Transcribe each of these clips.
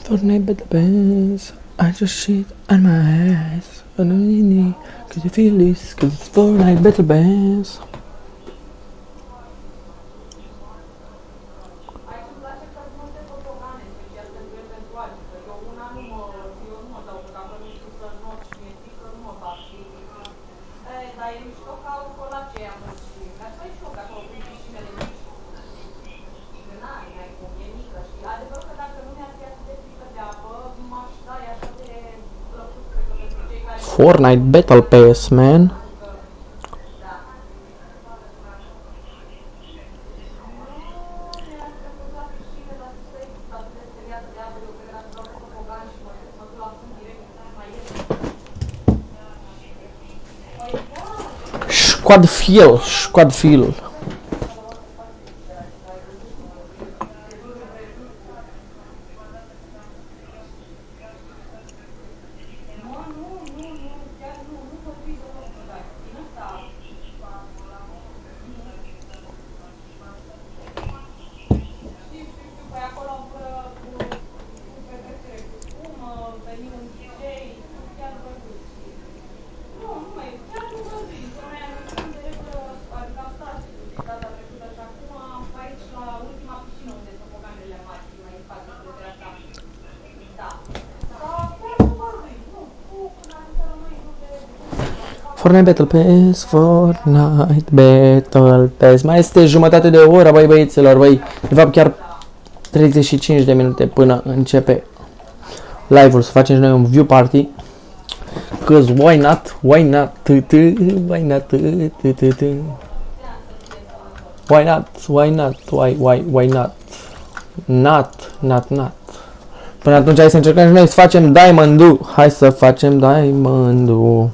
Fortnite better bands. I just shit on my ass. I don't need cause you feel this, cause it's Fortnite better bands. Fortnite Battle Pass, man. Squad feel. Fortnite Battle Pass, Fortnite Battle Pass. Mai este jumătate de oră, băi băieților, băi. De fapt chiar 35 de minute până începe live-ul. Să facem și noi un Viewparty. Cause why not? Why not? Why not? Why not? Why not? Why not? Not. Până atunci hai să încercăm și noi să facem Diamond-ul. Hai să facem Diamond-ul.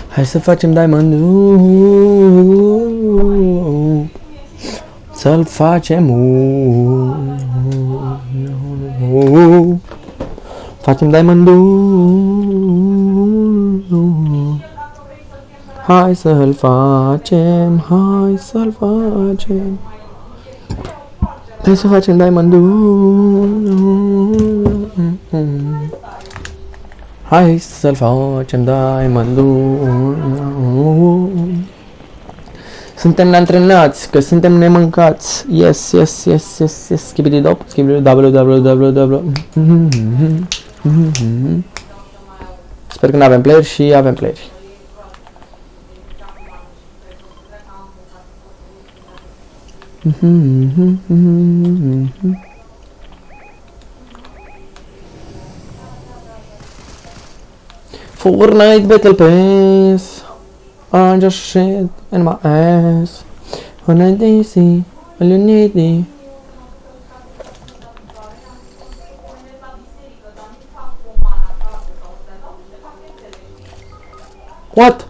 Hai să facem Diamond-ul. Să-l facem. Facem Diamond-ul. Hai să-l facem. Hai să-l facem. Hai să facem Diamond-ul. Hai să-l facem Diamond-ul. Suntem neantrenați, că suntem nemâncați. Yes. Skibidi-dop, skibidi-www. Sper că n-avem player și avem player. Fortnite Battle Pass. I just shit in my ass. When I DC, all you need me. What?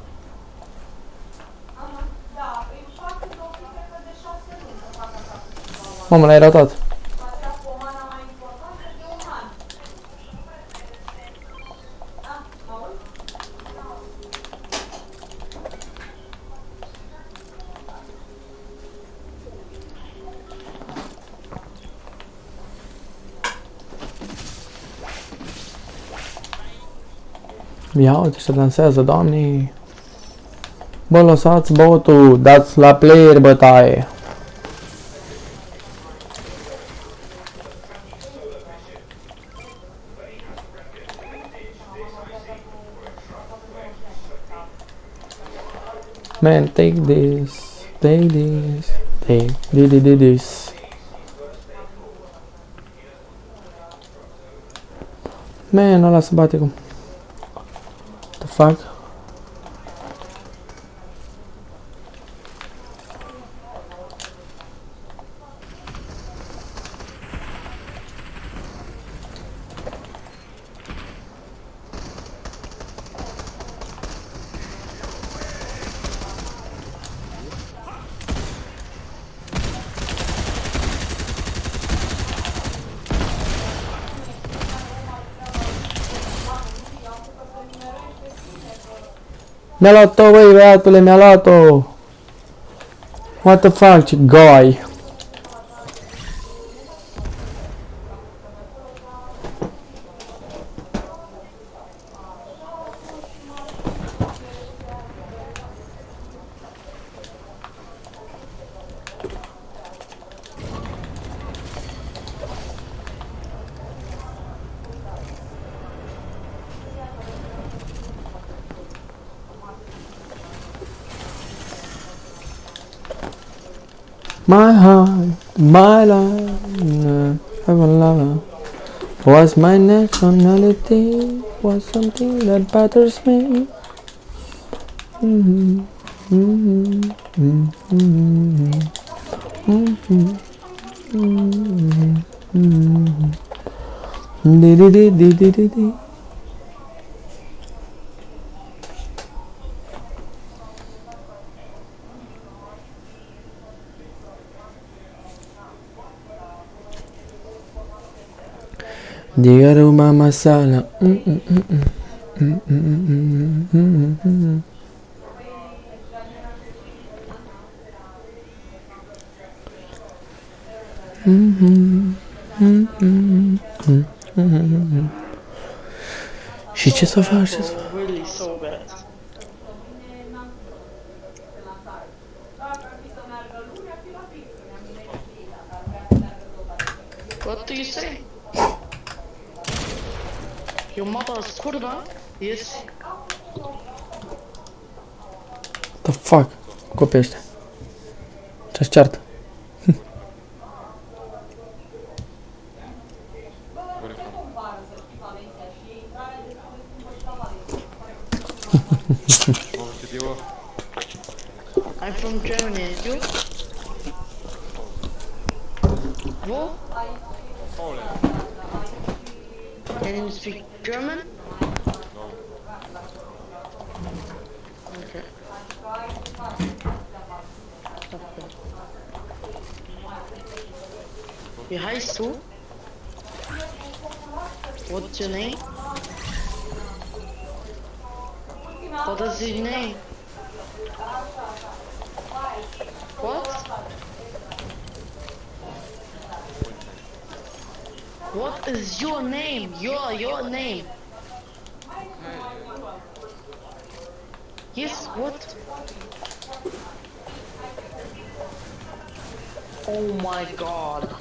Mamă, l-ai ratat. Ia uite, se dansează, doamne. Bă, lăsați botul, dați la player bătaie. Man, take this. Take this. Man, ăla se bate cum. The fuck? Mi-a luat-o, băi, băiatule, mi-a luat-o. What the fuck, ce guy. My heart, my life, was my nationality, was something that bothers me. Llegar a una sala. Și ce să faci? Ce să faci? Really so bad. What do you say? Your mother's kurva? Yes. The fuck? Copii ăștia. Ce-și ceartă? I'm from Germany. You? Wo? Can you speak German? Okay. Okay. Wie heißt du? What's your name? What is your name? What? What is your name? Your name? Yes, what? Oh my god.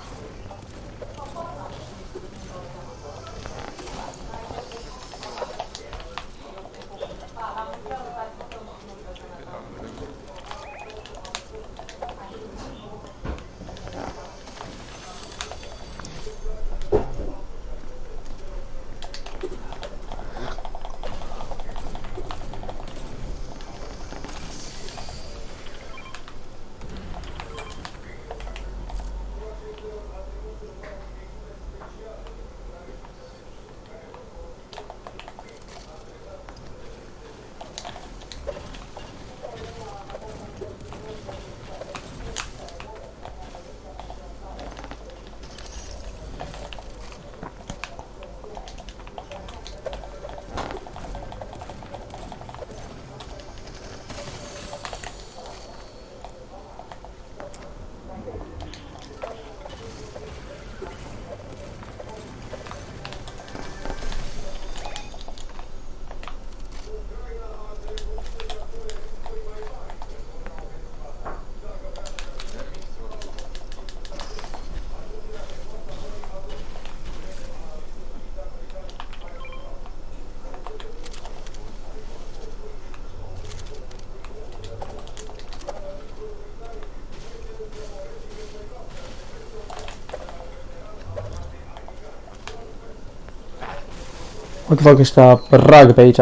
What the fuck ăștia rag pe aici?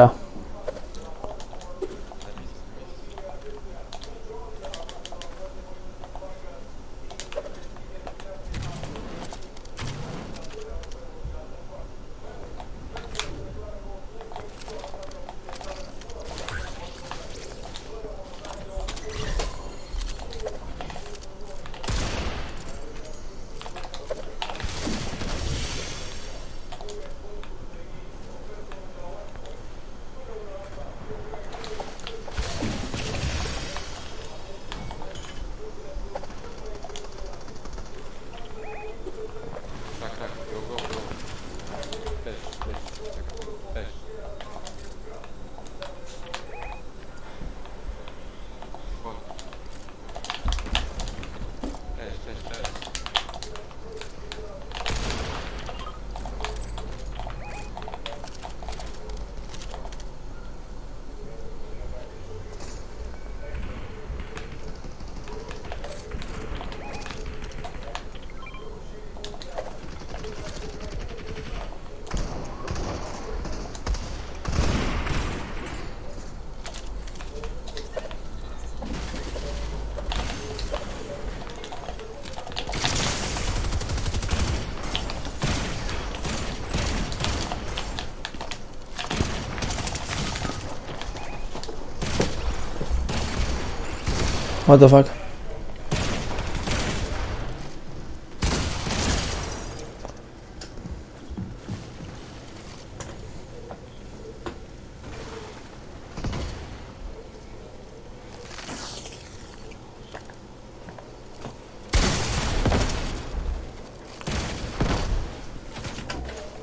What the fuck?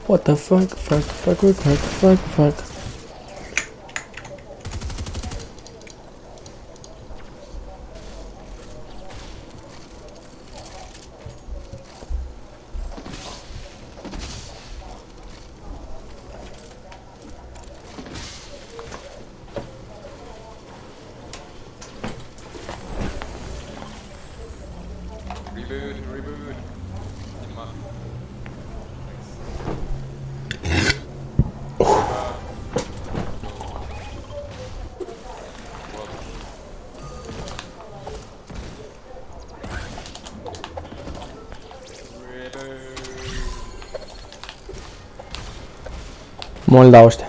What the fuck, fuck. Reboot. Mult dau ăștia.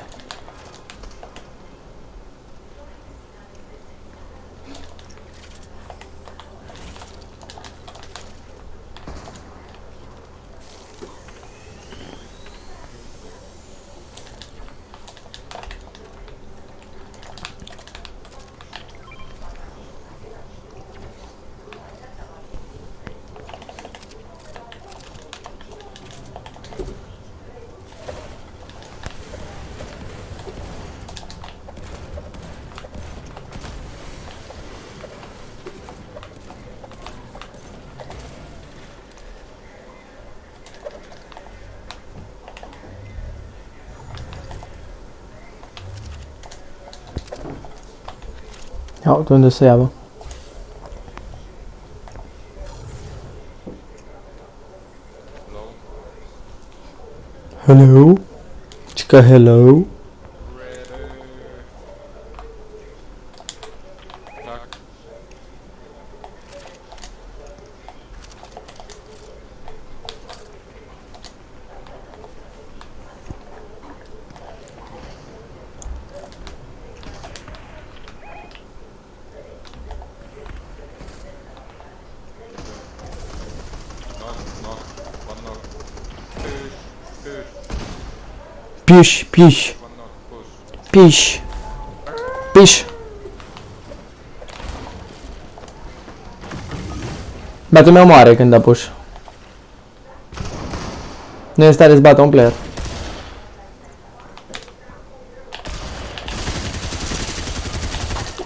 Ia uite unde să ia, bă. Hello? Cică hello? Piș. Băiatul meu moare când dă push. Nu este stare să bată un player.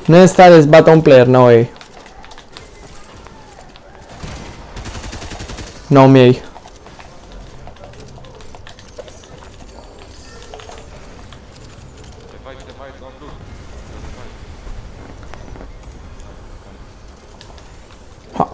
Nu este stare să bată un player, no way. No mei. Ha.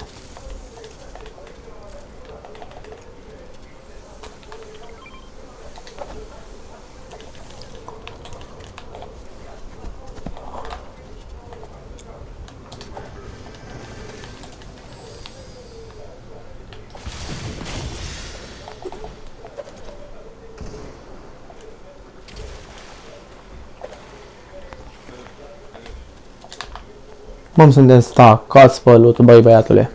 Măm, suntem stacați pe loot, băi băiatule.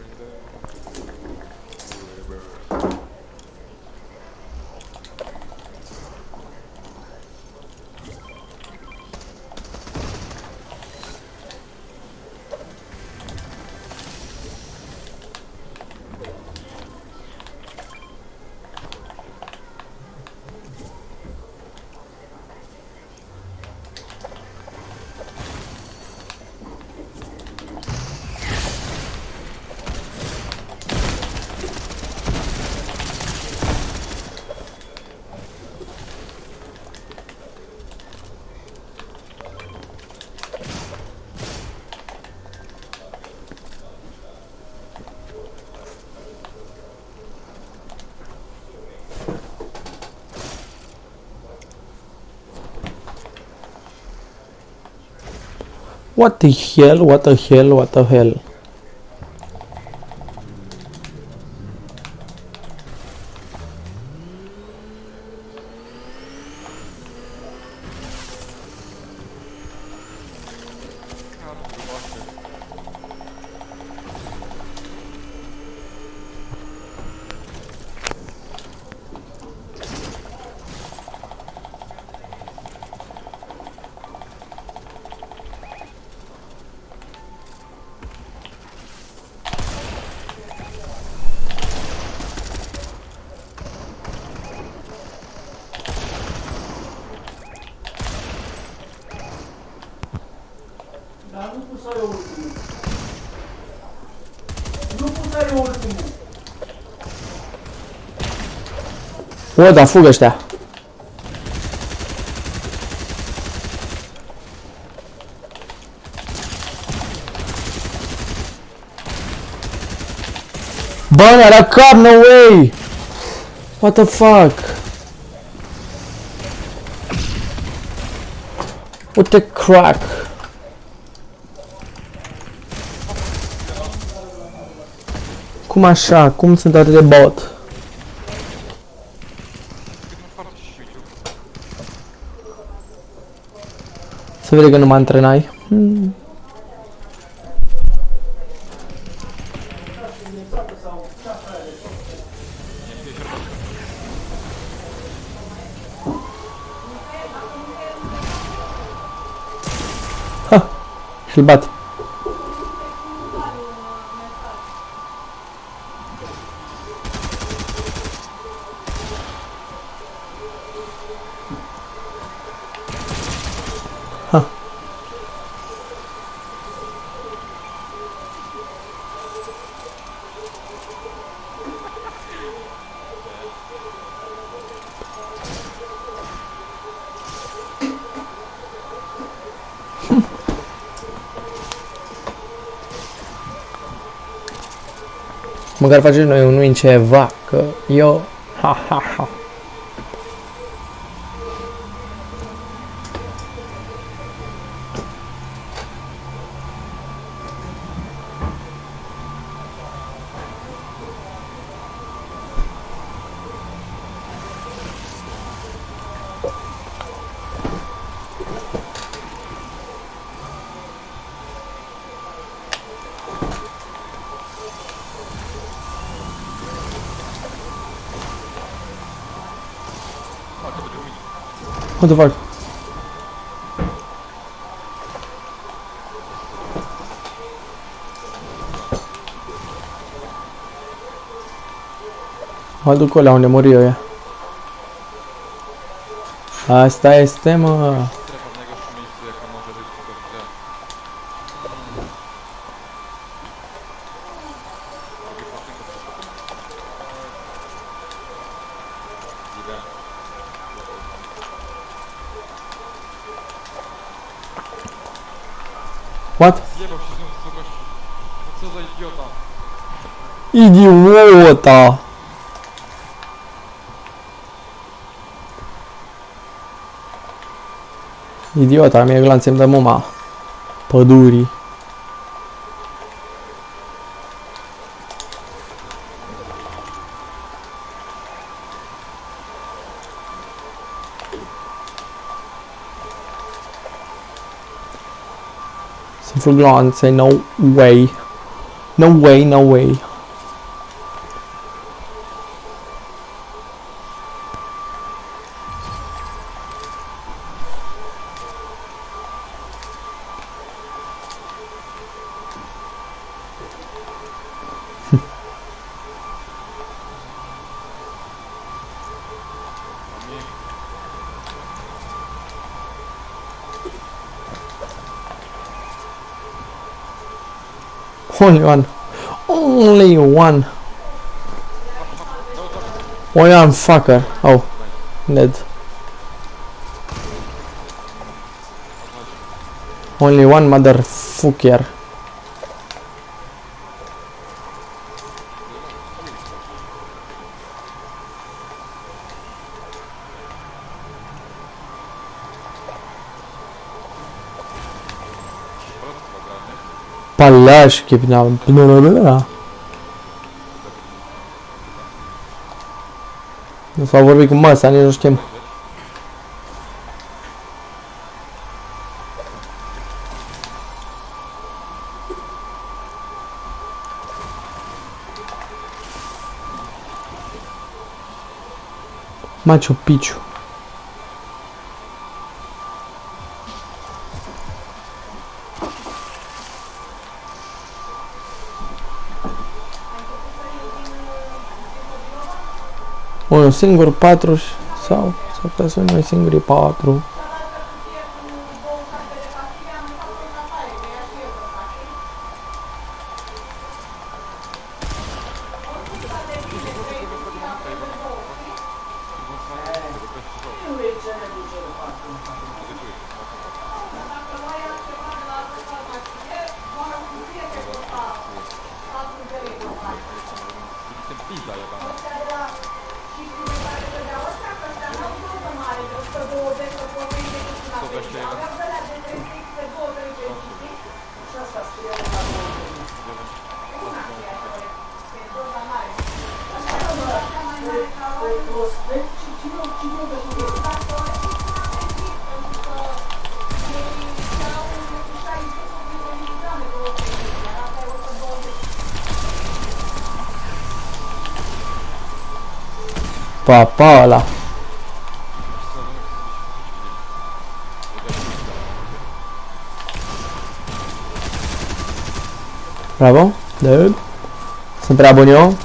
What the hell? O, da, fugă ăștia. Bă, n-era cap, no way! What the fuck? What the crack? Cum așa? Cum sunt atât de bot? Se vede că nu mă antrenai. Ha! Și-l bat. Ha! Măcar facem noi un win ceva, că eu... Ha, ha, ha. What the fuck? Mă duc la unde mor eu, ea. Asta este, mă. What? Zjebał się znów z kogoś. No co za idiota. Idiota! Idiota, mie glanțem de muma. Pădurii. Sunt full glanțe, no way. No way, no way. Only one. Only one. Oh, yeah, I'm fucker. Oh, dead. Only one motherfucker. Paляшки, прям. Nu s-au vorbit cu masa, nici nu știm. Machu Picchu. Unul singur, 4 sau s-ar putea să noi singuri 4. Suntem pizda jebana. Papa ăla. Bravo, dude. Sunt prea bun eu.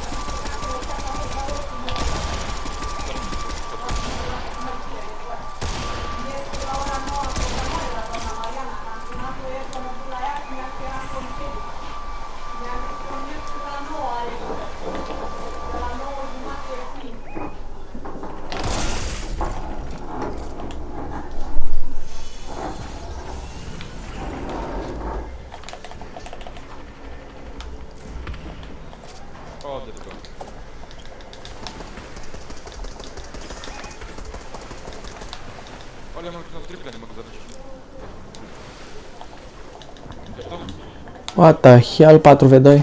O, de tylko. Ale ja mam tu na triple, nie mogę zabić. Wiesz to? What the hell, 4v2. Oj,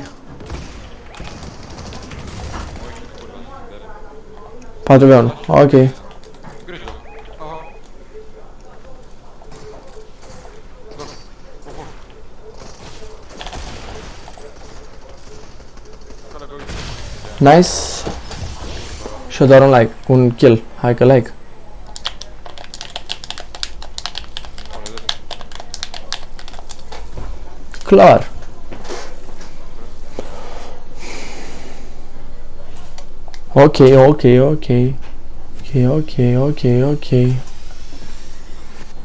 kurwa, nie 4v1, ok. Gryź go. Aha. Dobra. Kolego już. Nice. Și-o doar un like, un kill. Hai că like. Clar. Ok, ok, ok. Ok, ok, ok, ok.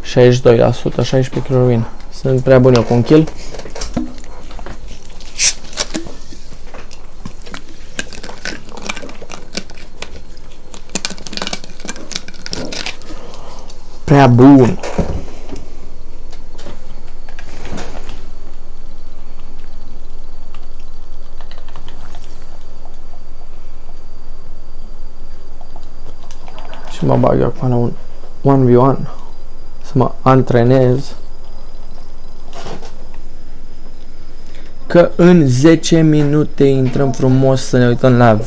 62%, 16 kg win. Sunt prea bun eu cu un kill. Prea bun. Și mă bag acum la un 1v1 să mă antrenez, că în 10 minute intrăm frumos să ne uităm la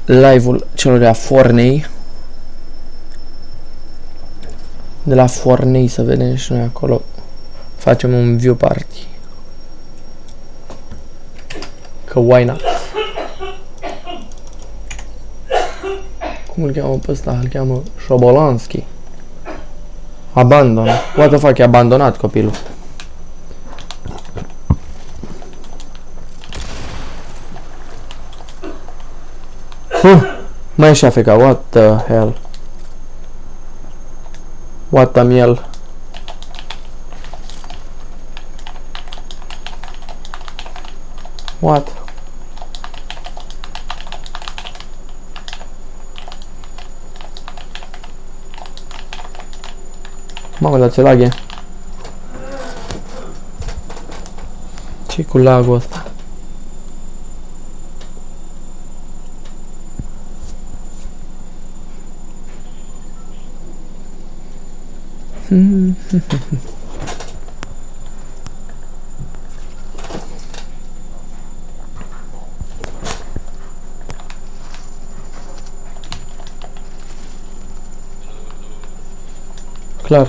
live-ul celor de la Fornei, de la Fornei, să vedem și noi acolo, facem un Viewparty, că why not? Cum îl cheamă pe ăsta? Îl cheamă Șobolanski. Abandon. What the fuck, e abandonat copilul. Mai și afeca, what the hell. What the miel. What? Mamă, dar ce lag e. Ce cu lagul ăsta? Clar.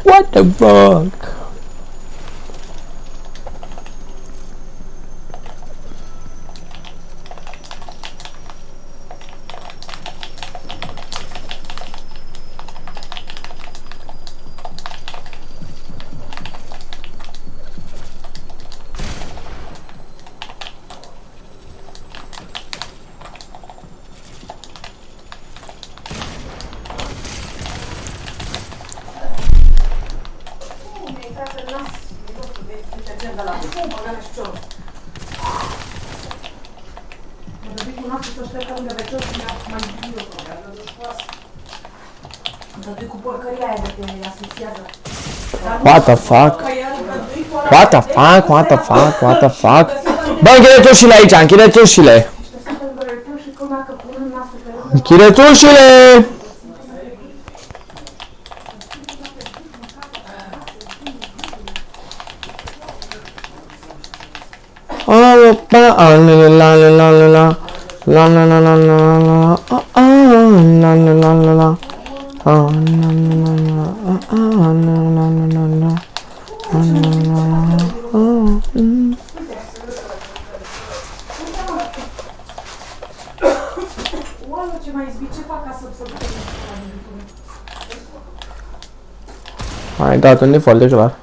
What the fuck? să șterg pe lângă veceu și mi-a mai zis eu că de școasă. Îndădui cu porcăria aia de te asociază. What the fuck? What the fuck? What the fuck? What the fuck? Bă, închide ușile aici, închide ușile! Închide ușile! La la la la la la la la la la la la la la la. Oală, ce mai izbi, ce fac ca să Ai dat un default de jucat.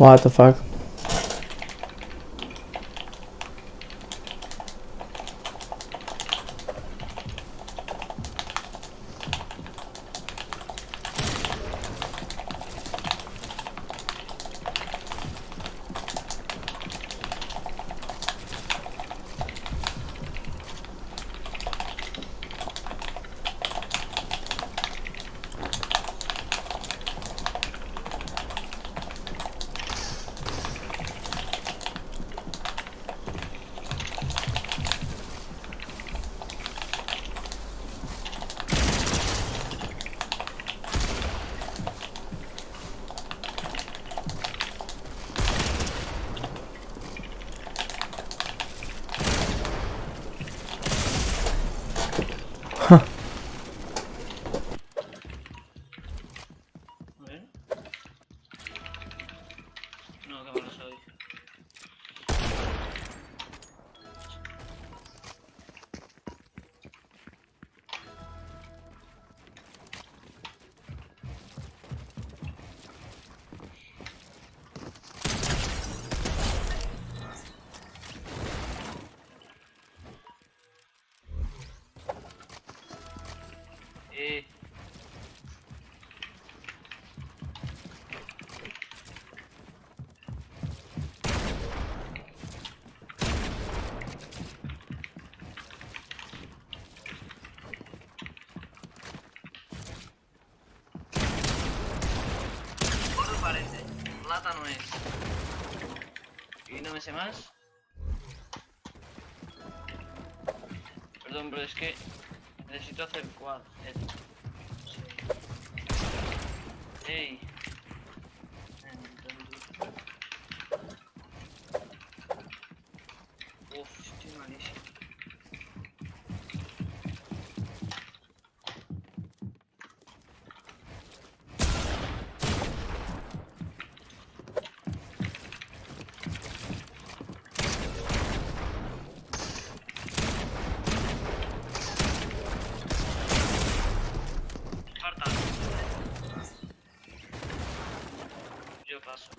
What the fuck? plátano es. Y no me sé más. Perdón, pero es que necesito hacer quad. Ey. Uf, estoy malísimo. Aparta. Yo paso.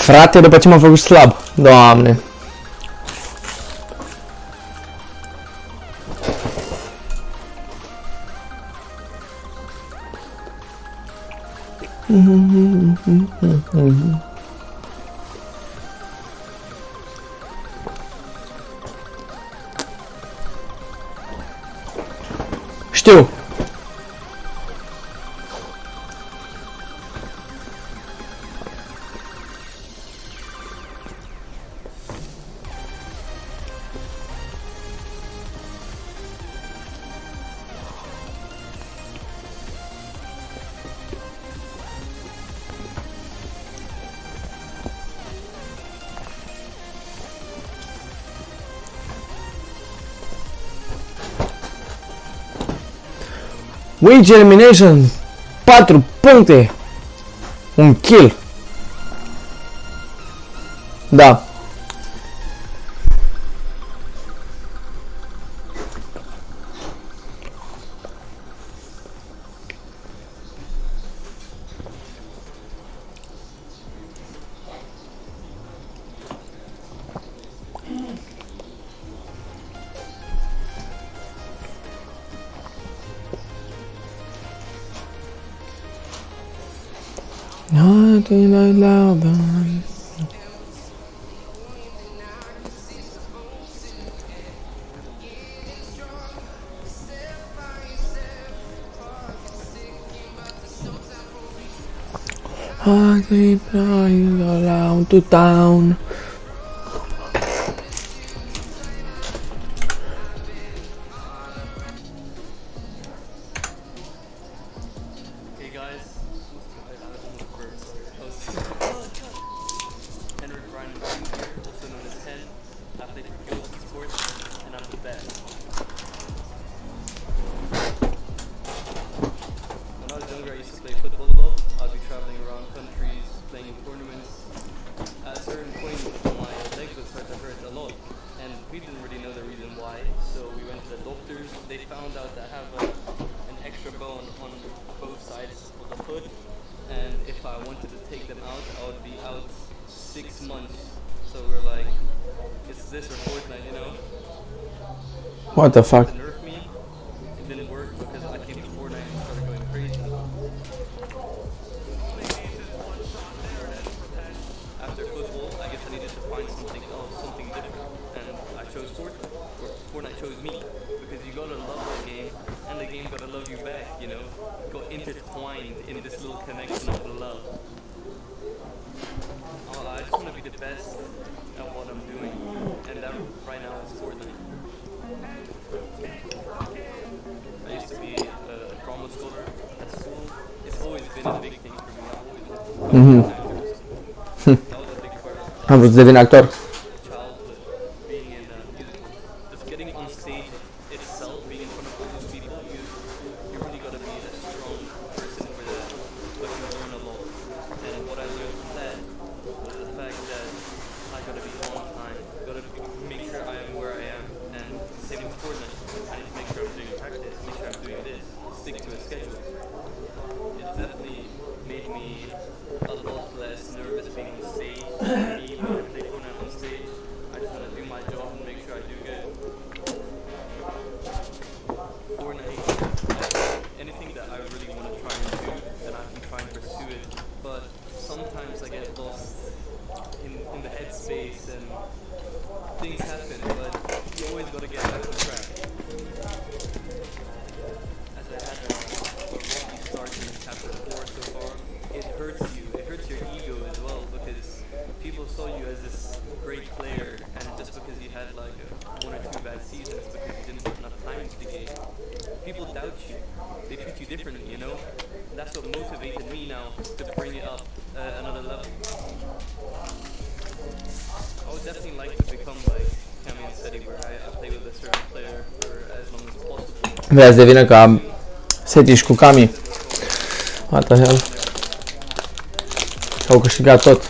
Frate, după ce m-am făcut slab. Doamne. Știu. Wage elimination 4 puncte. Un kill. Da. Nothing I love. I keep flying around to town. Hey guys, Henry Brian here, also known as Hen. I play for Guilty Sports, and I'm the best. When I was younger, I used to play football a lot. I'd be traveling around countries, playing in tournaments. At a certain point, my legs would start to hurt a lot, and we didn't really know the reason why. So we went to the doctors. They found out that I have an extra bone on both sides of the foot, and if I wanted to take them out, I would be out 6 months. So we're like, it's this or Fortnite, you know? What the fuck? To nerf me, it didn't work because I came to Fortnite and started going crazy. After football, I guess I needed to find something else, something different, and I chose Fortnite. Or Fortnite chose me, because you gotta love the game, and the game gotta love you back, you know? Got intertwined in this little connection of love. I just want to be the best at what I'm doing, and that right now is Fortnite. I used to be a drama scholar at school. It's always been a big thing for me. I've always wanted to become an actor. That was a big part of Am vrut să devin actor. childhood, being in musicals. Just getting on stage itself, being in front of all those people, you really got to be a strong person for that. But you learn a lot. And what I learned from that was the fact that I got to be on time, got to make sure I am where I am. And same with Fortnite. I need to make sure I'm doing practice, make sure I'm doing this, stick to a schedule. It definitely made me a lot less nervous being on stage. Me, when I play Fortnite on stage, I just want to do my job and make sure I do good. Fortnite, anything that I really want to try and do, then I can try and pursue it. But sometimes I get lost in the headspace and things happen, but you always got to get back on track. As I had a rocky start in chapter 4 so far, it hurts you, it hurts your ego as well, because people saw you as this great player, and just because you had like 1 or 2 bad seasons because you didn't put enough time into the game, people doubt you, they treat you differently, you know? That's what motivated me now to bring it up another level. I would definitely like to become like Cami and Seti, where I play with a certain player for as long as possible. Vrea să devină ca Seti și cu Cami. What the hell? Au câștigat tot.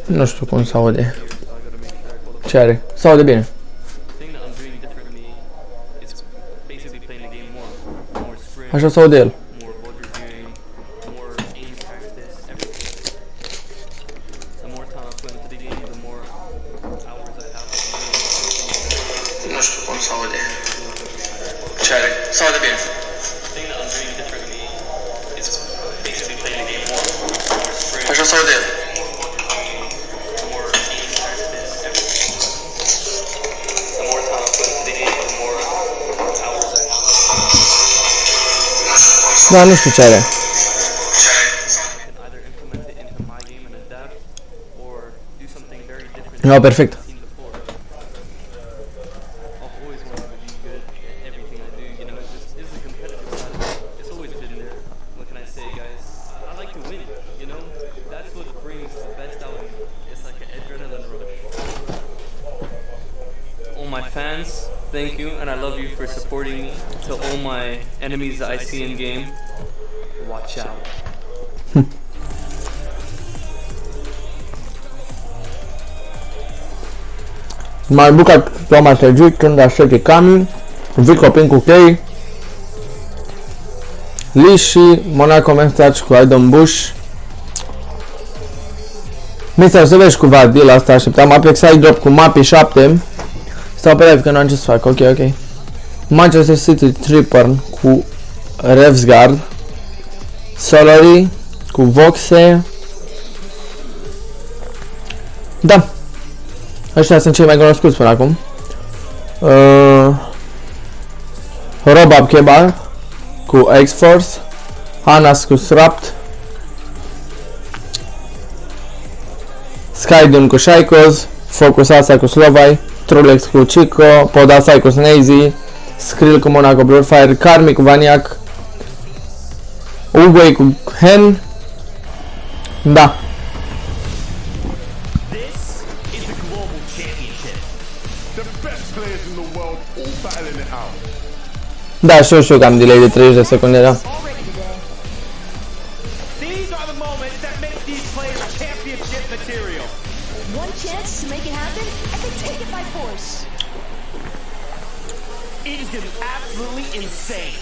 Nu știu cum se aude. Ce are? Se aude bine. The thing that I'm doing differently is basically playing the game more. Așa sau de el. more vulgar viewing, more aim practice, everything. The more time I put into the game, the more hours I have. Nu știu cum se aude. Ce are? Se aude bine. The thing that I'm doing differently is basically playing the game more free. Așa se aude el. More aim practice, everything. The more time I put into the game, the more hours I have. Da, nu știu ce are. I can either implement it into my game and adapt, or do something very different Da, perfect. I've seen before. I've always wanted to be good at everything I do, you know, it's the competitive side of it. It's always been there. What can I say, guys? I like to win, you know? That's what brings the best out of me. It's like an adrenaline rush. All my fans, thank you, and I love you for supporting me. To all my enemies that I see in game, watch out. M-a bucat Toma Sergic când aștepte Cami, Vico prin cu Kay, Lee și Monaco Mestaci cu Aidon Bush. Mister, să vezi cumva deal asta, așteptam Apex Side Drop cu Mapi 7. Stau pe live că nu am ce să fac, ok. Manchester City Tripper cu Revsgard, Solary cu Voxe. Da. Ăștia sunt cei mai cunoscuți până acum. Robab Kebal cu X-Force, Hanas cu Srapt, Skydun cu Shaikos, Focus Asa cu Slovai, Trulex cu Chico, Podasai cu Snazy, Skrill cu Monaco Bloodfire, Karmi cu Vaniac, Uguay cu Hen. Da. Da, știu că am delay de 30 de secunde, da. These are the moments that make these players championship material. One chance to make it happen, and they take it by force. It is going to be absolutely insane.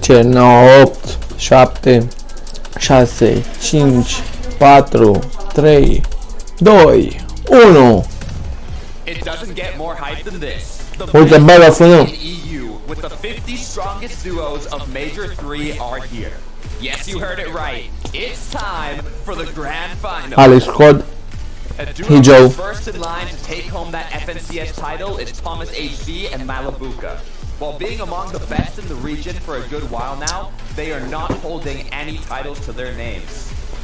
Ce? 9, 8, 7, 6, 5, 4, 3, 2, 1. It doesn't get more hype than this. Uite, bă, la funul. EU with the 50 strongest duos of Major 3 are here. Yes, you heard it right. It's time for the grand final. Alex Cod. A Hey, Joe. duo first in line to take home that FNCS title is Thomas HV and Malabuka. While being among the best in the region for a good while now, they are not holding any titles to their names.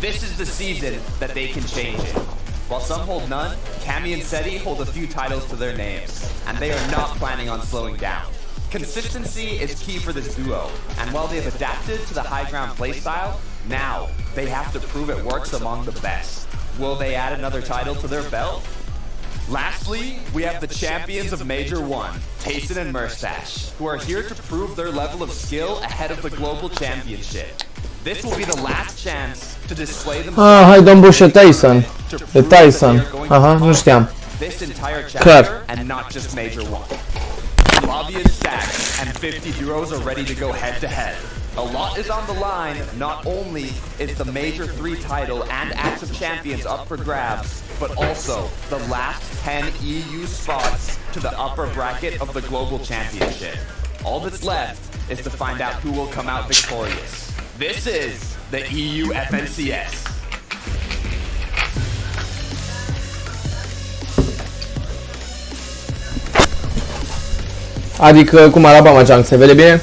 This is the season that they can change it. While some hold none, Cammy and Seti hold a few titles to their names, and they are not planning on slowing down. Consistency is key for this duo, and while they have adapted to the high ground playstyle, now they have to prove it works among the best. Will they add another title to their belt? Lastly, we have the champions of Major 1, Tayson and Murstache, who are here to prove their level of skill ahead of the global championship. This will be the last chance to display themselves. Hai, domn Bush, e Tyson. E Tyson. Aha, nu știam. This entire chapter and not just Major 1. The lobby is stacked and 50 duos are ready to go head to head. A lot is on the line. Not only is the Major 3 title and Active Champions up for grabs, but also the last 10 EU spots to the upper bracket of the Global Championship. All that's left is to find out who will come out victorious. This is the EU FNCS. Adică cum Alabama Junk, se vede bine?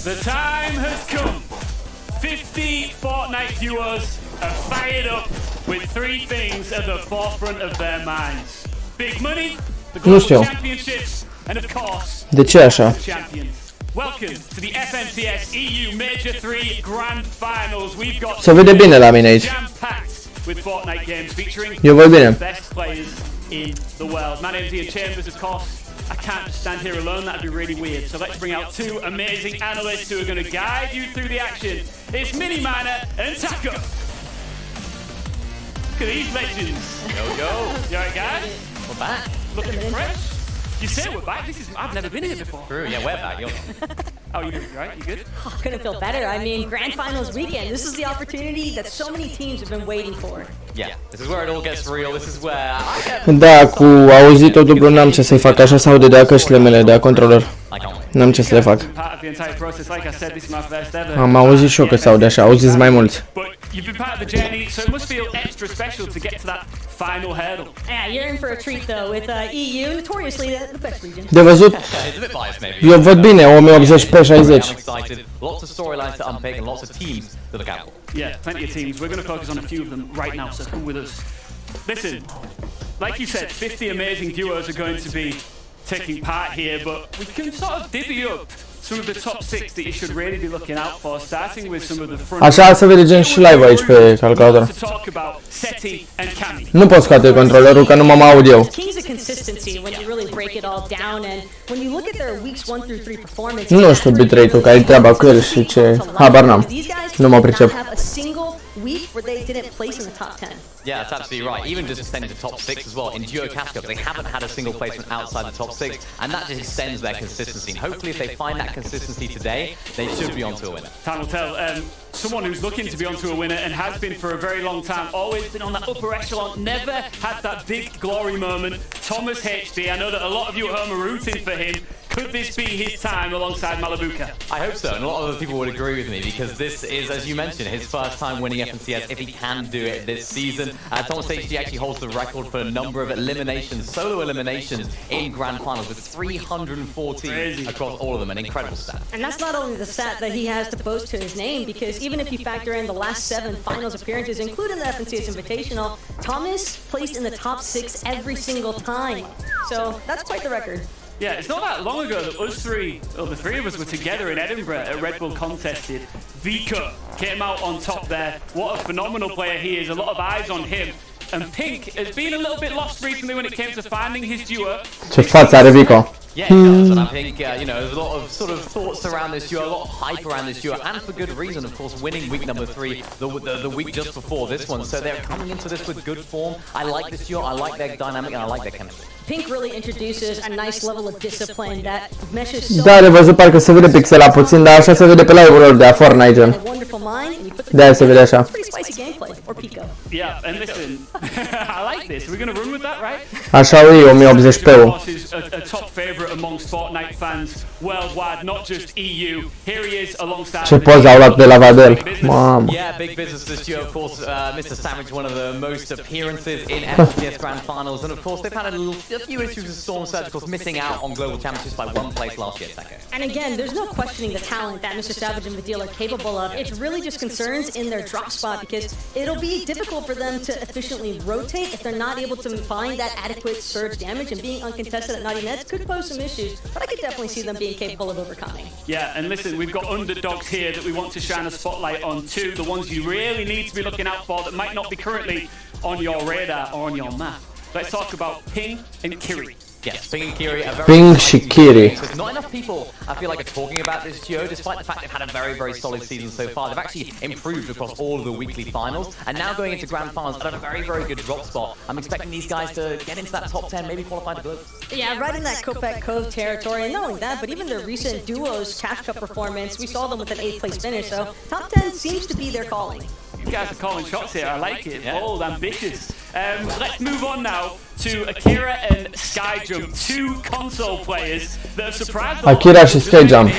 The time has come. 50 Fortnite viewers are fired up with 3 things at the forefront of their minds. Big money, the Global Championships, and of course, De ce așa? Champions. Welcome to the FNCS EU Major 3 Grand Finals. We've got Se vede bine la mine aici. jam-packed with Fortnite games featuring Eu văd bine. the best players in the world. My name's Ian Chambers, of course. I can't stand here alone, that'd be really weird. So let's bring out 2 amazing analysts who are going to guide you through the action. It's Mini Miner and Taco. Look at these legends. Yo, yo. You alright, guys? We're back. Looking fresh. You say we're back? I've never been here before. True, yeah, we're back. You're How are you doing? You alright? You good? Oh, couldn't feel better. I mean, Grand Finals weekend. This is the opportunity that so many teams have been waiting for. Yeah, this is where it all gets real. This is where I get... Da, cu auzitul dublu n-am ce să-i fac, așa s-aude de căștile mele de controller. N-am ce să le fac. Am auzit și eu că s-aude așa, auziți mai mulți. You've been part of the journey, so it must feel extra special to get to that final hurdle. Yeah, you're in for a treat though with EU, notoriously the best region. De văzut? Eu văd bine, 1080 pe 60. Lots of storylines to unpick and lots of teams to look out for. Yeah, plenty of teams. We're going to focus on a few of them right now, so come with us. Listen, like you said, 50 amazing duos are going to be taking part here, but we can sort of divvy up some of the top 6 that you should really be looking out for, starting with some of the front. Așa se vede gen și live aici pe calculator. Nu pot scoate controllerul că nu mă aud eu. Nu știu bitrate-ul, care e treaba cu el și ce habar n-am. Nu mă pricep. Week where they didn't place in the top 10. Yeah, that's absolutely right. Even just extending to top 6 as well. In Duo Casco, they haven't had a single placement outside the top 6, and that just extends their consistency. And hopefully, if they find that consistency today, they should be onto a winner. Time will tell. Someone who's looking to be onto a winner and has been for a very long time, always been on that upper echelon, never had that big glory moment. Thomas HD, I know that a lot of you at home are rooting for him. Could this be his time alongside Malabuka? I hope so, and a lot of other people would agree with me because this is, as you mentioned, his first time winning FNCS if he can do it this season. Thomas HD actually holds the record for a number of eliminations, solo eliminations in Grand Finals with 314 across all of them, an incredible stat. And that's not only the stat that he has to boast to his name, because even if you factor in the last 7 finals appearances, including the FNCS Invitational, Thomas placed in the top 6 every single time. So that's quite the record. Yeah, it's not that long ago that us 3, or the 3 of us, were together in Edinburgh at Red Bull Contested. Vika came out on top there. What a phenomenal player he is. A lot of eyes on him. And Pink has been a little bit lost recently when it came to finding his duo. Ce față are Vico. Yeah, it does, and I think, you know, there's a lot of sort of thoughts around this duo, a lot of hype around this duo, and for good reason, of course, winning week number 3, the week just before this one, so they're coming into this with good form. I like this duo, I like their dynamic, and I like their chemistry. Pink really introduces a nice level of discipline that meshes so Da, de văzut parcă se vede pixela puțin, dar așa se vede pe live-ul lor de Fortnite gen. De-aia se vede așa. Yeah, and listen, I like this. We're going to run with that, right? Așa e 1080 pe-ul. A top favorite amongst Fortnite fans worldwide, not just EU. Here he is alongside. Ce poze au luat de la Vadel. Mamă. Yeah, big business this year, of course. Mr. Savage, one of the most appearances in FNCS Grand Finals, and of course they've had a few issues with Storm Surge, of course, missing out on global championships by 1 place last year. And again, there's no questioning the talent that Mr. Savage and Vadil are capable of. It's really just concerns in their drop spot, because it'll be difficult for them to efficiently rotate if they're not able to find that adequate surge damage, and being uncontested at 90 nets could pose some issues, but I could definitely see them being capable of overcoming. Yeah, and listen, we've got underdogs here that we want to shine a spotlight on too, the ones you really need to be looking out for that might not be currently on your radar or on your map. Let's talk about Ping and Kiri. Yes, Ping and Kiri are very Ping exciting Shikiri. teams. There's not enough people, I feel like, are talking about this duo, despite the fact they've had a very, very solid season so far. They've actually improved across all of the weekly finals, and now going into grand finals at a very, very good drop spot. I'm expecting these guys to get into that top 10, maybe qualify the Globes. Yeah, right in that Kopek Cove territory, and not only that, but even their recent duos Cash Cup performance, we saw them with an 8th place finish, so top 10 seems to be their calling. You guys are calling shots here. I like it. Bold, ambitious. Let's move on now to Akira and Skyjump, two console players that have surprised Akira și Skyjump.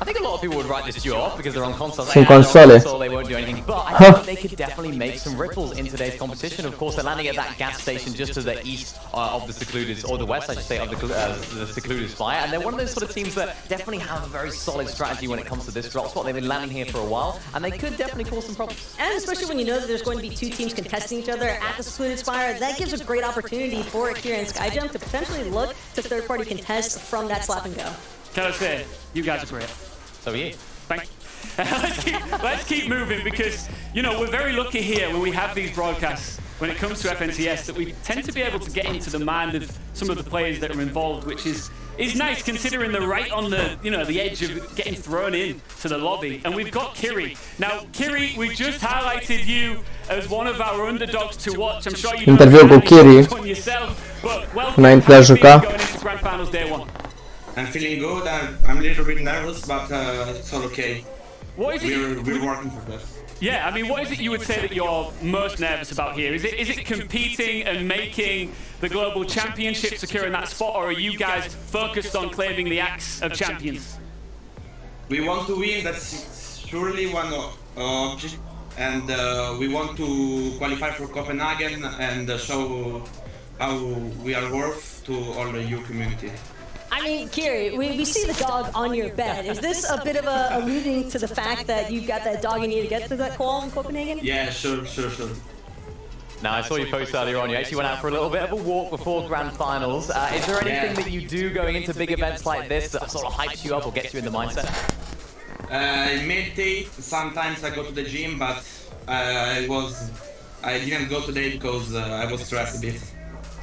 I think a lot of people would write this duo off because they're on consoles. Sunt console. They won't do anything, but I think they could definitely make some ripples in today's competition. Of course, they're landing at that gas station just to the east of the Secluded, or the west, I should say, of the Secluded Spire. And they're one of those sort of teams that definitely have a very solid strategy when it comes to this drop spot. They've been landing here for a while, and they could definitely cause some problems. And especially when you know that there's going to be two teams contesting each other at the Secluded Spire, that gives a great opportunity for Akira and Skyjump to potentially look to third-party contest from that slap and go. Can I say, you guys are great. So are you. Thank you. let's keep moving because, you know, we're very lucky here when we have these broadcasts when it comes to FNCS that we tend to be able to get into the mind of some of the players that are involved, which is nice considering they're right on the, you know, the edge of getting thrown in to the lobby. And we've got Kiri. Now, Kiri, we just highlighted you as one of our underdogs to watch. I'm sure you know Interviu cu Kiri înainte de a juca. Grand Finals Day 1. I'm feeling good. I'm a little bit nervous, but it's all okay. What is it? We're working for this. Yeah, I mean, what is it you would say that you're most nervous about here? Is it competing and making the global championship, securing that spot, or are you guys focused on claiming the axe of champions? We want to win. That's surely one object, and we want to qualify for Copenhagen and show how we are worth to all the EU community. I mean, Kiri, we see the dog on your bed. Is this a bit of alluding to the fact that you've got that dog you need to get to that call in Copenhagen? Yeah, sure. Now, I saw you post earlier on, you actually went out for a little bit of a walk before Grand Finals. Is there anything that you do going into big events like this that sort of hypes you up or gets you in the mindset? I meditate, sometimes I go to the gym, but I didn't go today because I was stressed a bit.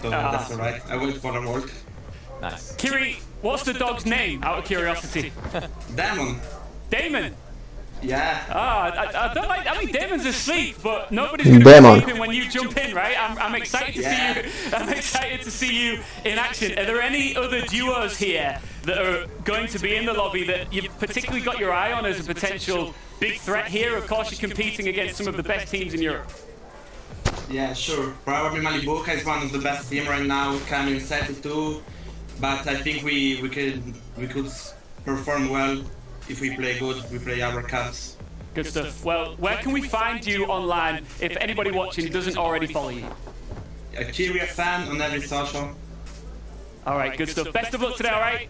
So that's alright, I wait for the work. Nice. Kiri, what's the dog's name, out of curiosity? Damon. Damon? Yeah. I don't like. I mean, Damon's asleep, but nobody's going to be sleeping when you jump in, right? I'm excited to see you. I'm excited to see you in action. Are there any other duos here that are going to be in the lobby that you've particularly got your eye on as a potential big threat here? Of course, you're competing against some of the best teams in Europe. Yeah, sure. Probably Malibuca is one of the best teams right now, coming set too. But I think we could perform well. If we play good, we play our cards. Good stuff. Well, where can we find you online if anybody watching doesn't already follow you? A Kiri fan on every social. All right, good stuff. Best of luck today, all right?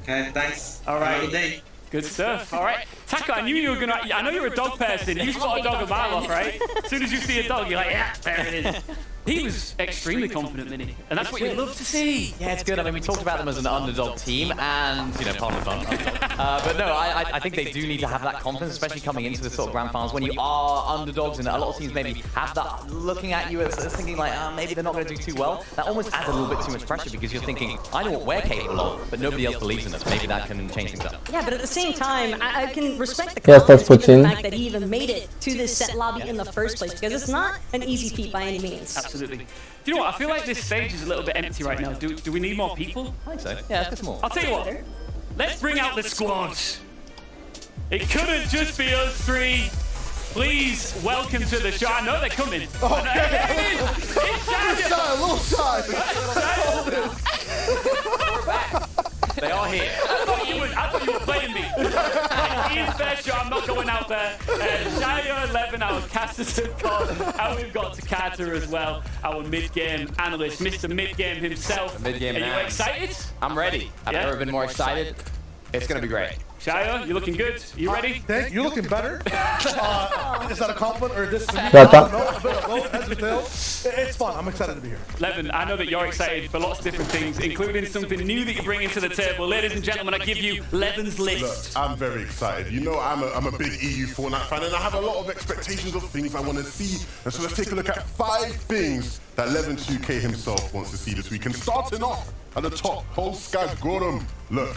Okay, thanks. All right. Have a good day. Good stuff. All right. Taka, I knew you were going to... I know you're a dog person. You spot a dog a mile off, right? As soon as you see a dog, you're like, yeah, there it is. He was extremely confident, didn't he? And that's what you love to see. Yeah, it's good. I mean, we talked about them as an underdog team, and, you know, part of the fun. But no, I think they do need to have that confidence, especially coming into the sort of grand finals when you are underdogs, and a lot of teams maybe have that looking at you as thinking like, maybe they're not going to do too well. That almost adds a little bit too much pressure because you're thinking, I know what we're capable of, but nobody else believes in us. Maybe that can change things up. Yeah, but at the same time, I can respect the confidence given the fact that he even made it to this set lobby in the first place, because it's not an easy feat by any means. Absolutely. Do you know what? I feel like this stage is a little bit empty right now. Do we need more people? I think so. Yeah, let's get some more. I'll tell you what. Let's bring out the squad. It couldn't just be us three. Please welcome to the show. I know they're coming. Okay. They are here. I thought you were playing me. Ian's fair show, I'm not going out there. Shio 11, our casters have gone. And we've got Takata as well, our mid-game analyst, Mr. Mid-Game himself. Mid-game Are you excited? I'm ready. I've never been more excited. It's going to be great. Shio, you looking good? You ready? Thank you. You're looking better. Is that a compliment or this? No, it's fun. I'm excited to be here. Levin, I know that you're excited for lots of different things, including something new that you're bringing to the table. Ladies and gentlemen, I give you Levin's list. Look, I'm very excited. You know, I'm a big EU Fortnite fan, and I have a lot of expectations of things I want to see. And so let's take a look at 5 things that Levin 2K himself wants to see this week. And starting off At the top, Polska Gorum. Look,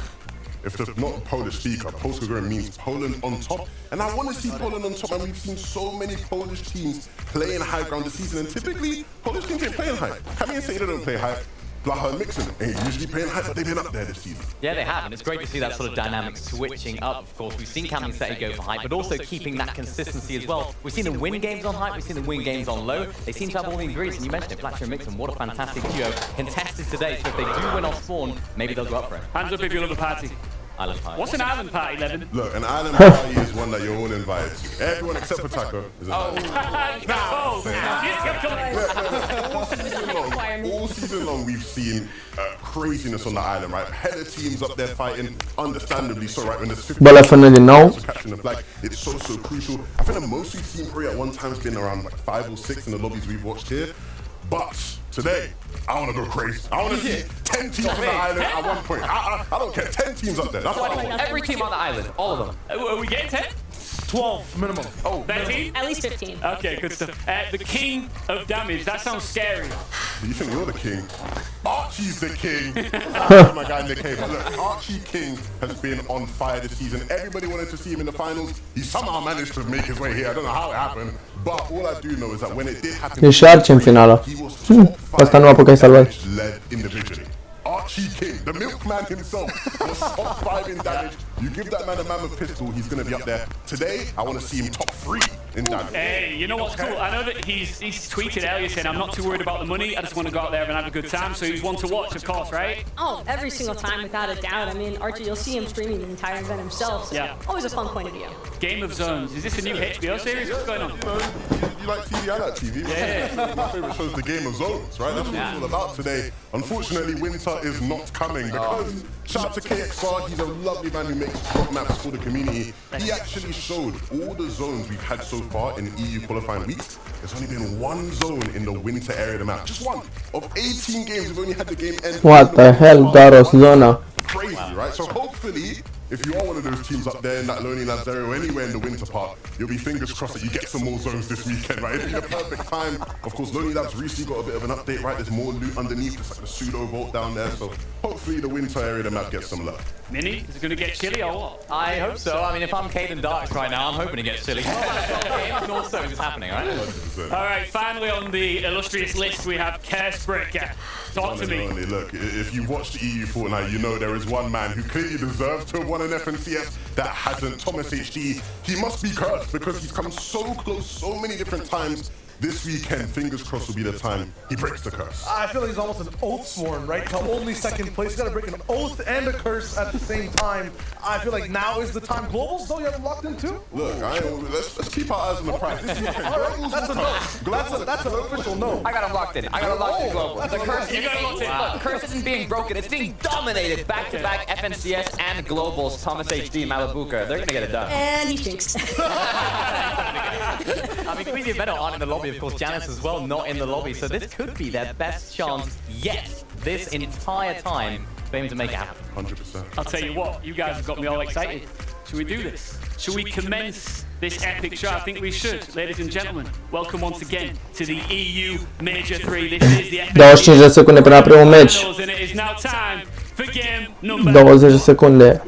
if they're not a Polish speaker, Polska Gorum means Poland on top. And I want to see Poland on top, and we've seen so many Polish teams playing high ground this season, and typically, Polish teams ain't playing high. Come here and say they don't play high. Blaha and Mixon ain't usually playing high, but they've been up there this season. Yeah, they have, and it's great to see that sort of dynamic switching up. Of course, we've seen Cam and Seti go for height, but also keeping that consistency as well. We've seen them win games on height, we've seen them win games on low. They seem to have all the ingredients, and you mentioned it, Blackshire and Mixon, what a fantastic duo. Contested today, so if they do win off spawn, maybe they'll go up for it. Hands up if you love a party. Island party. What's an island party, Levin? Look, an island party is one that you're all invited to. Everyone except for Taco is invited. All season long, we've seen craziness on the island, right? Header teams up there fighting, understandably so, right? When there's 50 catching the flag, it's so crucial. I think the most we've seen probably at one time has been around like 5 or 6 in the lobbies we've watched here. But today, I want to go crazy. I want to see 10 teams on the island at one point. I don't care. 10 teams up there. That's what I want. Every team on the island, all of them. Are we getting 10? 12 minimum. Oh, 13? At least 15. Okay, good stuff. The king of damage. That sounds scary. You think you're the king? Archie's the king. My guy Nick Hay. But look, Archie King has been on fire this season. Everybody wanted to see him in the finals. He somehow managed to make his way here. I don't know how it happened. But all I do know is that when it did happen, Ești Archie în finală. Asta nu apucai să-l văd. Led individually. Archie King, the milkman himself, was top 5 in damage. You give that man a mammoth pistol, he's going to be up there. Today, I want to see him top 3 in damage. Hey, you know what's cool? I know that he's tweeted earlier saying, I'm not too worried about the money, I just want to go out there and have a good time, so he's one to watch, of course, right? Oh, every single time, without a doubt. I mean, Archie, you'll see him streaming the entire event himself, so yeah. Always a fun point of view. Game of Zones. Is this a new HBO series? What's going on? You like TV? I like TV. Yeah. My favorite show is the Game of Zones, right? That's what it's all about today. Unfortunately, winter is not coming because shout out to KXR, he's a lovely man who makes drop maps for the community. He actually showed all the zones we've had so far in EU qualifying weeks. There's only been one zone in the winter area of the map. Just one. Of 18 games, we've only had the game end. What the hell, Daros Zona? Crazy, right? So hopefully, if you are one of those teams up there in that Lonely Labs area or anywhere in the winter part, you'll be fingers crossed that you get some more zones this weekend, right? It'll be the perfect time. Of course, Lonely Labs recently got a bit of an update, right? There's more loot underneath, just like the pseudo vault down there. So hopefully the winter area of the map gets some love. Minnie, is it going to get chilly or what? I hope so. I mean, if I'm Caden Darks right now, I'm hoping it gets chilly. North Zones is happening, right? 100%. All right, finally on the illustrious list, we have Cursebreaker. Talk to me. Look, if you watch the EU Fortnite, you know there is one man who clearly deserves to have won an FNCS that hasn't. Thomas HD. He must be cursed because he's come so close so many different times. This weekend, fingers crossed, will be the time he breaks the curse. I feel like he's almost an oath sworn, right? To only second place. He's got to break an oath and a curse at the same time. I feel like now is the time. Globals, though, you have him locked in too? Look, let's keep our eyes on the prize. This weekend, That's a no. That's an official no. I got him locked in. I got him locked in global. The curse, You got him locked in. Look, curse isn't being broken. It's being dominated back-to-back FNCS and globals. Thomas HD, Malibuka. They're going to get it done. And he stinks. I mean, Queasy and Venom aren't in the lobby, of course. Janice as well, not in the lobby. So this could be their best chance yet this entire time for him to make it happen. 100%. I'll tell you what, you guys have got me all excited. Should we do this? Should we commence this epic show? I think we should. Ladies and gentlemen, welcome once again to the EU Major 3. This is the 25 de secunde până la primul meci. Finals, and it is now time for game number 20 de secunde.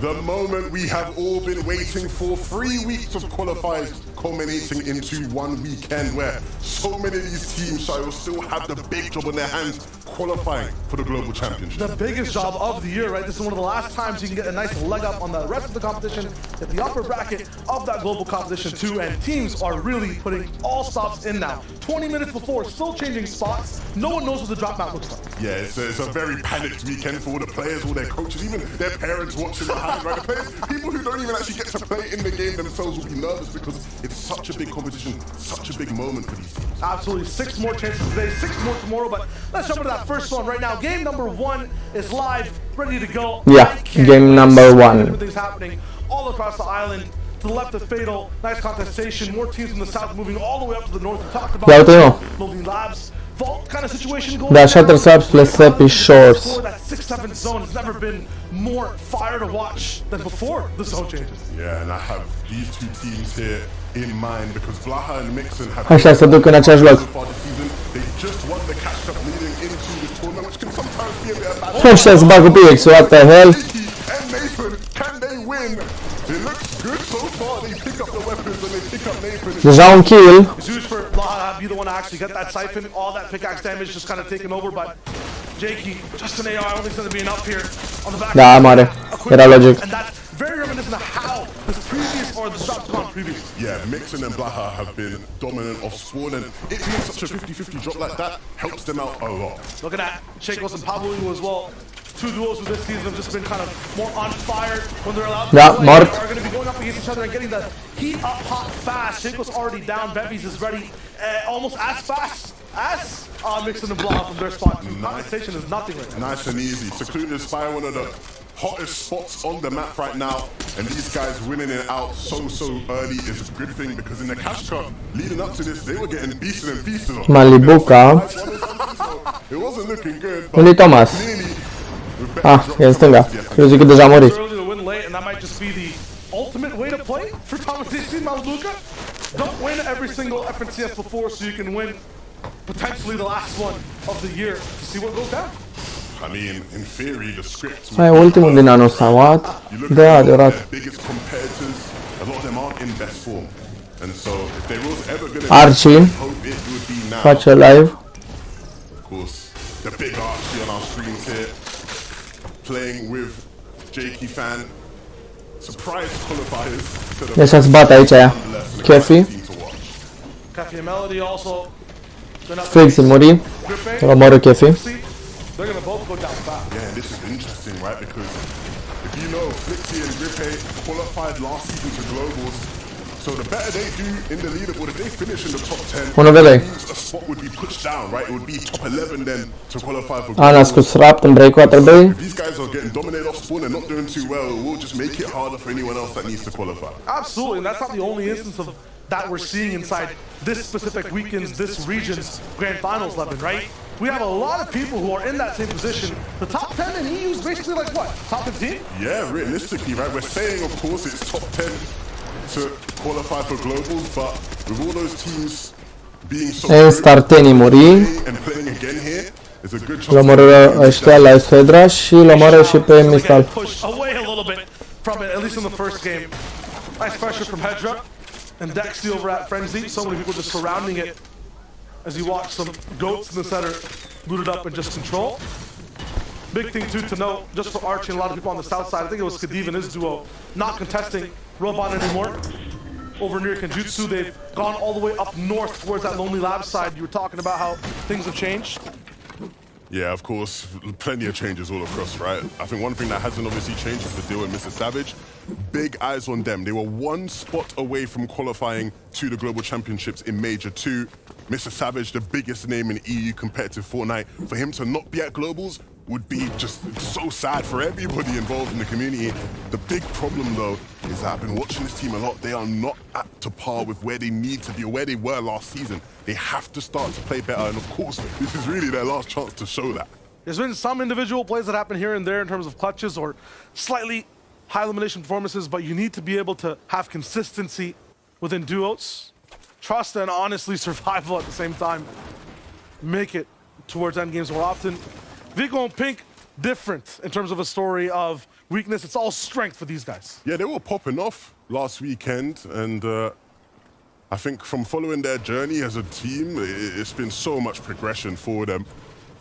The moment we have all been waiting for, 3 weeks of qualifiers culminating into one weekend where so many of these teams will still have the big job on their hands qualifying for the global championship. The biggest job of the year, right? This is one of the last times you can get a nice leg up on the rest of the competition, get the upper bracket of that global competition too, and teams are really putting all stops in now. 20 minutes before, still changing spots. No one knows what the drop map looks like. Yeah, it's a very panicked weekend for all the players, all their coaches, even their parents watching behind, right? The players, people who don't even actually get to play in the game themselves will be nervous because it's such a big competition, such a big moment for these teams. Absolutely, 6 more chances today, 6 more tomorrow, but let's jump into that first one right now. Game number 1 is live, ready to go. Yeah, game number 1. Everything's happening all across the island. To the left of Fatal, nice contestation. More teams from the south moving all the way up to the north. We talked about Lonely Labs. Vault kind of situation going Da, Shutter Subs plus Epic Shores. That 6-7 zone has never been more fire to watch than before the zone changes. Yeah, and I have these 2 teams here in mind because Blaha and Mixon have Așa se duc în același loc. so far this season. They just won the catch up leading into this tournament, which can sometimes be a bit of bad. Ăștia-s bag cu PX, what the hell? And Nathan, can they win? It looks good so far. They pick up the weapons and they pick up Nathan. Deja un kill. It's huge for Blaha to be the one to actually get that siphon. All that pickaxe damage just kind of taken over, but Jakey, just an AR, I don't think it's going to be enough here on the back. Da, mare. Era logic. And that's very reminiscent of how this previous, or the shots gone previous. Yeah, Mixon and Blaha have been dominant off spawn, and it being such a 50-50 drop like that helps them out a lot. Look at that, Shakos and Pablo as well. Two duos with this season have just been kind of more on fire when they're allowed to play. Mort. Are going to be going up against each other and getting the heat up hot fast. Shakos already down, Bevies is ready almost as fast as Mixon and Blaha from their spot. Conversation is nothing right now. Nice and easy. Secluded Spy, one of the hottest spots on the map right now, and these guys winning it out so early is a good thing, because in the cash cup leading up to this, they were getting beasted and feasted on. Malibuca. It wasn't looking good. Unde-i Thomas? Ah, e în stânga. Eu zic că deja a murit. Win late, and that might just be the ultimate way to play for Thomas AC Malibuca. Don't win every single FNCS before so you can win potentially the last one of the year to see what goes down. I mean, in theory, the script. Mai ultimul din anul ăsta, what? Da, adevărat. Biggest competitors, a lot of them aren't in best form, and so if there was ever going to Archie face live. Of course, the big Archie on our screens here, playing with Jakey Fan. Surprise qualifiers. Deci să-ți bat aici aia. Kefi. Kefi and Melody also. Flix îl muri. Îl omoară Kefi. They're gonna both go down fast. Yeah, this is interesting, right? Because if you know, Flixie and Grippe qualified last season to globals, so the better they do in the leaderboard, if they finish in the top 10, a spot would be pushed down, right? It would be top 11 then to qualify for globals. A nascut Rapt în breakwater bay. If these guys are getting dominated off spawn and not doing too well, it will just make it harder for anyone else that needs to qualify. Absolutely, and that's not the only instance of that we're seeing inside this specific weekend's, this region's grand finals, Levin, right? We have a lot of people who are in that same position. The top 10 in EU is basically like what? Top 15? Yeah, realistically, right? We're saying, of course, it's top 10 to qualify for globals, but with all those teams being so good and playing again here, it's a good chance. Îl omoară ăștia la Fedra și îl omoară și pe Mistal. Push away a little bit from it, at least in the first game. Nice pressure from Hedra and Dexy over at Frenzy. So many people just surrounding it as you watch some goats in the center looted up and just control. Big thing too to note, just for Archie and a lot of people on the south side, I think it was Khadiv and his duo not contesting Robot anymore. Over near Kenjutsu, they've gone all the way up north towards that Lonely Lab side. You were talking about how things have changed. Yeah, of course, plenty of changes all across, right? I think one thing that hasn't obviously changed is the deal with Mr. Savage. Big eyes on them. They were one spot away from qualifying to the Global Championships in Major 2. Mr. Savage, the biggest name in EU competitive Fortnite, for him to not be at Globals would be just so sad for everybody involved in the community. The big problem, though, is that I've been watching this team a lot. They are not up to par with where they need to be or where they were last season. They have to start to play better, and of course, this is really their last chance to show that. There's been some individual plays that happen here and there in terms of clutches or slightly high elimination performances, but you need to be able to have consistency within duos, trust, and honestly survival at the same time. Make it towards end games more often. Vico and Pink, different in terms of a story of weakness. It's all strength for these guys. Yeah, they were popping off last weekend, and I think from following their journey as a team, it's been so much progression for them.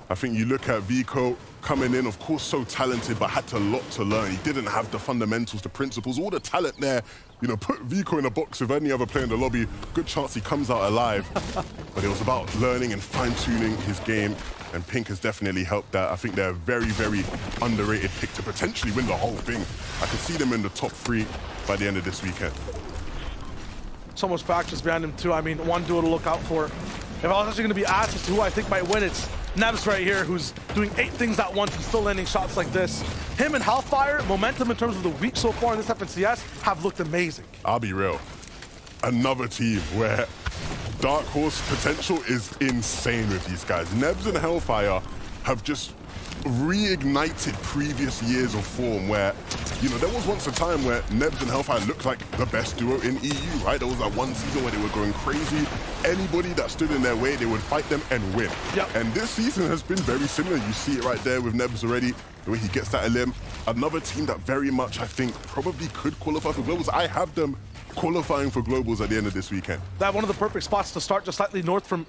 I think you look at Vico coming in, of course, so talented, but had a lot to learn. He didn't have the fundamentals, the principles, all the talent there. You know, put Vico in a box with any other player in the lobby, good chance he comes out alive. But it was about learning and fine-tuning his game, and Pink has definitely helped that. I think they're a very, very underrated pick to potentially win the whole thing. I could see them in the top 3 by the end of this weekend. So much practice behind him too. I mean, one duo to look out for. If I was actually going to be asked as to who I think might win, it's Nebs right here, who's doing 8 things at once and still landing shots like this. Him and Hellfire, momentum in terms of the week so far in this FNCS, have looked amazing. I'll be real. Another team where Dark Horse potential is insane with these guys. Nebs and Hellfire have just reignited previous years of form where, you know, there was once a time where Nebs and Hellfire looked like the best duo in EU, right? There was that one season where they were going crazy. Anybody that stood in their way, they would fight them and win. Yep. And this season has been very similar. You see it right there with Nebs already, the way he gets that elim. Another team that very much, I think, probably could qualify for Globals. I have them qualifying for Globals at the end of this weekend. That one of the perfect spots to start, just slightly north from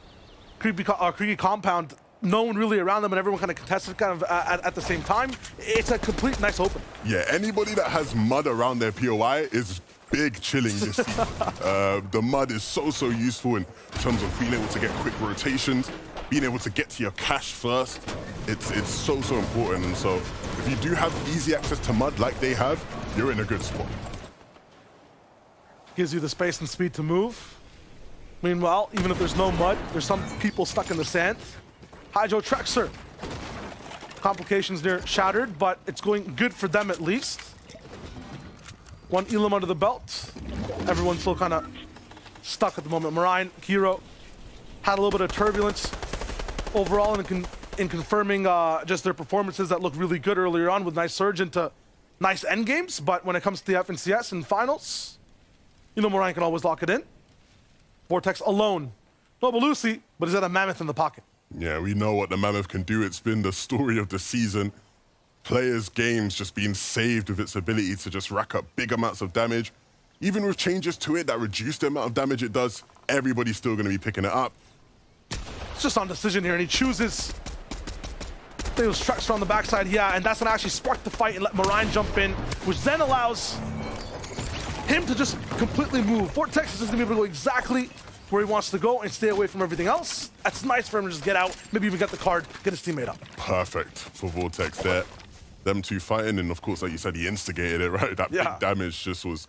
Creaky Compound. No one really around them, and everyone kind of contested at the same time. It's a complete nice open. Yeah, anybody that has mud around their POI is big chilling this season. The mud is so useful in terms of being able to get quick rotations, being able to get to your cache first. It's so important, and so if you do have easy access to mud like they have, you're in a good spot. Gives you the space and speed to move. Meanwhile, even if there's no mud, there's some people stuck in the sand. Hydro Trexer. Complications near shattered, but it's going good for them at least. One elim under the belt. Everyone's still kind of stuck at the moment. Marine, Kiro had a little bit of turbulence overall in confirming just their performances that looked really good earlier on with nice surge into nice end games. But when it comes to the FNCS and finals, you know Marine can always lock it in. Vortex alone. No Belusi, but he's got a mammoth in the pocket. Yeah, we know what the Mammoth can do. It's been the story of the season. Players' games just being saved with its ability to just rack up big amounts of damage. Even with changes to it that reduce the amount of damage it does, everybody's still going to be picking it up. It's just on decision here, and he chooses those tracks on the backside, yeah, and that's going to actually spark the fight and let Marine jump in, which then allows him to just completely move. Vortex is just going to be able to go exactly where he wants to go and stay away from everything else. That's nice for him to just get out, maybe even get the card, get his teammate up. Perfect for Vortex there. Them two fighting, and of course, like you said, he instigated it, right? That big damage just was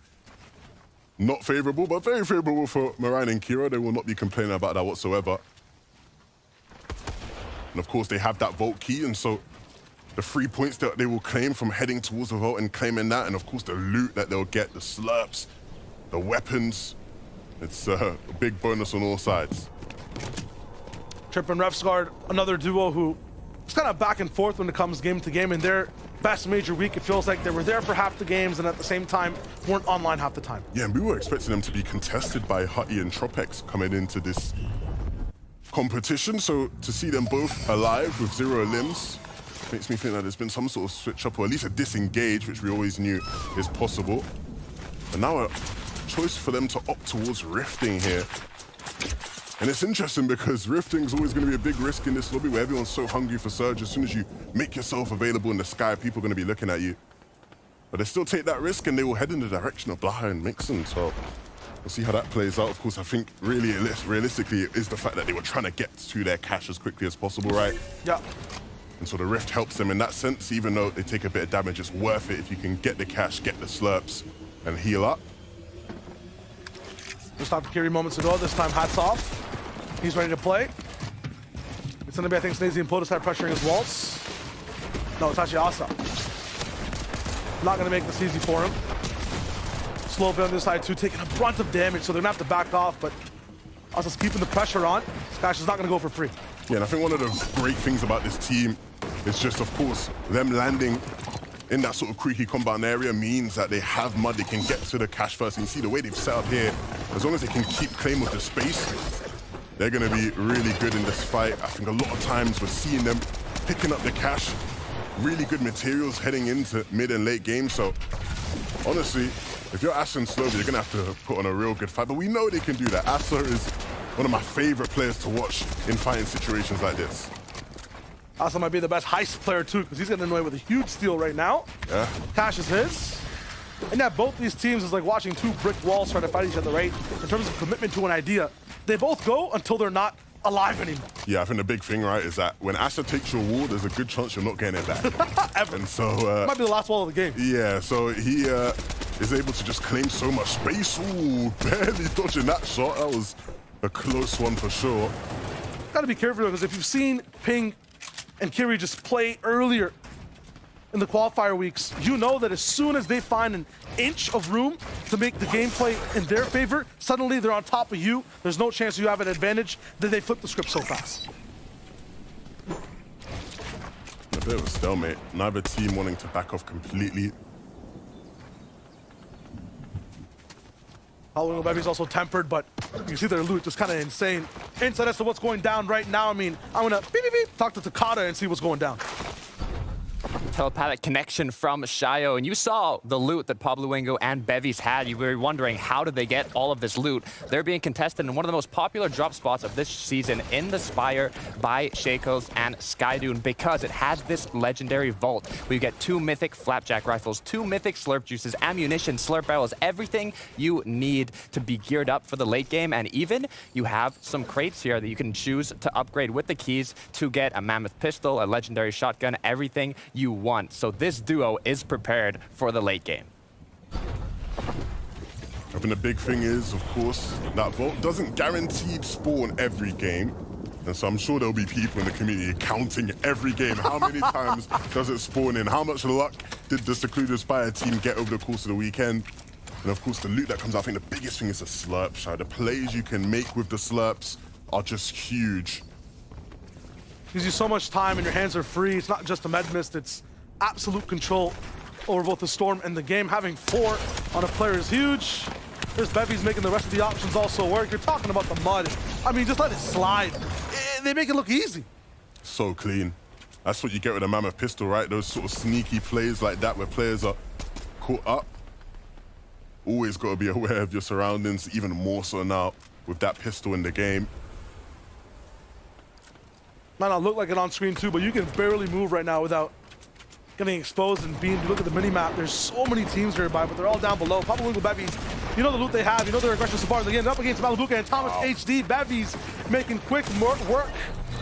not favorable, but very favorable for Marine and Kiro. They will not be complaining about that whatsoever. And of course, they have that vault key, and so the 3 points that they will claim from heading towards the vault and claiming that, and of course, the loot that they'll get, the slurps, the weapons. It's a big bonus on all sides. Trip and Refsguard, another duo who is kind of back and forth when it comes game to game. In their best major week, it feels like they were there for half the games and at the same time weren't online half the time. Yeah, and we were expecting them to be contested by Hutty and Tropex coming into this competition. So to see them both alive with 0 limbs makes me think that there's been some sort of switch up, or at least a disengage, which we always knew is possible. And now a choice for them to opt towards rifting here. And it's interesting because rifting is always going to be a big risk in this lobby where everyone's so hungry for surge. As soon as you make yourself available in the sky, people are going to be looking at you. But they still take that risk and they will head in the direction of Blaha and Mixon. So we'll see how that plays out. Of course, I think really realistically it is the fact that they were trying to get to their cache as quickly as possible, right? Yeah. And so the rift helps them in that sense. Even though they take a bit of damage, it's worth it if you can get the cache, get the slurps, and heal up. Just stopped Kiri moments ago. This time, hats off. He's ready to play. It's going to be, I think, Snazy and Potus start pressuring his waltz. No, it's actually Asa. Not going to make this easy for him. Slow on this side, too, taking a brunt of damage, so they're going to have to back off, but Asa's keeping the pressure on. Scash is not going to go for free. Yeah, and I think one of the great things about this team is just, of course, them landing in that sort of creaky compound area means that they have mud, they can get to the cache first. And you see the way they've set up here, as long as they can keep claim of the space, they're going to be really good in this fight. I think a lot of times we're seeing them picking up the cache, really good materials heading into mid and late game. So honestly, if you're Asa and Slovy, you're going to have to put on a real good fight. But we know they can do that. Asa is one of my favorite players to watch in fighting situations like this. Asa might be the best heist player too, because he's getting away with a huge steal right now. Yeah. Cash is his. And yeah, both these teams is like watching two brick walls trying to fight each other, right? In terms of commitment to an idea. They both go until they're not alive anymore. Yeah, I think the big thing, right, is that when Asa takes your wall, there's a good chance you're not getting it back. Ever. And so... might be the last wall of the game. Yeah, so he is able to just claim so much space. Ooh, barely dodging that shot. That was a close one for sure. Gotta be careful, because if you've seen Ping and Kiri just play earlier in the qualifier weeks, you know that as soon as they find an inch of room to make the gameplay in their favor, suddenly they're on top of you. There's no chance you have an advantage. Then they flip the script so fast. A bit bit of a stalemate. Neither team wanting to back off completely. Halloween Bevy's also tempered, but you can see their loot just kind of insane. Insight as to what's going down right now. I mean, I'm gonna beep, beep, beep, talk to Takata and see what's going down. Telepathic connection from Shayo, and you saw the loot that Pablo Wingo and Bevies had. You were wondering, how did they get all of this loot? They're being contested in one of the most popular drop spots of this season in the Spire by Shakos and Skydune, because it has this legendary vault where you get 2 mythic flapjack rifles, 2 mythic slurp juices, ammunition, slurp barrels, everything you need to be geared up for the late game. And even you have some crates here that you can choose to upgrade with the keys to get a mammoth pistol, a legendary shotgun, everything you want. So this duo is prepared for the late game. I think the big thing is, of course, that vault doesn't guaranteed spawn every game. And so I'm sure there'll be people in the community counting every game. How many times does it spawn in? How much luck did the Secluded Spire team get over the course of the weekend? And of course, the loot that comes out, I think the biggest thing is the slurp shot. The plays you can make with the slurps are just huge. Gives you so much time and your hands are free. It's not just a med mist, it's absolute control over both the Storm and the game. Having 4 on a player is huge. There's Bevies making the rest of the options also work. You're talking about the mud. I mean, just let it slide. They make it look easy. So clean. That's what you get with a mammoth pistol, right? Those sort of sneaky plays like that where players are caught up. Always got to be aware of your surroundings, even more so now with that pistol in the game. Might not look like it on screen too, but you can barely move right now without getting exposed and being. Look at the mini-map. There's so many teams nearby, but they're all down below. Pablo Wingo Bevies, you know the loot they have, you know their aggression so far. They're getting up against Malabuka and Thomas HD. Bevies making quick work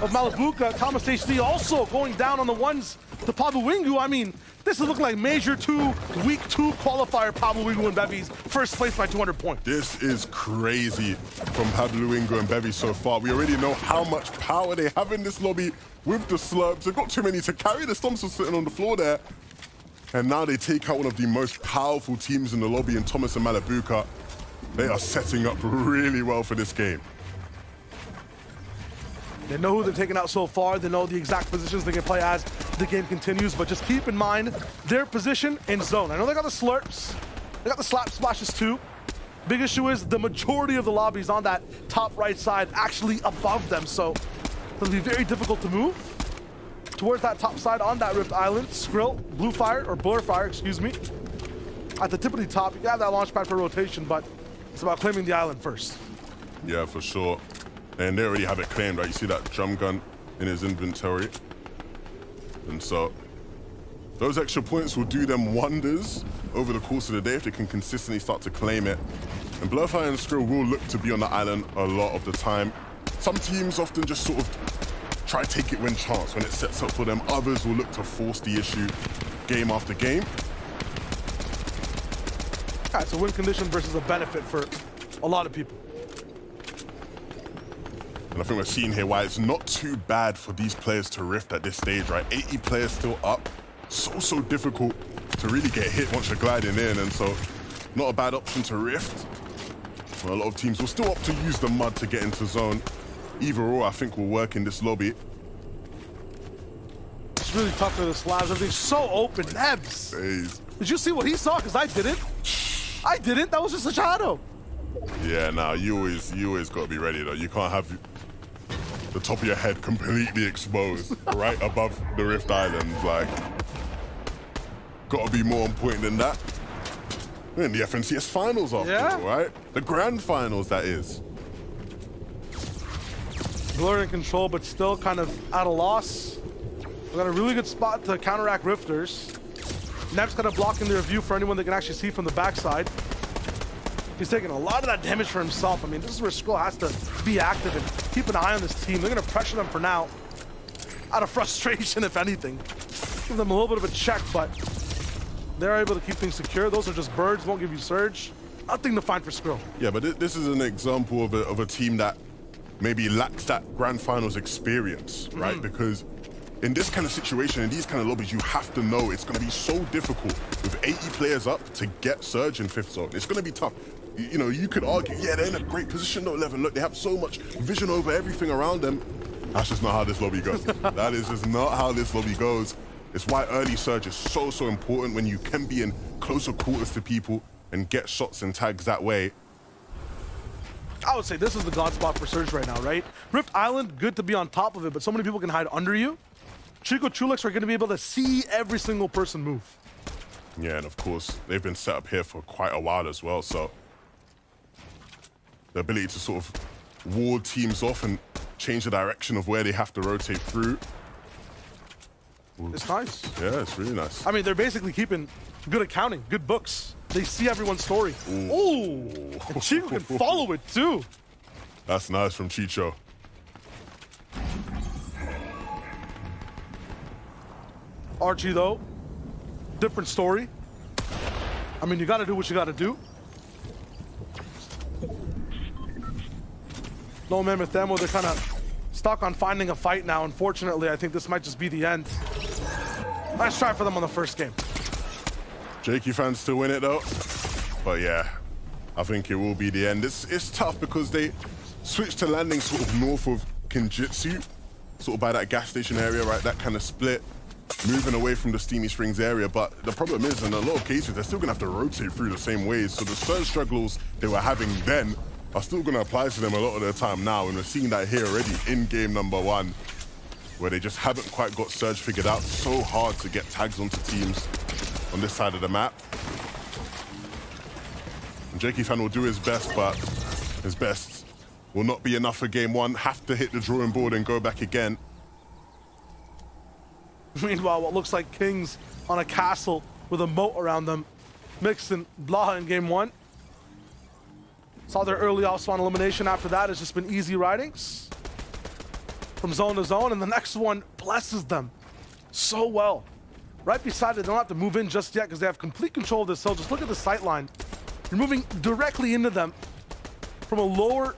of Malabuka. Thomas HD also going down on the ones to Pablo Wingo. I mean, this is looking like Major 2, Week 2 qualifier Pablo Wingo and Bevies. First place by 200 points. This is crazy from Pablo Wingo and Bevies so far. We already know how much power they have in this lobby with the slurps. They've got too many to carry. The Stomps are sitting on the floor there. And now they take out one of the most powerful teams in the lobby in Thomas and Malabuka. They are setting up really well for this game. They know who they're taking out so far. They know the exact positions they can play as the game continues, but just keep in mind their position in zone. I know they got the slurps, they got the slap splashes too. Big issue is the majority of the lobbies on that top right side actually above them, so it'll be very difficult to move towards that top side on that Rift Island. Skrill, Blue Fire, or Blur Fire, excuse me. At the tip of the top, you can have that launch pad for rotation, but it's about claiming the island first. Yeah, for sure. And they already have it claimed, right? You see that drum gun in his inventory. And so those extra points will do them wonders over the course of the day if they can consistently start to claim it. And Blurfire and Skrill will look to be on the island a lot of the time. Some teams often just sort of try to take it when chance, when it sets up for them. Others will look to force the issue game after game. Yeah, it's a win condition versus a benefit for a lot of people. And I think we're seeing here why it's not too bad for these players to rift at this stage, right? 80 players still up. So difficult to really get hit once you're gliding in. And so not a bad option to rift. Well, a lot of teams will still opt to use the mud to get into zone. Either or, I think, will work in this lobby. It's really tough for the slabs. Everything's so open. Nebs. Jeez. Did you see what he saw? Because I didn't. I didn't. That was just a shadow. Yeah, nah, you always got to be ready, though. You can't have the top of your head completely exposed right above the Rift Island. Like, got to be more on point than that. We're in the FNCS finals after all, right? The grand finals, that is. Blur in control, but still kind of at a loss. We got a really good spot to counteract Rifters. Neb's kind of blocking their view for anyone that can actually see from the backside. He's taking a lot of that damage for himself. I mean, this is where Skull has to be active and keep an eye on this team. They're going to pressure them for now. Out of frustration, if anything. Give them a little bit of a check, but they're able to keep things secure. Those are just birds, won't give you surge. Nothing to find for Skrill. Yeah, but this is an example of a team that maybe lacks that grand finals experience, right? Because in this kind of situation, in these kind of lobbies, you have to know it's going to be so difficult with 80 players up to get surge in 5th zone. It's going to be tough. You know, you could argue, yeah, they're in a great position though, 11. Look, they have so much vision over everything around them. That's just not how this lobby goes. That is just not how this lobby goes. It's why early surge is so important when you can be in closer quarters to people and get shots and tags that way. I would say this is the god spot for Surge right now, right? Rift Island, good to be on top of it, but so many people can hide under you. Chico Chulix are going to be able to see every single person move. Yeah, and of course, they've been set up here for quite a while as well, so the ability to sort of ward teams off and change the direction of where they have to rotate through. Ooh. It's nice. Yeah, it's really nice. I mean, they're basically keeping good accounting, good books. They see everyone's story. Ooh. And Chico can follow it too. That's nice from Chicho. Archie, though, different story. I mean, you got to do what you got to do. No Mammoth Ammo, they're kind of stuck on finding a fight now. Unfortunately, I think this might just be the end. Nice try for them on the first game. Jakey fans still win it though. But yeah, I think it will be the end. It's tough because they switched to landing sort of north of Kinjitsu, sort of by that gas station area, right? That kind of split, moving away from the Steamy Springs area. But the problem is, in a lot of cases, they're still gonna have to rotate through the same ways. So the surge struggles they were having then are still gonna apply to them a lot of their time now. And we're seeing that here already in game number 1, where they just haven't quite got surge figured out. So hard to get tags onto teams on this side of the map. And Jakey fan will do his best, but his best will not be enough for game 1. Have to hit the drawing board and go back again. Meanwhile, what looks like Kings on a castle with a moat around them. Mixon, Blaha in game 1. Saw their early off-spawn elimination. After that, it's just been easy ridings from zone to zone, and the next one blesses them so well. Right beside it, they don't have to move in just yet because they have complete control of this hill. Just look at the sight line. You're moving directly into them from a lower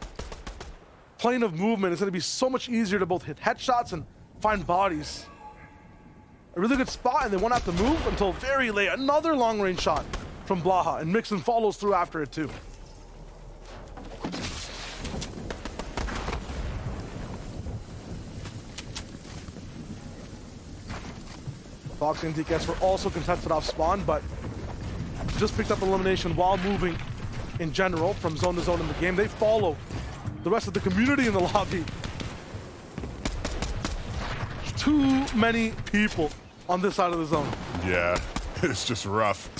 plane of movement. It's going to be so much easier to both hit headshots and find bodies. A really good spot, and they won't have to move until very late. Another long-range shot from Blaha, and Mixon follows through after it too. Foxy and DKS were also contested off spawn, but just picked up elimination while moving in general from zone to zone in the game. They follow the rest of the community in the lobby. Too many people on this side of the zone. Yeah, it's just rough.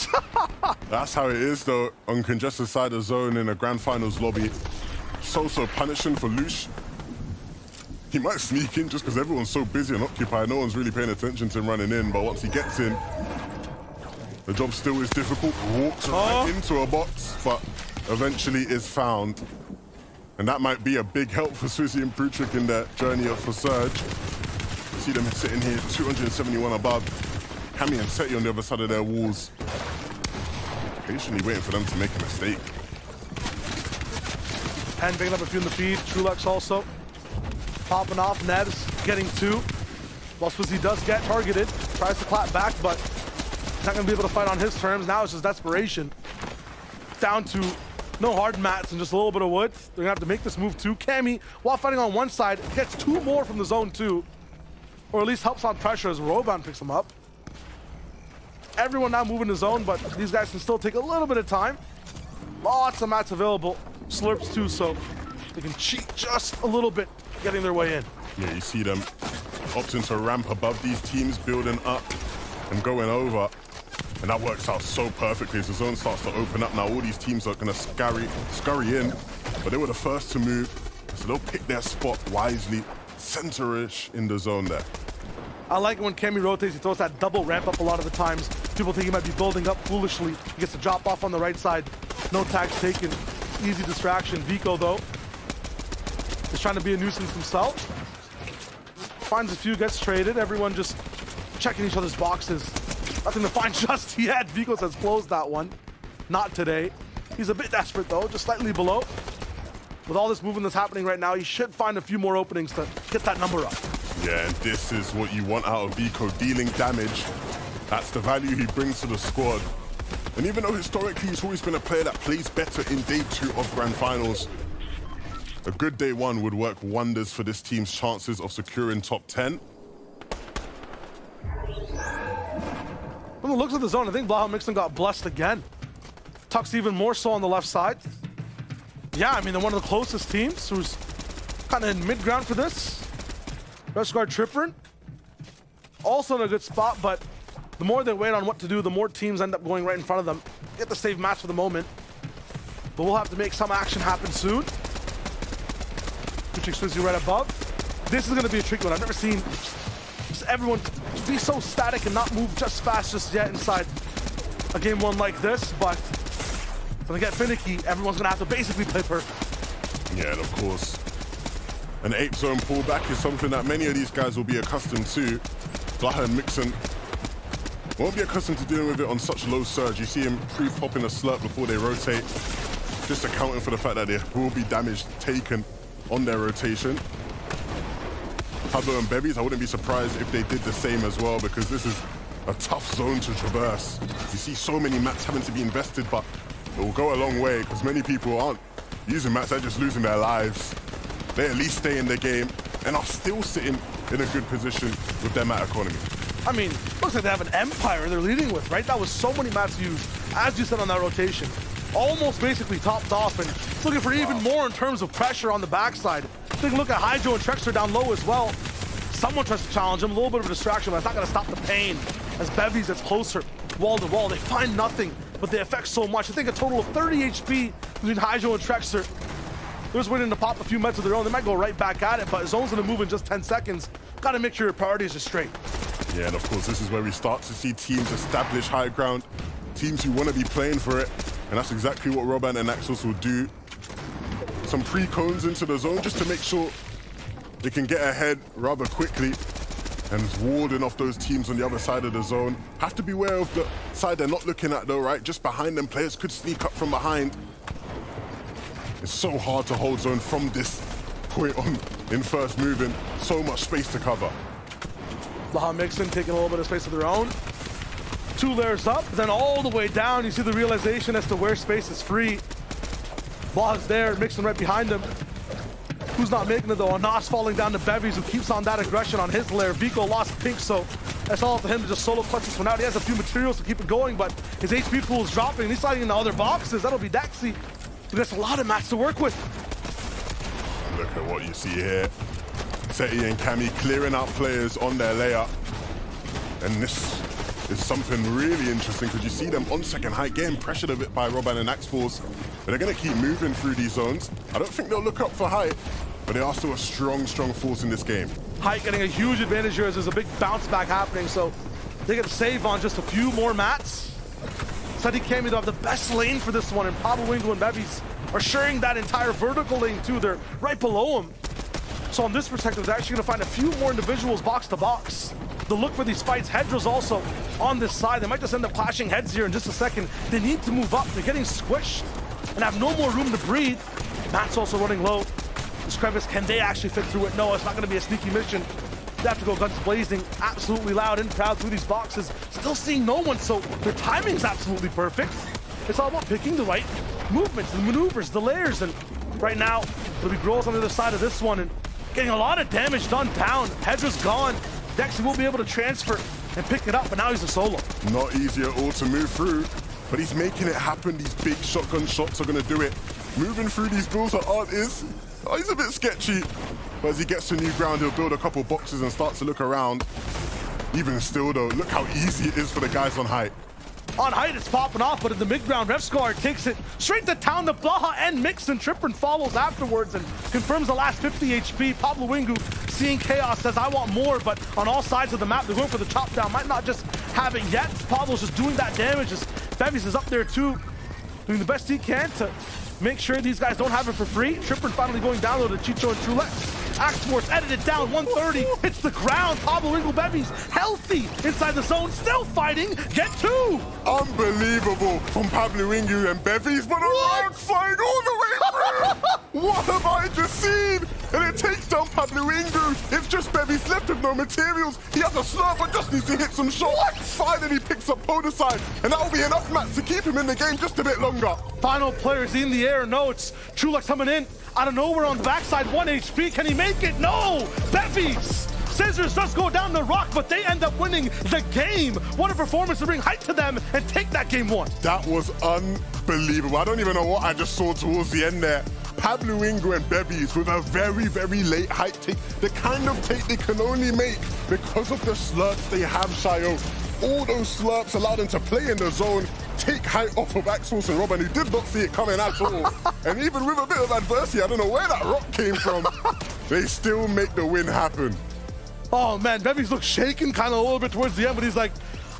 That's how it is though, on congested side of the zone in a grand finals lobby. So punishing for Lush. He might sneak in just because everyone's so busy and occupied. No one's really paying attention to him running in, but once he gets in, the job still is difficult. Walks right into a box, but eventually is found. And that might be a big help for Swizzy and Prutrick in their journey up for Surge. See them sitting here, 271 above. Cammy and Seti on the other side of their walls. Patiently waiting for them to make a mistake. And picking up a few in the feed. Trulux also popping off. Nebs getting 2. While Swizzy does get targeted. Tries to clap back, but he's not going to be able to fight on his terms. Now it's just desperation. Down to no hard mats and just a little bit of wood. They're going to have to make this move too. Cammy, while fighting on one side, gets 2 more from the zone 2. Or at least helps on pressure as Roban picks him up. Everyone now moving the zone, but these guys can still take a little bit of time. Lots of mats available. Slurps too, so they can cheat just a little bit getting their way in. Yeah, you see them opting to ramp above these teams, building up and going over. And that works out so perfectly as the zone starts to open up. Now all these teams are going to scurry in, but they were the first to move. So they'll pick their spot wisely, center-ish in the zone there. I like it when Cammy rotates, he throws that double ramp up a lot of the times. People think he might be building up foolishly. He gets to drop off on the right side. No tags taken. Easy distraction. Vico, though, is trying to be a nuisance himself. Finds a few, gets traded. Everyone just checking each other's boxes. Nothing to find just yet. Vico says close that one. Not today. He's a bit desperate, though, just slightly below. With all this movement that's happening right now, he should find a few more openings to get that number up. Yeah, and this is what you want out of Vico, dealing damage. That's the value he brings to the squad. And even though historically he's always been a player that plays better in day 2 of Grand Finals, a good day 1 would work wonders for this team's chances of securing top 10. From the looks of the zone, I think Blaha Mixon got blessed again. Tuck's even more so on the left side. Yeah, I mean, they're one of the closest teams who's kind of in mid-ground for this. Rest guard Tripper, also in a good spot, but the more they wait on what to do, the more teams end up going right in front of them. Get the save match for the moment. But we'll have to make some action happen soon. Twitching Swizzy right above. This is going to be a tricky one. I've never seen just everyone be so static and not move just fast just yet inside a game one like this, but it's going to get finicky. Everyone's going to have to basically play perfect. Yeah, and of course, an 8-zone pullback is something that many of these guys will be accustomed to. Blaha and Mixon won't be accustomed to dealing with it on such low surge. You see him pre-popping a slurp before they rotate, just accounting for the fact that there will be damage taken on their rotation. Pablo and Bevies, I wouldn't be surprised if they did the same as well, because this is a tough zone to traverse. You see so many mats having to be invested, but it will go a long way because many people aren't using mats, they're just losing their lives. They at least stay in the game and are still sitting in a good position with their mat economy. I mean, looks like they have an empire they're leading with, right? That was so many mats used, as you said, on that rotation. Almost basically topped off and looking for even more in terms of pressure on the backside. Take a look at Hydro and Trexter down low as well. Someone tries to challenge him, a little bit of a distraction, but it's not going to stop the pain. As Bevies gets closer, wall to wall, they find nothing, but they affect so much. I think a total of 30 HP between Hydro and Trexter. They're just waiting to pop a few meds of their own. They might go right back at it, but zone's going to move in just 10 seconds. Got to make sure your priorities are straight. Yeah, and of course, this is where we start to see teams establish high ground, teams who want to be playing for it, and that's exactly what Roban and Axos will do. Some pre-cones into the zone just to make sure they can get ahead rather quickly, and warding off those teams on the other side of the zone. Have to be aware of the side they're not looking at though, right? Just behind them, players could sneak up from behind. It's so hard to hold zone from this point on in first moving. So much space to cover. Blaha Mixon taking a little bit of space of their own. 2 layers up, then all the way down. You see the realization as to where space is free. Blaha's there, Mixon right behind him. Who's not making it though? Anas falling down to Bevies, who keeps on that aggression on his layer. Vico lost Pink, so that's all up to him to just solo clutch this one out. He has a few materials to keep it going, but his HP pool is dropping. He's sliding into other boxes. That'll be Daxi. There's a lot of mats to work with. Look at what you see here. Seti and Cammy clearing out players on their layup. And this is something really interesting because you see them on second height getting pressured a bit by Roban and Axforce. But they're going to keep moving through these zones. I don't think they'll look up for height, but they are still a strong force in this game. Height getting a huge advantage here as there's a big bounce back happening, so they get to save on just a few more mats. Seti Cammy, they'll have the best lane for this one, and Pablo Wingo and Bevies are sharing that entire vertical lane too. They're right below him. So on this perspective, they're actually going to find a few more individuals box to box. They'll look for these fights. Hedra's also on this side. They might just end up clashing heads here in just a second. They need to move up. They're getting squished and have no more room to breathe. Matt's also running low. This crevice, can they actually fit through it? No, it's not going to be a sneaky mission. They have to go guns blazing, absolutely loud and proud through these boxes. Still seeing no one, so their timing's absolutely perfect. It's all about picking the right movements, the maneuvers, the layers, and right now, it'll be Grows on the other side of this one and getting a lot of damage done down. Hedra's gone. Dexy will be able to transfer and pick it up, but now he's a solo. Not easy at all to move through, but he's making it happen. These big shotgun shots are going to do it. Moving through these builds that aren't he's a bit sketchy. But as he gets to new ground, he'll build a couple boxes and starts to look around. Even still though, look how easy it is for the guys on height. On height, it's popping off, but in the mid-ground, Refscar takes it straight to town. The Blaha and Mixon Trippin follows afterwards and confirms the last 50 HP. Pablo Wingu, seeing chaos, says, I want more, but on all sides of the map, they're going for the top down. Might not just have it yet. Pablo's just doing that damage as Bevies is up there too, doing the best he can to make sure these guys don't have it for free. Trippin finally going down low to Chicho and Trulex. Axforce edited down, 130, hits the ground. Pablo Wingo Bevies, healthy inside the zone, still fighting, get 2. Unbelievable from Pablo Wingo and Bevies, but a round fight all the way through. What have I just seen? And it takes down Pablo Wingo. It's just Bevies left with no materials. He has a slurp, but just needs to hit some shots. Finally picks up Podicide, and that'll be enough mats to keep him in the game just a bit longer. Final players in the air. No, it's Trulex coming in out of nowhere on the backside. 1 HP. Can he make it? No! Bevies Scissors does go down the rock, but they end up winning the game. What a performance to bring height to them and take that game 1. That was unbelievable. I don't even know what I just saw towards the end there. Pablo Ingo and Bevies with a very, very late height take. The kind of take they can only make because of the slurps they have, Shayo. All those slurps allow them to play in the zone, take height off of Axelson Robin, who did not see it coming at all. And even with a bit of adversity, I don't know where that rock came from, they still make the win happen. Oh man, Bevies looks shaken kind of a little bit towards the end, but he's like,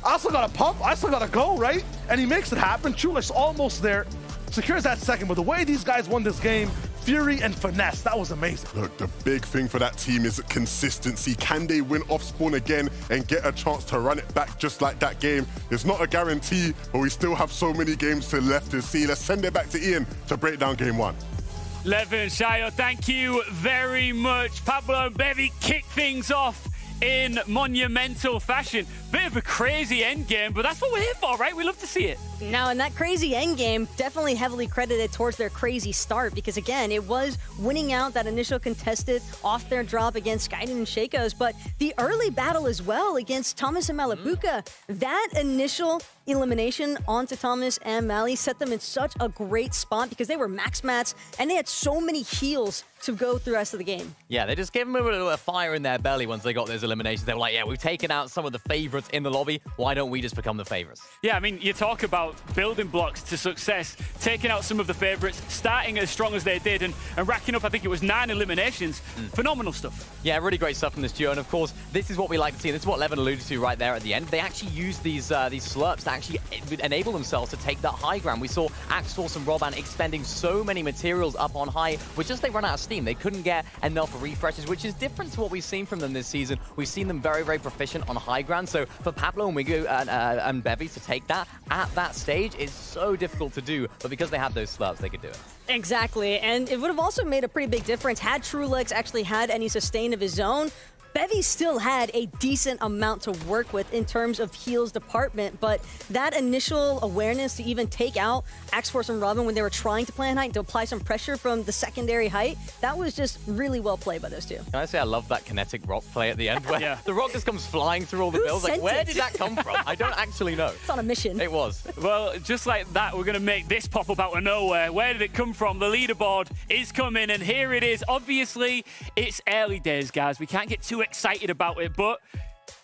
I still gotta pump, I still gotta go, right? And he makes it happen. Chulik's almost there, secures that second, but the way these guys won this game, fury and finesse, that was amazing. Look, the big thing for that team is consistency. Can they win off spawn again and get a chance to run it back just like that game? It's not a guarantee, but we still have so many games left to see. Let's send it back to Ian to break down game 1. Levin, Shayo, thank you very much. Pablo and Bevy kick things off in monumental fashion. Bit of a crazy endgame, but that's what we're here for, right? We love to see it. Now, in that crazy endgame, definitely heavily credited towards their crazy start because, again, it was winning out that initial contested off their drop against Skyden and Shakos, but the early battle as well against Thomas and Malabuka, that initial elimination onto Thomas and Mali set them in such a great spot because they were max mats and they had so many heals to go through the rest of the game. Yeah, they just gave them a little bit of fire in their belly once they got those eliminations. They were like, yeah, we've taken out some of the favorites in the lobby. Why don't we just become the favorites? Yeah, I mean, you talk about building blocks to success, taking out some of the favorites, starting as strong as they did, and racking up, I think it was 9 eliminations. Phenomenal stuff. Yeah, really great stuff from this duo. And of course, this is what we like to see. This is what Levin alluded to right there at the end. They actually use these slurps to actually enable themselves to take that high ground. We saw Axforce and Roban expending so many materials up on high, which just they run out of steam. They couldn't get enough refreshes, which is different to what we've seen from them this season. We've seen them very, very proficient on high ground. So for Pablo and Wigo and Bevy to take that at that stage is so difficult to do. But because they have those slurps, they could do it. Exactly, and it would have also made a pretty big difference had Trulex actually had any sustain of his own. Bevy still had a decent amount to work with in terms of heals department, but that initial awareness to even take out Axforce and Robin when they were trying to plan height, to apply some pressure from the secondary height, that was just really well played by those two. Can I say I love that kinetic rock play at the end where the rock just comes flying through all the builds? Like, where did that come from? I don't actually know. It's on a mission. It was. Well, just like that, we're going to make this pop up out of nowhere. Where did it come from? The leaderboard is coming, and here it is. Obviously, it's early days, guys. We can't get too excited about it, but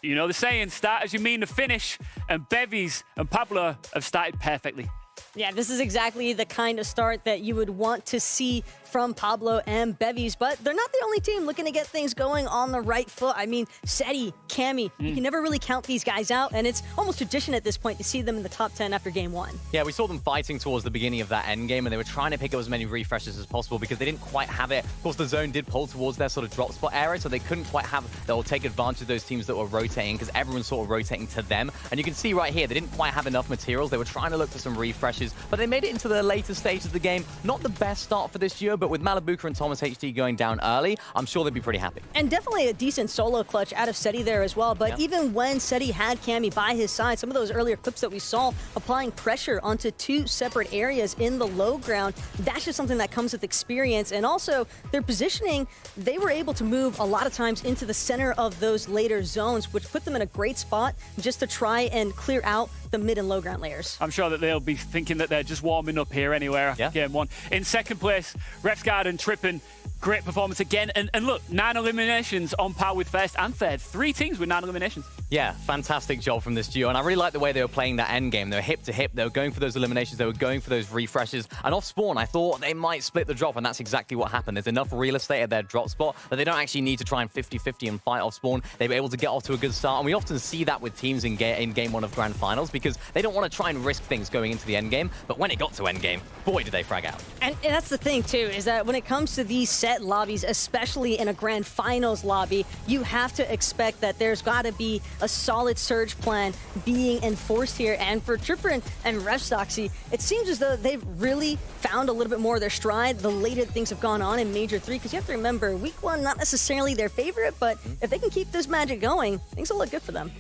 you know the saying, start as you mean to finish, and Bevies and Pablo have started perfectly. Yeah, this is exactly the kind of start that you would want to see from Pablo and Bevies, but they're not the only team looking to get things going on the right foot. I mean, Seti, Cammy, you can never really count these guys out, and it's almost tradition at this point to see them in the top 10 after game 1. Yeah, we saw them fighting towards the beginning of that end game, and they were trying to pick up as many refreshes as possible because they didn't quite have it. Of course, the zone did pull towards their sort of drop spot area, so they couldn't quite have or take advantage of those teams that were rotating because everyone's sort of rotating to them. And you can see right here, they didn't quite have enough materials. They were trying to look for some refreshes, but they made it into the later stages of the game. Not the best start for this year, but with Malabuka and Thomas HD going down early, I'm sure they'd be pretty happy. And definitely a decent solo clutch out of Seti there as well. But even when Seti had Cammy by his side, some of those earlier clips that we saw applying pressure onto 2 separate areas in the low ground, that's just something that comes with experience. And also their positioning, they were able to move a lot of times into the center of those later zones, which put them in a great spot just to try and clear out the mid and low ground layers. I'm sure that they'll be thinking that they're just warming up here anywhere after game 1. In second place, Refsguard and Trippin. Great performance again. And look, 9 eliminations on par with first and third. 3 teams with 9 eliminations. Yeah, fantastic job from this duo. And I really like the way they were playing that end game. They were hip to hip. They were going for those eliminations. They were going for those refreshes. And off spawn, I thought they might split the drop. And that's exactly what happened. There's enough real estate at their drop spot that they don't actually need to try and 50-50 and fight off spawn. They were able to get off to a good start. And we often see that with teams in game 1 of grand finals because they don't want to try and risk things going into the end game. But when it got to end game, boy, did they frag out. And that's the thing, too, is that when it comes to these set lobbies, especially in a grand finals lobby, you have to expect that there's got to be a solid surge plan being enforced here. And for Tripper and Refstoxy, it seems as though they've really found a little bit more of their stride the later things have gone on in Major 3, because you have to remember, week 1, not necessarily their favorite, but if they can keep this magic going, things will look good for them.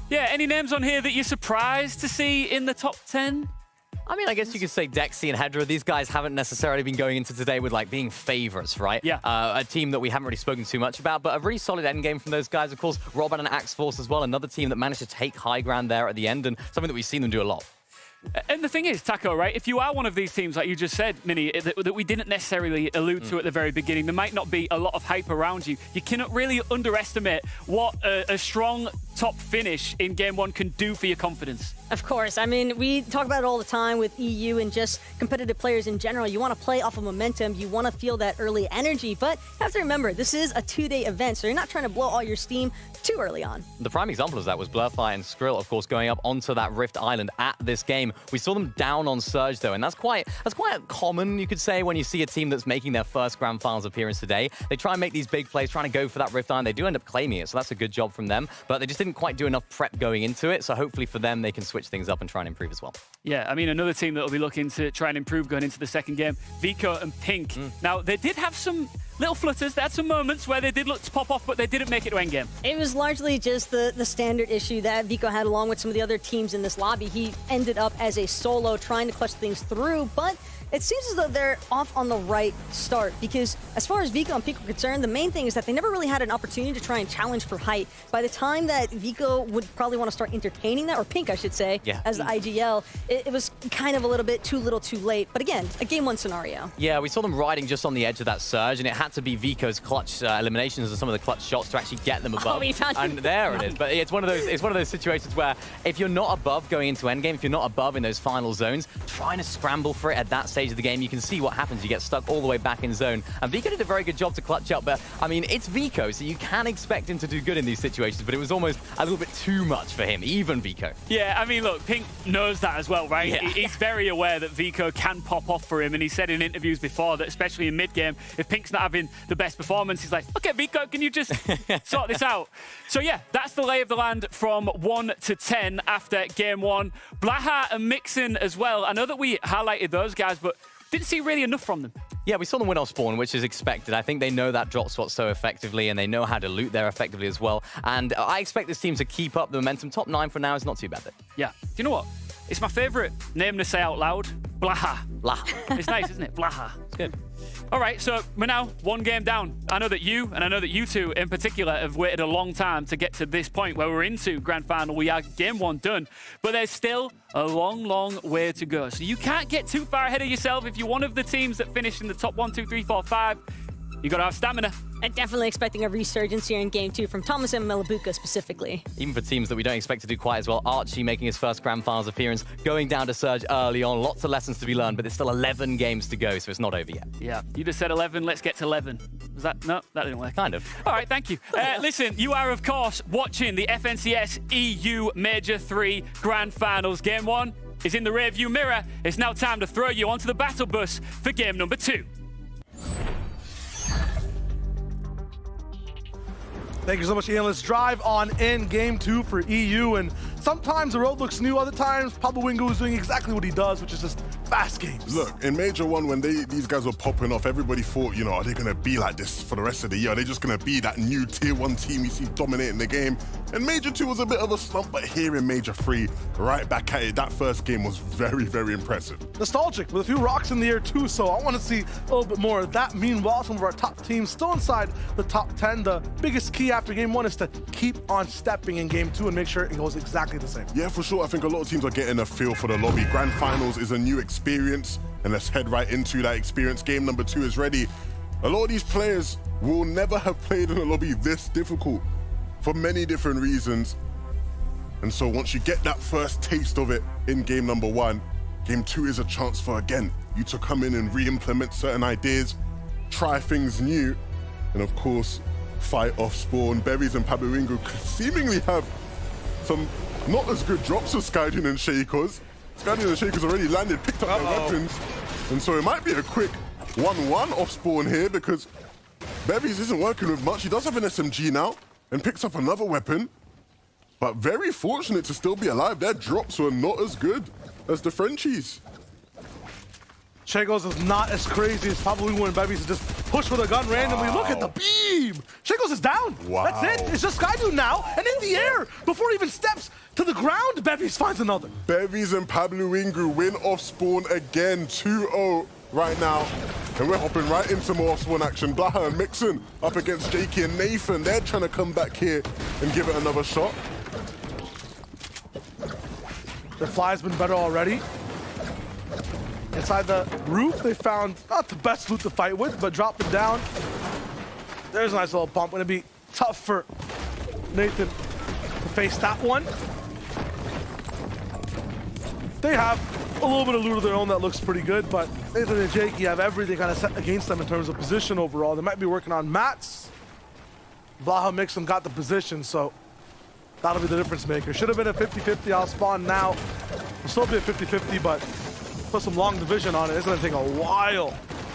Yeah, any names on here that you're surprised to see in the top 10? I mean, I guess you could say Dexy and Hedra, these guys haven't necessarily been going into today with, like, being favorites, right? Yeah. A team that we haven't really spoken too much about, but a really solid endgame from those guys. Of course, Robin and Axe Force as well, another team that managed to take high ground there at the end, and something that we've seen them do a lot. And the thing is, Taco, right, if you are one of these teams, like you just said, Mini, that we didn't necessarily allude to at the very beginning, there might not be a lot of hype around you. You cannot really underestimate what a strong top finish in Game 1 can do for your confidence. Of course. I mean, we talk about it all the time with EU and just competitive players in general. You want to play off of momentum. You want to feel that early energy. But you have to remember, this is a 2-day event, so you're not trying to blow all your steam too early on. The prime example of that was Blurfire and Skrill, of course, going up onto that Rift Island at this game. We saw them down on Surge, though, and that's quite common, you could say, when you see a team that's making their first Grand Finals appearance today. They try and make these big plays, trying to go for that Rift Island. They do end up claiming it, so that's a good job from them. But they just didn't quite do enough prep going into it, so hopefully for them, they can switch things up and try and improve as well. Yeah, I mean, another team that will be looking to try and improve going into the second game, Vico and Pink. Now, they did have some little flutters. They had some moments where they did look to pop off, but they didn't make it to endgame. It was largely just the standard issue that Vico had along with some of the other teams in this lobby. He ended up as a solo trying to clutch things through, but it seems as though they're off on the right start because as far as Vico and Pink are concerned, the main thing is that they never really had an opportunity to try and challenge for height. By the time that Vico would probably want to start entertaining that, or Pink, I should say, as the IGL, it was kind of a little bit too little too late. But again, a Game 1 scenario. Yeah, we saw them riding just on the edge of that surge, and it had to be Vico's clutch eliminations and some of the clutch shots to actually get them above. We found and there it is. But it's one of those situations where if you're not above going into endgame, if you're not above in those final zones, trying to scramble for it at that stage of the game, you can see what happens. You get stuck all the way back in zone. And Vico did a very good job to clutch up, but I mean, it's Vico, so you can expect him to do good in these situations, but it was almost a little bit too much for him, even Vico. Yeah, I mean, look, Pink knows that as well, right? Yeah. He's very aware that Vico can pop off for him, and he said in interviews before that, especially in mid-game, if Pink's not having the best performance, he's like, okay, Vico, can you just sort this out? So yeah, that's the lay of the land from 1 to 10 after Game 1. Blaha and Mixon as well. I know that we highlighted those guys, but didn't see really enough from them. Yeah, we saw them win off spawn, which is expected. I think they know that drop spot so effectively, and they know how to loot there effectively as well. And I expect this team to keep up the momentum. Top 9 for now is not too bad, though. Yeah. Do you know what? It's my favorite name to say out loud. Blaha. Blaha. It's nice, isn't it? Blaha. It's good. All right, so we're now 1 game down. I know that you, and I know that you two in particular, have waited a long time to get to this point where we're into Grand Final. We are Game 1 done, but there's still a long, long way to go. So you can't get too far ahead of yourself. If you're one of the teams that finish in the top 1, 2, 3, 4, 5, you got to have stamina. I'm definitely expecting a resurgence here in Game 2 from Thomas and Malabuka specifically. Even for teams that we don't expect to do quite as well, Archie making his first Grand Finals appearance, going down to Surge early on. Lots of lessons to be learned, but there's still 11 games to go, so it's not over yet. Yeah, you just said 11, let's get to 11. Was that? No, that didn't work. Kind of. All right, thank you. Listen, you are, of course, watching the FNCS EU Major 3 Grand Finals. Game 1 is in the rearview mirror. It's now time to throw you onto the battle bus for game number 2. Thank you so much, Ian. Let's drive on in Game 2 for EU. And sometimes the road looks new, other times Pablo Wingo is doing exactly what he does, which is just fast games. Look, in Major 1, when these guys were popping off, everybody thought, you know, are they going to be like this for the rest of the year? Are they just going to be that new Tier 1 team we see dominating the game? And Major 2 was a bit of a slump, but here in Major 3, right back at it, that first game was very, very impressive. Nostalgic, with a few rocks in the air too, so I want to see a little bit more of that. Meanwhile, some of our top teams still inside the top 10. The biggest key after Game 1 is to keep on stepping in Game 2 and make sure it goes exactly the same. Yeah, for sure. I think a lot of teams are getting a feel for the lobby. Grand Finals is a new experience, and let's head right into that experience. Game number 2 is ready. A lot of these players will never have played in a lobby this difficult for many different reasons. And so once you get that first taste of it in game number 1, Game 2 is a chance for, again, you to come in and re-implement certain ideas, try things new, and of course, fight off spawn. Berries and Pabuingo seemingly have some not as good drops as Skydin and Shakers. Skydin and Shakers already landed, picked up their weapons, and so it might be a quick 1-1 off spawn here because Berries isn't working with much. He does have an SMG now and picks up another weapon, but very fortunate to still be alive. Their drops were not as good as the Frenchies. Chagos is not as crazy as Pablo Wingo and Bebies is just push with a gun randomly. Look at the beam. Shingles is down. Wow. That's it. It's just Skydu now and in the air. Before he even steps to the ground, Bevies finds another. Bevies and Pablo Ingu win off spawn again, 2-0 right now. And we're hopping right into more spawn action. Blaha and Mixon up against Jakey and Nathan. They're trying to come back here and give it another shot. Their fly's been better already. Inside the roof, they found not the best loot to fight with, but dropped it down. There's a nice little pump. Gonna be tough for Nathan to face that one. They have a little bit of loot of their own that looks pretty good, but Nathan and Jakey have everything kind of set against them in terms of position overall. They might be working on mats. Blaha Mixon got the position, so that'll be the difference maker. Should have been a 50-50 off spawn now. It'll still be a 50-50, but put some long division on it. It's gonna take a while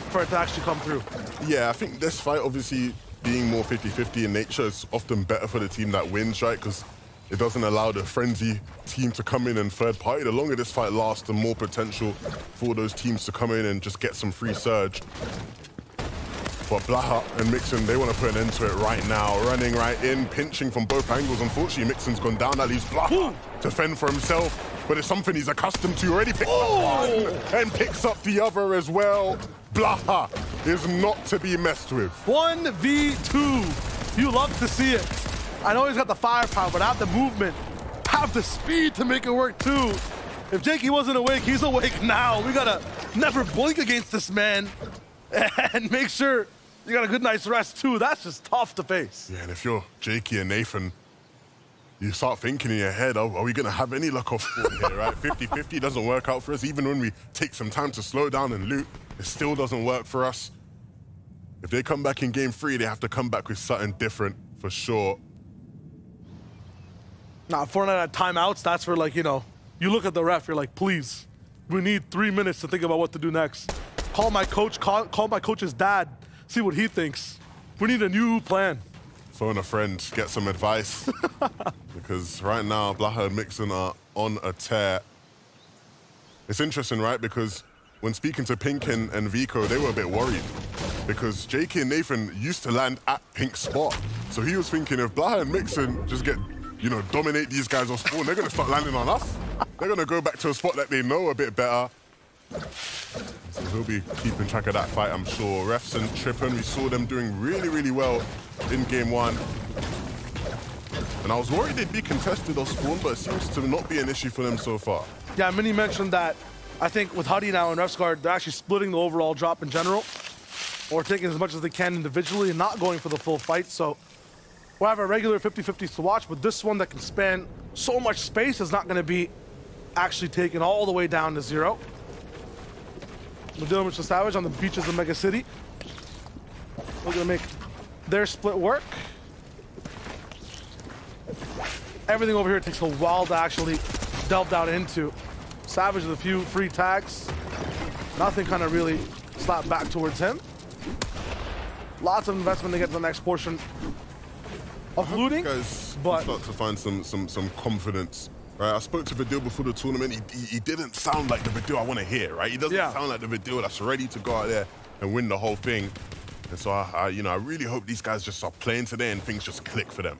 for it to actually come through. Yeah, I think this fight obviously being more 50-50 in nature is often better for the team that wins, right? Because it doesn't allow the frenzy team to come in and third party. The longer this fight lasts, the more potential for those teams to come in and just get some free surge. But Blaha and Mixon, they want to put an end to it right now. Running right in, pinching from both angles. Unfortunately, Mixon's gone down. That leaves Blaha to fend for himself. But it's something he's accustomed to. Already picks up one and picks up the other as well. Blaha is not to be messed with. 1v2. You love to see it. I know he's got the firepower, but have the movement, have the speed to make it work too. If Jakey wasn't awake, he's awake now. We gotta never blink against this man and make sure you got a good night's rest too. That's just tough to face. Yeah, and if you're Jakey and Nathan, you start thinking in your head, oh, are we gonna have any luck off spawn here, right? 50-50 doesn't work out for us. Even when we take some time to slow down and loot, it still doesn't work for us. If they come back in game 3, they have to come back with something different for sure. Now, Fortnite at timeouts, that's where, like, you know, you look at the ref, you're like, please, we need 3 minutes to think about what to do next. Call my coach, call my coach's dad, see what he thinks. We need a new plan. Phone a friend, get some advice. Because right now, Blaha and Mixon are on a tear. It's interesting, right? Because when speaking to Pink and Vico, they were a bit worried. Because Jakey and Nathan used to land at Pink's spot. So he was thinking if Blaha and Mixon just get, you know, dominate these guys off spawn, they're going to start landing on us. They're going to go back to a spot that they know a bit better. So he'll be keeping track of that fight, I'm sure. Refs and Trippin, we saw them doing really, really well in game 1. And I was worried they'd be contested off spawn, but it seems to not be an issue for them so far. Yeah, Minnie mentioned that I think with Huddy now and Refsguard, they're actually splitting the overall drop in general, or taking as much as they can individually and not going for the full fight. So we'll have a regular 50-50s to watch, but this one that can span so much space is not going to be actually taken all the way down to 0. We're dealing with the Savage on the beaches of Mega City. We're going to make their split work. Everything over here takes a while to actually delve down into. Savage with a few free tags. Nothing kind of really slapped back towards him. Lots of investment to get to the next portion of looting, Guys, but start to find some confidence. Right, I spoke to Vidil before the tournament. He didn't sound like the Vidil I want to hear, right? He doesn't sound like the Vidil that's ready to go out there and win the whole thing. And so I really hope these guys just start playing today and things just click for them.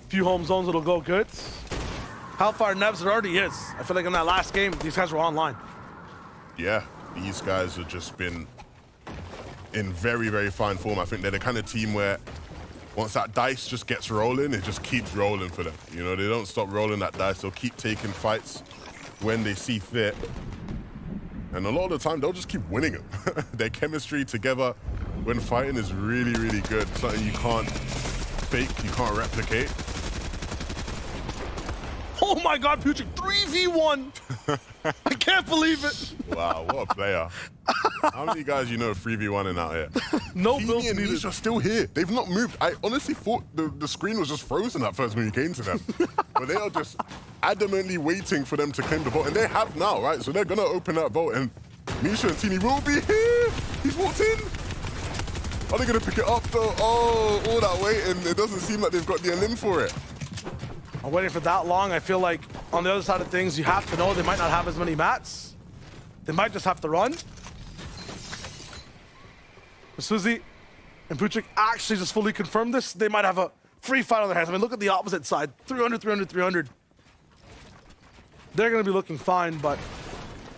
few home zones that'll go good. How far Nebs it already is. I feel like in that last game, these guys were online. Yeah, these guys have just been in very, very fine form. I think they're the kind of team where once that dice just gets rolling, it just keeps rolling for them. You know, they don't stop rolling that dice. They'll keep taking fights when they see fit. And a lot of the time, they'll just keep winning them. Their chemistry together when fighting is really, really good. Something you can't fake, you can't replicate. Oh my God, Putrick, 3v1! I can't believe it! Wow, what a player. How many guys you know 3v1 out here? No builds needed. Niche are still here. They've not moved. I honestly thought the screen was just frozen at first when you came to them. But they are just adamantly waiting for them to claim the vote. And they have now, right? So they're going to open that vote. And Misha and Tini will be here. He's walked in. Are they going to pick it up, though? Oh, all that waiting. It doesn't seem like they've got the limb for it. I'm waiting for that long. I feel like on the other side of things, you have to know they might not have as many mats. They might just have to run. Suzy and Puchik actually just fully confirmed this. They might have a free fight on their hands. I mean, look at the opposite side. 300, 300, 300. They're going to be looking fine, but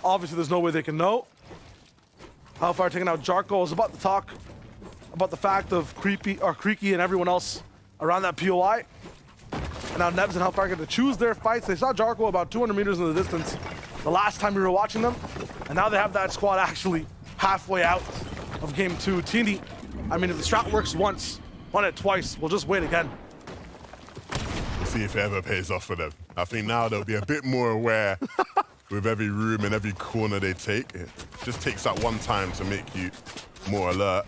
obviously there's no way they can know. Hellfire taking out Jarko. I was about to talk about the fact of Creaky and everyone else around that POI. And now Nebs and Hellfire get to choose their fights. They saw Jarko about 200 meters in the distance the last time we were watching them. And now they have that squad actually halfway out of game 2. TND, I mean, if the strat works once, run it twice, we'll just wait again. We'll see if it ever pays off for them. I think now they'll be a bit more aware with every room and every corner they take. It just takes that one time to make you more alert.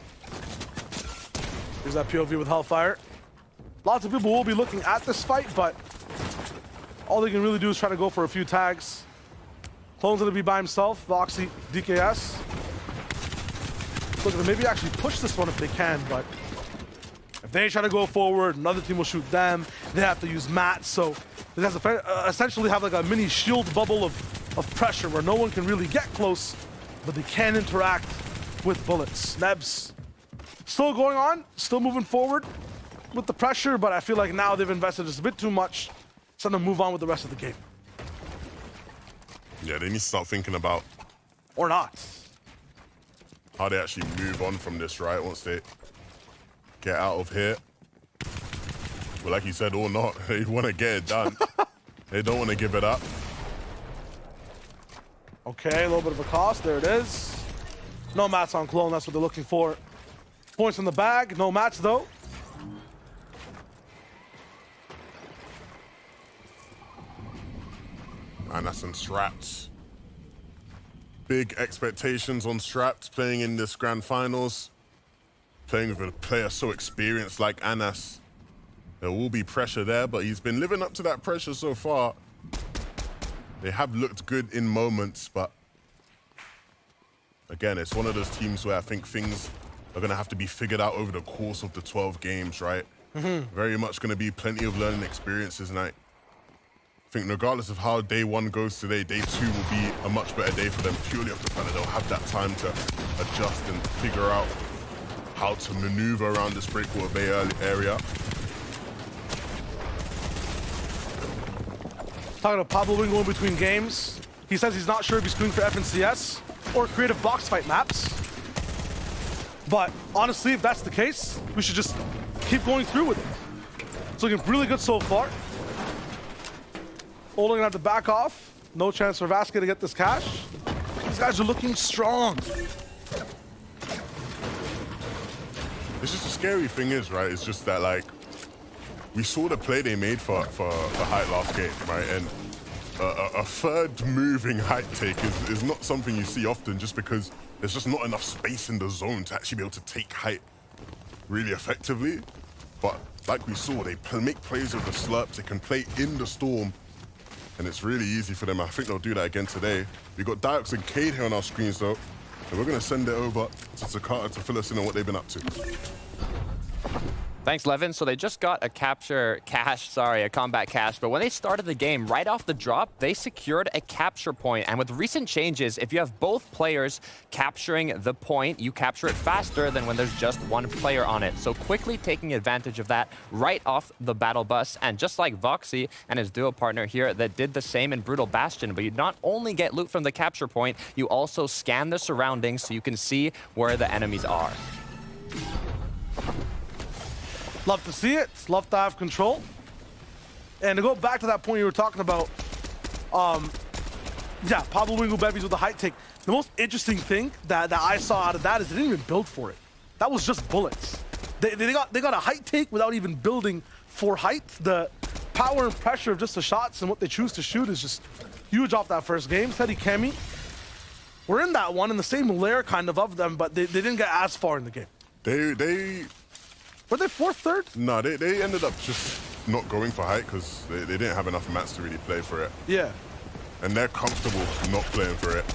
Here's that POV with Hellfire. Lots of people will be looking at this fight, but all they can really do is try to go for a few tags. Clone's gonna be by himself, Voxy, DKS. Look, they maybe actually push this one if they can, but if they try to go forward, another team will shoot them. They have to use mats, so it has to essentially have like a mini shield bubble of pressure where no one can really get close, but they can interact with bullets. Nebs still going on, still moving forward with the pressure, but I feel like now they've invested just a bit too much. It's time to move on with the rest of the game. Yeah, they need to start thinking about... Or not. How they actually move on from this, right? Once they get out of here. Well, like you said, or not, they want to get it done. They don't want to give it up. Okay, a little bit of a cost. There it is. No mats on Clone. That's what they're looking for. Points in the bag. No mats, though. And that's on Straps. Big expectations on Straps playing in this grand finals. Playing with a player so experienced like Anas. There will be pressure there, but he's been living up to that pressure so far. They have looked good in moments, but again, it's one of those teams where I think things are going to have to be figured out over the course of the 12 games, right? Very much going to be plenty of learning experiences, and I think regardless of how day 1 goes today, day 2 will be a much better day for them, purely off the fact that they'll have that time to adjust and figure out how to maneuver around this Breakwater Bay area. Talking to Pablo Wingo in between games. He says he's not sure if he's going for FNCS or creative box fight maps. But honestly, if that's the case, we should just keep going through with it. It's looking really good so far. Only gonna have to back off. No chance for Vasquez to get this cash. These guys are looking strong. It's just the scary thing is, right? It's just that, like, we saw the play they made for height last game, right? And a third moving height take is not something you see often, just because there's just not enough space in the zone to actually be able to take height really effectively. But like we saw, they make plays with the slurps. They can play in the storm, and it's really easy for them. I think they'll do that again today. We've got Diox and Cade here on our screens, though, and we're going to send it over to Takata to fill us in on what they've been up to. Thanks, Levin. So they just got a combat cache, but when they started the game, right off the drop, they secured a capture point. And with recent changes, if you have both players capturing the point, you capture it faster than when there's just one player on it. So quickly taking advantage of that right off the battle bus. And just like Voxy and his duo partner here that did the same in Brutal Bastion, but you not only get loot from the capture point, you also scan the surroundings so you can see where the enemies are. Love to see it. Love to have control. And to go back to that point you were talking about, yeah, Pablo Wingo Bevies with the height take. The most interesting thing that I saw out of that is they didn't even build for it. That was just bullets. They got a height take without even building for height. The power and pressure of just the shots and what they choose to shoot is just huge off that first game. Teddy Kemi, we're in that one in the same layer kind of them, but they didn't get as far in the game. Were they 4th, 3rd? No, they ended up just not going for height because they didn't have enough mats to really play for it. Yeah. And they're comfortable not playing for it.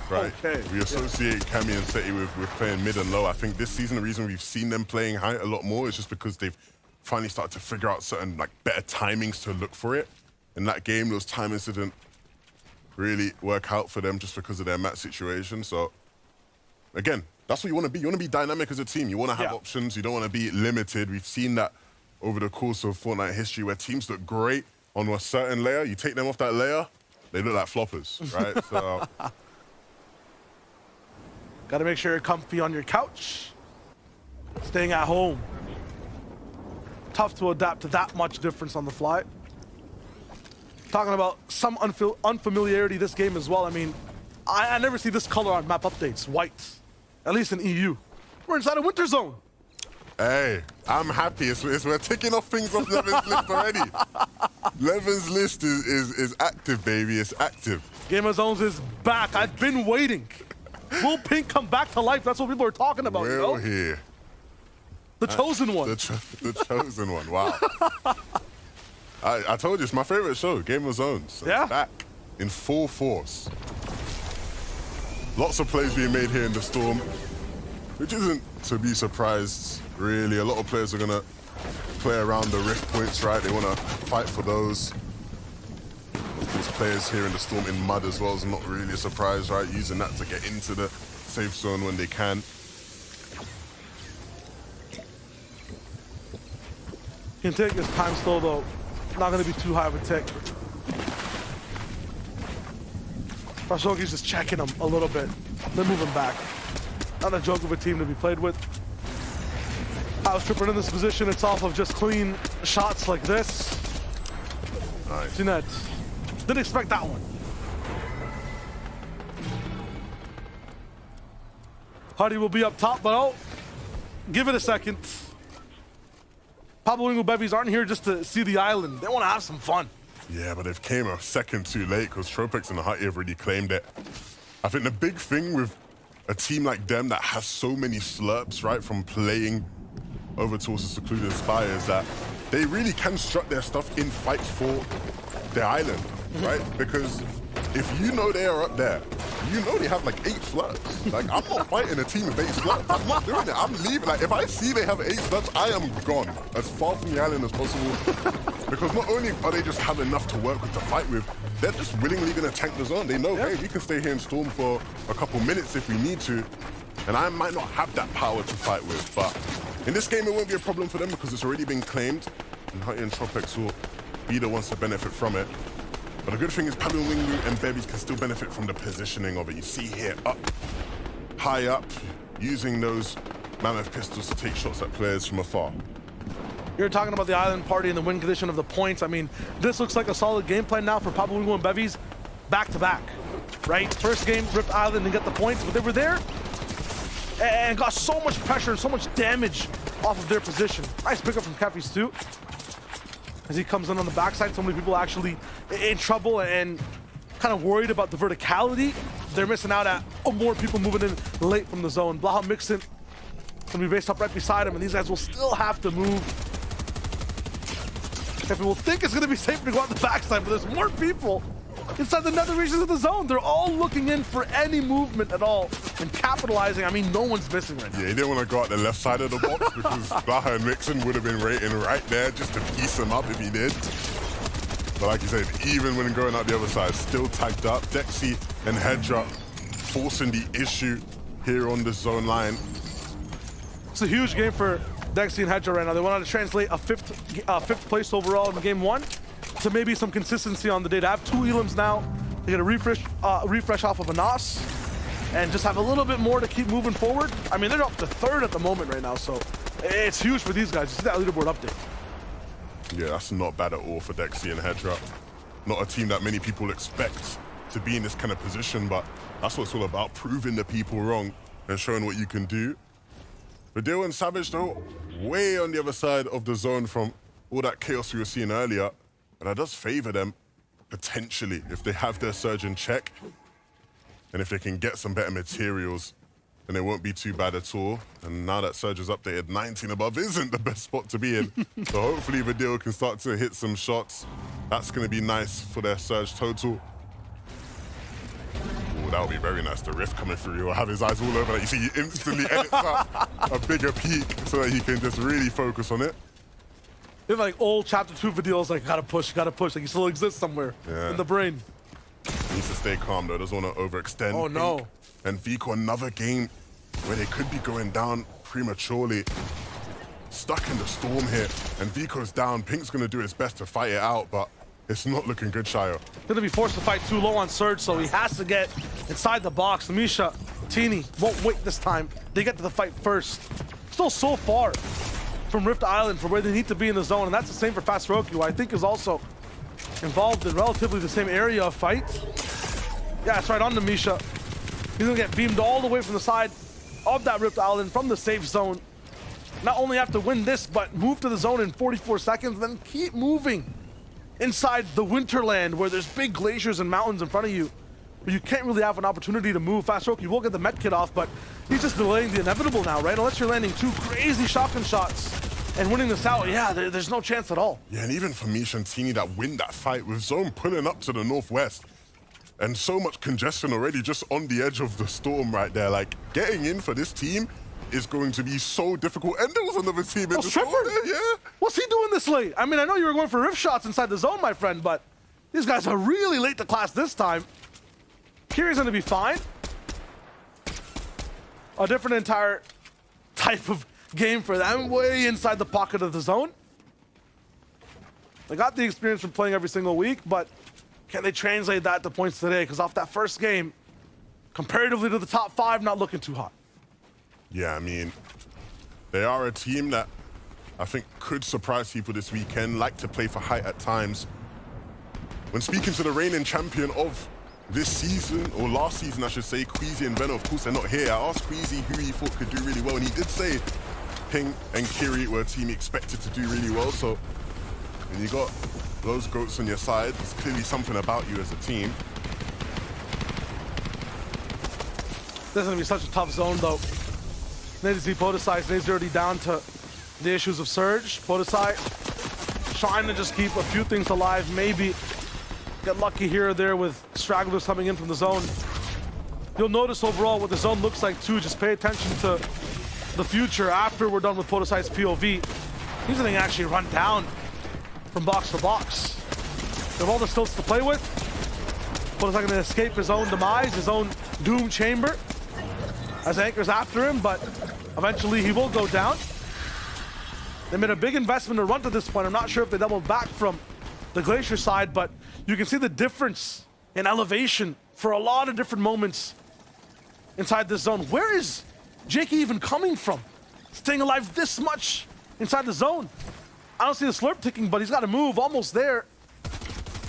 Right. Okay. We associate Kami and Seti with playing mid and low. I think this season the reason we've seen them playing height a lot more is just because they've finally started to figure out certain better timings to look for it. In that game, those timings didn't really work out for them just because of their match situation. So, again, that's what you want to be. You want to be dynamic as a team. You want to have options. You don't want to be limited. We've seen that over the course of Fortnite history where teams look great on a certain layer. You take them off that layer, they look like floppers, right? So, got to make sure you're comfy on your couch. Staying at home. Tough to adapt to that much difference on the fly. Talking about some unfamiliarity this game as well. I mean, I never see this color on map updates, white. At least in EU. We're inside a winter zone. Hey, I'm happy. We're ticking off things off Levin's list already. Levin's list is active, baby. It's active. Game of Zones is back. I've been waiting. Will Pink come back to life? That's what people are talking about, you know? Here. The chosen one. The chosen one, wow. I told you, it's my favorite show, Game of Zones. Yeah? It's back in full force. Lots of plays being made here in the Storm, which isn't to be surprised, really. A lot of players are going to play around the rift points, right? They want to fight for those. Of course, players here in the Storm in mud as well is not really a surprise, right? Using that to get into the safe zone when they can. Can take his time still, though. Not going to be too high of a tick. Rashogi's just checking him a little bit, then moving back. Not a joke of a team to be played with. House Tripper in this position, it's off of just clean shots like this. Nice. Seen that? Didn't expect that one. Hardy will be up top, but oh, give it a second. Pablo and Bevies aren't here just to see the island. They want to have some fun. Yeah, but they've came a second too late because Tropex and Hutty have already claimed it. I think the big thing with a team like them that has so many slurps, right, from playing over towards the secluded spy is that they really can strut their stuff in fights for their island, right? Because if you know they are up there, you know they have like 8 slurps. Like, I'm not fighting a team with 8 slurps. I'm not doing it. I'm leaving. Like, if I see they have 8 slurps, I am gone as far from the island as possible. Because not only are they just have enough to work with, to fight with, they're just willingly going to tank the zone. They know, hey, we can stay here in Storm for a couple minutes if we need to. And I might not have that power to fight with, but in this game, it won't be a problem for them because it's already been claimed. And Hutty and Tropex will be the ones to benefit from it. But the good thing is Pablo Wingu and Bevies can still benefit from the positioning of it. You see here, up, high up, using those mammoth pistols to take shots at players from afar. You're talking about the island party and the win condition of the points. I mean, this looks like a solid game plan now for Pablo Wingu and Bevies back to back, right? First game, Rift Island and get the points, but they were there and got so much pressure and so much damage off of their position. Nice pickup from Kefis too. As he comes in on the backside, so many people actually in trouble and kind of worried about the verticality. They're missing out at more people moving in late from the zone. Blaha Mixon gonna be based up right beside him, and these guys will still have to move. If we will think it's gonna be safe to go out the backside, but there's more people inside the nether regions of the zone. They're all looking in for any movement at all and capitalizing. I mean, no one's missing right now. Yeah, he didn't want to go out the left side of the box because Blaha and Mixon would have been waiting right there just to piece him up if he did. But like you said, even when going out the other side, still tagged up. Dexy and Hedra forcing the issue here on the zone line. It's a huge game for Dexy and Hedra right now. They wanted to translate a fifth place overall in game 1 to maybe some consistency on the day. To have 2 elims now, they get a refresh off of a NOS and just have a little bit more to keep moving forward. I mean, they're up to 3rd at the moment right now, so it's huge for these guys. You see that leaderboard update. Yeah, that's not bad at all for Dexy and Hedra. Not a team that many people expect to be in this kind of position, but that's what it's all about, proving the people wrong and showing what you can do. Vidil and Savage, though, way on the other side of the zone from all that chaos we were seeing earlier. And that does favor them, potentially, if they have their surge in check. And if they can get some better materials, then it won't be too bad at all. And now that surge is updated, 19 above isn't the best spot to be in. So hopefully Vidil can start to hit some shots. That's going to be nice for their surge total. Ooh, that would be very nice. The rift coming through. He'll have his eyes all over that. You see, he instantly edits up a bigger peak so that he can just really focus on it. It's like old chapter 2 videos, like gotta push, like he still exists somewhere in the brain. Needs to stay calm though, doesn't want to overextend. Oh no. And Vico, another game where they could be going down prematurely. Stuck in the storm here, and Vico's down. Pink's gonna do his best to fight it out, but it's not looking good, Shayo. Gonna be forced to fight too low on Surge, so he has to get inside the box. Misha, Teeny won't wait this time. They get to the fight first. Still so far from Rift Island for where they need to be in the zone, and that's the same for Fast Roku, who I think is also involved in relatively the same area of fight. Yeah, it's right on to Misha. He's gonna get beamed all the way from the side of that Rift Island from the safe zone. Not only have to win this, but move to the zone in 44 seconds, then keep moving inside the Winterland where there's big glaciers and mountains in front of you. But you can't really have an opportunity to move. Fast Roku will get the med kit off, but he's just delaying the inevitable now, right? Unless you're landing 2 crazy shotgun shots and winning this out, yeah, there's no chance at all. Yeah, and even for Misha and Teeny that win that fight with zone pulling up to the northwest and so much congestion already just on the edge of the storm right there. Like, getting in for this team is going to be so difficult. And there was another team in the storm there, yeah. What's he doing this late? I mean, I know you were going for rift shots inside the zone, my friend, but these guys are really late to class this time. Kiri's gonna be fine. A different entire type of game for them, way inside the pocket of the zone. They got the experience from playing every single week, but can they translate that to points today? Because off that first game, comparatively to the top 5, not looking too hot. Yeah, I mean, they are a team that I think could surprise people this weekend, like to play for height at times. When speaking to the reigning champion of this season, or last season I should say, Queasy and Venom, of course they're not here. I asked Queasy who he thought could do really well, and he did say Ping and Kiri were a team expected to do really well. So when you got those goats on your side, there's clearly something about you as a team. This is gonna be such a tough zone though. Need to see Podesai. Nade's already down to the issues of Surge. Podesai trying to just keep a few things alive, maybe get lucky here or there with stragglers coming in from the zone. You'll notice overall what the zone looks like too. Just pay attention to the future after we're done with Podesai's POV. He's gonna actually run down from box to box. They have all the stilts to play with. Podesai gonna escape his own demise, his own doom chamber, as Anchor's after him, but eventually he will go down. They made a big investment to run to this point. I'm not sure if they doubled back from the glacier side, but you can see the difference in elevation for a lot of different moments inside this zone. Where is Jakey even coming from? Staying alive this much inside the zone. I don't see the slurp ticking, but he's got to move, almost there.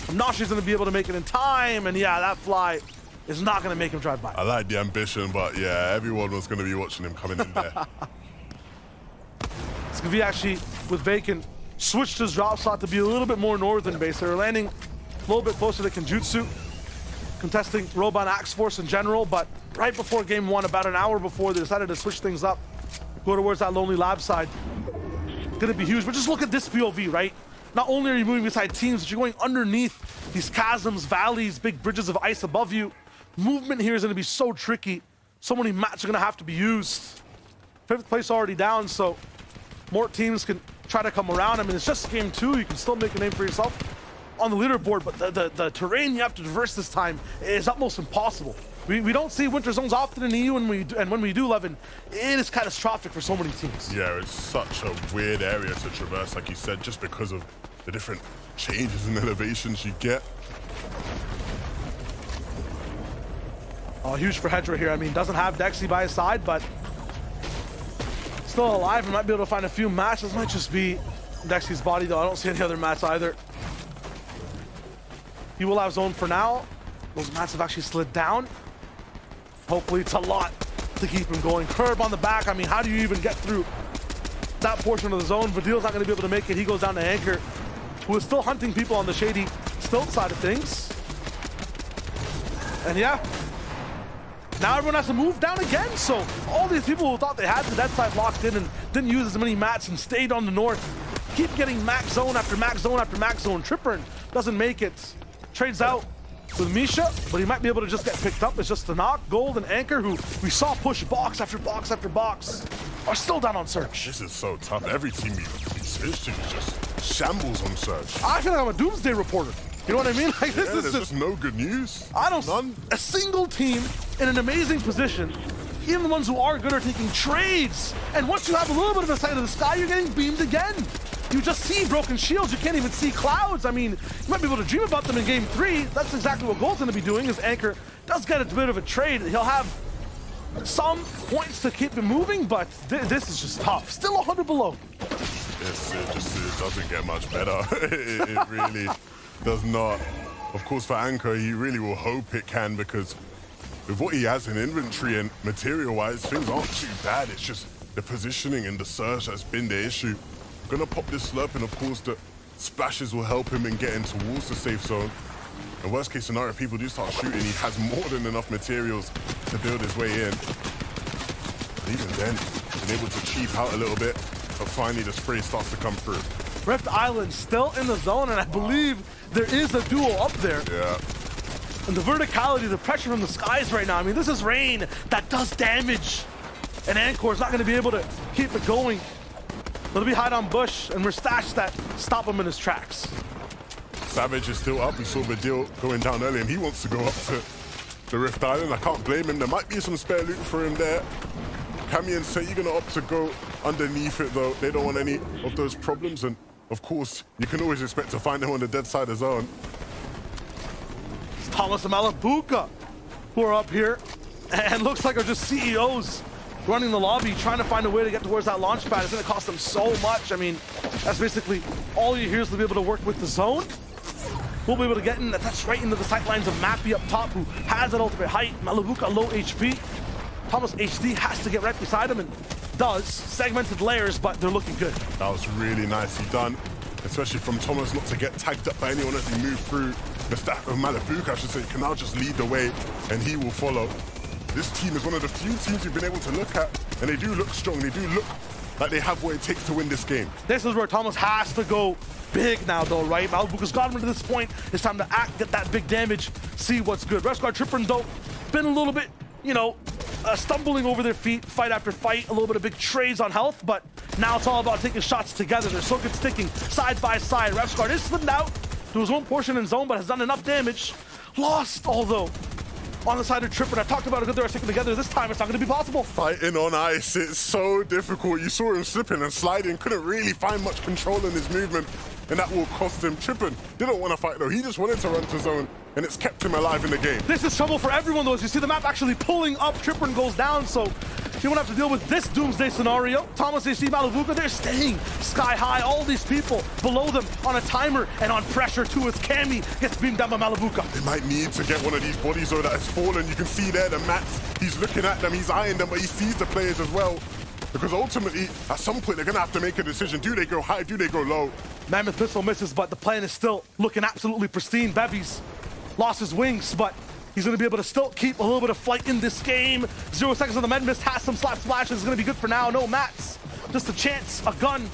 I'm not sure he's gonna be able to make it in time, and yeah, that fly is not gonna make him drive by. I like the ambition, but yeah, everyone was gonna be watching him coming in there. Skavi actually, with Vacant, switched his drop slot to be a little bit more northern base. They were landing a little bit closer to Kenjutsu, contesting Roban Axe Force in general, but right before game 1, about an hour before, they decided to switch things up, go towards that Lonely Lab side. Gonna be huge, but just look at this POV, right? Not only are you moving beside teams, but you're going underneath these chasms, valleys, big bridges of ice above you. Movement here is gonna be so tricky. So many mats are gonna have to be used. 5th place already down, so more teams can try to come around. I mean, it's just game 2. You can still make a name for yourself on the leaderboard, but the terrain you have to traverse this time is almost impossible. We don't see winter zones often in EU, and when we do, Levin, it is catastrophic for so many teams. Yeah, it's such a weird area to traverse, like you said, just because of the different changes in elevations you get. Oh, huge for Hedra here. I mean, doesn't have Dexy by his side, but still alive and might be able to find a few matches. Might just be Dexy's body, though. I don't see any other mats either. He will have zone for now. Those mats have actually slid down. Hopefully it's a lot to keep him going. Curb on the back. I mean, how do you even get through that portion of the zone? Vidil's not going to be able to make it. He goes down to Anchor, who is still hunting people on the shady stilt side of things. And yeah, now everyone has to move down again. So all these people who thought they had the dead side locked in and didn't use as many mats and stayed on the north keep getting max zone after max zone after max zone. Tripper doesn't make it. Trades out with Misha, but he might be able to just get picked up. It's just the knock. Gold and Anchor, who we saw push box after box after box, are still down on Surge. This is so tough. Every team we switch to is just shambles on Surge. I feel like I'm a doomsday reporter. You know what I mean? Like, this is just no good news. I don't. None. A single team in an amazing position. Even the ones who are good are taking trades. And once you have a little bit of a sight of the sky, you're getting beamed again. You just see broken shields. You can't even see clouds. I mean, you might be able to dream about them in game 3. That's exactly what Gold's going to be doing. Is Anchor does get a bit of a trade. He'll have some points to keep him moving, but this is just tough. Still 100 below. Yes, it doesn't get much better. it really does not. Of course, for Anchor, he really will hope it can, because with what he has in inventory and material-wise, things aren't too bad. It's just the positioning and the surge that's been the issue. Gonna pop this slurp, and of course the splashes will help him in getting towards the safe zone. And worst case scenario, if people do start shooting, he has more than enough materials to build his way in. But even then, been able to cheap out a little bit, but finally the spray starts to come through. Rift Island still in the zone, and I believe there is a duo up there. Yeah. And the verticality, the pressure from the skies right now, I mean, this is rain that does damage. And Ancor's not going to be able to keep it going. It'll be hide on bush, and we're stashed that stop him in his tracks. Savage is still up. We saw Badil going down early, and he wants to go up to the Rift Island. I can't blame him. There might be some spare loot for him there. Cammy and Say, you're going to opt to go underneath it, though. They don't want any of those problems, and of course, you can always expect to find them on the dead side of the zone. It's Thomas and Malabuka who are up here, and looks like are just CEOs running the lobby, trying to find a way to get towards that launch pad. It's going to cost them so much. I mean, that's basically all you hear is to be able to work with the zone. We'll be able to get in. That's right into the sight lines of Mappy up top, who has that ultimate height. Malabuka low HP. Thomas HD has to get right beside him, and does. Segmented layers, but they're looking good. That was really nicely done, especially from Thomas not to get tagged up by anyone as he moved through. The staff of Malabuka, I should say, can now just lead the way, and he will follow. This team is one of the few teams we've been able to look at, and they do look strong. They do look like they have what it takes to win this game. This is where Thomas has to go big now, though, right? Malabuka's got him to this point. It's time to act, get that big damage, see what's good. Resguard Tripper, though, been a little bit, you know, stumbling over their feet, fight after fight, a little bit of big trades on health, but now it's all about taking shots together. They're so good sticking side by side. Resguard is slipped out to his own portion in zone, but has done enough damage. Lost, although, on the side of Tripper. I talked about how good they're sticking together. This time it's not going to be possible. Fighting on ice, it's so difficult. You saw him slipping and sliding, couldn't really find much control in his movement, and that will cost him. Trippin didn't want to fight though. He just wanted to run to zone, and it's kept him alive in the game. This is trouble for everyone though, as you see the map actually pulling up. Trippin goes down, so you won't have to deal with this doomsday scenario. Thomas, AC, Malabuka, they're staying sky high. All these people below them on a timer and on pressure too, as Cammy gets beamed down by Malabuka. They might need to get one of these bodies though that has fallen. You can see there the mats. He's looking at them, he's eyeing them, but he sees the players as well. Because ultimately, at some point, they're going to have to make a decision. Do they go high? Do they go low? Mammoth pistol misses, but the plan is still looking absolutely pristine. Bevy's lost his wings, but he's going to be able to still keep a little bit of flight in this game. 0 seconds on the med mist, has some slap splashes. It's going to be good for now. No mats, just a chance, a gun,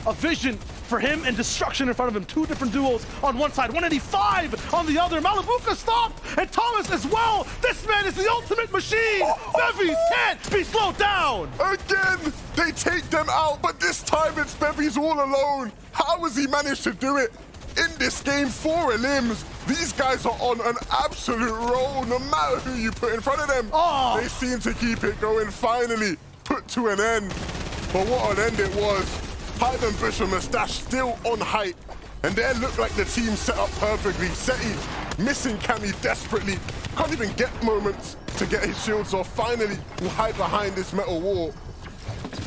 a vision for him, and destruction in front of him. Two different duos on one side, 185 on the other. Malabuka stopped, and Thomas as well. This man is the ultimate machine. Bevies can't be slowed down. Again, they take them out, but this time it's Bevies all alone. How has he managed to do it? In this game, 4 limbs. These guys are on an absolute roll, no matter who you put in front of them. Oh. They seem to keep it going, finally put to an end. But what an end it was. Hyde Bush and Mustache still on height. And they look like the team set up perfectly. Seti missing Cammy desperately. Can't even get moments to get his shields off. Finally, will hide behind this metal wall.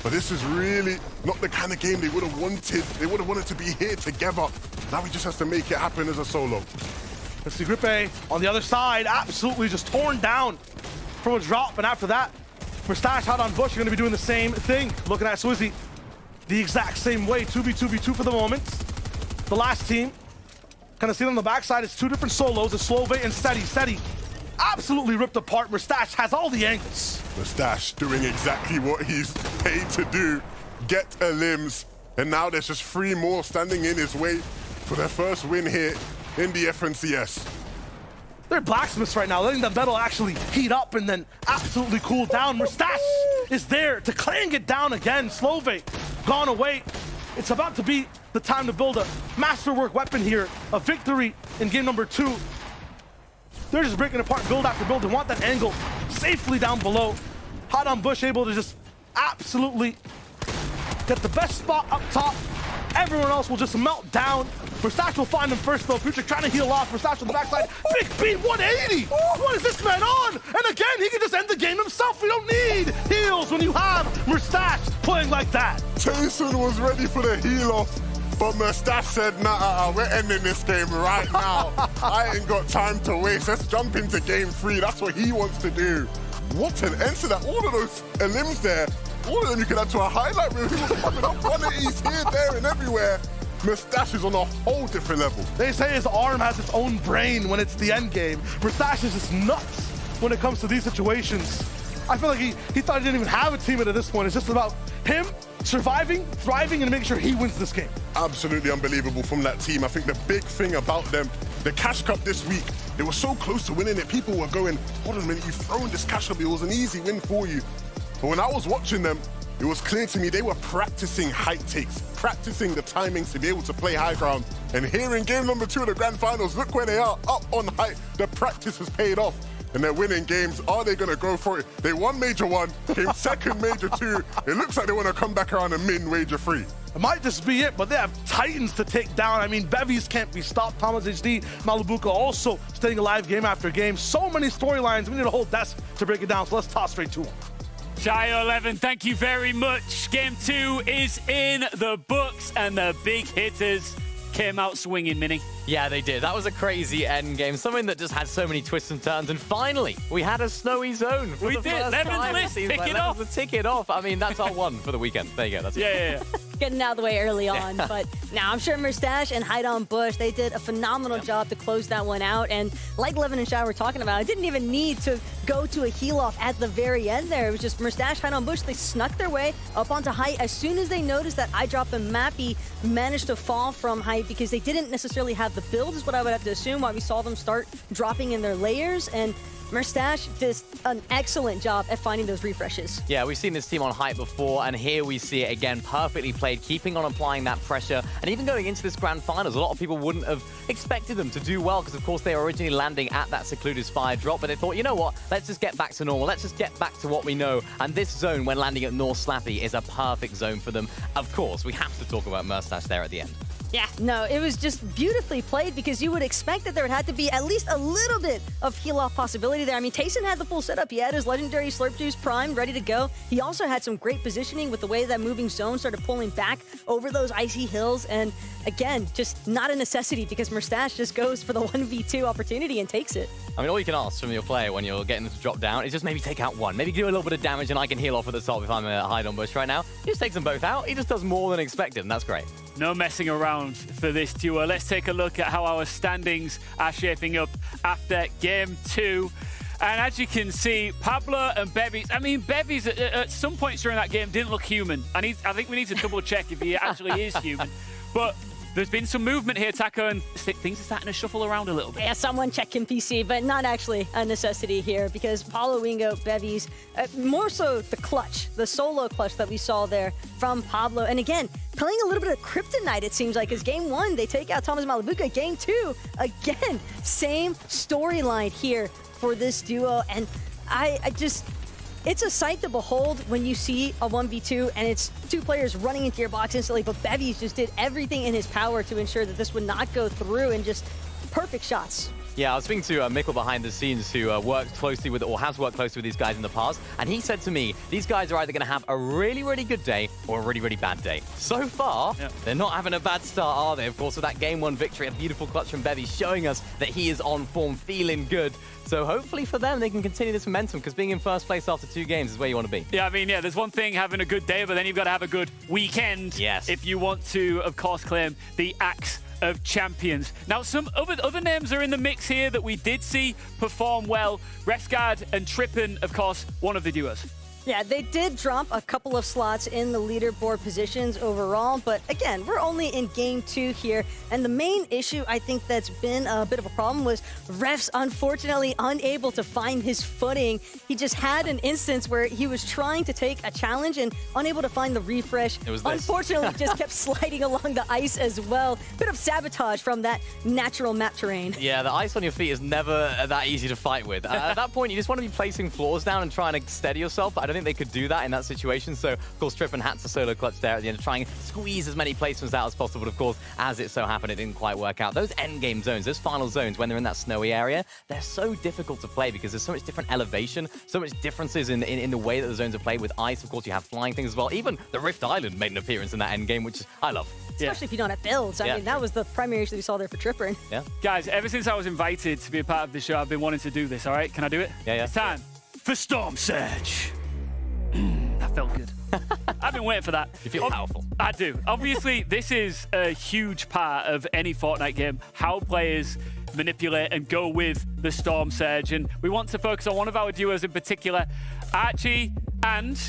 But this is really not the kind of game they would have wanted. They would have wanted to be here together. Now he just has to make it happen as a solo. Let's see Grippe on the other side, absolutely just torn down from a drop. And after that, Mustache out on Bush, you're going to be doing the same thing. Looking at Swizzy the exact same way. 2v2v2 for the moment. The last team, kind of see on the backside, it's 2 different solos. It's Slove and Seti. Seti absolutely ripped apart. Mustache has all the angles. Mustache doing exactly what he's paid to do. Get a limbs. And now there's just 3 more standing in his way for their first win here in the FNCS. They're blacksmiths right now, letting the metal actually heat up and then absolutely cool down. Mustache is there to clang it down again. Slove gone away. it's about to be the time to build a masterwork weapon here, a victory in game number 2. They're just breaking apart build after build and want that angle safely down below. Hot on Bush able to just absolutely get the best spot up top. Everyone else will just melt down. Mustache will find him first though. Future trying to heal off. Mustache on the backside. Big beat 180. What is this man on? And again, he can just end the game himself. We don't need heals when you have Mustache playing like that. Jason was ready for the heal off, but Mustache said, nah, we're ending this game right now. I ain't got time to waste. Let's jump into game 3. That's what he wants to do. What an end to that. All of those limbs there, all of them you could add to a highlight reel. He was popping up 180s here, there, and everywhere. Mustache is on a whole different level. They say his arm has its own brain when it's the end game. Mustache is just nuts when it comes to these situations. I feel like he thought he didn't even have a teammate at this point. It's just about him surviving, thriving, and making sure he wins this game. Absolutely unbelievable from that team. I think the big thing about them, the Cash Cup this week, they were so close to winning it. People were going, hold on a minute, you've thrown this Cash Cup. It was an easy win for you. But when I was watching them, it was clear to me they were practicing height takes, practicing the timings to be able to play high ground. And here in game number 2 of the grand finals, look where they are, up on height. The practice has paid off. And they're winning games. Are they going to go for it? They won Major 1, came second Major 2. It looks like they want to come back around and min Major 3. It might just be it, but they have titans to take down. I mean, Bevies can't be stopped. Thomas HD, Malibuka also staying alive game after game. So many storylines. We need a whole desk to break it down, so let's toss straight to them. Chio 11, thank you very much. Game 2 is in the books, and the big hitters came out swinging, Mini. Yeah, they did. That was a crazy end game. Something that just had so many twists and turns. And finally, we had a snowy zone. We did. Levin's list, tick it off. Tick it off. I mean, that's our one for the weekend. There you go. That's yeah. Getting out of the way early on. But now I'm sure Mustache and Hide on Bush, they did a phenomenal job to close that one out. And like Levin and Shai were talking about, it didn't even need to go to a heel off at the very end there. It was just Mustache, Hide on Bush. They snuck their way up onto height. As soon as they noticed that I dropped and Mappy managed to fall from height because they didn't necessarily have the build, is what I would have to assume, why we saw them start dropping in their layers. And Mustache did an excellent job at finding those refreshes. Yeah, we've seen this team on height before, and here we see it again, perfectly played, keeping on applying that pressure. And even going into this grand finals, a lot of people wouldn't have expected them to do well, because of course they were originally landing at that secluded spire drop, but they thought, you know what, let's just get back to normal, let's just get back to what we know. And this zone, when landing at North Slappy, is a perfect zone for them. Of course, we have to talk about Mustache there at the end. Yeah, no, it was just beautifully played because you would expect that there would have to be at least a little bit of heal-off possibility there. I mean, Tayson had the full setup. He had his legendary Slurp Juice primed, ready to go. He also had some great positioning with the way that moving zone started pulling back over those icy hills. And again, just not a necessity because Mustache just goes for the 1v2 opportunity and takes it. I mean, all you can ask from your player when you're getting them to drop down is just maybe take out one. Maybe do a little bit of damage and I can heal off at the top if I'm a Hide on Bush right now. He just takes them both out. He just does more than expected, and that's great. No messing around for this duo. Let's take a look at how our standings are shaping up after game 2. And as you can see, Pablo and Bevies, I mean, Bevies at some points during that game didn't look human. I think we need to double check if he actually is human. But there's been some movement here, Taco, and things are starting to shuffle around a little bit. Yeah, someone checking PC, but not actually a necessity here because Paulo Wingo, Bevies, more so the clutch, the solo clutch that we saw there from Pablo. And again, playing a little bit of Kryptonite, it seems like, as game 1, they take out Thomas Malibuka. Game 2, again, same storyline here for this duo. And I just... It's a sight to behold when you see a 1v2 and it's 2 players running into your box instantly, but Bevies just did everything in his power to ensure that this would not go through and just perfect shots. Yeah, I was speaking to Mikkel behind the scenes who worked closely with, or has worked closely with these guys in the past, and he said to me, these guys are either going to have a really, really good day or a really, really bad day. So far, they're not having a bad start, are they? Of course, with that game 1 victory, a beautiful clutch from Bevy showing us that he is on form, feeling good. So hopefully for them, they can continue this momentum, because being in first place after 2 games is where you want to be. Yeah, I mean, yeah, there's one thing having a good day, but then you've got to have a good weekend. Yes. If you want to, of course, claim the Axe of Champions. Now, some other names are in the mix here that we did see perform well. Resgard and Trippin, of course, one of the duos. Yeah, they did drop a couple of slots in the leaderboard positions overall, but again, we're only in game 2 here, and the main issue I think that's been a bit of a problem was refs unfortunately unable to find his footing. He just had an instance where he was trying to take a challenge and unable to find the refresh. It was this. Unfortunately, just kept sliding along the ice as well. Bit of sabotage from that natural map terrain. Yeah, the ice on your feet is never that easy to fight with. At that point, you just want to be placing floors down and trying to steady yourself, but I don't think they could do that in that situation. So, of course, Trippin had to solo clutch there at the end to try and squeeze as many placements out as possible. But, of course, as it so happened, it didn't quite work out. Those end game zones, those final zones, when they're in that snowy area, they're so difficult to play because there's so much different elevation, so much differences in the way that the zones are played. With ice, of course, you have flying things as well. Even the Rift Island made an appearance in that end game, which I love. Especially if you don't have builds. I mean, that was the primary issue we saw there for Trippin. Yeah. Guys, ever since I was invited to be a part of the show, I've been wanting to do this, all right? Can I do it? Yeah. It's time for Storm Surge. That felt good. I've been waiting for that. You feel powerful. I do. Obviously, this is a huge part of any Fortnite game, how players manipulate and go with the Storm Surge. And we want to focus on one of our duos in particular, Archie and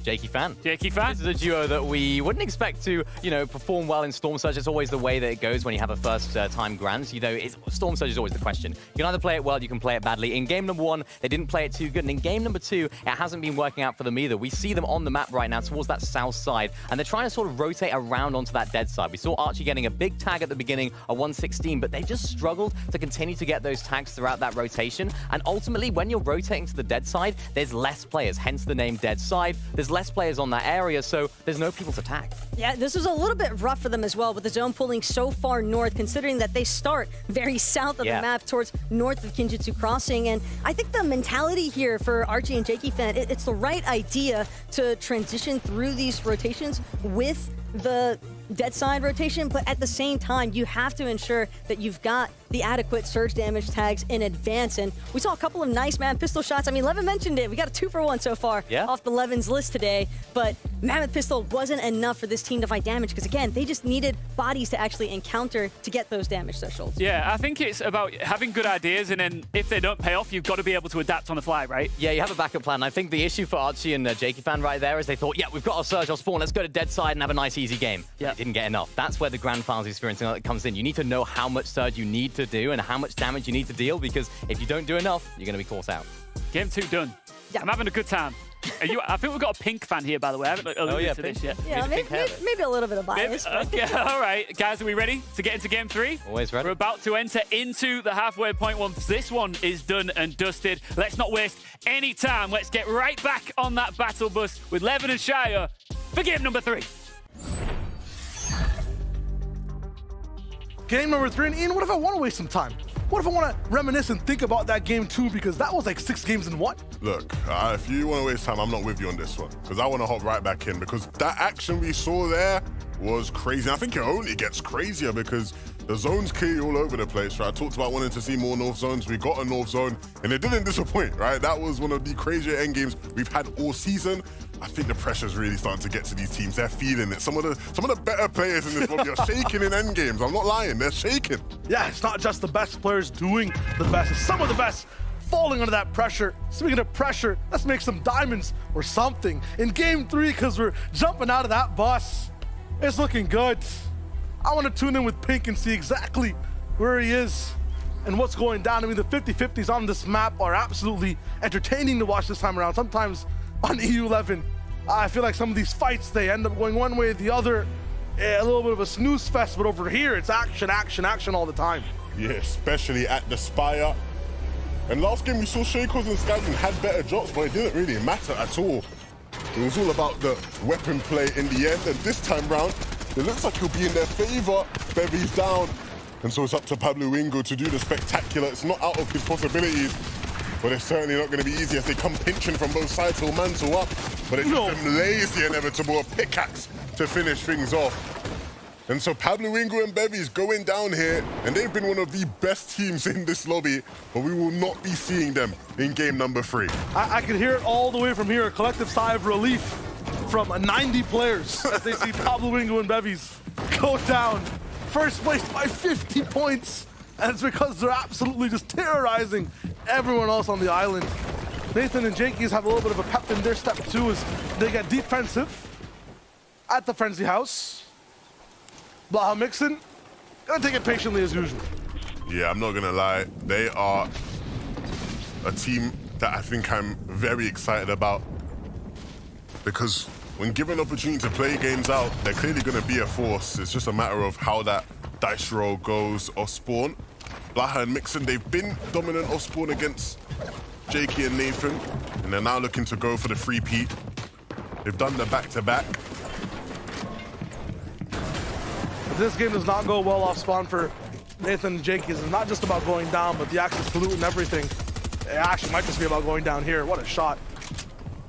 Jakey Fan. Jakey Fan. This is a duo that we wouldn't expect to, perform well in Storm Surge. It's always the way that it goes when you have a first-time Grand. Storm Surge is always the question. You can either play it well, you can play it badly. In game number 1, they didn't play it too good. And in game number 2, it hasn't been working out for them either. We see them on the map right now towards that south side, and they're trying to sort of rotate around onto that dead side. We saw Archie getting a big tag at the beginning, a 116, but they just struggled to continue to get those tags throughout that rotation. And ultimately, when you're rotating to the dead side, there's less players, hence the name dead side. There's less players on that area, so there's no people to tag. Yeah, this was a little bit rough for them as well, with the zone pulling so far north, considering that they start very south of the map towards north of Kinjutsu Crossing. And I think the mentality here for Archie and Jakey Fan, it's the right idea to transition through these rotations with the dead side rotation, but at the same time, you have to ensure that you've got the adequate surge damage tags in advance. And we saw a couple of nice Mammoth Pistol shots. I mean, Levin mentioned it. We got a 2-for-1 so far off the Levin's list today, but Mammoth Pistol wasn't enough for this team to fight damage because, again, they just needed bodies to actually encounter to get those damage thresholds. Yeah, I think it's about having good ideas, and then if they don't pay off, you've got to be able to adapt on the fly, right? Yeah, you have a backup plan. I think the issue for Archie and Jakey Fan right there is they thought, we've got our surge, our spawn, let's go to dead side and have a nice, easy game. Yeah. Didn't get enough. That's where the Grand Finals experience comes in. You need to know how much surge you need to do and how much damage you need to deal, because if you don't do enough, you're going to be caught out. Game 2 done. Yeah. I'm having a good time. I think we've got a pink fan here, by the way. I haven't alluded to this yet. Yeah, maybe a little bit of bias. Okay, all right. Guys, are we ready to get into game 3? Always ready. We're about to enter into the halfway point once this one is done and dusted. Let's not waste any time. Let's get right back on that battle bus with Levin and Shire for game number 3. Game number 3, and Ian, what if I want to waste some time? What if I want to reminisce and think about that game too, because that was like 6 games in what? Look, if you want to waste time, I'm not with you on this one, because I want to hop right back in, because that action we saw there was crazy. And I think it only gets crazier because the zone's clearly all over the place, right? I talked about wanting to see more North zones. We got a North zone, and it didn't disappoint, right? That was one of the crazier end games we've had all season. I think the pressure's really starting to get to these teams. They're feeling it. Some of the better players in this lobby are shaking in end games. I'm not lying. They're shaking. Yeah, it's not just the best players doing the best. It's some of the best falling under that pressure. Speaking of pressure, let's make some diamonds or something in game 3, because we're jumping out of that bus. It's looking good. I want to tune in with Pink and see exactly where he is and what's going down. I mean, the 50-50s on this map are absolutely entertaining to watch this time around. Sometimes on EU11, I feel like some of these fights, they end up going one way or the other. A little bit of a snooze fest, but over here, it's action, action, action all the time. Yeah, especially at the Spire. And last game, we saw Shakos and Skazin had better drops, but it didn't really matter at all. It was all about the weapon play in the end, and this time round, it looks like he'll be in their favor. Bevy's down, and so it's up to Pablo Wingo to do the spectacular. It's not out of his possibilities, but it's certainly not going to be easy as they come pinching from both sides. He'll mantle up, but it's just them lazy inevitable pickaxe to finish things off. And so Pablo Wingo and Bevy's going down here, and they've been one of the best teams in this lobby, but we will not be seeing them in game number 3. I can hear it all the way from here, a collective sigh of relief from 90 players as they see Pablo Wingo and Bevy's go down. First place by 50 points, and it's because they're absolutely just terrorizing everyone else on the island. Nathan and Jakey's have a little bit of a pep in their step too as they get defensive at the Frenzy House. Blaha Mixon, gonna take it patiently as usual. Yeah, I'm not gonna lie. They are a team that I think I'm very excited about because when given opportunity to play games out, they're clearly gonna be a force. It's just a matter of how that dice roll goes off spawn. Blaha and Mixon, they've been dominant off spawn against Jakey and Nathan, and they're now looking to go for the 3-peat. They've done the back-to-back. If this game does not go well off spawn for Nathan and Jakey, it's not just about going down, but the access to loot and everything. It actually might just be about going down here. What a shot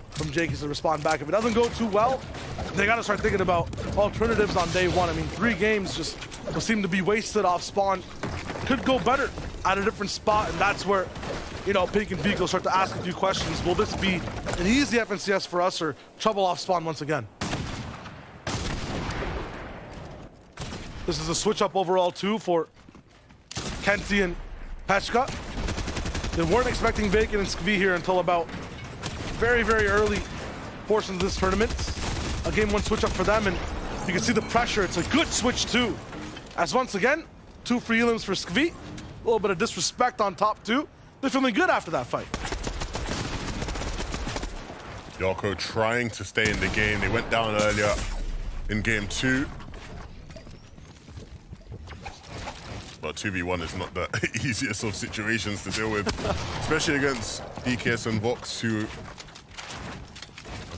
from Jakey to respond back. If it doesn't go too well, they got to start thinking about alternatives on day one. I mean, 3 games just will seem to be wasted off spawn. Could go better at a different spot, and that's where, you know, Pink and Vigo start to ask a few questions. Will this be an easy FNCS for us or trouble off spawn once again? This is a switch up overall too for Kenty and Peshka. They weren't expecting Bacon and Skvi here until about very, very early portions of this tournament. A game 1 switch up for them, and you can see the pressure. It's a good switch too. As once again, 2 free elims for Skvi. A little bit of disrespect on top too. They're feeling good after that fight. Yarko trying to stay in the game. They went down earlier in game 2. But 2v1 is not the easiest of situations to deal with, especially against DKS and Vox, who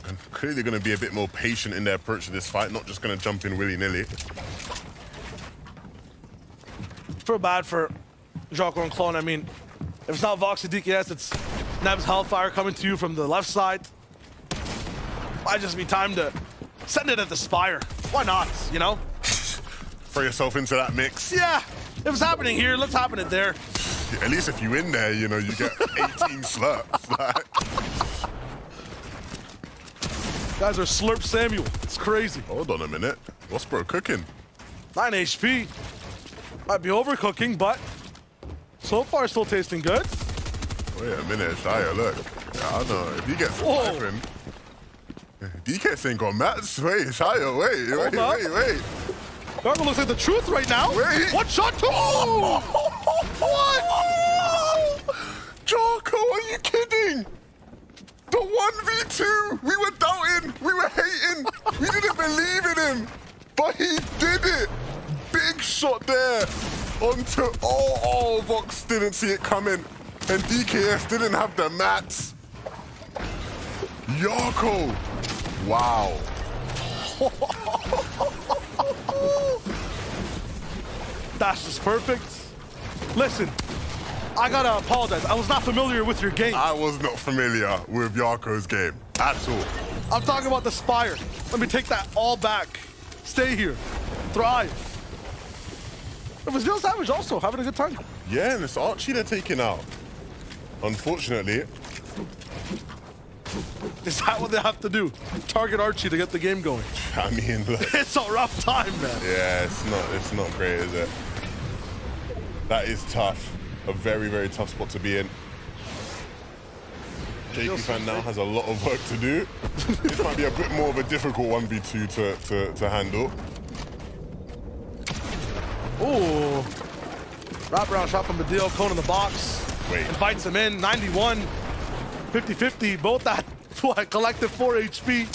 are clearly going to be a bit more patient in their approach to this fight, not just going to jump in willy-nilly. Feel bad for Jocko and Clone. I mean, if it's not Vox and DKS, it's Neb's Hellfire coming to you from the left side. Might just be time to send it at the Spire. Why not, you know? Throw yourself into that mix. Yeah, if it's happening here, let's happen it there. At least if you in there, you know, you get 18 slurps. Like. Guys are Slurp Samuel. It's crazy. Hold on a minute. What's bro cooking? 9 HP. Might be overcooking, but so far still tasting good. Wait a minute, Shia, look. Yeah, I know. If he gets sniping, DK ain't got mats. Wait, Shia, wait. Gargo looks like the truth right now. Wait. What shot? Oh! What? Jocko, are you kidding? The 1v2, we were doubting, we were hating, we didn't believe in him, but he did it. Big shot there onto, oh, Vox didn't see it coming, and DKS didn't have the mats. Yarko, wow. That's just perfect. Listen, I gotta apologize. I was not familiar with your game. I was not familiar with Yarko's game at all. I'm talking about the Spire. Let me take that all back. Stay here. Thrive. It was Neil Savage also having a good time. Yeah, and it's Archie they're taking out. Unfortunately. Is that what they have to do? Target Archie to get the game going? I mean, look. It's a rough time, man. Yeah, it's not great, is it? That is tough. A very, very tough spot to be in. JP fan now has a lot of work to do. This might be a bit more of a difficult 1v2 to handle. Ooh. Wraparound shot from the deal. Cone in the box. Wait. Invites him in. 91. 50-50. Both at what? Collective 4 HP.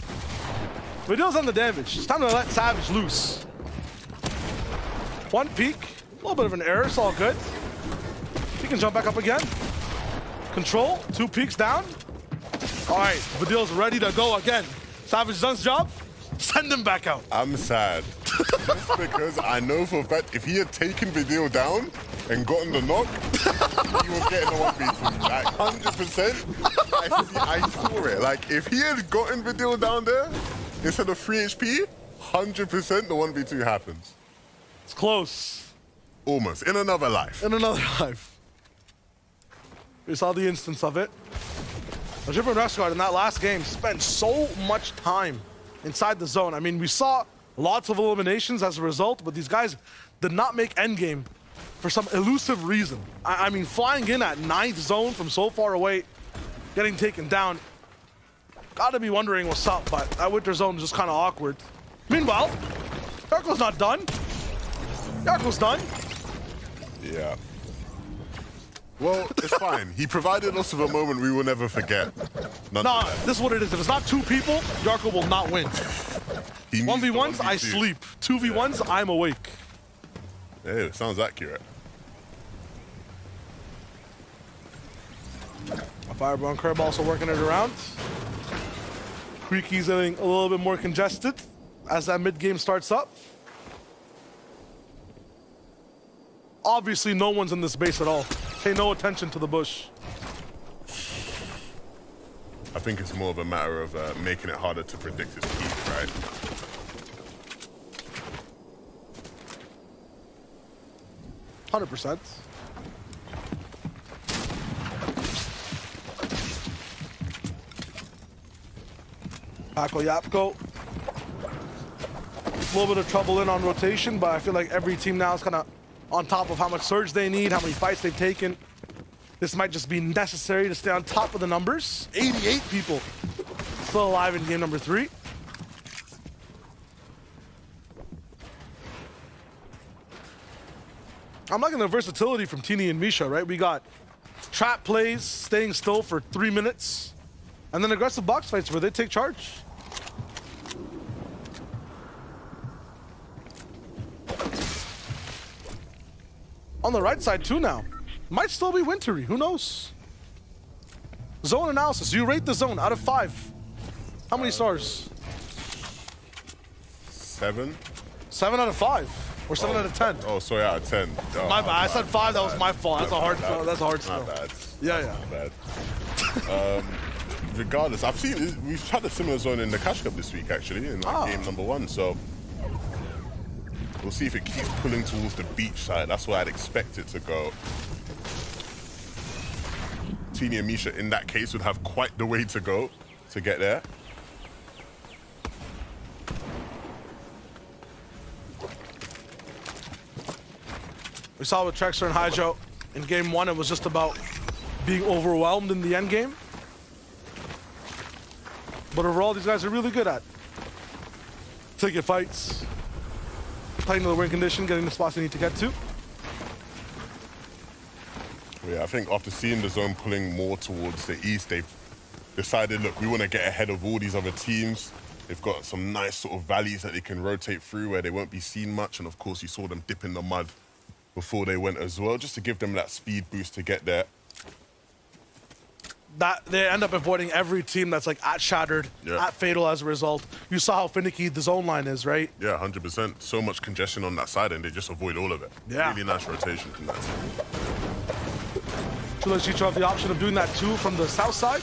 But deals on the damage. It's time to let Savage loose. 1 peek. A little bit of an error. It's all good. He can jump back up again. Control. 2 peeks down. All right. Vidil's ready to go again. Savage done his job. Send him back out. I'm sad. Just because I know for a fact if he had taken Vidil down and gotten the knock, he was getting the 1v2. Like 100%. I saw it. Like if he had gotten Vidil down there instead of 3 HP, 100% the 1v2 happens. It's close. Almost. In another life. In another life. We saw the instance of it. Jibber and Resguard in that last game spent so much time inside the zone. I mean, we saw lots of eliminations as a result, but these guys did not make endgame for some elusive reason. I mean, flying in at 9th zone from so far away, getting taken down. Gotta be wondering what's up, but that winter zone is just kind of awkward. Meanwhile, Yarko's not done. Yarko's done. Yeah. Well, it's fine. He provided us with a moment we will never forget. Nah, this is what it is. If it's not two people, Yarko will not win. 1v1s, I sleep. 2v1s, I'm awake. Hey, sounds accurate. A Fireball Curb also working it around. Creaky's getting a little bit more congested as that mid-game starts up. Obviously, no one's in this base at all. Pay no attention to the bush. I think it's more of a matter of making it harder to predict his peak, right? %100. Paco Yapko. A little bit of trouble in on rotation, but I feel like every team now is kind of on top of how much surge they need, how many fights they've taken. This might just be necessary to stay on top of the numbers. 88 people still alive in game number 3. I'm liking the versatility from Tini and Misha, right? We got trap plays, staying still for 3 minutes, and then aggressive box fights where they take charge. On the right side too now. Might still be wintry, who knows? Zone analysis, you rate the zone out of 5. How many stars? 7. 7 out of 5. Or 7 out of 10. Oh, sorry, out of 10. Oh, my bad. I said 5. That was my fault. That's a hard. That's a hard skill. skill. Bad. Yeah, yeah. Bad. Regardless, I've seen we've had a similar zone in the Cash Cup this week actually in game number 1. So we'll see if it keeps pulling towards the beach side. That's where I'd expect it to go. Tini and Misha in that case would have quite the way to go to get there. We saw with Trexler and Hydro in game 1, it was just about being overwhelmed in the end game. But overall, these guys are really good at taking fights, playing to the win condition, getting the spots they need to get to. Yeah, I think after seeing the zone pulling more towards the east, they've decided, look, we want to get ahead of all these other teams. They've got some nice sort of valleys that they can rotate through where they won't be seen much. And of course, you saw them dip in the mud before they went as well, just to give them that speed boost to get there. That they end up avoiding every team that's like at Shattered, at Fatal as a result. You saw how finicky the zone line is, right? Yeah, 100%. So much congestion on that side and they just avoid all of it. Yeah. Really nice rotation from that team. Chicho have the option of doing that too from the south side.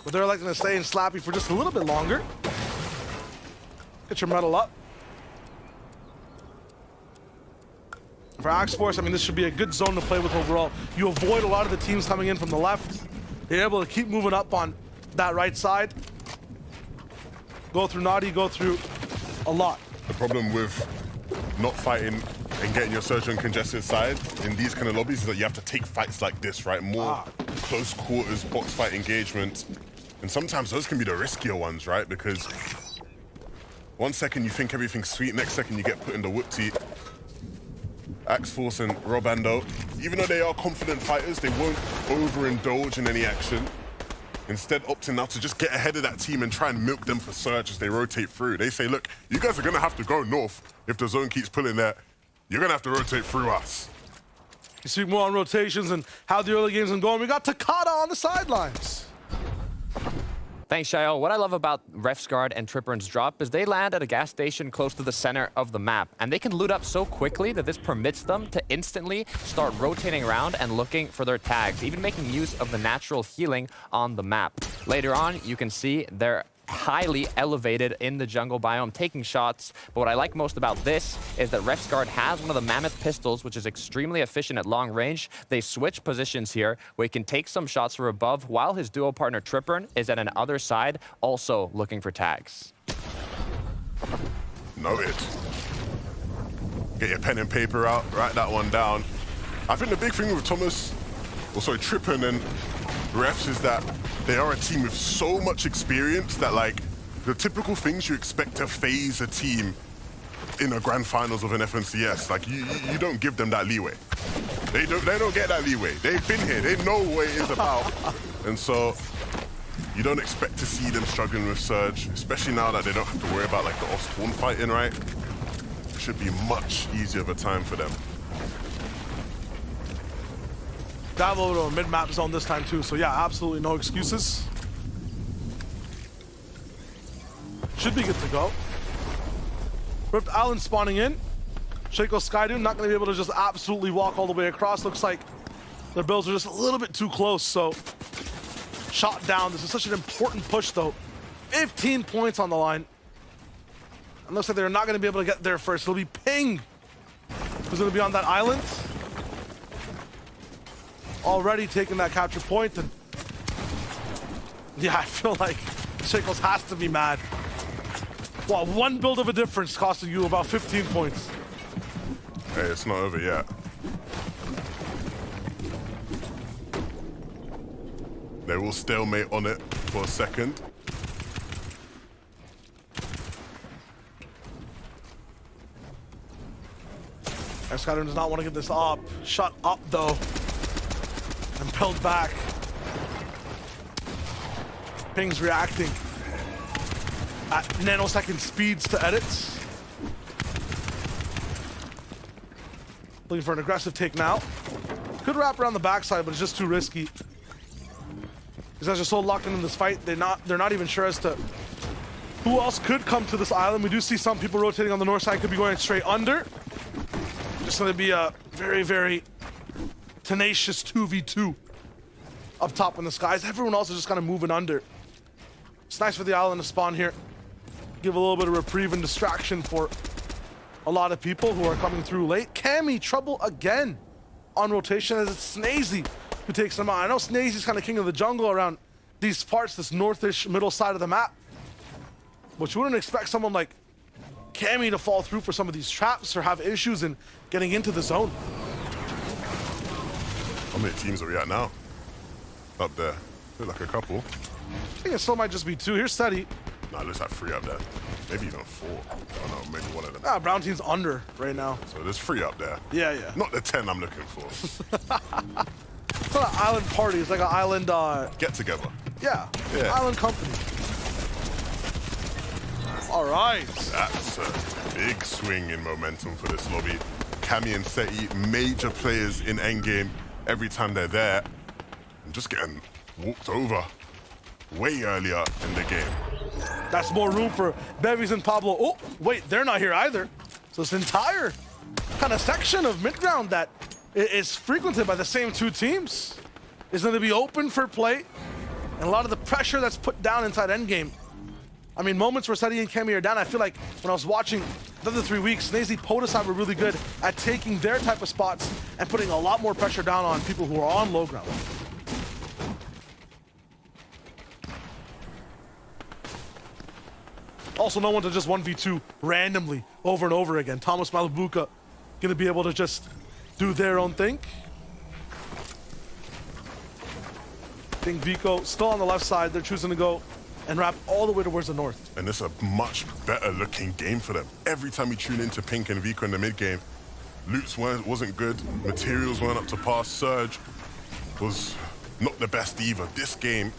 But they're electing to stay in Slappy for just a little bit longer. Get your medal up. For Axe Force, I mean, this should be a good zone to play with overall. You avoid a lot of the teams coming in from the left. You're able to keep moving up on that right side. Go through Naughty, go through a lot. The problem with not fighting and getting your surge on congested side in these kind of lobbies is that you have to take fights like this, right? More close quarters, box fight engagement. And sometimes those can be the riskier ones, right? Because 1 second you think everything's sweet, next second you get put in the whoopsie. Axe Force and Robando, even though they are confident fighters, they won't overindulge in any action. Instead, opting now to just get ahead of that team and try and milk them for surge as they rotate through. They say, look, you guys are going to have to go north if the zone keeps pulling there. You're going to have to rotate through us. You speak more on rotations and how the early game's been going. We got Takada on the sidelines. Thanks, Shayo. What I love about Refsguard and Trippern's drop is they land at a gas station close to the center of the map, and they can loot up so quickly that this permits them to instantly start rotating around and looking for their tags, even making use of the natural healing on the map. Later on, you can see they're highly elevated in the jungle biome, taking shots. But what I like most about this is that Refsguard has one of the Mammoth pistols, which is extremely efficient at long range. They switch positions here, where he can take some shots from above, while his duo partner Trippern is at an other side, also looking for tags. Noted. Get your pen and paper out, write that one down. I think the big thing with Trippern and refs is that they are a team with so much experience that, like, the typical things you expect to phase a team in a grand finals of an FNCS, like, you don't give them that leeway. They don't get that leeway. They've been here. They know what it is about. And so you don't expect to see them struggling with Surge, especially now that they don't have to worry about, like, the off-spawn fighting, right? It should be much easier of a time for them. Dive over to a mid-map zone this time too, so yeah, absolutely no excuses. Should be good to go. Rift Island spawning in. Shaco Skydoom not going to be able to just absolutely walk all the way across. Looks like their builds are just a little bit too close, so shot down. This is such an important push though. 15 points on the line. And looks like they're not going to be able to get there first. It'll be Ping who's going to be on that island. Already taking that capture point, and yeah, I feel like Shakos has to be mad. Wow, one build of a difference costing you about 15 points. Hey, it's not over yet. They will stalemate on it for a second. Skyrim does not want to give this up. Shut up though. And pulled back. Ping's reacting at nanosecond speeds to edits. Looking for an aggressive take now. Could wrap around the backside, but it's just too risky. These guys are so locked in this fight, they're not even sure as to who else could come to this island. We do see some people rotating on the north side, could be going straight under. Just gonna be a very, very tenacious 2v2 up top in the skies. Everyone else is just kind of moving under. It's nice for the island to spawn here. Give a little bit of reprieve and distraction for a lot of people who are coming through late. Cammy, trouble again on rotation as it's Snazy who takes them out. I know Snazy's kind of king of the jungle around these parts, this northish middle side of the map. But you wouldn't expect someone like Cammy to fall through for some of these traps or have issues in getting into the zone. How many teams are we at now? Up there. There's like a couple. I think it still might just be 2. Here's Steady. Nah, there's like 3 up there. Maybe even 4. I don't know, maybe one of them. Ah, Brown team's under right now. So there's 3 up there. Yeah, yeah. Not the 10 I'm looking for. It's not an island party. It's like an island... Get together. Yeah. Yeah. Island company. All right. That's a big swing in momentum for this lobby. Cammy and Seti, major players in endgame every time they're there. And just getting walked over way earlier in the game. That's more room for Bevies and Pablo. Oh, wait, they're not here either. So this entire kind of section of mid-ground that is frequented by the same 2 teams is going to be open for play. And a lot of the pressure that's put down inside endgame. I mean, moments where Seti and Cammy are down, I feel like when I was watching the other 3 weeks, Snazy, Podeside were really good at taking their type of spots and putting a lot more pressure down on people who are on low ground. Also, no one to just 1v2 randomly over and over again. Thomas Malabuka gonna be able to just do their own thing. I think Vico still on the left side. They're choosing to go and wrap all the way towards the north. And it's a much better looking game for them. Every time you tune into Pink and Vico in the mid game, loots wasn't good, materials weren't up to par, Surge was not the best either. This game,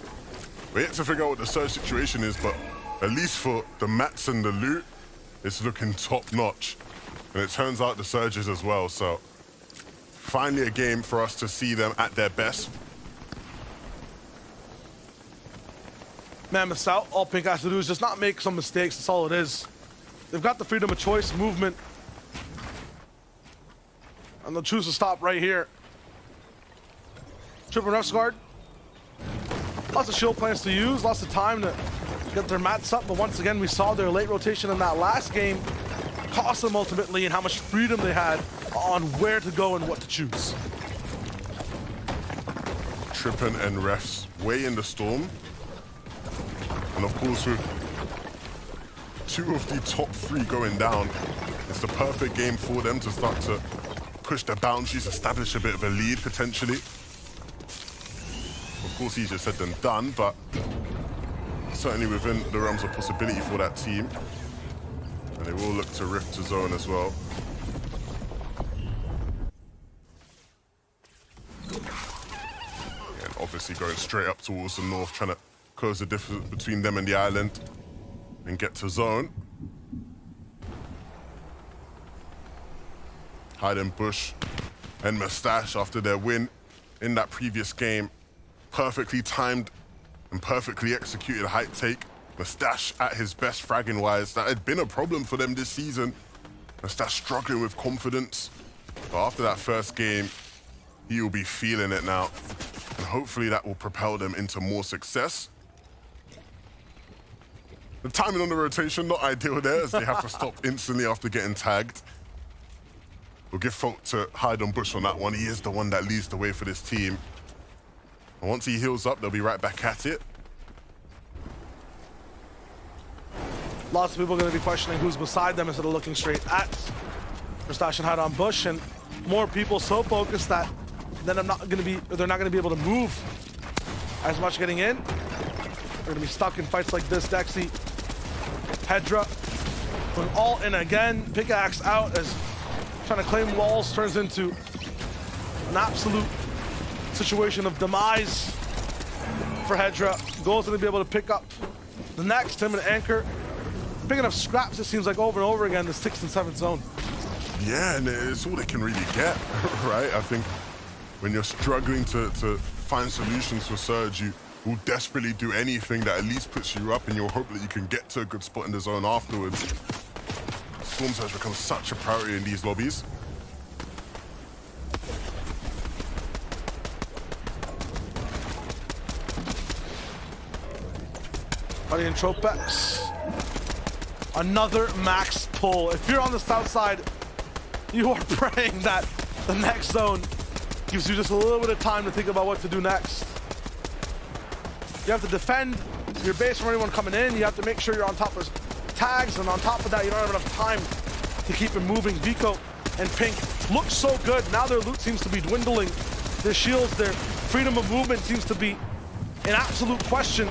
we have to figure out what the Surge situation is, but at least for the mats and the loot, it's looking top notch. And it turns out the Surges as well, so finally a game for us to see them at their best. Mammoth out. All Pink has to do is just not make some mistakes. That's all it is. They've got the freedom of choice, movement. And they'll choose to stop right here. Triple refs guard. Lots of shield plans to use, lots of time to get their mats up, but once again, we saw their late rotation in that last game cost them ultimately and how much freedom they had on where to go and what to choose. Trippin and refs way in the storm. And of course, with 2 of the top 3 going down, it's the perfect game for them to start to push their boundaries, establish a bit of a lead potentially. Of course, easier said than done, but certainly within the realms of possibility for that team. And they will look to rift to zone as well. And obviously going straight up towards the north, trying to close the difference between them and the island and get to zone. Hide and Bush and Mustache after their win in that previous game. Perfectly timed and perfectly executed height take. Mustache at his best fragging wise. That had been a problem for them this season. Mustache struggling with confidence. But after that first game, he will be feeling it now. And hopefully that will propel them into more success. The timing on the rotation, not ideal there, as they have to stop instantly after getting tagged. We'll give fault to Hyde on Bush on that one. He is the one that leads the way for this team. And once he heals up, they'll be right back at it. Lots of people are going to be questioning who's beside them instead of looking straight at Mustache and Hyde on Bush, and more people so focused that then they're not going to be able to move as much getting in. They're going to be stuck in fights like this. Dexy, Hedra, going all in again. Pickaxe out as trying to claim walls turns into an absolute situation of demise for Hedra. Goal's going to be able to pick up the next. Him and Anchor picking up scraps, it seems like, over and over again, the 6th and 7th zone. Yeah, and it's all they can really get, right? I think when you're struggling to find solutions for Surge, you will desperately do anything that at least puts you up, and you'll hope that you can get to a good spot in the zone afterwards. Storm Surge becomes such a priority in these lobbies. Buddy and Tropex. Another max pull. If you're on the south side, you are praying that the next zone gives you just a little bit of time to think about what to do next. You have to defend your base from anyone coming in. You have to make sure you're on top of tags, and on top of that, you don't have enough time to keep it moving. Vico and Pink look so good. Now their loot seems to be dwindling. Their shields, their freedom of movement seems to be an absolute question.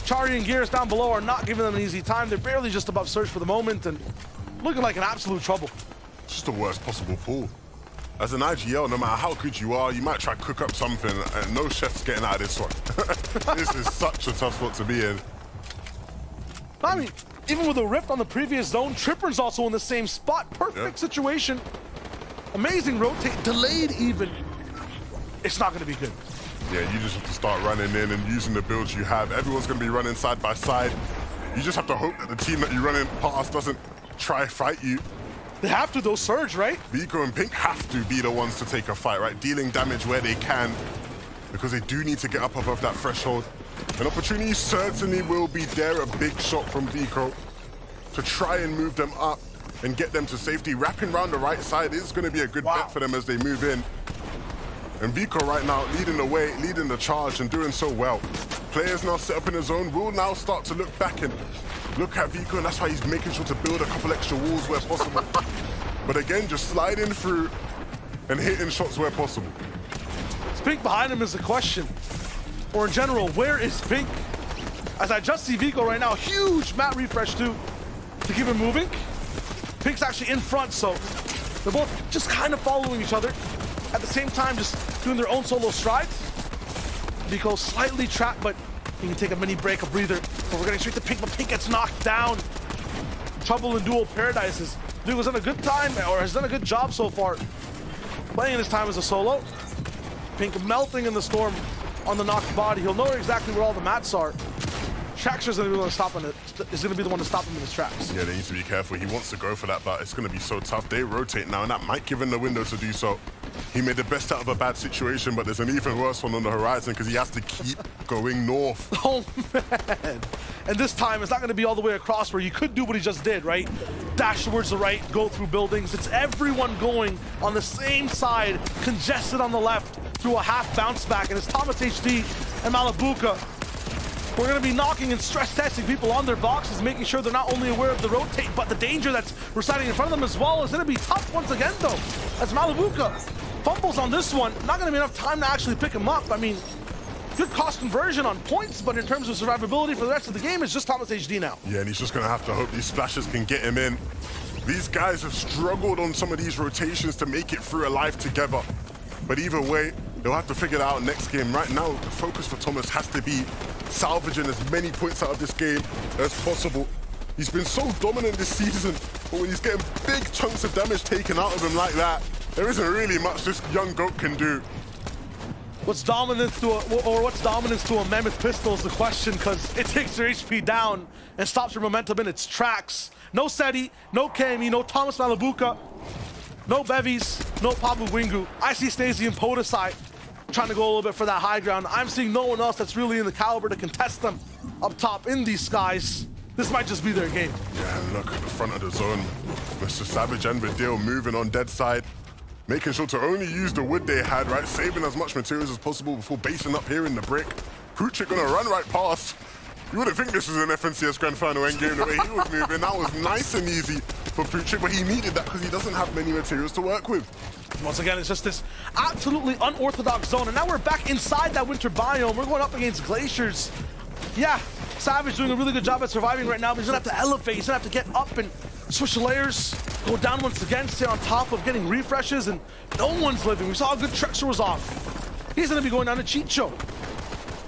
Chari and Gears down below are not giving them an easy time. They're barely just above Surge for the moment and looking like an absolute trouble. Just the worst possible pull. As an IGL, no matter how good you are, you might try to cook up something, and no chef's getting out of this one. This is such a tough spot to be in. I mean, even with a rift on the previous zone, Tripper's also in the same spot. Perfect situation. Amazing rotate, delayed even. It's not going to be good. Yeah, you just have to start running in and using the builds you have. Everyone's going to be running side by side. You just have to hope that the team that you're running past doesn't try fight you. They have to, though, Surge, right? Vico and Pink have to be the ones to take a fight, right? Dealing damage where they can, because they do need to get up above that threshold. An opportunity certainly will be there. A big shot from Vico to try and move them up and get them to safety. Wrapping around the right side is going to be a good bet for them as they move in. And Vico right now leading the way, leading the charge, and doing so well. Players now set up in the zone will now start to look back and look at Vico, and that's why he's making sure to build a couple extra walls where possible. But again, just sliding through and hitting shots where possible. Is Pink behind him is the question. Or in general, where is Pink? As I just see Vico right now, huge map refresh too, to keep him moving. Pink's actually in front, so they're both just kind of following each other. At the same time, just doing their own solo strides. Vico slightly trapped, but he can take a mini break, a breather. But we're getting straight to Pink, but Pink gets knocked down. Trouble in Dual Paradises. Vico's done a good time, or has done a good job so far, playing his time as a solo. Pink melting in the storm on the knocked body. He'll know exactly where all the mats are. Traxxer's gonna be the one to stop him. Is gonna be the one to stop him in his tracks. Yeah, they need to be careful. He wants to go for that, but it's gonna be so tough. They rotate now, and that might give him the window to do so. He made the best out of a bad situation, but there's an even worse one on the horizon because he has to keep going north. Oh, man. And this time, it's not going to be all the way across where you could do what he just did, right? Dash towards the right, go through buildings. It's everyone going on the same side, congested on the left through a half bounce back. And it's Thomas HD and Malabuka. We're going to be knocking and stress testing people on their boxes, making sure they're not only aware of the rotate, but the danger that's residing in front of them as well. Is going to be tough once again, though, as Malabuka fumbles on this one. Not going to be enough time to actually pick him up. I mean, good cost conversion on points, but in terms of survivability for the rest of the game, it's just Thomas HD now. Yeah, and he's just going to have to hope these splashes can get him in. These guys have struggled on some of these rotations to make it through alive together. But either way, they'll have to figure that out next game. Right now, the focus for Thomas has to be salvaging as many points out of this game as possible. He's been so dominant this season, but when he's getting big chunks of damage taken out of him like that, there isn't really much this young GOAT can do. What's dominance to a Mammoth pistol is the question, because it takes your HP down and stops your momentum in its tracks. No Seti, no Kami, no Thomas Malabuka, no Bevies, no Pablo Wingu. I see Snazy and Podesai trying to go a little bit for that high ground. I'm seeing no one else that's really in the caliber to contest them up top in these skies. This might just be their game. Yeah, and look at the front of the zone. Mr. Savage and Vidil moving on dead side, making sure to only use the wood they had, right? Saving as much materials as possible before basing up here in the brick. Kruchik gonna run right past. You wouldn't think this was an FNCS Grand Final endgame the way he was moving. That was nice and easy for Kruchik, but he needed that because he doesn't have many materials to work with. Once again, it's just this absolutely unorthodox zone, and now we're back inside that winter biome. We're going up against glaciers. Yeah, Savage doing a really good job at surviving right now, but he's gonna have to elevate. He's gonna have to get up and switch layers, go down once again, stay on top of getting refreshes, and no one's living. We saw how good Trexor was off. He's gonna be going down to Chicho.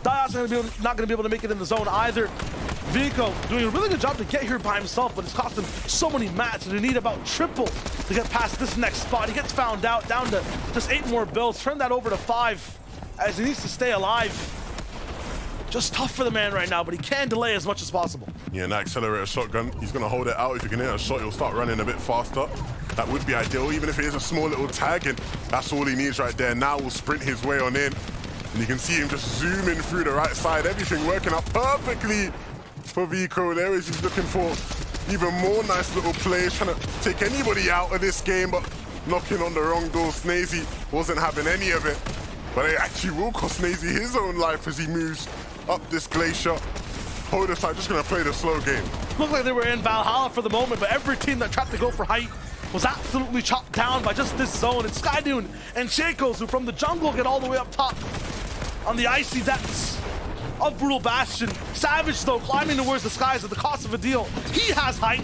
Dias not gonna be able to make it in the zone either. Vico doing a really good job to get here by himself, but it's cost him so many mats, and they need about triple to get past this next spot. He gets found out, down to just 8 more builds. Turn that over to 5 as he needs to stay alive. Just tough for the man right now, but he can delay as much as possible. Yeah, and that accelerator shotgun, he's gonna hold it out. If you can hit a shot, he'll start running a bit faster. That would be ideal, even if it is a small little tag, and that's all he needs right there. Now we'll sprint his way on in, and you can see him just zooming through the right side. Everything working out perfectly for Vico. There is he's looking for even more nice little plays, trying to take anybody out of this game, but knocking on the wrong door. Snazy wasn't having any of it, but it actually will cost Snazy his own life as he moves up this glacier. Podesai just gonna play the slow game. Looked like they were in Valhalla for the moment, but every team that tried to go for height was absolutely chopped down by just this zone. It's Skydune and Shakos, who from the jungle get all the way up top on the icy depths of Brutal Bastion. Savage, though, climbing towards the skies at the cost of a deal. He has height,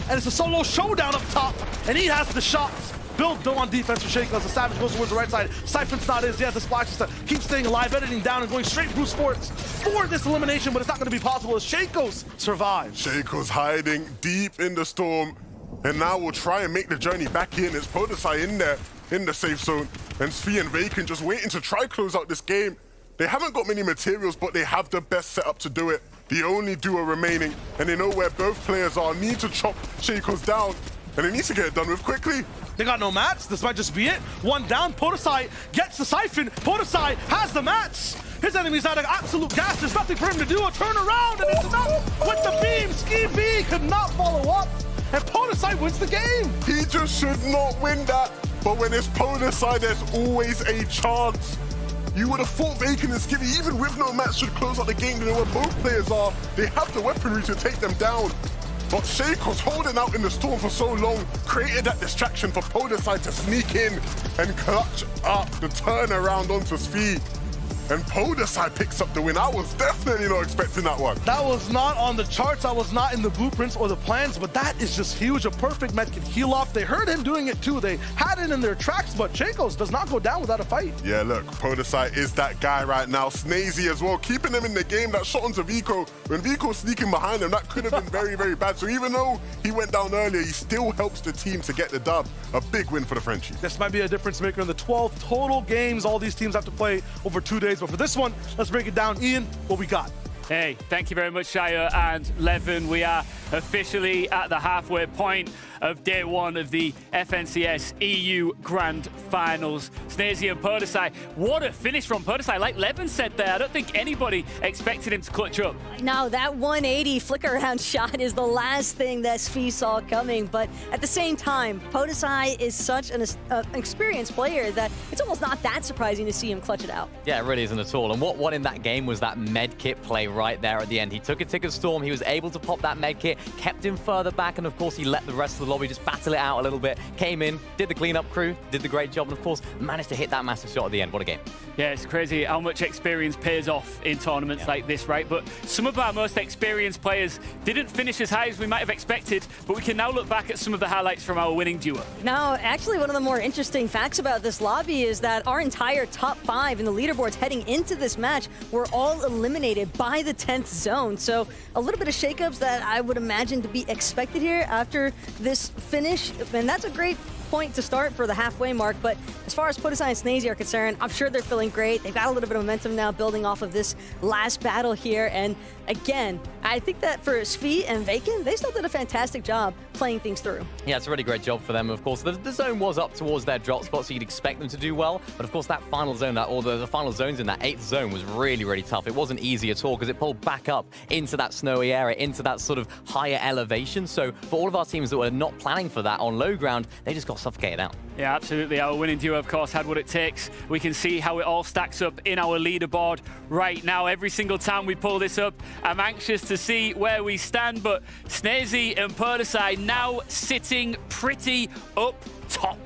and it's a solo showdown up top, and he has the shots. Build though on defense for Shakos. The Savage goes towards the right side. Siphon's not his. He has the splashes to keep staying alive, editing down and going straight Bruce Forts for this elimination, but it's not going to be possible as Shakos survives. Shakos hiding deep in the storm, and now we'll try and make the journey back in. It's Podesai in there, in the safe zone, and Svi and Vacant just waiting to try close out this game. They haven't got many materials, but they have the best setup to do it. The only duo remaining, and they know where both players are. Need to chop Shakos down, and they need to get it done with quickly. They got no mats. This might just be it. One down. Podesai gets the siphon. Podesai has the mats. His enemy's out of absolute gas. There's nothing for him to do. A turn around, and it's enough with the beam. Ski V could not follow up, and Podesai wins the game. He just should not win that. But when it's Podesai, there's always a chance. You would have thought Vacant and Skivvy, even with no mats, should close out the game. They know where both players are. They have the weaponry to take them down. But Shakos holding out in the storm for so long created that distraction for Podesai to sneak in and clutch up the turnaround onto Svi. And Podesai picks up the win. I was definitely not expecting that one. That was not on the charts. That was not in the blueprints or the plans, but that is just huge. A perfect medkit heal off. They heard him doing it too. They had it in their tracks, but Shakos does not go down without a fight. Yeah, look, Podesai is that guy right now. Snazy as well, keeping him in the game. That shot onto Vico. When Vico sneaking behind him, that could have been very, very bad. So even though he went down earlier, he still helps the team to get the dub. A big win for the Frenchies. This might be a difference maker in the 12 total games all these teams have to play over 2 days. But for this one, let's break it down. Ian, what we got? Hey, thank you very much, Shire and Levin. We are officially at the halfway point of day 1 of the FNCS EU Grand Finals. Snazy and Podesai, what a finish from Podesai. Like Levin said there, I don't think anybody expected him to clutch up. Now, that 180 flicker around shot is the last thing that Svi saw coming, but at the same time, Podesai is such an experienced player that it's almost not that surprising to see him clutch it out. Yeah, it really isn't at all. And what won in that game was that med kit play right there at the end. He took a tick of storm, he was able to pop that med kit, kept him further back, and of course he let the rest of the lobby, just battle it out a little bit. Came in, did the cleanup crew, did the great job, and of course, managed to hit that massive shot at the end. What a game. Yeah, it's crazy how much experience pays off in tournaments like this, right? But some of our most experienced players didn't finish as high as we might have expected, but we can now look back at some of the highlights from our winning duo. Now, actually, one of the more interesting facts about this lobby is that our entire top 5 in the leaderboards heading into this match were all eliminated by the 10th zone. So a little bit of shakeups that I would imagine to be expected here after this finish, and that's a great point to start for the halfway mark. But as far as Podesai and Snazy are concerned, I'm sure they're feeling great. They've got a little bit of momentum now building off of this last battle here. And again, I think that for Svi and Vaken, they still did a fantastic job playing things through. Yeah, it's a really great job for them. Of course, the zone was up towards their drop spot, so you'd expect them to do well. But of course, that final zone, or the final zones in that 8th zone was really, really tough. It wasn't easy at all because it pulled back up into that snowy area, into that sort of higher elevation. So for all of our teams that were not planning for that on low ground, they just got suffocated out. Yeah, absolutely. Our winning duo, of course, had what it takes. We can see how it all stacks up in our leaderboard right now. Every single time we pull this up, I'm anxious to see where we stand, but Snazy and Podesai now sitting pretty up top.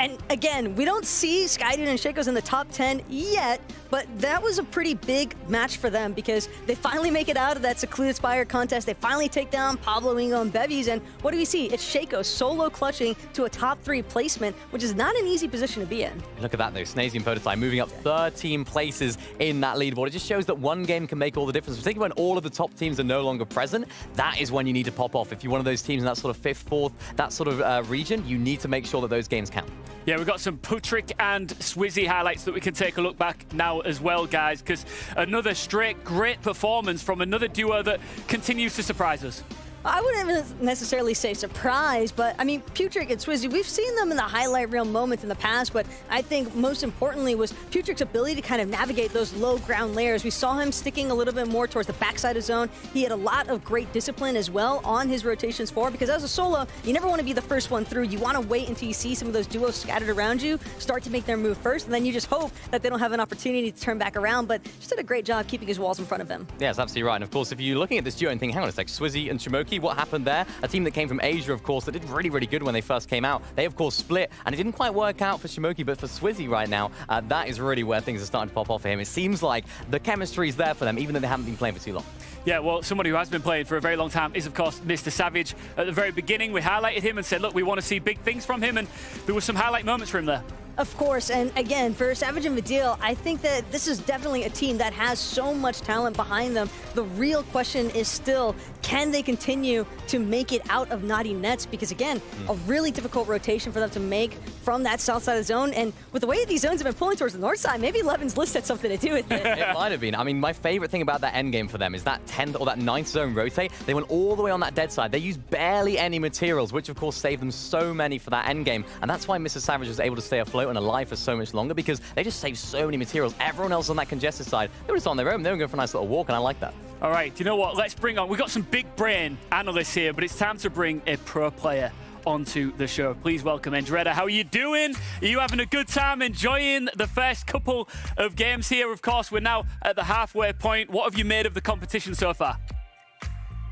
And again, we don't see Skydude and Shakos in the top 10 yet, but that was a pretty big match for them because they finally make it out of that Secluded Spire contest. They finally take down Pablo, Ingo, and Bevies, and what do we see? It's Shakos solo clutching to a top 3 placement, which is not an easy position to be in. Look at that though, Snazy and Podesai moving up 13 places in that leaderboard. It just shows that one game can make all the difference. Particularly when all of the top teams are no longer present, that is when you need to pop off. If you're one of those teams in that sort of 5th, 4th, that sort of region, you need to make sure that those games count. Yeah, we've got some Putrick and Swizzy highlights that we can take a look back now as well, guys, because another straight great performance from another duo that continues to surprise us. I wouldn't necessarily say surprise, but I mean, Putrick and Swizzy, we've seen them in the highlight reel moments in the past, but I think most importantly was Putrick's ability to kind of navigate those low ground layers. We saw him sticking a little bit more towards the backside of zone. He had a lot of great discipline as well on his rotations forward, because as a solo, you never want to be the first one through. You want to wait until you see some of those duos scattered around you, start to make their move first, and then you just hope that they don't have an opportunity to turn back around, but just did a great job keeping his walls in front of him. Yeah, that's absolutely right. And of course, if you're looking at this duo and thinking, hang on a sec, Swizzy and Shimoki, what happened there? A team that came from Asia, of course, that did really, really good when they first came out. They, of course, split, and it didn't quite work out for Shimoki, but for Swizzy right now, that is really where things are starting to pop off for him. It seems like the chemistry is there for them, even though they haven't been playing for too long. Yeah, well, somebody who has been playing for a very long time is, of course, Mr. Savage. At the very beginning, we highlighted him and said, look, we want to see big things from him, and there were some highlight moments for him there. Of course, and again, for Savage and Vidil, I think that this is definitely a team that has so much talent behind them. The real question is still, can they continue to make it out of Naughty Nets? Because again, a really difficult rotation for them to make from that south side of the zone. And with the way these zones have been pulling towards the north side, maybe Levin's list had something to do with it. It might have been. I mean, my favorite thing about that end game for them is that 10th or that 9th zone rotate. They went all the way on that dead side. They used barely any materials, which of course saved them so many for that end game. And that's why Mr. Savage was able to stay afloat and alive for so much longer, because they just saved so many materials. Everyone else on that congested side, they were just on their own. They were going for a nice little walk, and I like that. All right, do you know what? Let's bring on, we've got some big brain analysts here, but it's time to bring a pro player onto the show. Please welcome Andretta. How are you doing? Are you having a good time enjoying the first couple of games here? Of course, we're now at the halfway point. What have you made of the competition so far?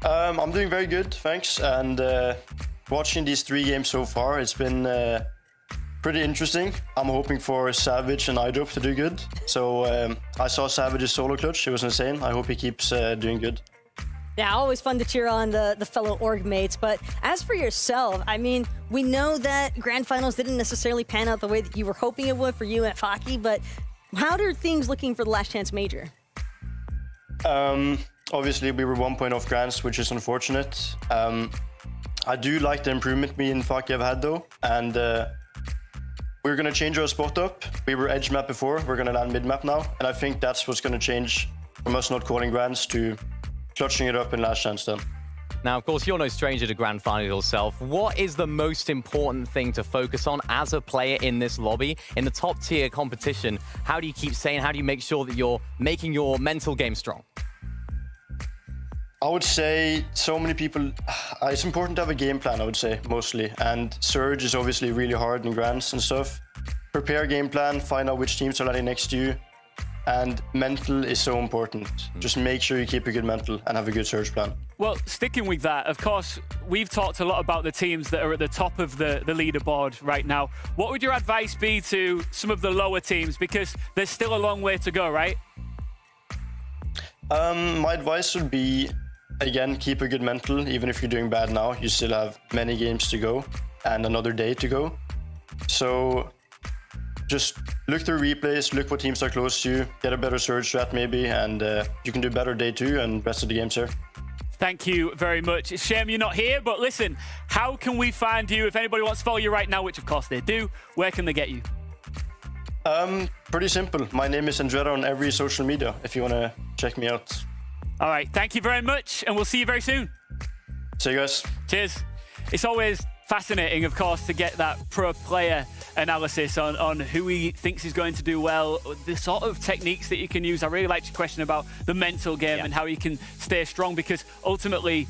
I'm doing very good, thanks. And watching these 3 games so far, it's been pretty interesting. I'm hoping for Savage and iDope to do good. So I saw Savage's solo clutch. It was insane. I hope he keeps doing good. Yeah, always fun to cheer on the fellow org mates. But as for yourself, I mean, we know that Grand Finals didn't necessarily pan out the way that you were hoping it would for you at Faki, but how are things looking for the Last Chance Major? Obviously, we were 1 point off Grands, which is unfortunate. I do like the improvement me and Faki have had, though. And we're going to change our spot up. We were edge map before. We're going to land mid map now. And I think that's what's going to change from us not calling Grands to clutching it up in Last Chance then. Now, of course, you're no stranger to Grand Finals yourself. What is the most important thing to focus on as a player in this lobby? In the top tier competition, how do you keep saying, how do you make sure that you're making your mental game strong? I would say so many people, it's important to have a game plan, I would say, mostly. And Surge is obviously really hard in Grands and stuff. Prepare a game plan, find out which teams are landing next to you. and mental is so important. Just make sure you keep a good mental and have a good search plan. Well, sticking with that, of course, we've talked a lot about the teams that are at the top of the leaderboard right now. What would your advice be to some of the lower teams? Because there's still a long way to go, right? My advice would be, again, keep a good mental. Even if you're doing bad now, you still have many games to go and another day to go. So just look through replays, look what teams are close to you, get a better search strat maybe, and you can do better day 2 and rest of the games here. Thank you very much. It's a shame you're not here, but listen, how can we find you? If anybody wants to follow you right now, which of course they do, where can they get you? Pretty simple. My name is Andrea on every social media if you want to check me out. All right, thank you very much, and we'll see you very soon. See you guys. Cheers. It's always fascinating, of course, to get that pro player analysis on who he thinks is going to do well, the sort of techniques that you can use. I really liked your question about the mental game and how you can stay strong, because ultimately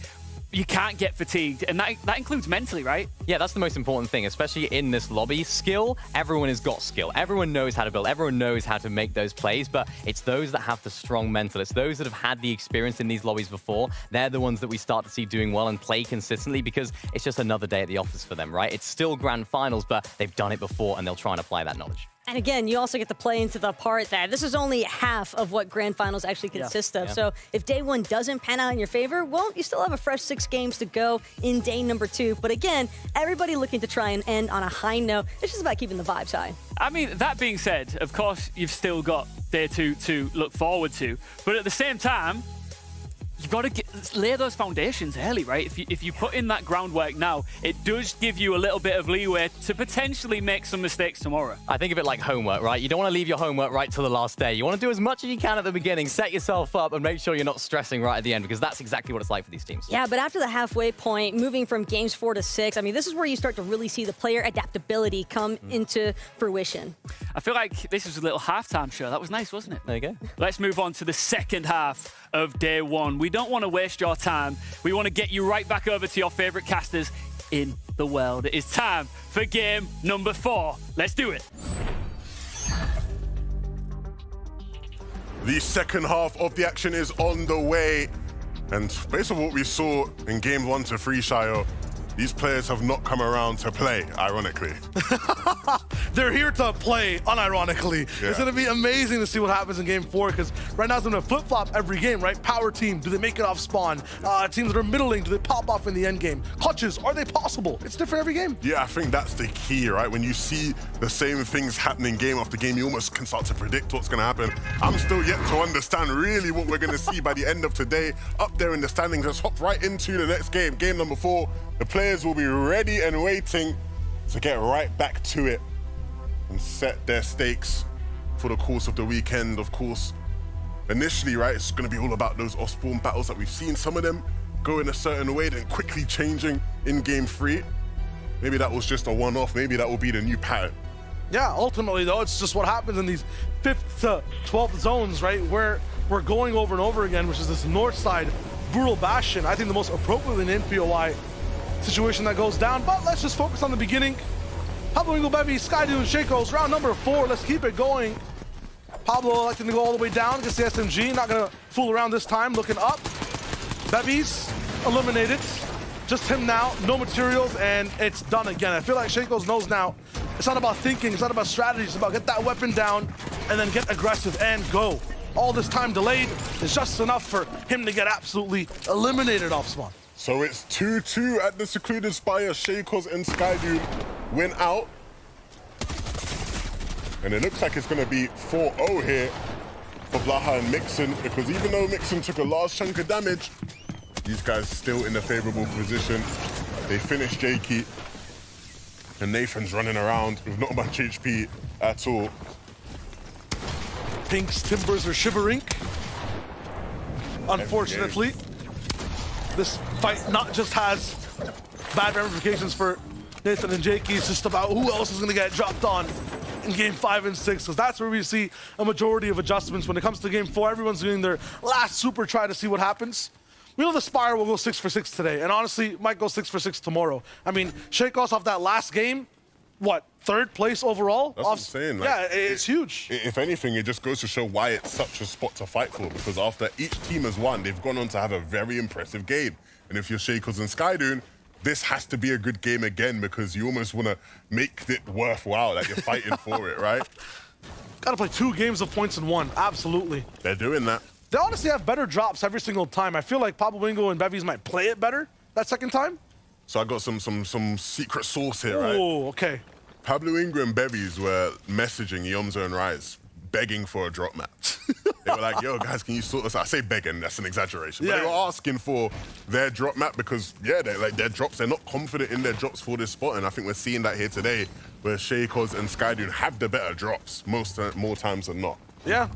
you can't get fatigued, and that includes mentally, right? Yeah, that's the most important thing, especially in this lobby. Skill, everyone has got skill. Everyone knows how to build. Everyone knows how to make those plays, but it's those that have the strong mental. It's those that have had the experience in these lobbies before. They're the ones that we start to see doing well and play consistently, because it's just another day at the office for them, right? It's still grand finals, but they've done it before, and they'll try and apply that knowledge. And again, you also get to play into the part that this is only half of what grand finals actually consist of. So if day 1 doesn't pan out in your favor, well, you still have a fresh 6 games to go in day number 2. But again, everybody looking to try and end on a high note. It's just about keeping the vibes high. I mean, that being said, of course, you've still got day 2 to look forward to. But at the same time, you've got to lay those foundations early, right? If you put in that groundwork now, it does give you a little bit of leeway to potentially make some mistakes tomorrow. I think of it like homework, right? You don't want to leave your homework right till the last day. You want to do as much as you can at the beginning, set yourself up, and make sure you're not stressing right at the end, because that's exactly what it's like for these teams. Yeah, but after the halfway point, moving from games 4 to 6, I mean, this is where you start to really see the player adaptability come into fruition. I feel like this was a little halftime show. That was nice, wasn't it? There you go. Let's move on to the second half of day 1. We don't want to waste your time. We want to get you right back over to your favorite casters in the world. It is time for game number 4. Let's do it. The second half of the action is on the way. And based on what we saw in game 1 to 3, Shayo, these players have not come around to play, ironically. They're here to play, unironically. Yeah. It's going to be amazing to see what happens in game 4, because right now it's going to flip-flop every game, right? Power team, do they make it off spawn? Teams that are middling, do they pop off in the end game? Clutches, are they possible? It's different every game. Yeah, I think that's the key, right? When you see the same things happening game after game, you almost can start to predict what's going to happen. I'm still yet to understand really what we're going to see by the end of today. Up there in the standings, let's hop right into the next game, game number 4. The players will be ready and waiting to get right back to it and set their stakes for the course of the weekend. Of course, initially, right, it's going to be all about those off-spawn battles that we've seen. Some of them go in a certain way, then quickly changing in game 3. Maybe that was just a one-off. Maybe that will be the new pattern. Yeah, ultimately, though, it's just what happens in these 5th to 12th zones, right, where we're going over and over again, which is this north side Brutal Bastion. I think the most appropriately named POI situation that goes down, but let's just focus on the beginning. Pablo Ingo Bevy, Skydu, and Shakos, round number 4. Let's keep it going. Pablo electing to go all the way down against the SMG. Not gonna fool around this time, looking up. Bevy's eliminated. Just him now, no materials, and it's done again. I feel like Shakos knows now it's not about thinking, it's not about strategy, it's about get that weapon down and then get aggressive and go. All this time delayed is just enough for him to get absolutely eliminated off spawn. So it's 2-2 at the Secluded Spire. Shakos and Skydu win out. And it looks like it's going to be 4-0 here for Blaha and Mixon, because even though Mixon took a large chunk of damage, these guys still in a favorable position. They finished Jakey, and Nathan's running around with not much HP at all. Pink's timbers are shivering. Unfortunately, this fight not just has bad ramifications for Nathan and Jakey, it's just about who else is going to get dropped on in game 5 and 6, because that's where we see a majority of adjustments. When it comes to game 4, everyone's doing their last super try to see what happens. We know the Spire will go 6 for 6 today, and honestly, might go 6 for 6 tomorrow. I mean, Shakos off that last game, what, 3rd place overall? That's what I'm saying. Like, yeah, it's huge. If anything, it just goes to show why it's such a spot to fight for. Because after each team has won, they've gone on to have a very impressive game. And if you're Shakers and Skydoon, this has to be a good game again because you almost want to make it worthwhile that you're fighting for it, right? Got to play 2 games of points in 1. Absolutely. They're doing that. They honestly have better drops every single time. I feel like Pablo Wingo and Bevies might play it better that second time. So I got some secret sauce here, right? Oh, okay. Pablo Ingram and Bevies were messaging Yomzo and Rise, begging for a drop match. They were like, yo, guys, can you sort us out? I say begging, that's an exaggeration. But they were asking for their drop map because, yeah, they're like their drops, they're not confident in their drops for this spot. And I think we're seeing that here today, where Shakers and Skydoon have the better drops more times than not. Yeah.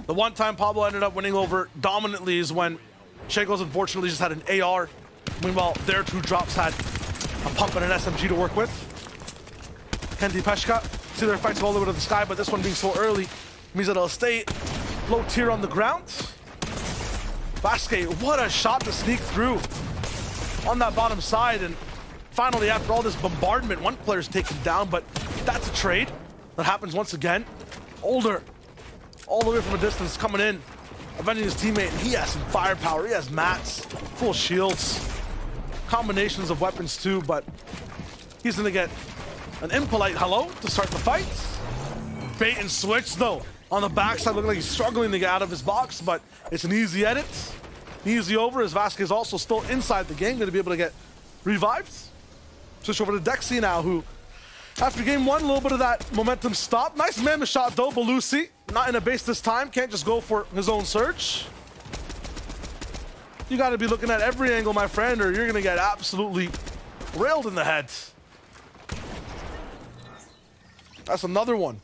The one time Pablo ended up winning over dominantly is when Shakers unfortunately just had an AR. Meanwhile, their 2 drops had a pump and an SMG to work with. Kendi Peshka, see their fights all the way to the sky, but this one being so early means that it'll stay low tier on the ground. Vasquez, what a shot to sneak through on that bottom side. And finally, after all this bombardment, one player's taken down, but that's a trade that happens once again. Older, all the way from a distance, coming in, avenging his teammate, and he has some firepower. He has mats, full shields, combinations of weapons too, but he's gonna get an impolite hello to start the fight. Bait and switch though. On the backside, looking like he's struggling to get out of his box, but it's an easy edit. Easy over, as Vasquez also still inside the game, gonna be able to get revived. Switch over to Dexy now, who, after game 1, a little bit of that momentum stopped. Nice mammoth shot though, Belusi. Not in a base this time, can't just go for his own search. You gotta be looking at every angle, my friend, or you're gonna get absolutely railed in the head. That's another one.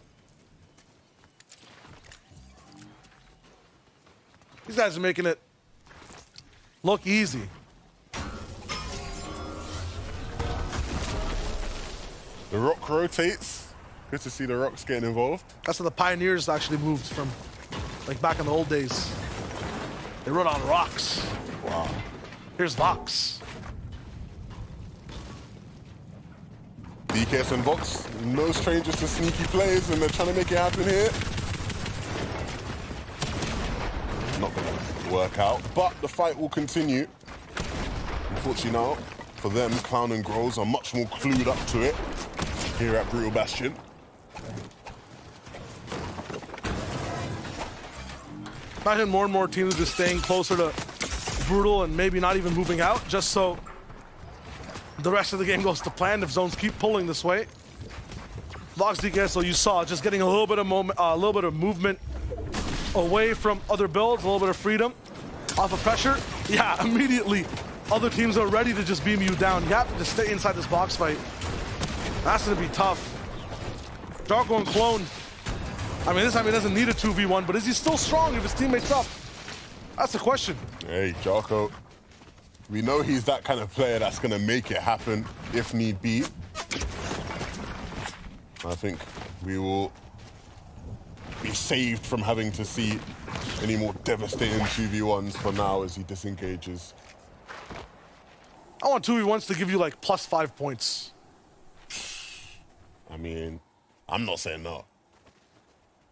These guys are making it look easy. The rock rotates. Good to see the rocks getting involved. That's how the Pioneers actually moved from, like back in the old days. They rode on rocks. Wow. Here's Vox. DKS and Vox, no strangers to sneaky plays, and they're trying to make it happen here. Not gonna work out, but the fight will continue. Unfortunately now, for them, Clown and Groves are much more clued up to it here at Brutal Bastion. Imagine more and more teams just staying closer to Brutal and maybe not even moving out, just so the rest of the game goes to plan if zones keep pulling this way. Vox DKS, so you saw, just getting a little bit of movement away from other builds, a little bit of freedom off of pressure. Yeah, immediately other teams are ready to just beam you down. You have to just stay inside this box fight. That's gonna be tough. Darko and Clone, I mean, this time he doesn't need a 2v1, but is he still strong if his teammate's up? That's the question. Hey, Jarko, we know he's that kind of player that's gonna make it happen if need be. I think we will be saved from having to see any more devastating 2v1s for now as he disengages. I want 2v1s to give you like +5 points. I mean, I'm not saying no.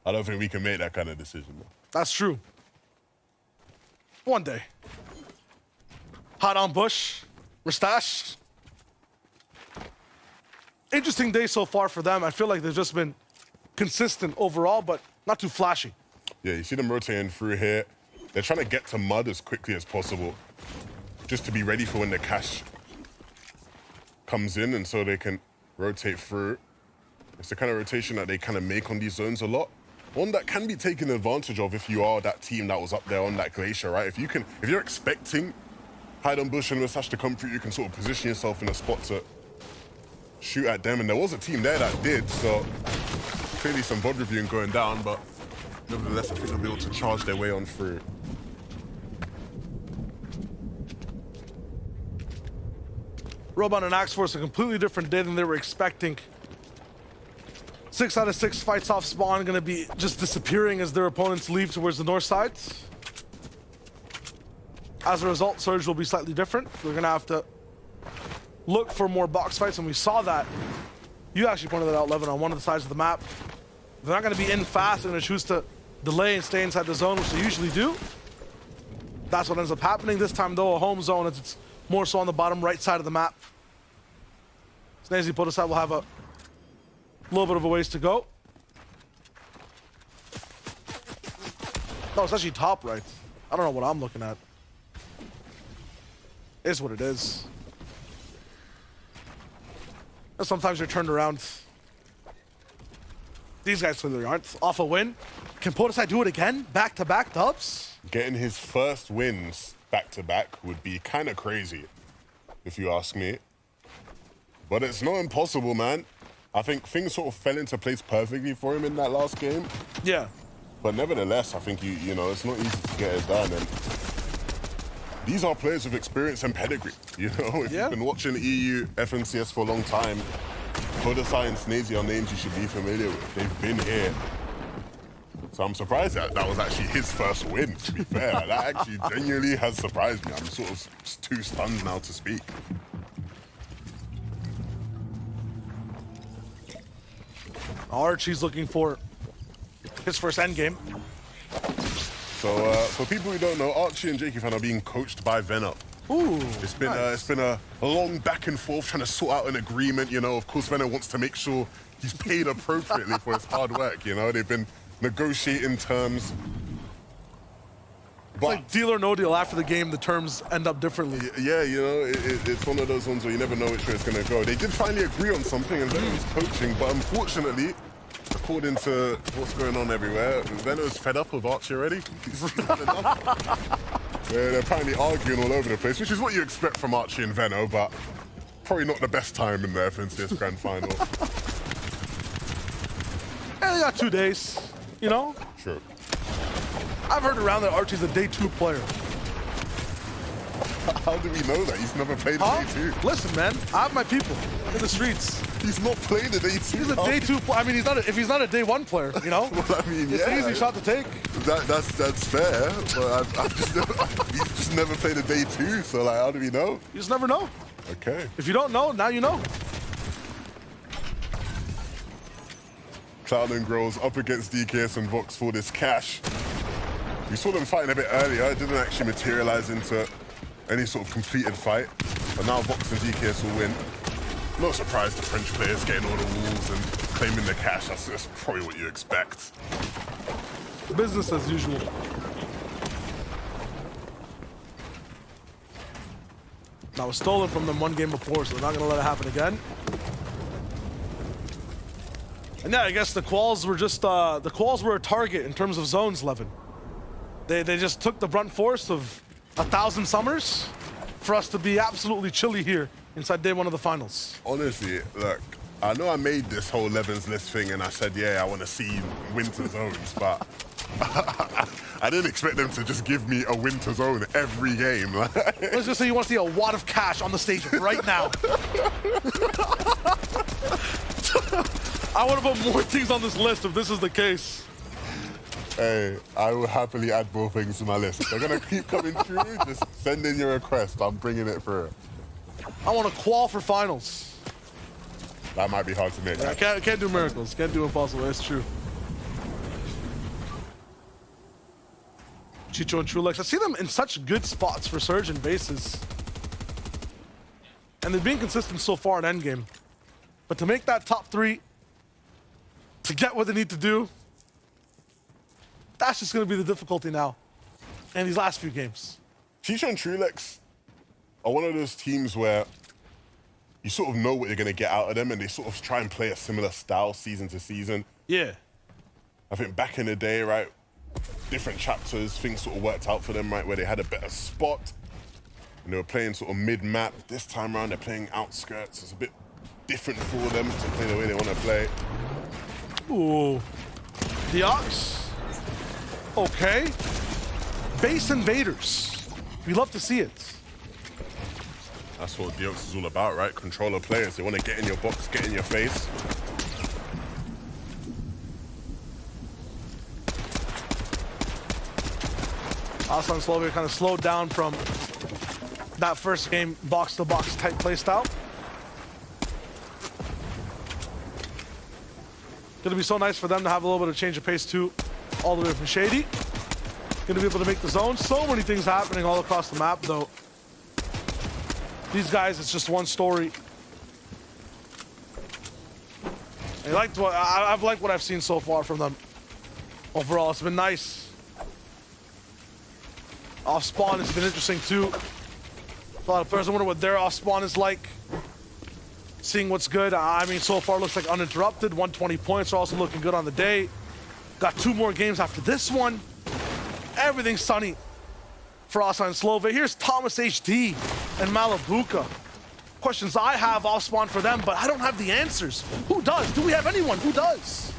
I don't think we can make that kind of decision, though. That's true. One day. Hot on Bush, Mustache. Interesting day so far for them. I feel like they've just been consistent overall, but not too flashy. Yeah, you see them rotating through here. They're trying to get to mud as quickly as possible, just to be ready for when the cash comes in, and so they can rotate through. It's the kind of rotation that they kind of make on these zones a lot. One that can be taken advantage of if you are that team that was up there on that glacier, right? If you're expecting Hide on Bush and Mustache to come through, you can sort of position yourself in a spot to shoot at them. And there was a team there that did, so clearly some VOD reviewing going down, but nevertheless, I think they'll be able to charge their way on through. Robot and Axe Force, a completely different day than they were expecting. 6 out of 6 fights off spawn gonna be just disappearing as their opponents leave towards the north side. As a result, Surge will be slightly different. They're gonna have to look for more box fights, and we saw that You actually pointed that out, Levin, on one of the sides of the map. They're not going to be in fast. They're going to choose to delay and stay inside the zone, which they usually do. That's what ends up happening. This time, though, a home zone. It's more so on the bottom right side of the map. Snazy Podesat will have a little bit of a ways to go. No, it's actually top right. I don't know what I'm looking at. It's what it is. And sometimes you're turned around. These guys clearly aren't. Off a win. Can Podesat do it again? Back-to-back dubs? Getting his first wins back-to-back would be kind of crazy, if you ask me. But it's not impossible, man. I think things sort of fell into place perfectly for him in that last game. Yeah. But nevertheless, I think, you know, it's not easy to get it done. And these are players with experience and pedigree. You know, if you've been watching EU FNCS for a long time, Podesat and Snazy are names you should be familiar with. They've been here. So I'm surprised that was actually his first win, to be fair. That actually genuinely has surprised me. I'm sort of too stunned now to speak. Archie's looking for his first endgame. So for people who don't know, Archie and Jakey Fan are being coached by Venno. Ooh, it's been a long back and forth trying to sort out an agreement. You know, of course, Venno wants to make sure he's paid appropriately for his hard work. You know, they've been negotiating terms. It's like deal or no deal. After the game, the terms end up differently. Yeah, you know, it's one of those ones where you never know which way it's going to go. They did finally agree on something, and Venno's coaching, but unfortunately, according to what's going on everywhere, Venno's fed up with Archie already. They're apparently arguing all over the place, which is what you expect from Archie and Venno, but probably not the best time in the FNCS Grand Final. Yeah, they got 2 days, you know? Sure. I've heard around that Archie's a day 2 player. How do we know that? He's never played a day 2. Listen, man, I have my people in the streets. He's not played a day 2. He's a day 2 player. I mean, if he's not a day 1 player, you know? Well, I mean, it's an easy shot to take. That's fair, but he's just never played a day 2, so like, how do we know? You just never know. Okay. If you don't know, now you know. Cloud and Grows up against DKS and Vox for this cash. We saw them fighting a bit earlier. It didn't actually materialize into any sort of completed fight. But now Vox and DKS will win. No surprise the French players getting all the walls and claiming the cash. That's probably what you expect. Business as usual. That was stolen from them 1 game before, so they're not going to let it happen again. And yeah, I guess the quals were just, the quals were a target in terms of zones, Levin. They just took the brunt force of 1,000 summers for us to be absolutely chilly here inside day 1 of the finals. Honestly, look, I know I made this whole Levin's List thing and I said, yeah, I want to see winter zones, but I didn't expect them to just give me a winter zone every game. Let's just say you want to see a wad of cash on the stage right now. I want to put more things on this list if this is the case. Hey, I will happily add more things to my list. If they're going to keep coming through, just send in your request. I'm bringing it through. I want to qual for finals. That might be hard to make. Yeah, can't do miracles. Can't do impossible. That's true. Chicho and Trulex. I see them in such good spots for surge and bases. And they've been consistent so far in endgame. But to make that top 3, to get what they need to do, that's just going to be the difficulty now in these last few games. Chicho and Trulex are one of those teams where you sort of know what you're going to get out of them, and they sort of try and play a similar style season to season. Yeah. I think back in the day, right, different chapters, things sort of worked out for them, right, where they had a better spot, and they were playing sort of mid-map. This time around, they're playing outskirts. It's a bit different for them to play the way they want to play. Ooh. The Ox. Okay. Base invaders. We love to see it. That's what Deox is all about, right? Controller players. They want to get in your box, get in your face. Aslan Slovia kind of slowed down from that first game box-to-box type playstyle. Gonna be so nice for them to have a little bit of change of pace too, all the way from Shady. Gonna be able to make the zone. So many things happening all across the map though. These guys, it's just one story. I've liked what I've seen so far from them. Overall, it's been nice. Off spawn has been interesting too. A lot of players, I wonder what their off spawn is like. Seeing what's good. I mean, so far looks like uninterrupted. 120 points are also looking good on the day. Got 2 more games after this one. Everything's sunny for us on Slova. Here's Thomas HD and Malabuka. Questions I have off spawn for them, but I don't have the answers. Who does? Do we have anyone? Who does?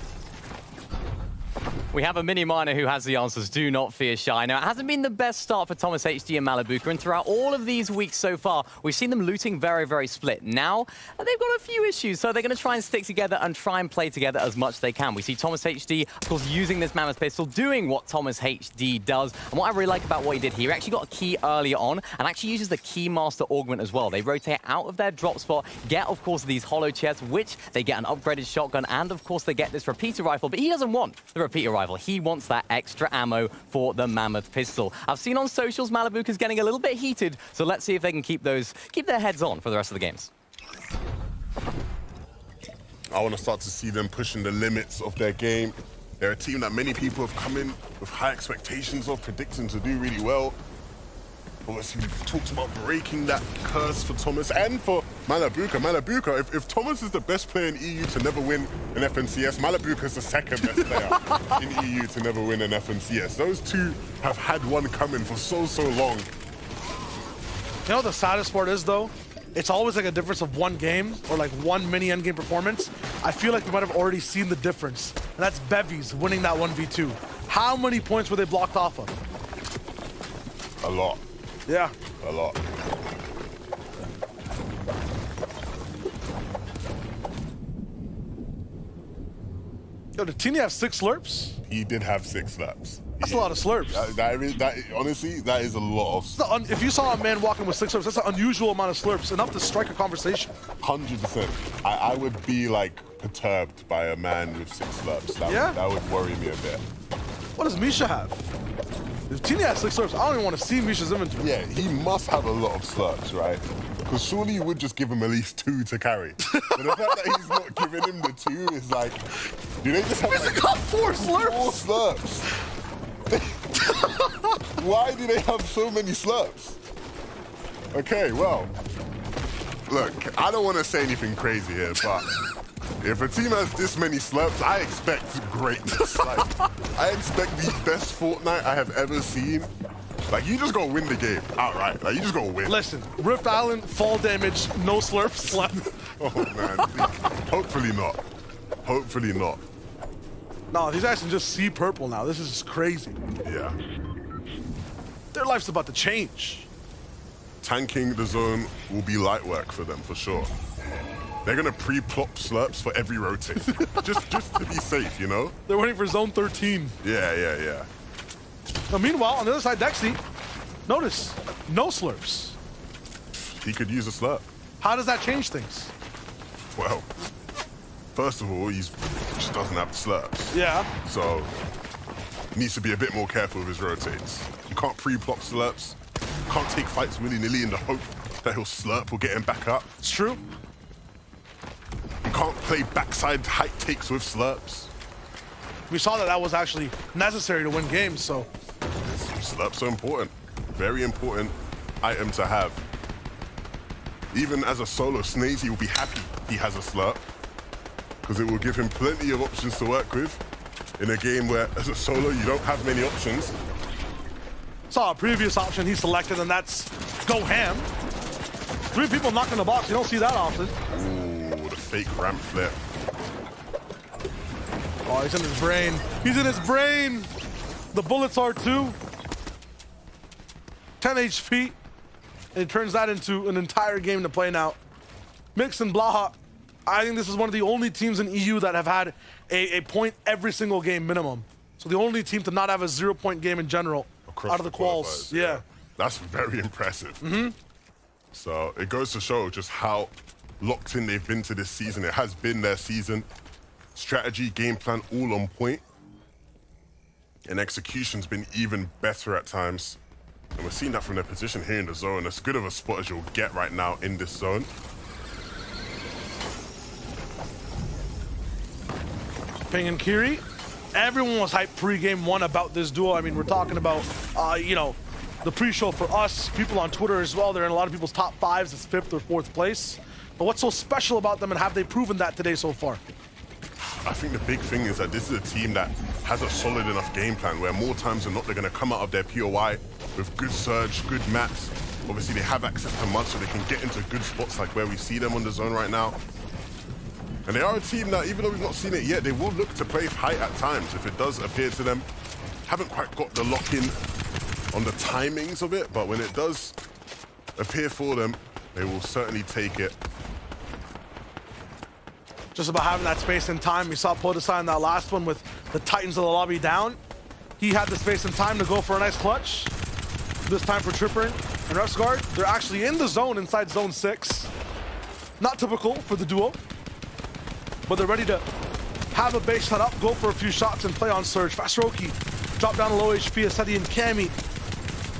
We have a mini miner who has the answers. Do not fear shy. Now, it hasn't been the best start for Thomas HD and Malabuka, and throughout all of these weeks so far, we've seen them looting very, very split. Now, they've got a few issues, so they're going to try and stick together and try and play together as much as they can. We see Thomas HD, of course, using this Mammoth pistol, doing what Thomas HD does. And what I really like about what he did here, he actually got a key earlier on, and actually uses the Keymaster Augment as well. They rotate out of their drop spot, get, of course, these hollow chests, which they get an upgraded shotgun, and, of course, they get this repeater rifle. But he doesn't want the repeater rifle. He wants that extra ammo for the Mammoth pistol. I've seen on socials Malabuka's getting a little bit heated, so let's see if they can keep their heads on for the rest of the games. I want to start to see them pushing the limits of their game. They're a team that many people have come in with high expectations of, predicting to do really well. Obviously, we've talked about breaking that curse for Thomas and for Malabuka. Malabuka, if Thomas is the best player in EU to never win an FNCS, Malabuka is the second best player in EU to never win an FNCS. Those two have had one coming for so long. You know what the saddest part is, though? It's always like a difference of one game or like one mini endgame performance. I feel like we might have already seen the difference. And that's Bevies winning that 1v2. How many points were they blocked off of? A lot. Yeah. A lot. Yo, did Tini have 6 slurps? He did have 6 slurps. That's a lot of slurps. Honestly, that is a lot of... If you saw a man walking with 6 slurps, that's an unusual amount of slurps, enough to strike a conversation. 100%. I would be, like, perturbed by a man with 6 slurps. That would worry me a bit. What does Misha have? If Tini has 6 slurps, I don't even want to see Misha's inventory. Yeah, he must have a lot of slurps, right? Because surely you would just give him at least 2 to carry. But the fact that he's not giving him the 2 is like... Do they just have like, got 4 slurps? 4 slurps. Why do they have so many slurps? Okay, well... Look, I don't want to say anything crazy here, but... If a team has this many slurps, I expect greatness. Like, I expect the best Fortnite I have ever seen. Like, you just gonna win the game outright. Like, you just gonna win. Listen, Rift Island, fall damage, no slurps. Oh, man. Hopefully not. Hopefully not. No, these guys can just see purple now. This is just crazy. Yeah. Their life's about to change. Tanking the zone will be light work for them, for sure. They're gonna pre-plop slurps for every rotate. just to be safe, you know? They're waiting for zone 13. Yeah. Now, meanwhile, on the other side, Dexy, notice, no slurps. He could use a slurp. How does that change things? Well, first of all, he just doesn't have the slurps. Yeah. So, he needs to be a bit more careful with his rotates. You can't pre-plop slurps. You can't take fights willy-nilly in the hope that he'll slurp or get him back up. It's true. You can't play backside height takes with slurps. We saw that was actually necessary to win games, so. Slurps are important. Very important item to have. Even as a solo, Snazy will be happy he has a slurp, because it will give him plenty of options to work with in a game where, as a solo, you don't have many options. Saw a previous option he selected, and that's go ham. 3 people knocking the box, you don't see that often. Ooh, the fake ramp flip. Oh, he's in his brain. He's in his brain. The bullets are too. 10 HP. And it turns that into an entire game to play now. Mix and Blaha, I think this is one of the only teams in EU that have had a point every single game minimum. So the only team to not have a 0-point game in general out of the quals. Yeah. That's very impressive. Mm-hmm. So it goes to show just how locked in they've been to this season. It has been their season. Strategy, game plan, all on point. And execution's been even better at times. And we're seeing that from their position here in the zone. As good of a spot as you'll get right now in this zone. Ping and Kiri, everyone was hyped pre-game one about this duo. I mean, we're talking about, you know, the pre-show for us, people on Twitter as well. They're in a lot of people's top fives. It's 5th or 4th place. But what's so special about them, and have they proven that today so far? I think the big thing is that this is a team that has a solid enough game plan where more times than not they're going to come out of their POI with good surge, good maps. Obviously they have access to mud so they can get into good spots like where we see them on the zone right now. And they are a team that, even though we've not seen it yet, they will look to play height at times if it does appear to them. Haven't quite got the lock-in on the timings of it, but when it does appear for them, they will certainly take it. Just about having that space and time. We saw Podesai in that last one with the Titans of the lobby down. He had the space and time to go for a nice clutch. This time for Tripper and Refsguard. They're actually in the zone inside zone 6. Not typical for the duo, but they're ready to have a base set up, go for a few shots and play on surge. Fastroki drop down to low HP. Asedi and Cammy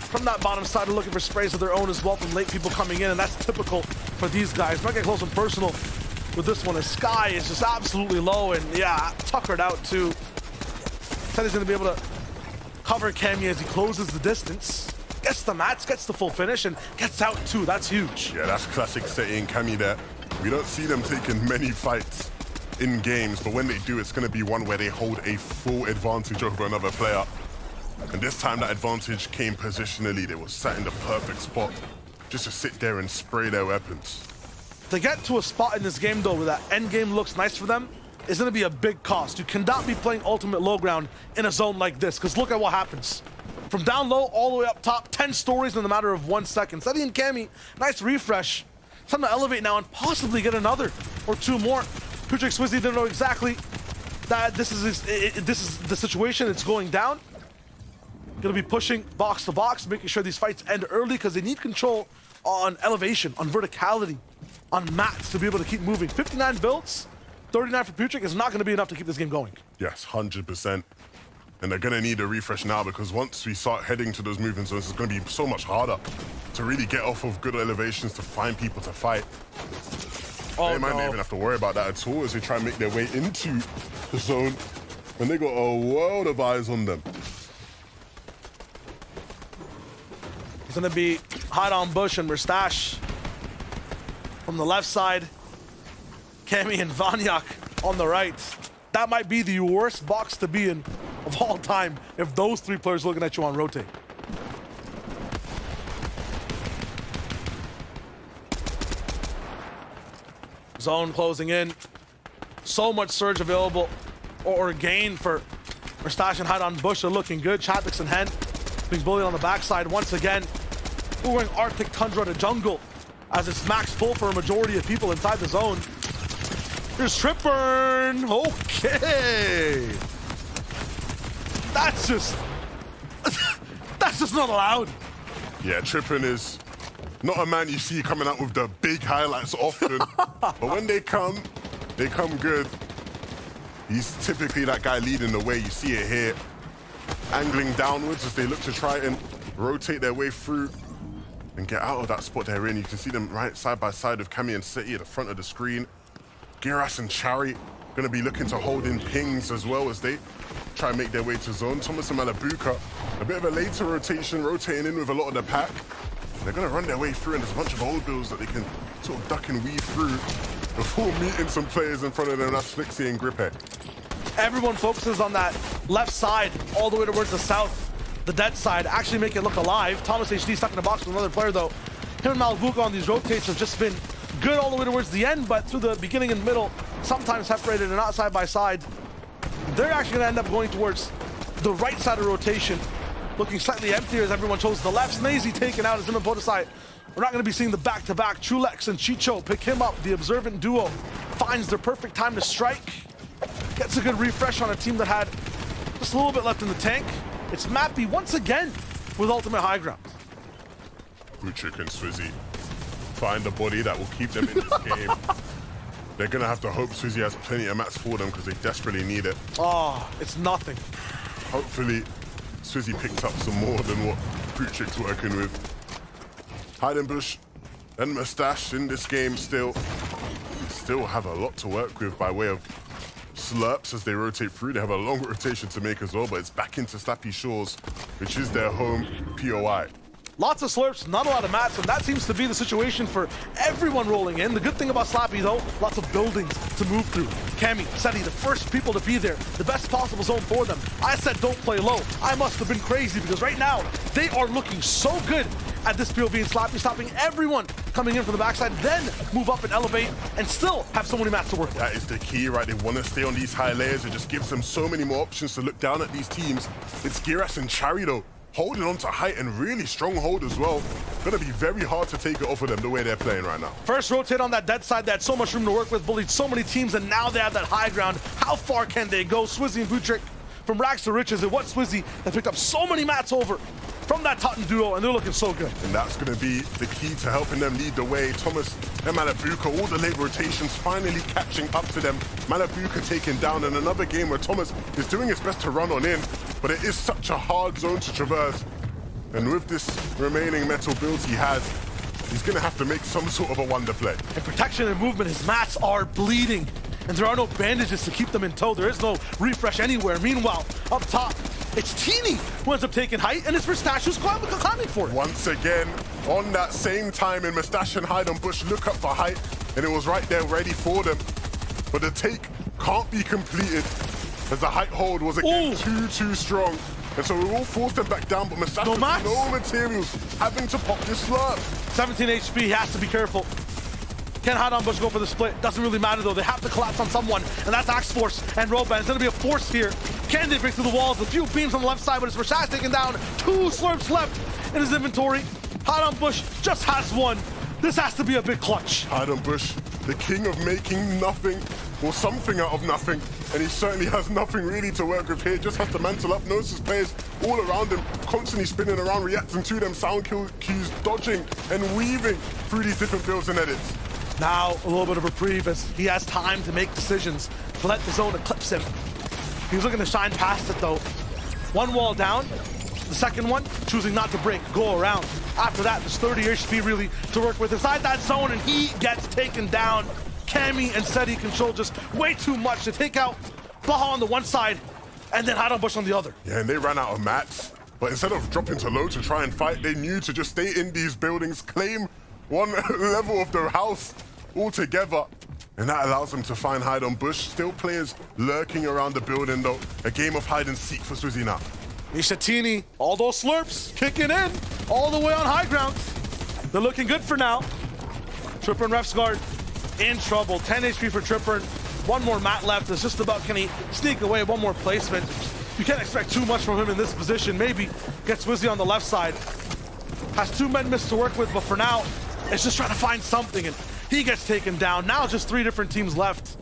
from that bottom side are looking for sprays of their own as well from late people coming in, and that's typical for these guys. Might get close and personal with this one. The Sky is just absolutely low, and yeah, tuckered out too. Asedi's gonna be able to cover Cammy as he closes the distance. Gets the mats, gets the full finish, and gets out too. That's huge. Yeah, that's classic Seti and Cammy there. We don't see them taking many fights in games, but when they do, it's going to be one where they hold a full advantage over another player. And this time that advantage came positionally. They were sat in the perfect spot just to sit there and spray their weapons. To get to a spot in this game though where that end game looks nice for them is going to be a big cost. You cannot be playing ultimate low ground in a zone like this, because look at what happens. From down low all the way up top, 10 stories in the matter of 1 second. Seti and Cammy, nice refresh. Time to elevate now and possibly get another or 2 more. Putrick Swizzy didn't know exactly that this is the situation. It's going down. Gonna be pushing box to box, making sure these fights end early because they need control on elevation, on verticality, on mats to be able to keep moving. 59 builds, 39 for Putrick is not gonna be enough to keep this game going. Yes, 100%. And they're gonna need a refresh now, because once we start heading to those moving zones, it's gonna be so much harder to really get off of good elevations to find people to fight. Oh, they might not even have to worry about that at all as they try and make their way into the zone when they got a world of eyes on them. It's gonna be hot on Bush and Mustache from the left side. Cammy and Vanyak on the right. That might be the worst box to be in of all time if those 3 players looking at you on rotate. Zone closing in. So much surge available or gain for Mustache and Hide on Bush are looking good. Chatix and Hen being bullied on the backside once again. We're going Arctic Tundra to jungle as it's max full for a majority of people inside the zone. Here's Tripburn. Okay. That's just not allowed. Yeah, Trippin is not a man you see coming out with the big highlights often. But when they come good. He's typically that guy leading the way. You see it here. Angling downwards as they look to try and rotate their way through and get out of that spot they're in. You can see them right side by side of Cammy and Seti at the front of the screen. Giras and Chari going to be looking to hold in pings as well as they try and make their way to zone. Thomas and Malabuka, a bit of a later rotation, rotating in with a lot of the pack. They're going to run their way through, and there's a bunch of old bills that they can sort of duck and weave through before meeting some players in front of them. That's Flixie and Grippe. Everyone focuses on that left side all the way towards the south. The dead side actually make it look alive. Thomas HD stuck in the box with another player though. Him and Malabuka on these rotates have just been good all the way towards the end, but through the beginning and middle, sometimes separated and not side by side. They're actually gonna end up going towards the right side of rotation, looking slightly emptier as everyone chose the left. Snazy taken out as him and Podesai. We're not gonna be seeing the back-to-back. Chulex and Chicho pick him up. The observant duo finds their perfect time to strike. Gets a good refresh on a team that had just a little bit left in the tank. It's Mappy once again with ultimate high ground. Buchik and Swizzy find a body that will keep them in this game. They're going to have to hope Swizzy has plenty of mats for them because they desperately need it. Oh, it's nothing. Hopefully, Swizzy picked up some more than what Buchik's working with. Heidenbush and Mustache in this game still have a lot to work with by way of slurps as they rotate through. They have a long rotation to make as well, but it's back into Slappy Shores, which is their home POI. Lots of slurps, not a lot of mats, and that seems to be the situation for everyone rolling in. The good thing about Slappy, though, lots of buildings to move through. Cammy, Seti, the first people to be there, the best possible zone for them. I said don't play low. I must have been crazy because right now, they are looking so good at this POV and Slappy, stopping everyone coming in from the backside, then move up and elevate, and still have so many mats to work with. That is the key, right? They want to stay on these high layers. It just gives them so many more options to look down at these teams. It's Giras and Chari, though, holding on to height and really strong hold as well. Gonna be very hard to take it off of them the way they're playing right now. First rotate on that dead side, they had so much room to work with, bullied so many teams, and now they have that high ground. How far can they go? Swizzy and Buchik from rags to riches, and what Swizzy that picked up so many mats over from that Totten duo, and they're looking so good. And that's going to be the key to helping them lead the way. Thomas and Malabuka, all the late rotations finally catching up to them. Malabuka taken down in another game where Thomas is doing his best to run on in, but it is such a hard zone to traverse. And with this remaining metal build he has, he's going to have to make some sort of a wonder play. In protection and movement, his mats are bleeding, and there are no bandages to keep them in tow. There is no refresh anywhere. Meanwhile, up top, it's Teeny who ends up taking height, and it's Mustache who's climbing for it. Once again, on that same time in Mustache and Heidenbush look up for height, and it was right there ready for them. But the take can't be completed as the height hold was again too strong. And so we all forced them back down, but Mustache with no materials, having to pop this slurp. 17 HP, he has to be careful. Can Heidenbush go for the split? Doesn't really matter though. They have to collapse on someone, and that's Axe Force and Roban. It's gonna be a force here. Can they break through the walls? A few beams on the left side, but it's Mustache taken down. 2 slurps left in his inventory. Heidenbush just has 1. This has to be a big clutch. Heidenbush, the king of making nothing or something out of nothing, and he certainly has nothing really to work with here. Just has to mantle up, notices players all around him, constantly spinning around, reacting to them sound cues, dodging and weaving through these different builds and edits. Now a little bit of reprieve as he has time to make decisions to let the zone eclipse him. He's looking to shine past it though. 1 wall down, the second one choosing not to break, go around. After that, there's 30 HP really to work with inside that zone, and he gets taken down. Cammy and Seti control just way too much to take out Baha on the one side and then Heidenbush on the other. Yeah, and they ran out of mats, but instead of dropping to low to try and fight, they knew to just stay in these buildings, claim 1 level of their house altogether. And that allows them to find Heidenbush. Still players lurking around the building though. A game of hide and seek for Swizzy now. Nishatini, all those slurps kicking in all the way on high ground. They're looking good for now. Tripper and Ref's guard in trouble. 10 HP for Tripper. 1 more mat left. It's just about, can he sneak away 1 more placement? You can't expect too much from him in this position. Maybe get Swizzy on the left side. Has 2 men missed to work with, but for now, it's just trying to find something, and he gets taken down. Now just 3 different teams left.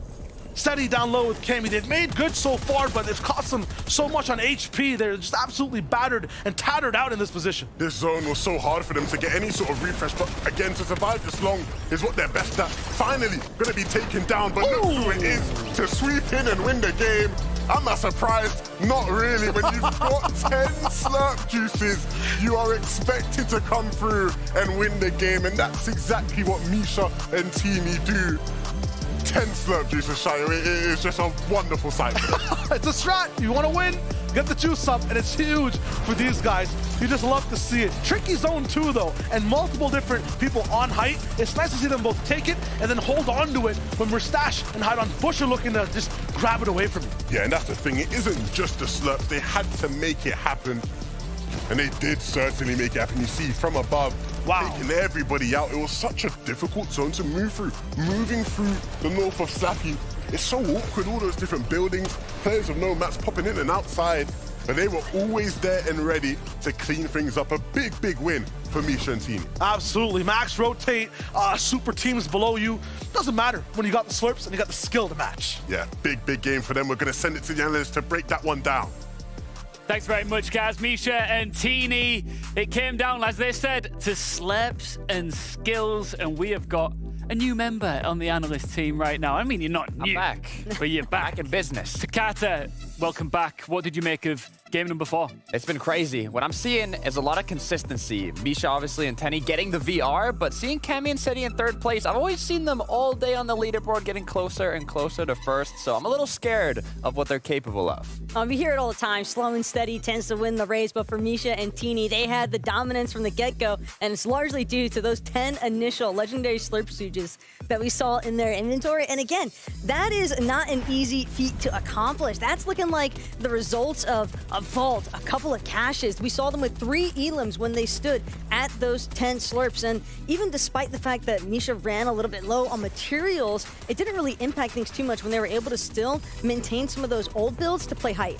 Seti down low with Cammy. They've made good so far, but it's cost them so much on HP. They're just absolutely battered and tattered out in this position. This zone was so hard for them to get any sort of refresh, but again, to survive this long is what they're best at. Finally, gonna be taken down, but look who it is to sweep in and win the game. I'm not surprised, not really. When you've got 10 slurp juices, you are expected to come through and win the game, and that's exactly what Misha and Teeny do. 10 slurp juices, Shayo. It is just a wonderful sight. It's a strat. You want to win, get the juice up, and it's huge for these guys. You just love to see it. Tricky zone too, though, and multiple different people on height. It's nice to see them both take it and then hold on to it when Mustache and Heidenbush are looking to just grab it away from you. Yeah, and that's the thing. It isn't just the slurps. They had to make it happen, and they did certainly make it happen. You see from above, taking everybody out. It was such a difficult zone to move through. Moving through the north of Slappy, it's so awkward, all those different buildings, players with no mats popping in and outside, but they were always there and ready to clean things up. A big win for Misha and Teeny. Absolutely. Max rotate, super teams below you. Doesn't matter when you got the slurps and you got the skill to match. Yeah, big game for them. We're going to send it to the analysts to break that one down. Thanks very much, guys. Misha and Teeny. It came down, as they said, to slurps and skills, and we have got a new member on the analyst team right now. I mean, you're not new, back. but you're back. Back in business. Takata, welcome back. What did you make of game number 4? It's been crazy. What I'm seeing is a lot of consistency. Misha, obviously, and Tenny getting the VR, but seeing Cammy and Seti in 3rd place, I've always seen them all day on the leaderboard getting closer and closer to 1st, so I'm a little scared of what they're capable of. We hear it all the time. Slow and steady tends to win the race, but for Misha and Teeny, they had the dominance from the get-go, and it's largely due to those 10 initial legendary Slurp Stooges that we saw in their inventory. And again, that is not an easy feat to accomplish. That's looking like the results of a vault, a couple of caches. We saw them with 3 elims when they stood at those 10 slurps. And even despite the fact that Misha ran a little bit low on materials, it didn't really impact things too much when they were able to still maintain some of those old builds to play height.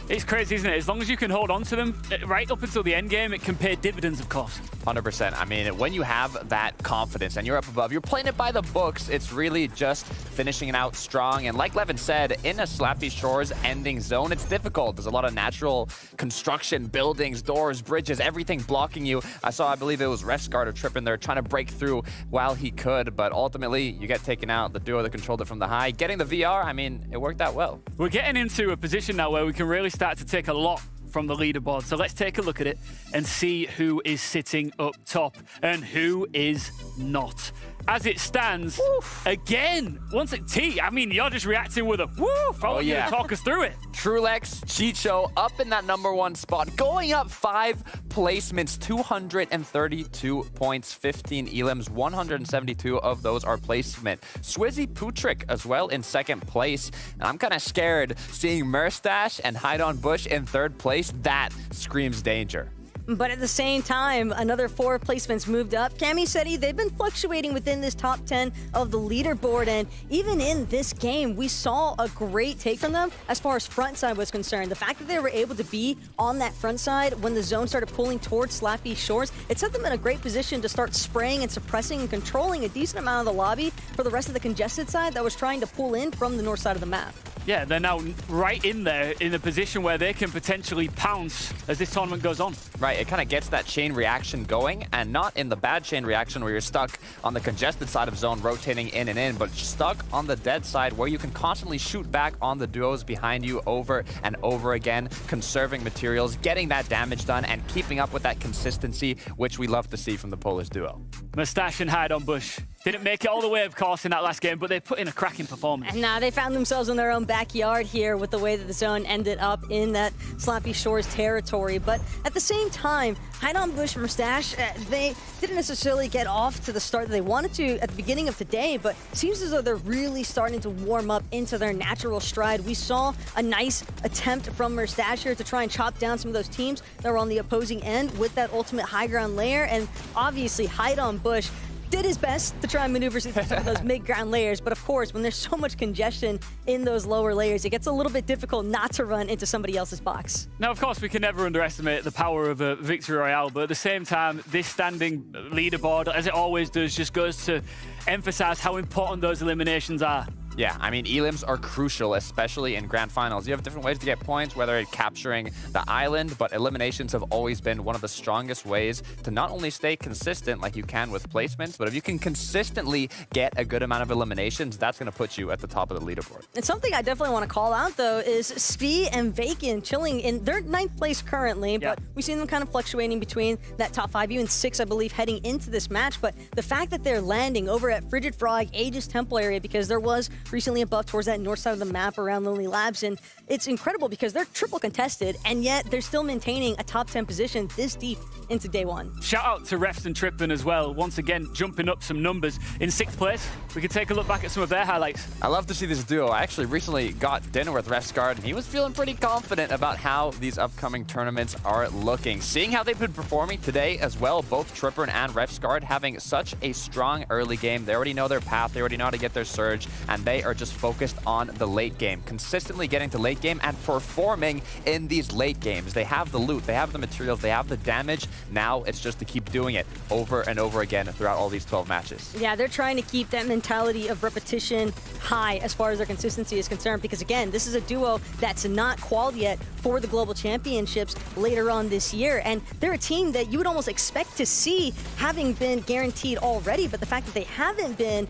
It's crazy, isn't it? As long as you can hold on to them right up until the end game, it can pay dividends, of course. 100%. I mean, when you have that confidence and you're up above, you're playing it by the books. It's really just finishing it out strong. And like Levin said, in a Slappy Shores ending zone, it's difficult. There's a lot of natural construction, buildings, doors, bridges, everything blocking you. I believe it was Refsguard or Trippin there trying to break through while he could. But ultimately, you get taken out. The duo that controlled it from the high. Getting the VR, I mean, it worked out well. We're getting into a position now where we can really start to take a lot from the leaderboard. So let's take a look at it and see who is sitting up top and who is not. As it stands, again, once at T, I mean, you're just reacting with a woof. Oh, yeah. Talk us through it. Trulex, Chicho up in that #1 spot, going up 5 placements, 232 points, 15 elims, 172 of those are placement. Swizzy Putrick as well in 2nd place. And I'm kind of scared seeing Murstache and Hide on Bush in 3rd place. That screams danger. But at the same time, another 4 placements moved up. Cammy Seti, they've been fluctuating within this top 10 of the leaderboard, and even in this game, we saw a great take from them as far as front side was concerned. The fact that they were able to be on that front side when the zone started pulling towards Slappy Shores, it set them in a great position to start spraying and suppressing and controlling a decent amount of the lobby for the rest of the congested side that was trying to pull in from the north side of the map. Yeah, they're now right in there in a position where they can potentially pounce as this tournament goes on. Right, it kind of gets that chain reaction going, and not in the bad chain reaction where you're stuck on the congested side of zone rotating in and in, but stuck on the dead side where you can constantly shoot back on the duos behind you over and over again, conserving materials, getting that damage done, and keeping up with that consistency, which we love to see from the Polish duo. Mustache and Hide on Bush didn't make it all the way, of course, in that last game, but they put in a cracking performance. And now they found themselves in their own backyard here with the way that the zone ended up in that Slappy Shores territory. But at the same time, Hide on Bush and Mustache, they didn't necessarily get off to the start that they wanted to at the beginning of today, but it seems as though they're really starting to warm up into their natural stride. We saw a nice attempt from Mustache here to try and chop down some of those teams that were on the opposing end with that ultimate high ground layer, and obviously Hide on Bush did his best to try and maneuver through some of those mid-ground layers, but of course, when there's so much congestion in those lower layers, it gets a little bit difficult not to run into somebody else's box. Now, of course, we can never underestimate the power of a victory royale, but at the same time, this standing leaderboard, as it always does, just goes to emphasize how important those eliminations are. Yeah, I mean, elims are crucial, especially in grand finals. You have different ways to get points, whether it's capturing the island, but eliminations have always been one of the strongest ways to not only stay consistent like you can with placements, but if you can consistently get a good amount of eliminations, that's going to put you at the top of the leaderboard. And something I definitely want to call out, though, is Spee and Vacant chilling in their 9th place currently, but we've seen them kind of fluctuating between that top 5, even 6, I believe, heading into this match. But the fact that they're landing over at Frigid Frog, Aegis Temple area, because there was recently a buff towards that north side of the map around Lonely Labs, and it's incredible because they're triple contested, and yet they're still maintaining a top 10 position this deep into day 1. Shout out to Refs and Trippin as well, once again jumping up some numbers. In 6th place, we can take a look back at some of their highlights. I love to see this duo. I actually recently got dinner with Refsguard, and he was feeling pretty confident about how these upcoming tournaments are looking. Seeing how they've been performing today as well, both Trippin and Refsguard having such a strong early game. They already know their path, they already know how to get their surge, and they they are just focused on the late game, consistently getting to late game and performing in these late games. They have the loot, they have the materials, they have the damage. Now it's just to keep doing it over and over again throughout all these 12 matches. Yeah, they're trying to keep that mentality of repetition high as far as their consistency is concerned, because again, this is a duo that's not qualified yet for the Global Championships later on this year, and they're a team that you would almost expect to see having been guaranteed already, but the fact that they haven't been,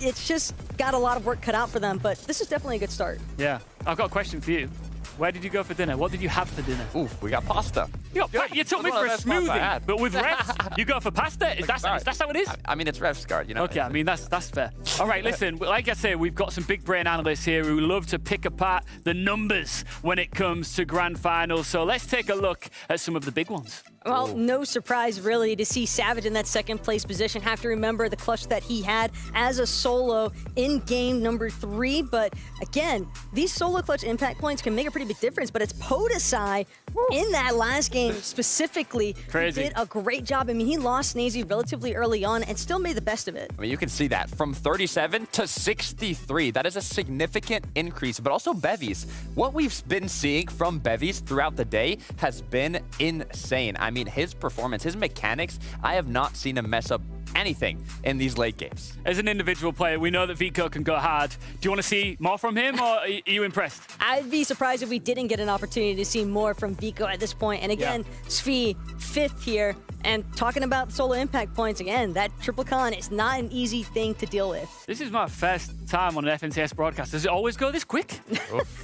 it's just got a lot of work cut out for them, but this is definitely a good start. Yeah, I've got a question for you. Where did you go for dinner? What did you have for dinner? Ooh, we got pasta. You took me for a smoothie, but with refs, you go for pasta? That's how it is? I mean, it's refs card, you know. Okay, I mean, that's fair. All right, listen, like I say, we've got some big brain analysts here who love to pick apart the numbers when it comes to grand finals. So let's take a look at some of the big ones. Well, no surprise, really, to see Savage in that second place position. Have to remember the clutch that he had as a solo in game number 3. But again, these solo clutch impact points can make a pretty big difference. But it's Podesai in that last game specifically. Crazy. Did a great job. I mean, he lost Snazy relatively early on and still made the best of it. I mean, you can see that from 37 to 63. That is a significant increase, but also Bevies. What we've been seeing from Bevies throughout the day has been insane. I mean, his performance, his mechanics, I have not seen him mess up anything in these late games. As an individual player, we know that Vico can go hard. Do you want to see more from him, or are you impressed? I'd be surprised if we didn't get an opportunity to see more from Vico at this point. And again, Svi, 5th here. And talking about solo impact points, again, that triple con is not an easy thing to deal with. This is my first time on an FNCS broadcast. Does it always go this quick?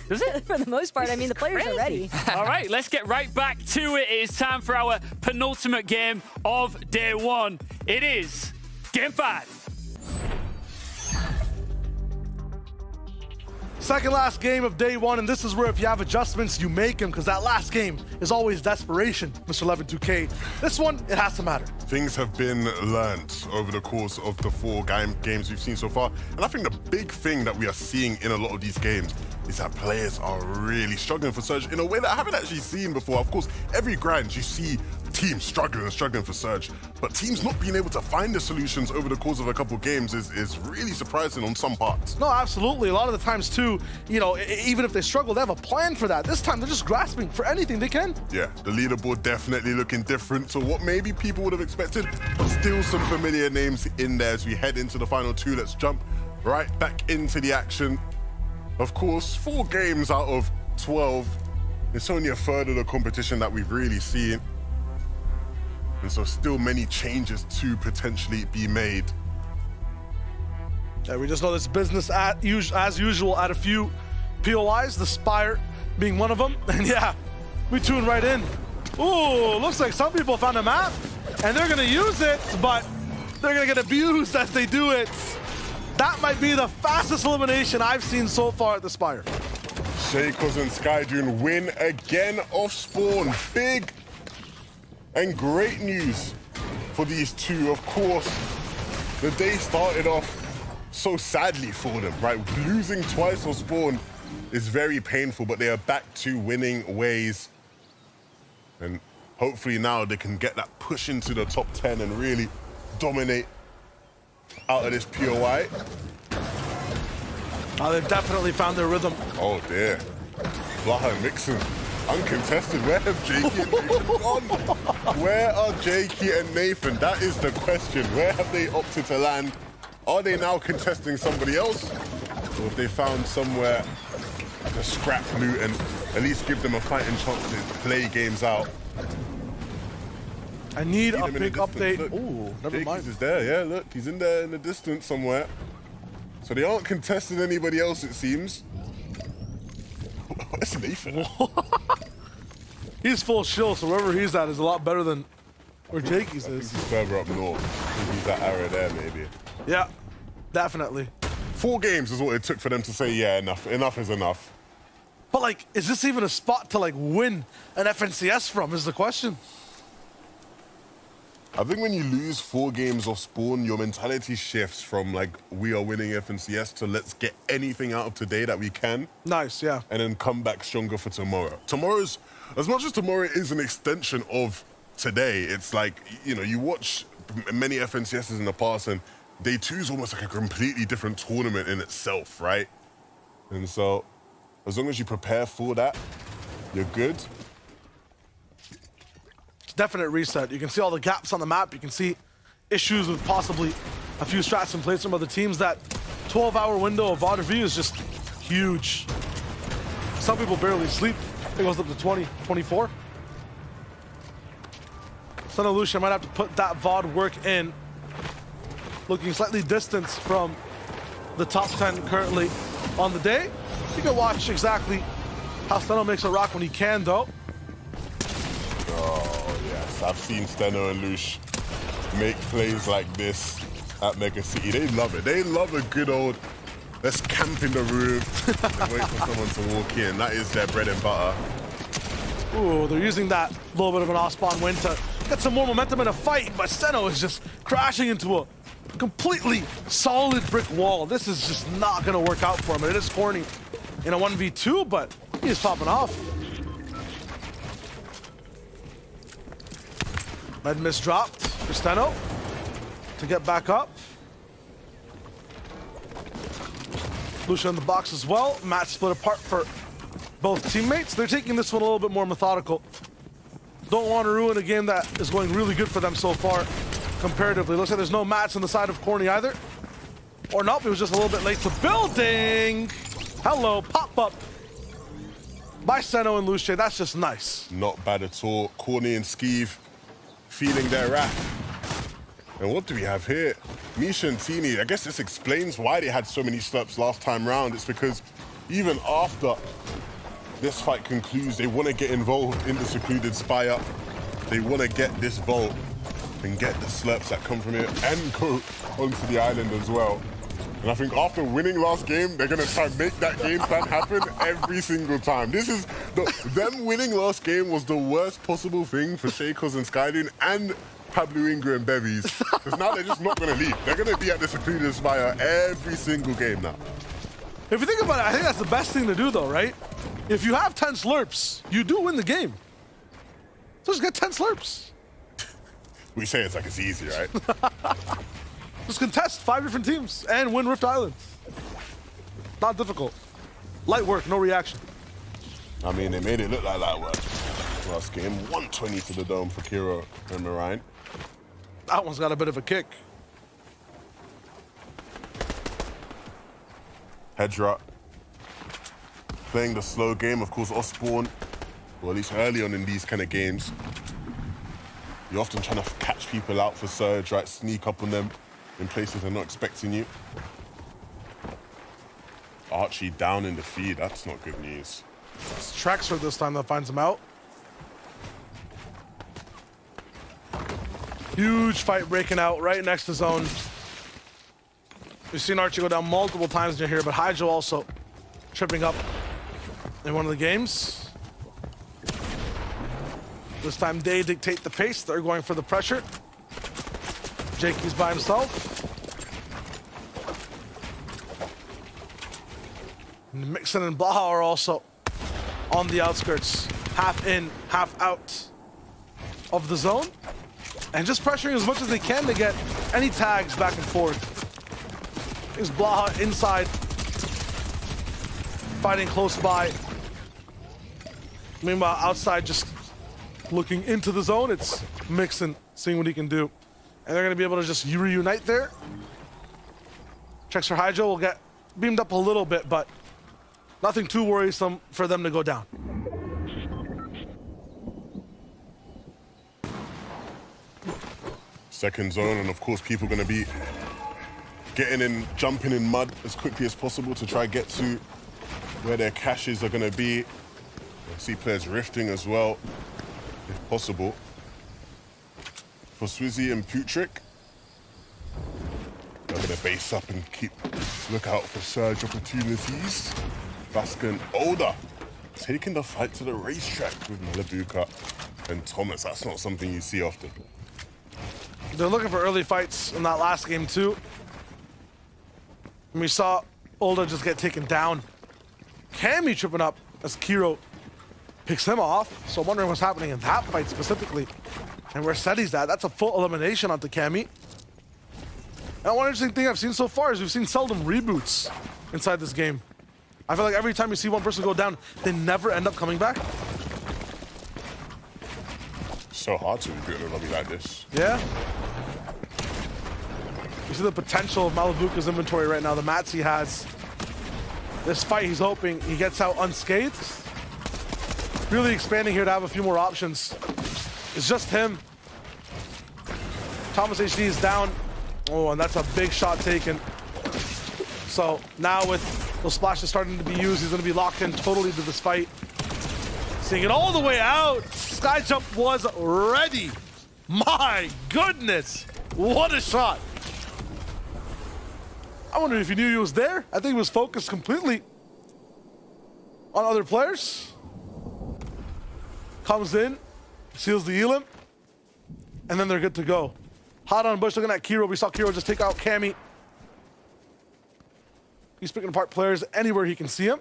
Does it? For the most part, I mean, the players are ready. All right, let's get right back to it. It is time for our penultimate game of day 1. It is Game 5. Second last game of day 1, and this is where if you have adjustments, you make them, because that last game is always desperation, Mr. 11-2K. This one, it has to matter. Things have been learnt over the course of the 4 games we've seen so far, and I think the big thing that we are seeing in a lot of these games is that players are really struggling for Surge in a way that I haven't actually seen before. Of course, every grind you see teams struggling for Surge, but teams not being able to find the solutions over the course of a couple games is really surprising on some parts. No, absolutely. A lot of the times too, you know, even if they struggle, they have a plan for that. This time they're just grasping for anything they can. Yeah, the leaderboard definitely looking different to what maybe people would have expected, but still some familiar names in there as we head into the final 2. Let's jump right back into the action. Of course, 4 games out of 12. It's only a third of the competition that we've really seen. And so still many changes to potentially be made. Yeah, we just know this business as usual at a few POIs, the Spire being one of them. And yeah, we tune right in. Ooh, looks like some people found a map and they're gonna use it, but they're gonna get abused as they do it. That might be the fastest elimination I've seen so far at the Spire. Shakos and Skydune win again off spawn. Big and great news for these two. Of course, the day started off so sadly for them, right? Losing twice off spawn is very painful, but they are back to winning ways. And hopefully now they can get that push into the top 10 and really dominate out of this POI. Oh, they've definitely found their rhythm. Oh dear. Blaha and Mixon, uncontested. Where have Jakey and Nathan gone? Where are Jakey and Nathan? That is the question. Where have they opted to land? Are they now contesting somebody else? Or have they found somewhere to scrap loot and at least give them a fighting chance to play games out? I need a big update. Look, ooh, never Jakey's mind. is there, yeah, look, he's in there in the distance somewhere. So they aren't contesting anybody else, it seems. Where's Nathan? He's full shield, so wherever he's at is a lot better than where Jakey's is. He's further up north. I think he's that area there, maybe. Yeah, definitely. 4 games is what it took for them to say, yeah, enough is enough. But like, is this even a spot to like win an FNCS from is the question. I think when you lose 4 games off spawn, your mentality shifts from like, we are winning FNCS to let's get anything out of today that we can. Nice, yeah. And then come back stronger for tomorrow. Tomorrow's, as much as tomorrow is an extension of today, it's like, you know, you watch many FNCSs in the past and day 2 is almost like a completely different tournament in itself, right? And so, as long as you prepare for that, you're good. It's a definite reset. You can see all the gaps on the map. You can see issues with possibly a few strats in place from other teams. That 12-hour window of VOD review is just huge. Some people barely sleep. It goes up to 20, 24. Son of Lucia might have to put that VOD work in. Looking slightly distanced from the top 10 currently on the day. You can watch exactly how Steno makes a rock when he can, though. Oh, yes. I've seen Steno and Lush make plays like this at Mega City. They love it. They love a good old, let's camp in the room and wait for someone to walk in. That is their bread and butter. Ooh, they're using that little bit of an off-spawn win to get some more momentum in a fight, but Steno is just crashing into a completely solid brick wall. This is just not going to work out for him. It is corny in a 1v2, but he's popping off. Med miss dropped for Steno to get back up. Lucia in the box as well. Match split apart for both teammates. They're taking this one a little bit more methodical. Don't want to ruin a game that is going really good for them so far comparatively. Looks like there's no mats on the side of Corny either. Or nope, it was just a little bit late to building. Hello, pop-up by Steno and Lucia. That's just nice. Not bad at all. Corny and Skeeve feeling their wrath. And what do we have here? Misha and Tini, I guess this explains why they had so many slurps last time round. It's because even after this fight concludes, they want to get involved in the secluded spire. They want to get this vault and get the slurps that come from it and go onto the island as well. And I think after winning last game, they're going to try and make that game plan happen every single time. This is, them winning last game was the worst possible thing for Shakos and Skydin and Pablo Ingra and Bevies. Because now they're just not going to leave. They're going to be at the secluded spire every single game now. If you think about it, I think that's the best thing to do though, right? If you have 10 slurps, you do win the game. So just get 10 slurps. We say it's like it's easy, right? Just contest 5 different teams and win Rift Island. Not difficult. Light work, no reaction. I mean, they made it look like light work. Last game, 120 to the dome for Kiro and Marine. That one's got a bit of a kick. Hedra playing the slow game. Of course, Osborne, or at least early on in these kind of games, you're often trying to catch people out for surge, right? Sneak up on them in places they're not expecting you. Archie down in the feed, that's not good news. It's Traxford this time that finds him out. Huge fight breaking out right next to zone. We've seen Archie go down multiple times near here, but Hydro also tripping up in one of the games. This time they dictate the pace. They're going for the pressure. Jakey's by himself. And Mixon and Blaha are also on the outskirts. Half in, half out of the zone. And just pressuring as much as they can to get any tags back and forth. Is Blaha inside, fighting close by. Meanwhile, outside, just looking into the zone, it's Mixon, seeing what he can do. And they're going to be able to just reunite there. Checks for Hydro will get beamed up a little bit, but nothing too worrisome for them to go down. Second zone, and of course, people are going to be getting in, jumping in mud as quickly as possible to try get to where their caches are going to be. I see players rifting as well, if possible. For Swizzy and Putrick, they're going to base up and look out for surge opportunities. Vasca and Older taking the fight to the racetrack with Malabuka and Thomas. That's not something you see often. They're looking for early fights in that last game too. And we saw Older just get taken down. Cammy tripping up as Kiro picks him off. So I'm wondering what's happening in that fight specifically. And where Seti's at, that's a full elimination onto Cammy. And one interesting thing I've seen so far is we've seen seldom reboots inside this game. I feel like every time you see one person go down, they never end up coming back. So hard to reboot in a lobby like this. Yeah. You see the potential of Malibuca's inventory right now, the mats he has. This fight, he's hoping he gets out unscathed. Really expanding here to have a few more options. It's just him. Thomas HD is down. Oh, and that's a big shot taken. So now with those splashes starting to be used, he's going to be locked in totally to this fight. Seeing it all the way out. Sky Jump was ready. My goodness. What a shot. I wonder if he knew he was there. I think he was focused completely on other players. Comes in, seals the elim, and then they're good to go. Hot on Bush looking at Kiro. We saw Kiro just take out Cammy. He's picking apart players anywhere he can see him.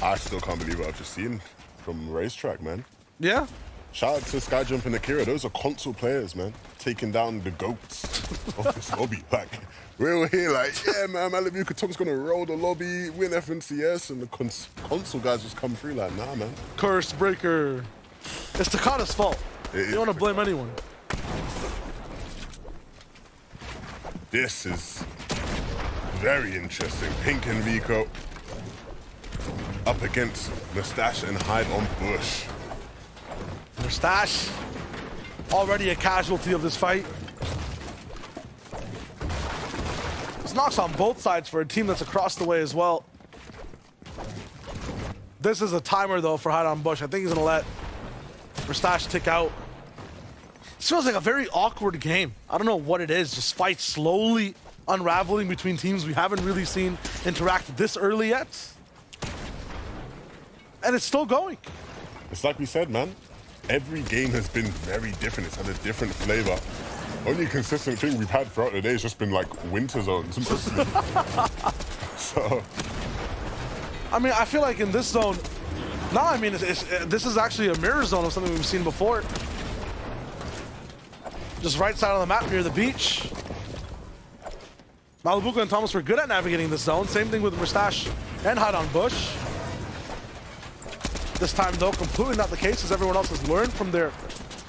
I still can't believe what I've just seen from Racetrack, man. Yeah. Shout out to Skyjump and Akira. Those are console players, man. Taking down the goats of this lobby. Like, we're here like, yeah, man, Malibuca Tom's gonna roll the lobby, win FNCS, and the console guys just come through like, nah, man. Curse breaker. It's Takada's fault. You don't want to blame anyone. This is very interesting. Pink and Vico up against Mustache and Hide on Bush. Mustache, already a casualty of this fight. This knocks on both sides for a team that's across the way as well. This is a timer though for Hide on Bush. I think he's gonna let Mustache tick out. This feels like a very awkward game. I don't know what it is, just fights slowly unraveling between teams we haven't really seen interact this early yet. And it's still going. It's like we said, man. Every game has been very different. It's had a different flavor. Only consistent thing we've had throughout the day has just been like winter zones mostly. So, I mean, I feel like in this zone, no, I mean, this is actually a mirror zone of something we've seen before. Just right side of the map near the beach. Malibuca and Thomas were good at navigating this zone. Same thing with Mustache and Hide on Bush. This time, though, completely not the case, as everyone else has learned from their,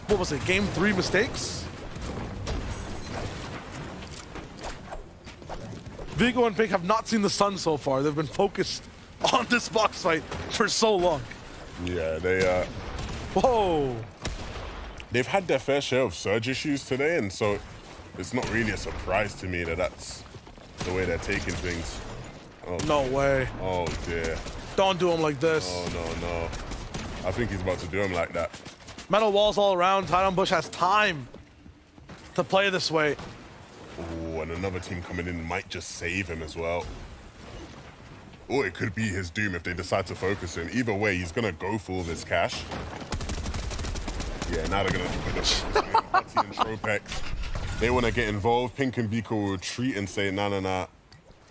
what was it, Game 3 mistakes. Vigo and Pink have not seen the sun so far. They've been focused on this box fight for so long. Yeah, they, Whoa. They've had their fair share of surge issues today, and so it's not really a surprise to me that that's the way they're taking things. Oh. No way. Oh, dear. Don't do him like this. Oh, no. I think he's about to do him like that. Metal walls all around. Hide on Bush has time to play this way. Oh, and another team coming in might just save him as well. Or it could be his doom if they decide to focus him. Either way, he's going to go for all this cash. Yeah, now they're going to put the focus on and Tropex. They want to get involved. Pink and Vico will retreat and say, nah,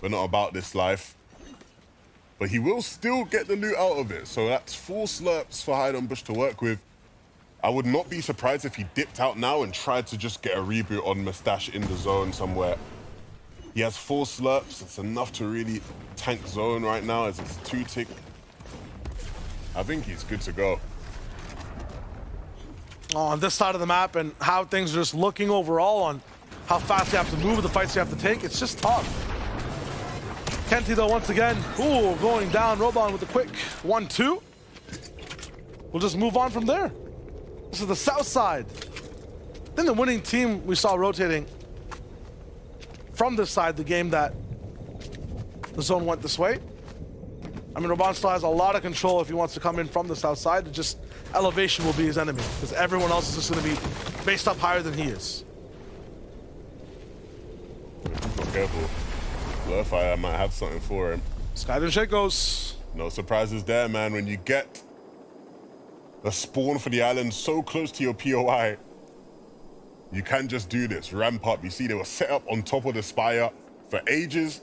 we're not about this life. But he will still get the loot out of it. So that's 4 slurps for Hide on Bush to work with. I would not be surprised if he dipped out now and tried to just get a reboot on Mustache in the zone somewhere. He has 4 slurps. It's enough to really tank zone right now as it's 2-tick. I think he's good to go. On this side of the map and how things are just looking overall on how fast you have to move, the fights you have to take, it's just tough. Kenty, though, once again, ooh, going down. Robon with a quick 1-2. We'll just move on from there. This is the south side. Then the winning team we saw rotating from this side, the game that the zone went this way. I mean, Robon still has a lot of control if he wants to come in from the south side. It just elevation will be his enemy because everyone else is just going to be based up higher than he is. Be careful. Blurfire might have something for him. Skyden Shakos. No surprises there, man. When you get a spawn for the island so close to your POI, you can just do this. Ramp up. You see, they were set up on top of the spire for ages.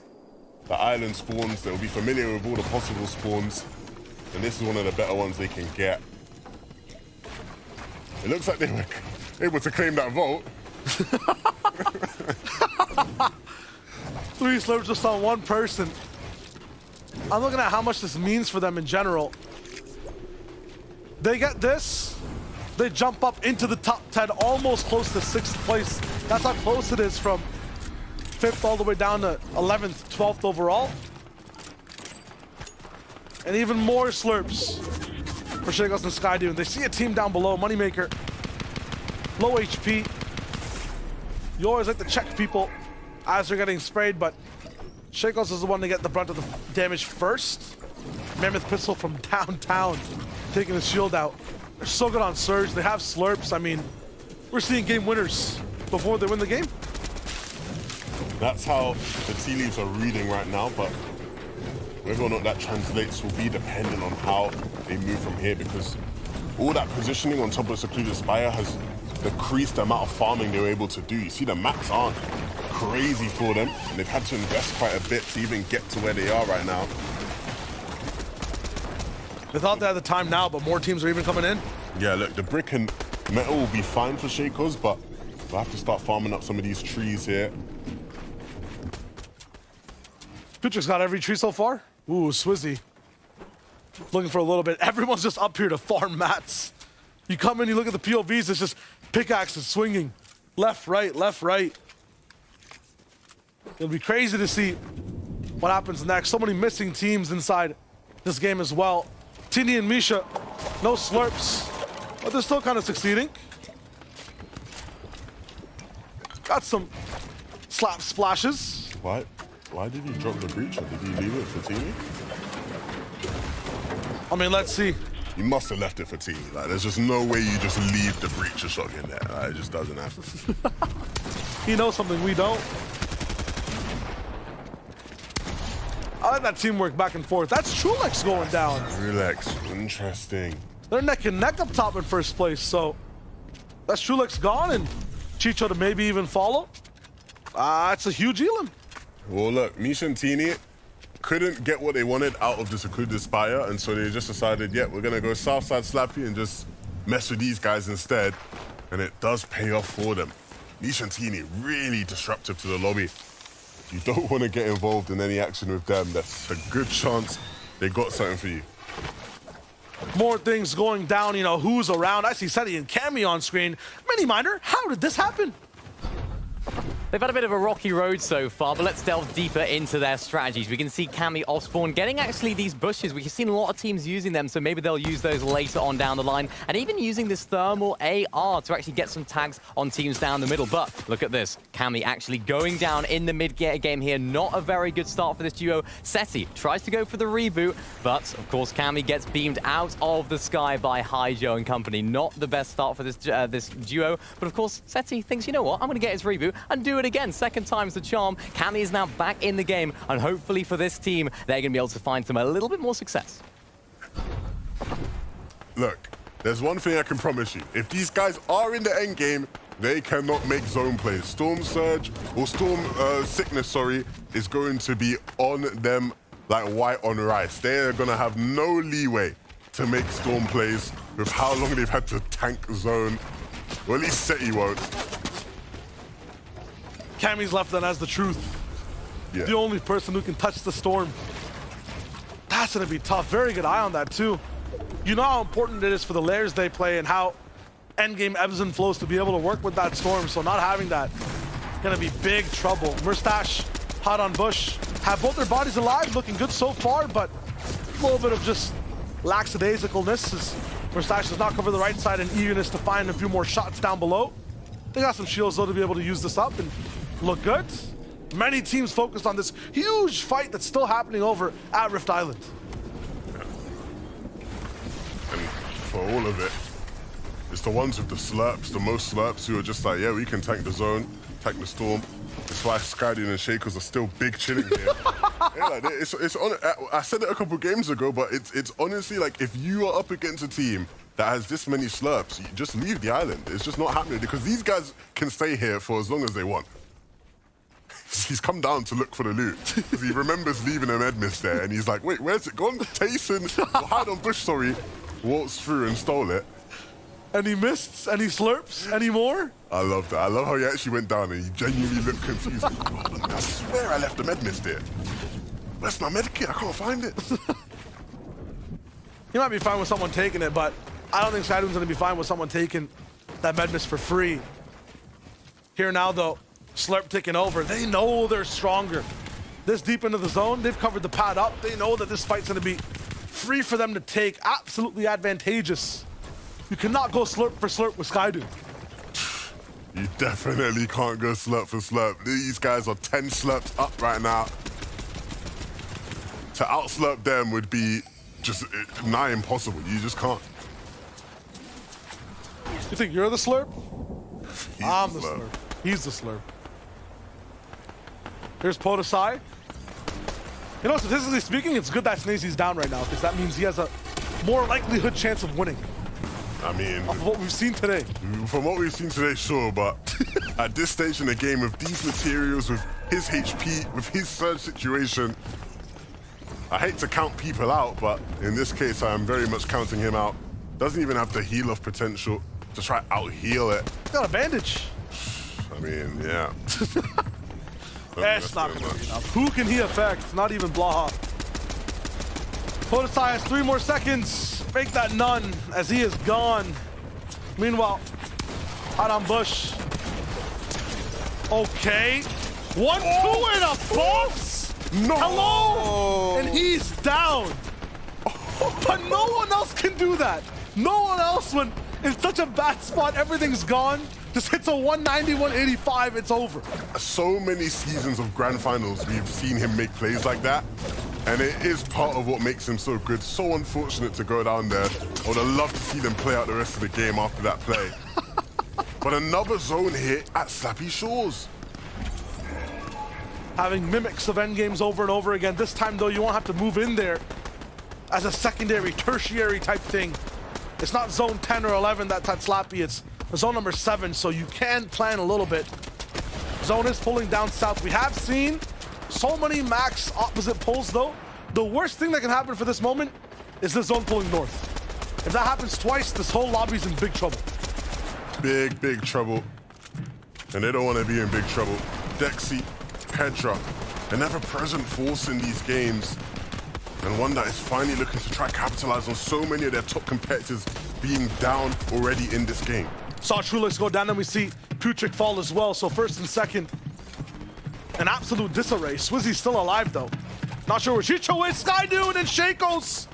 The island spawns, they'll be familiar with all the possible spawns. And this is one of the better ones they can get. It looks like they were able to claim that vault. 3 slurps just on one person. I'm looking at how much this means for them in general. They get this, they jump up into the top 10, almost close to 6th place. That's how close it is from 5th all the way down to 11th, 12th overall. And even more slurps for Shakos and Skydune. They see a team down below, Moneymaker, low HP. You always like to check people as they're getting sprayed, but Shakos is the one to get the brunt of the damage first. Mammoth Pistol from downtown, taking the shield out. They're so good on Surge. They have slurps. I mean, we're seeing game winners before they win the game. That's how the tea leaves are reading right now, but whether or not that translates will be dependent on how they move from here, because all that positioning on top of Secluded Spire has decreased the amount of farming they were able to do. You see the maps aren't crazy for them, and they've had to invest quite a bit to even get to where they are right now. They thought they had the time now, but more teams are even coming in. Yeah, look, the brick and metal will be fine for Shakos, but we'll have to start farming up some of these trees here. Putric's got every tree so far. Ooh, Swizzy. Looking for a little bit. Everyone's just up here to farm mats. You come in, you look at the POVs, it's just pickaxes swinging. Left, right, left, right. It'll be crazy to see what happens next. So many missing teams inside this game as well. Tini and Misha, no slurps, but they're still kind of succeeding. Got some slap splashes. Why did he drop the breacher? Did he leave it for Tini? I mean, let's see. You must have left it for Tini. Like, there's just no way you just leave the breacher shot in there. Like, it just doesn't happen. He knows something we don't. I like that teamwork back and forth. That's Trulex going down. Trulex, interesting. They're neck and neck up top in first place, so that's Trulex gone, and Chicho to maybe even follow. It's a huge elim. Well, look, Misha and Tini couldn't get what they wanted out of the Secluded Spire, and so they just decided, yeah, we're gonna go Southside Slappy and just mess with these guys instead, and it does pay off for them. Misha and Tini really disruptive to the lobby. You don't want to get involved in any action with them. That's a good chance they got something for you. More things going down, you know, who's around. I see Seti and Cammy on screen. Miniminder, how did this happen? They've had a bit of a rocky road so far, but let's delve deeper into their strategies. We can see Cammy off spawn getting actually these bushes. We've seen a lot of teams using them, so maybe they'll use those later on down the line, and even using this thermal AR to actually get some tags on teams down the middle. But look at this, Cammy actually going down in the mid game here. Not a very good start for this duo. Seti tries to go for the reboot, but of course Cammy gets beamed out of the sky by Hijo and company. Not the best start for this this duo, but of course Seti thinks, you know what, I'm going to get his reboot and do it again. Second time's the charm. Cammy is now back in the game, and hopefully for this team, they're going to be able to find some a little bit more success. Look, there's one thing I can promise you. If these guys are in the end game, they cannot make zone plays. Storm Surge, or Storm Sickness, sorry, is going to be on them like white on rice. They're going to have no leeway to make Storm plays with how long they've had to tank zone. Well, at least Seti won't. Cammy's left then as the truth. Yeah. The only person who can touch the storm. That's gonna be tough. Very good eye on that too. You know how important it is for the layers they play and how endgame ebbs and flows to be able to work with that storm. So not having that, gonna be big trouble. Mustache, hot on Bush, have both their bodies alive, looking good so far, but a little bit of just lackadaisicalness as Mustache does not cover the right side and eagerness to find a few more shots down below. They got some shields though to be able to use this up and look good. Many teams focused on this huge fight that's still happening over at Rift Island. And for all of it, it's the ones with the slurps, the most slurps, who are just like, yeah, we can tank the zone, tank the storm. That's why Skydune and Shakos are still big chilling here. Yeah, like, it's on, I said it a couple games ago, but it's honestly like, if you are up against a team that has this many slurps, you just leave the island. It's just not happening because these guys can stay here for as long as they want. He's come down to look for the loot because he remembers leaving a med mist there, and he's like, wait, where's it gone? Tayson, or hide on Bush, sorry, waltzed through and stole it. Any mists? Any slurps? Any more? I love that. I love how he actually went down and he genuinely looked confused. I swear I left the med mist there. Where's my med kit? I can't find it. You might be fine with someone taking it, but I don't think Skydoom's gonna be fine with someone taking that med mist for free. Here now though, Slurp taking over. They know they're stronger. This deep into the zone, they've covered the pad up. They know that this fight's gonna be free for them to take. Absolutely advantageous. You cannot go slurp for slurp with Skydoom. You definitely can't go slurp for slurp. These guys are 10 slurps up right now. To outslurp them would be just nigh impossible. You just can't. You think you're the slurp? I'm the slurp. He's the slurp. Here's Podesai. You know, statistically speaking, it's good that Snazy's down right now because that means he has a more likelihood chance of winning. I mean, of what we've seen today. From what we've seen today, sure, but at this stage in the game, with these materials, with his HP, with his surge situation, I hate to count people out, but in this case, I am very much counting him out. Doesn't even have the heal off potential to try out heal it. Got a bandage. I mean, yeah. That's not gonna be enough. Who can he affect? Not even Blaha. Podesai has 3 more seconds. Make that none as he is gone. Meanwhile, Adam Bush. Okay. 1-2 in a box. No. Hello. And he's down. But no one else can do that. No one else, when in such a bad spot, everything's gone. Just hits a 190, 185, it's over. So many seasons of grand finals, we've seen him make plays like that. And it is part of what makes him so good. So unfortunate to go down there. I would have loved to see them play out the rest of the game after that play. But another zone hit at Slappy Shores. Having mimics of endgames over and over again. This time, though, you won't have to move in there as a secondary, tertiary type thing. It's not zone 10 or 11 that's at Slappy. It's zone number 7, so you can plan a little bit. Zone is pulling down south. We have seen so many max opposite pulls, though. The worst thing that can happen for this moment is the zone pulling north. If that happens twice, this whole lobby's in big trouble. Big, big trouble. And they don't want to be in big trouble. Dexy, Petra, an ever-present force in these games. And one that is finally looking to try capitalize on so many of their top competitors being down already in this game. Saw Trulix go down, and we see Putrick fall as well. So first and second, an absolute disarray. Swizzy's still alive, though. Not sure where Chicho is. Skydoom and Shakos.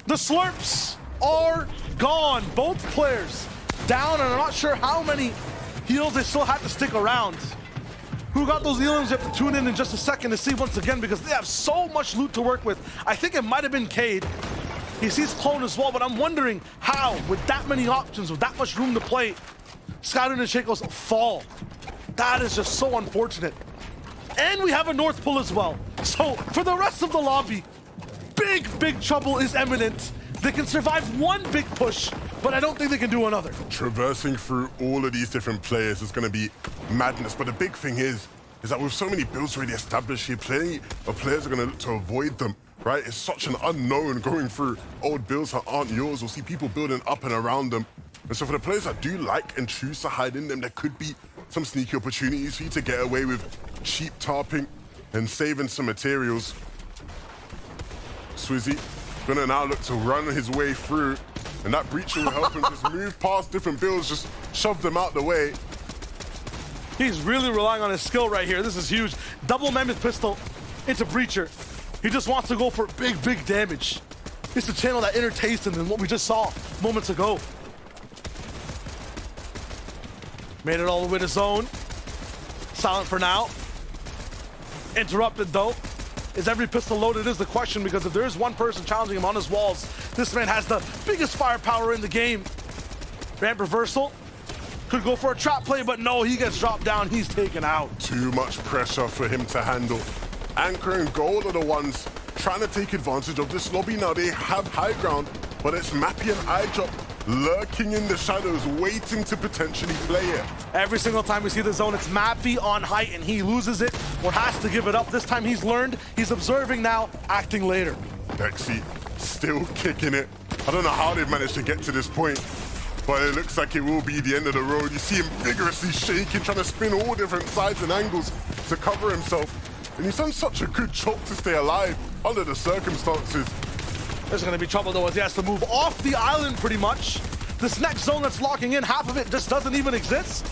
The slurps are gone. Both players down, and I'm not sure how many heals they still had to stick around. Who got those healings? You have to tune in just a second to see once again, because they have so much loot to work with. I think it might have been Cade. He sees Clone as well, but I'm wondering how, with that many options, with that much room to play, Skydoom and Shakos fall. That is just so unfortunate. And we have a north pull as well. So for the rest of the lobby, big, big trouble is imminent. They can survive one big push, but I don't think they can do another. Traversing through all of these different players is going to be madness. But the big thing is that with so many builds already established here, players are going to look to avoid them, right? It's such an unknown going through old builds that aren't yours. We'll see people building up and around them. And so for the players that do like and choose to hide in them, there could be some sneaky opportunities for you to get away with cheap tarping and saving some materials. Swizzy gonna now look to run his way through, and that breacher will help him just move past different builds, just shove them out the way. He's really relying on his skill right here. This is huge. Double Mammoth Pistol into Breacher. He just wants to go for big, big damage. It's to channel that inner taste in what we just saw moments ago. Made it all the way to zone. Silent for now. Interrupted though. Is every pistol loaded is the question, because if there is one person challenging him on his walls, this man has the biggest firepower in the game. Ramp reversal. Could go for a trap play, but no, he gets dropped down. He's taken out. Too much pressure for him to handle. Anchor and Gold are the ones trying to take advantage of this lobby now. They have high ground, but it's Mappy and iDrop lurking in the shadows, waiting to potentially play it. Every single time we see the zone, it's Mappy on height, and he loses it or has to give it up. This time he's learned. He's observing now, acting later. Dexy still kicking it. I don't know how they've managed to get to this point. but it looks like it will be the end of the road. You see him vigorously shaking, trying to spin all different sides and angles to cover himself. And he's done such a good job to stay alive under the circumstances. There's going to be trouble, though, as he has to move off the island pretty much. This next zone that's locking in, half of it just doesn't even exist.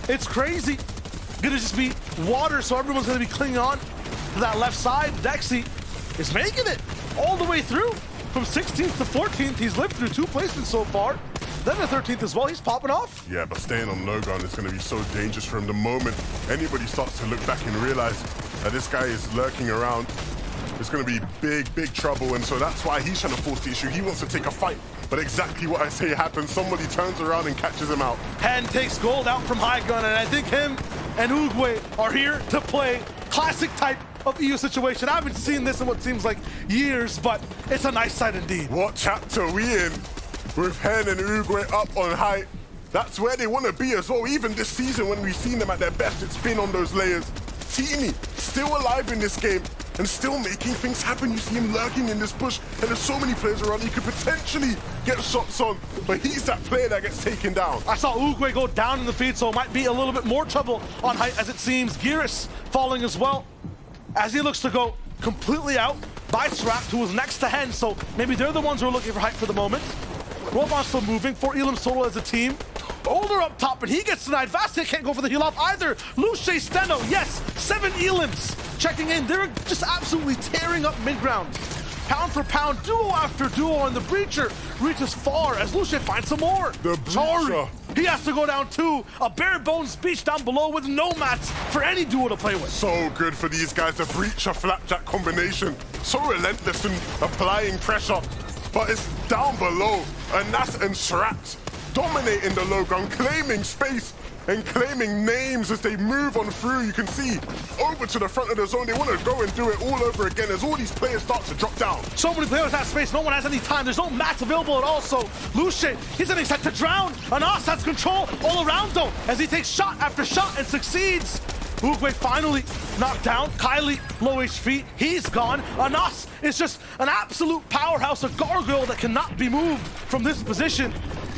It's crazy. Gonna just be water, so everyone's going to be clinging on to that left side. Dexy is making it all the way through. From 16th to 14th, he's lived through 2 placements so far. Then the 13th as well, he's popping off. Yeah, but staying on low ground is going to be so dangerous for him. The moment anybody starts to look back and realize that this guy is lurking around, it's going to be big trouble. And so that's why he's trying to force the issue. He wants to take a fight. But exactly what I say happens. Somebody turns around and catches him out. Hen takes gold out from high gun, and I think him and Uguay are here to play classic type of EU situation. I haven't seen this in what seems like years, but it's a nice sight indeed. What chapter we in with Hen and Uguay up on height? That's where they want to be as well. Even this season when we've seen them at their best, it's been on those layers. Teamy still alive in this game and still making things happen. You see him lurking in this bush, and there's so many players around he could potentially get shots on, but he's that player that gets taken down. I saw Uguay go down in the feed, so it might be a little bit more trouble on height as it seems. Giris falling as well as he looks to go completely out by Srapt, who was next to Hen, so maybe they're the ones who are looking for height for the moment. Robon's still moving, 4 elims total as a team. Older up top, and he gets denied. Vastia can't go for the heal off either. Luce Steno, yes, 7 elims checking in. They're just absolutely tearing up mid-ground. Pound for pound, duo after duo, and the Breacher reaches far as Luce finds some more. The Breacher. He has to go down too. A bare bones beach down below with no mats for any duo to play with. So good for these guys. The Breacher Flapjack combination. So relentless in applying pressure. But it's down below. Anas and Srapt dominating the low ground, claiming space and claiming names as they move on through. You can see over to the front of the zone. They want to go and do it all over again as all these players start to drop down. So many players have space. No one has any time. There's no mats available at all. So Luce, he's getting set to drown. Anas has control all around though as he takes shot after shot and succeeds. Uguay finally knocked down. Kylie, low HP, he's gone. Anas is just an absolute powerhouse, a gargoyle that cannot be moved from this position.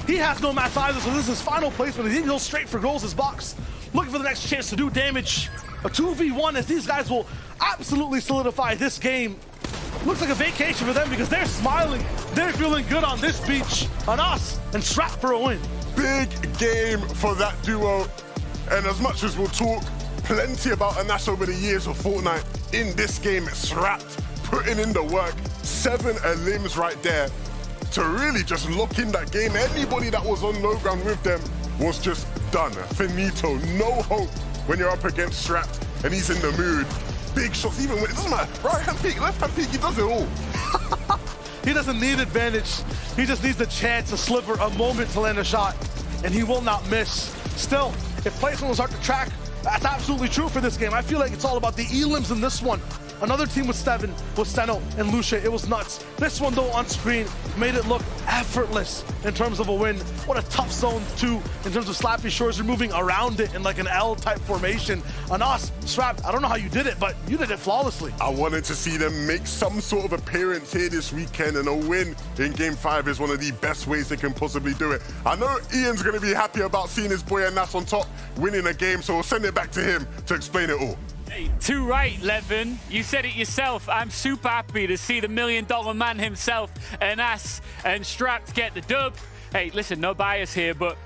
He has no mats either, so this is his final placement. He goes straight for goals, his box. Looking for the next chance to do damage. A 2v1 as these guys will absolutely solidify this game. Looks like a vacation for them because they're smiling. They're feeling good on this beach. Anas and Srapt for a win. Big game for that duo. And as much as we'll talk plenty about Anas over the years of Fortnite, in this game, Srapt putting in the work. 7 elims right there to really just lock in that game. Anybody that was on low ground with them was just done. Finito. No hope when you're up against Srapt and he's in the mood. Big shots, even when it doesn't matter. Right hand peek, left hand peek, he does it all. He doesn't need advantage. He just needs a chance, a sliver, a moment to land a shot, and he will not miss. Still, if placement will start to track, that's absolutely true for this game. I feel like it's all about the elims in this one. Another team with Steno and Luce. It was nuts. This one, though, on screen, made it look effortless in terms of a win. What a tough zone, too, in terms of Slappy Shores. You're moving around it in like an L-type formation. Anas, Srapt, I don't know how you did it, but you did it flawlessly. I wanted to see them make some sort of appearance here this weekend, and a win in Game 5 is one of the best ways they can possibly do it. I know Ian's going to be happy about seeing his boy Anas on top, winning a game, so we'll send it back to him to explain it all. Hey, too right, Levin. You said it yourself. I'm super happy to see the $1 million man himself, Anas and Srapt, get the dub. Hey, listen, no bias here, but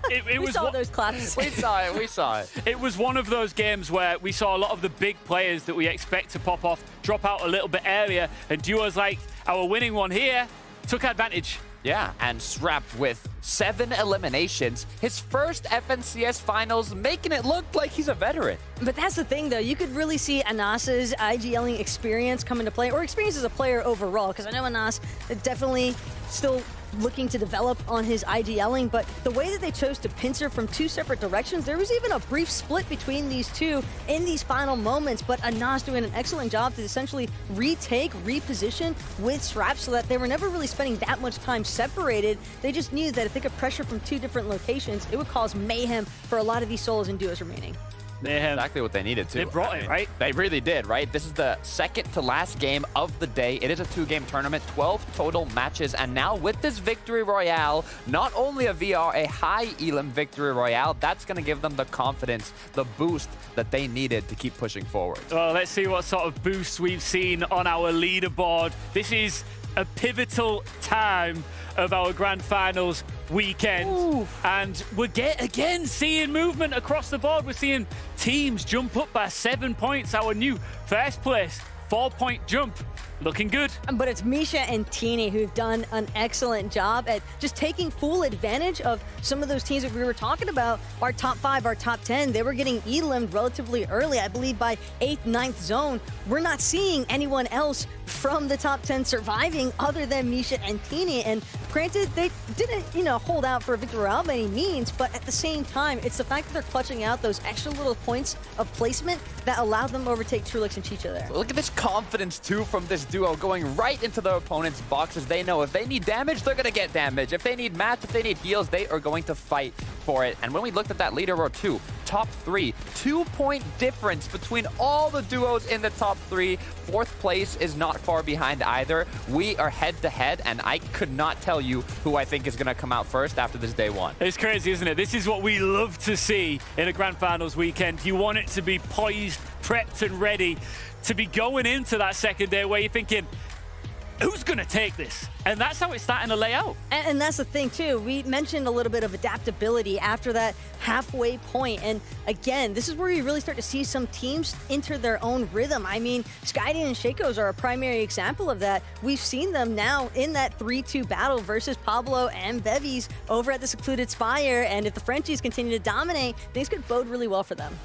it was... We saw those claps. We saw it. It was one of those games where we saw a lot of the big players that we expect to pop off drop out a little bit earlier, and duos like our winning one here took advantage. Yeah, and Srapt with 7 eliminations, his first FNCS finals, making it look like he's a veteran. But that's the thing, though. You could really see Anas's IGLing experience come into play, or experience as a player overall, because I know Anas definitely still looking to develop on his IGLing, but the way that they chose to pincer from 2 separate directions, there was even a brief split between these two in these final moments, but Anas doing an excellent job to essentially reposition with Srapt so that they were never really spending that much time separated. They just knew that if they could pressure from 2 different locations, it would cause mayhem for a lot of these solos and duos remaining. Exactly what they needed to. They brought it, right? They really did, right? This is the second to last game of the day. It is a 2-game tournament, 12 total matches. And now with this victory royale, not only a VR, a high elim victory royale, that's going to give them the confidence, the boost that they needed to keep pushing forward. Well, let's see what sort of boosts we've seen on our leaderboard. This is a pivotal time of our grand finals weekend. Ooh. And we're again seeing movement across the board. We're seeing teams jump up by 7 points. Our new first place 4-point jump. Looking good. But it's Misha and Teeny who've done an excellent job at just taking full advantage of some of those teams that we were talking about. Our top 5, our top 10, they were getting elimed relatively early, I believe by 8th, 9th zone. We're not seeing anyone else from the top 10 surviving other than Misha and Teeny. And granted, they didn't, hold out for a victory royale by any means, but at the same time, it's the fact that they're clutching out those extra little points of placement that allowed them to overtake Trulix and Chicha there. Look at this confidence, too, from this duo going right into their opponent's boxes. They know if they need damage, they're going to get damage. If they need match, if they need heals, they are going to fight for it. And when we looked at that leaderboard, too, top 3, 2-point difference between all the duos in the top 3. 4th place is not far behind either. We are head-to-head, and I could not tell you who I think is going to come out first after this day 1. It's crazy, isn't it? This is what we love to see in a grand finals weekend. You want it to be poised, prepped, and ready to be going into that second day where you're thinking, who's going to take this? And that's how it's starting to lay out. And that's the thing, too. We mentioned a little bit of adaptability after that halfway point. And again, this is where you really start to see some teams enter their own rhythm. I mean, Skyden and Shakos are a primary example of that. We've seen them now in that 3-2 battle versus Pablo and Bevies over at the Secluded Spire. And if the Frenchies continue to dominate, things could bode really well for them.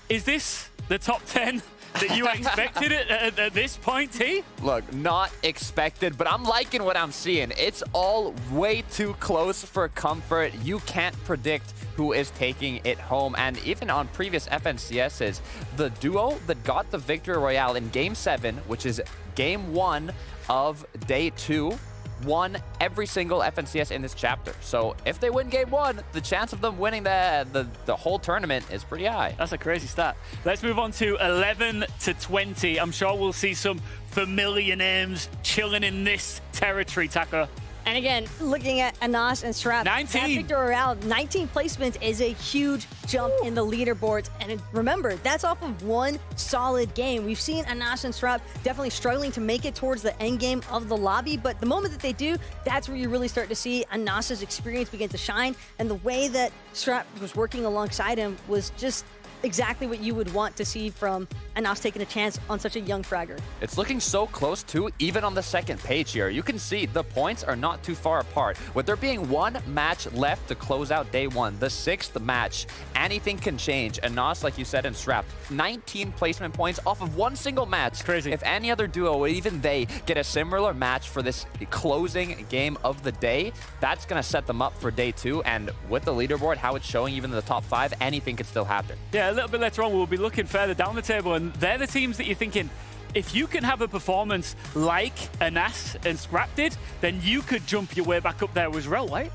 Is this the top 10 that you expected it at this point, T? Look, not expected, but I'm liking what I'm seeing. It's all way too close for comfort. You can't predict who is taking it home. And even on previous FNCSs, the duo that got the victory royale in Game 7, which is Game 1 of Day 2, won every single FNCS in this chapter. So if they win Game 1, the chance of them winning the whole tournament is pretty high. That's a crazy stat. Let's move on to 11 to 20. I'm sure we'll see some familiar names chilling in this territory, Taka. And again, looking at Anas and Strap, 19. That victory royale, 19 placements is a huge jump in the leaderboards. And remember, that's off of one solid game. We've seen Anas and Strap definitely struggling to make it towards the end game of the lobby. But the moment that they do, that's where you really start to see Anas's experience begin to shine. And the way that Strap was working alongside him was just exactly what you would want to see from Anas taking a chance on such a young fragger. It's looking so close too, even on the second page here. You can see the points are not too far apart. With there being one match left to close out day 1, the 6th match, anything can change. Anas, like you said, and Strap, 19 placement points off of one single match. Crazy. If any other duo, even they, get a similar match for this closing game of the day, that's going to set them up for day 2. And with the leaderboard, how it's showing even in the top 5, anything could still happen. Yeah, a little bit later on, we'll be looking further down the table, and they're the teams that you're thinking, if you can have a performance like Anas and Scrap did, then you could jump your way back up there as well, right?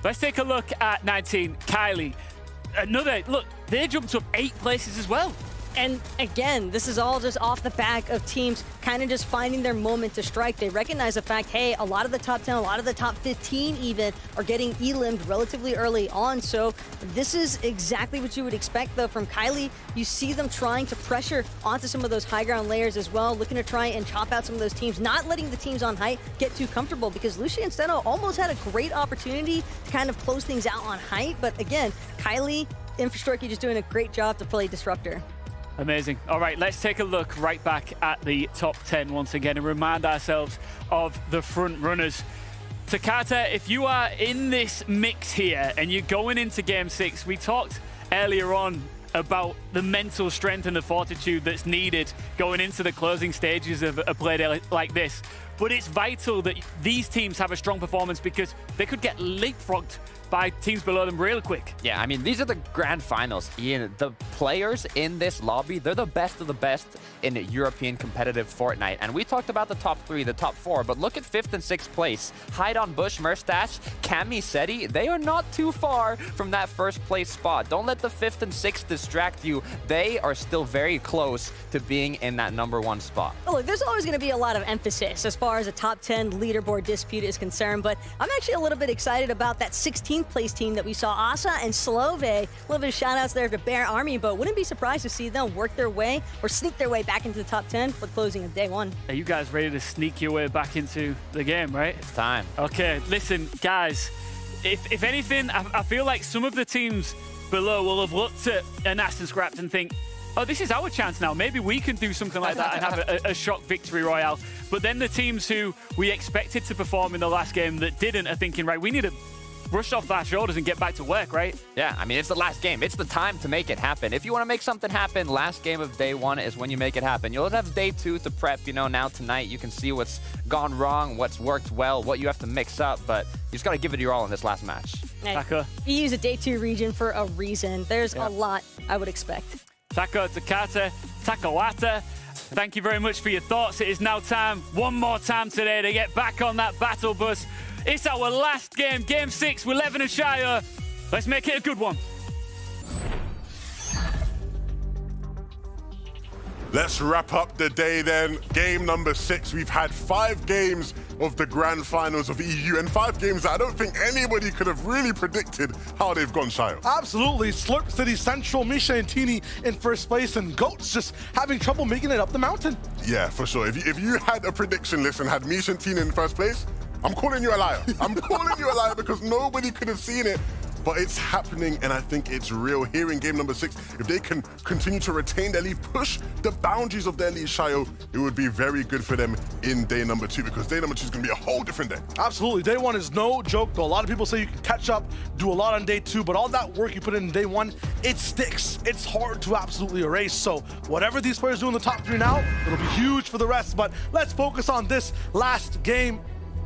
Let's take a look at 19, Kylie. Look, they jumped up 8 places as well. And again, this is all just off the back of teams kind of just finding their moment to strike. They recognize the fact, hey, a lot of the top 10, a lot of the top 15 even are getting elimed relatively early on. So this is exactly what you would expect, though, from Kylie. You see them trying to pressure onto some of those high ground layers as well, looking to try and chop out some of those teams, not letting the teams on height get too comfortable, because Lucia and Steno almost had a great opportunity to kind of close things out on height. But again, Kylie, Infrastructure just doing a great job to play Disruptor. Amazing. All right, let's take a look right back at the top 10 once again and remind ourselves of the front runners. Takata, if you are in this mix here and you're going into Game 6, we talked earlier on about the mental strength and the fortitude that's needed going into the closing stages of a play day like this. But it's vital that these teams have a strong performance, because they could get leapfrogged by teams below them real quick. Yeah, I mean, these are the grand finals, Ian. The players in this lobby, they're the best of the best in European competitive Fortnite. And we talked about the top 3, the top 4, but look at 5th and 6th place. Hide on Bush, Merstash, Cami Seti, they are not too far from that 1st place spot. Don't let the 5th and 6th distract you. They are still very close to being in that #1 spot. Oh, look, there's always going to be a lot of emphasis as far as a top 10 leaderboard dispute is concerned, but I'm actually a little bit excited about that 16th place team that we saw. Asa and Slove, a little bit of shout outs there to Bear Army, but wouldn't be surprised to see them work their way or sneak their way back into the top 10 for closing of day 1. Are you guys ready to sneak your way back into the game, right? It's time. Okay, listen, guys, if anything, I feel like some of the teams below will have looked at Anas and Scrapped and think, oh, this is our chance now. Maybe we can do something like that and have a shock victory royale. But then the teams who we expected to perform in the last game that didn't are thinking, right, we need to brush off our shoulders and get back to work, right? Yeah, I mean, it's the last game. It's the time to make it happen. If you want to make something happen, last game of day 1 is when you make it happen. You'll have day 2 to prep, you know, now tonight. You can see what's gone wrong, what's worked well, what you have to mix up, but you just got to give it your all in this last match. Hey, you use a day 2 region for a reason. There's a lot I would expect. Tako, Takata, Takawata, thank you very much for your thoughts. It is now time, one more time today, to get back on that battle bus. It's our last game, game 6 with Levin and Shire. Let's make it a good one. Let's wrap up the day then. Game number 6. We've had 5 games of the grand finals of EU and 5 games that I don't think anybody could have really predicted how they've gone, Shio. Absolutely. Slurp City Central, Misha and Teeny in 1st place, and Goats just having trouble making it up the mountain. Yeah, for sure. If you had a prediction list and had Misha and Teeny in 1st place, I'm calling you a liar. I'm calling you a liar because nobody could have seen it. But it's happening, and I think it's real here in game number 6. If they can continue to retain their lead, push the boundaries of their lead, Shio, it would be very good for them in day number 2, because day number 2 is going to be a whole different day. Absolutely. Day 1 is no joke, though. A lot of people say you can catch up, do a lot on day 2, but all that work you put in day 1, it sticks. It's hard to absolutely erase. So whatever these players do in the top 3 now, it'll be huge for the rest. But let's focus on this last game.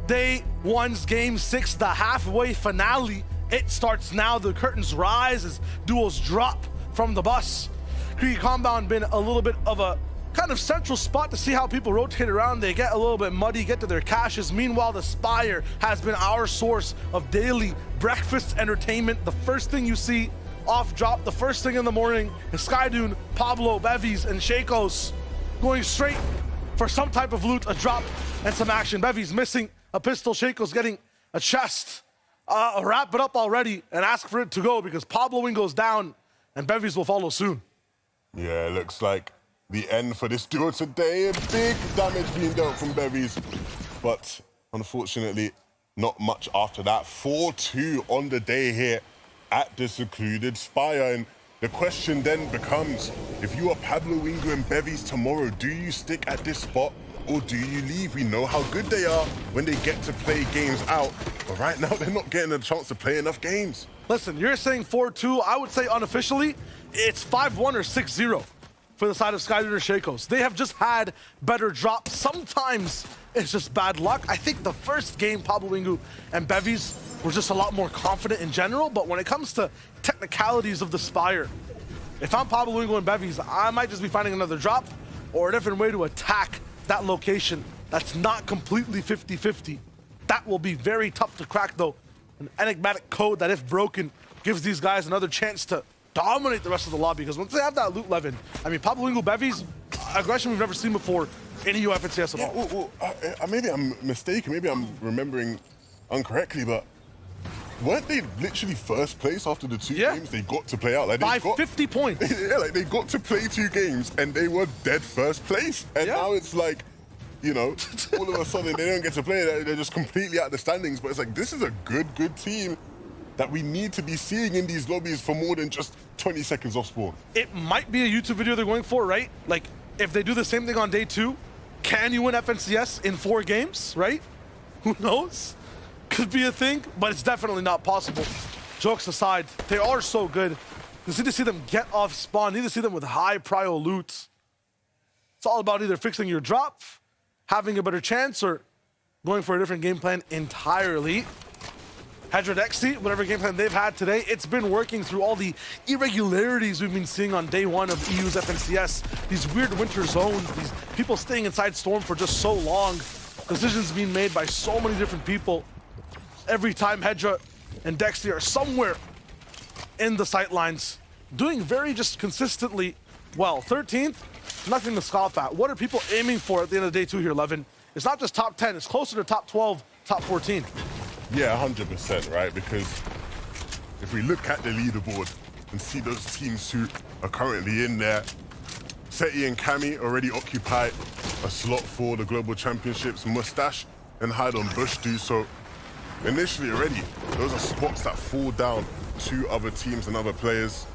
Day 1's game 6, the halfway finale. It starts now. The curtains rise as duels drop from the bus. Creek Compound been a little bit of a kind of central spot to see how people rotate around. They get a little bit muddy, get to their caches. Meanwhile, the Spire has been our source of daily breakfast entertainment. The first thing you see off drop, the first thing in the morning is Skydune, Pablo, Bevies, and Shakos going straight for some type of loot, a drop, and some action. Bevies missing a pistol, Shakos getting a chest. Wrap it up already and ask for it to go, because Pabloing goes down and Bevies will follow soon. Yeah, it looks like the end for this duo today. A big damage being dealt from Bevies, but unfortunately not much after that. 4-2 on the day here at the secluded Spire, and the question then becomes, if you are Pablo Wingo and Bevies tomorrow, do you stick at this spot or do you leave? We know how good they are when they get to play games out, but right now they're not getting a chance to play enough games. Listen, you're saying 4-2. I would say unofficially, it's 5-1 or 6-0 for the side of Skydune or Shakos. They have just had better drops. Sometimes it's just bad luck. I think the first game, Pablo Wingo and Bevies were just a lot more confident in general, but when it comes to technicalities of the Spire, if I'm Pablo Wingo and Bevies, I might just be finding another drop or a different way to attack that location that's not completely 50-50. That will be very tough to crack, though. An enigmatic code that, if broken, gives these guys another chance to dominate the rest of the lobby, because once they have that loot, Levin, I mean, Pablo Wingo, Bevies, aggression we've never seen before in EU FNCS at all. Maybe I'm mistaken, maybe I'm remembering incorrectly, but weren't they literally 1st place after the 2 games they got to play out? Like, by 50 points. Yeah, like they got to play 2 games and they were dead 1st place. And now it's like, you know, all of a sudden they don't get to play. They're just completely out of the standings. But it's like, this is a good team that we need to be seeing in these lobbies for more than just 20 seconds off spawn. It might be a YouTube video they're going for, right? Like, if they do the same thing on day 2, can you win FNCS in 4 games, right? Who knows? Could be a thing, but it's definitely not possible. Jokes aside, they are so good. You need to see them get off spawn. You need to see them with high prio loot. It's all about either fixing your drop, having a better chance, or going for a different game plan entirely. Hedradexi, whatever game plan they've had today, it's been working through all the irregularities we've been seeing on day one of EU's FNCS. These weird winter zones, these people staying inside Storm for just so long. Decisions being made by so many different people. Every time Hedra and Dexy are somewhere in the sightlines, doing very just consistently well. 13th, nothing to scoff at. What are people aiming for at the end of day 2 here, Levin? It's not just top 10, it's closer to top 12, top 14. Yeah, 100%, right? Because if we look at the leaderboard and see those teams who are currently in there, Seti and Cammy already occupy a slot for the Global Championships. Mustache and Haidon Bush do so. Initially already, those are spots that fall down to other teams and other players.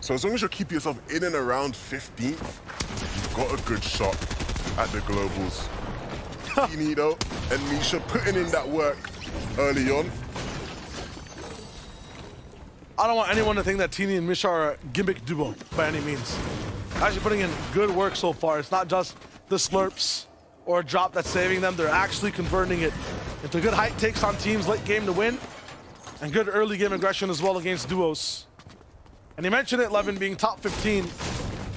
So as long as you keep yourself in and around 15th, you've got a good shot at the Globals. Nito and Misha putting in that work early on. I don't want anyone to think that Teeny and Misha are a gimmick duo by any means. Actually putting in good work so far. It's not just the slurps or a drop that's saving them. They're actually converting it into good height takes on teams late game to win, and good early game aggression as well against duos. And you mentioned it, Levin, being top 15.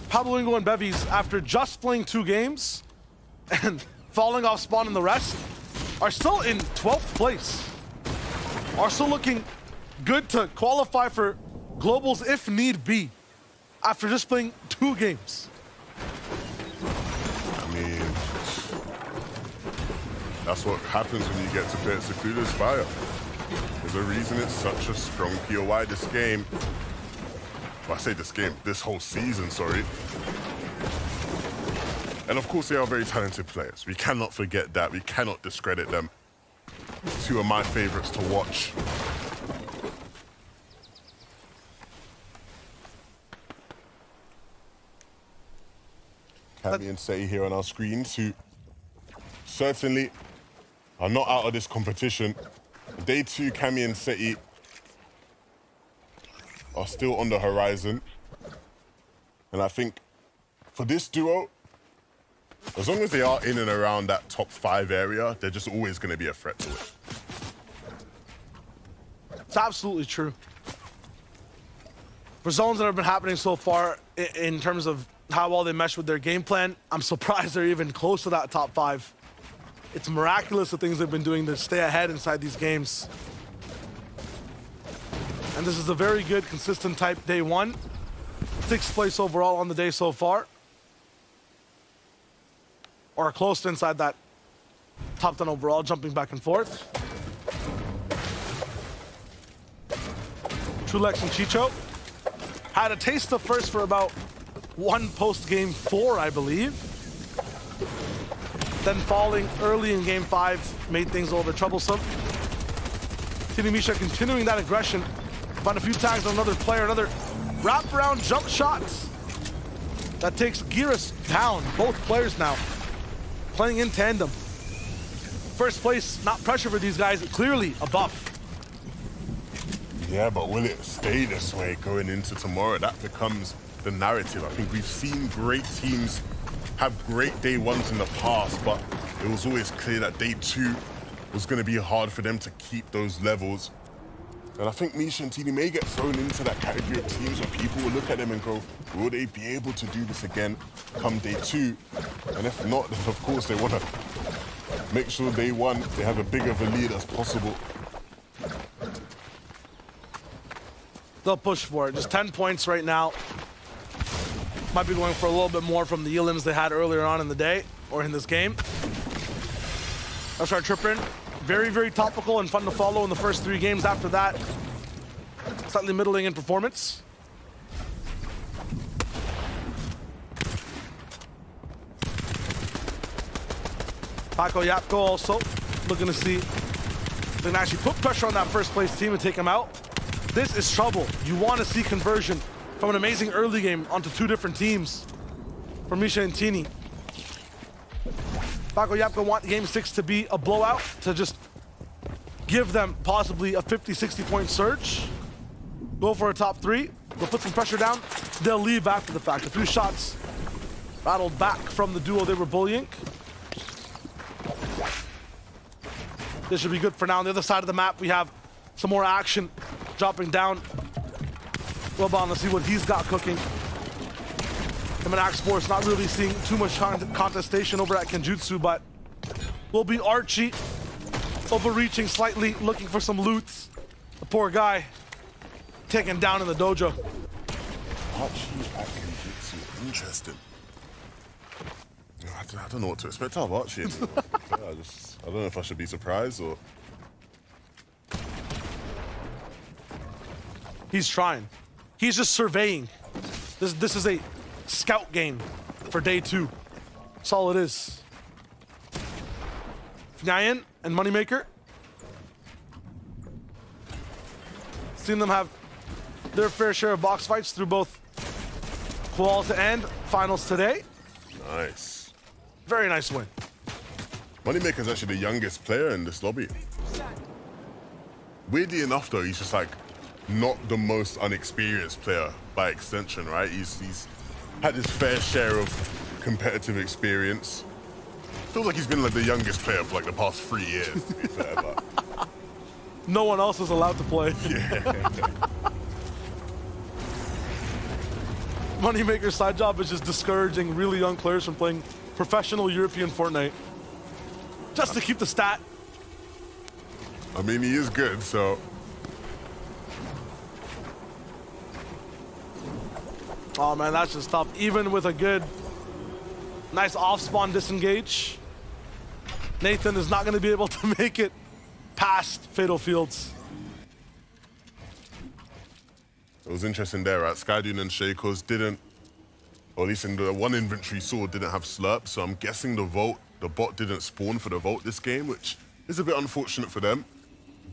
Pablo Ingo and Bevies, after just playing 2 games and falling off spawn in the rest, are still in 12th place. Are still looking good to qualify for globals if need be, after just playing 2 games. I mean, that's what happens when you get to play at Secluded Spire. There's a reason it's such a strong POI this game. Well, I say this game, this whole season, sorry. And of course, they are very talented players. We cannot forget that. We cannot discredit them. 2 of my favorites to watch. Cammy and Seti here on our screens, who certainly are not out of this competition. Day 2, Cammy and Seti are still on the horizon. And I think for this duo, as long as they are in and around that top 5 area, they're just always going to be a threat to it. It's absolutely true. For zones that have been happening so far in terms of how well they mesh with their game plan, I'm surprised they're even close to that top 5. It's miraculous the things they've been doing to stay ahead inside these games. And this is a very good, consistent type day 1. 6th place overall on the day so far. Or close to inside that top 10 overall, jumping back and forth. Trulex and Chicho had a taste of first for about 1 post-game 4, I believe. Then falling early in game 5 made things a little bit troublesome. Tini Misha continuing that aggression. Found a few tags on another player, another wraparound jump shots. That takes Giras down, both players now playing in tandem. First place, not pressure for these guys, clearly a buff. Yeah, but will it stay this way going into tomorrow? That becomes the narrative. I think we've seen great teams have great day 1s in the past, but it was always clear that day 2 was going to be hard for them to keep those levels. And I think Misha and Tini may get thrown into that category of teams where people will look at them and go, will they be able to do this again come day 2? And if not, then of course they want to make sure day 1 they have a big of a lead as possible. They'll push for it. Just 10 points right now. Might be going for a little bit more from the elims they had earlier on in the day, or in this game. That's our trip in. Very, very topical and fun to follow in the first 3 games. After that, slightly middling in performance. Paco Yapko also looking to see if they can actually put pressure on that first place team and take them out. This is trouble. You want to see conversion from an amazing early game onto 2 different teams for Misha and Tini. Paco Yapko want game 6 to be a blowout, to just give them possibly a 50-60 point surge. Go for a top 3. They'll put some pressure down. They'll leave after the fact. A few shots battled back from the duo they were bullying. This should be good for now. On the other side of the map, we have some more action dropping down. Wilbon, let's see what he's got cooking. Him and Axe Force not really seeing too much contestation over at Kenjutsu, but will be Archie overreaching slightly, looking for some loot. The poor guy taken down in the dojo. Archie at Kenjutsu, interesting. I don't know what to expect out of Archie. I don't know if I should be surprised or... He's trying. He's just surveying. This is a scout game for day 2. That's all it is. Nyan and Moneymaker. Seen them have their fair share of box fights through both qual to end finals today. Nice. Very nice win. Moneymaker's actually the youngest player in this lobby. Weirdly enough though, he's just like not the most unexperienced player by extension, right? He's had his fair share of competitive experience. Feels like he's been like the youngest player for like the past 3 years, to be fair, but... No one else is allowed to play. Yeah. Moneymaker's side job is just discouraging really young players from playing professional European Fortnite. Just to keep the stat. I mean, he is good, so... Oh man, that's just tough. Even with a good, nice off-spawn disengage, Nathan is not going to be able to make it past Fatal Fields. It was interesting there, right? Skydune and Shakos didn't, or at least in the one inventory saw, didn't have slurp, so I'm guessing the bot didn't spawn for the vault this game, which is a bit unfortunate for them.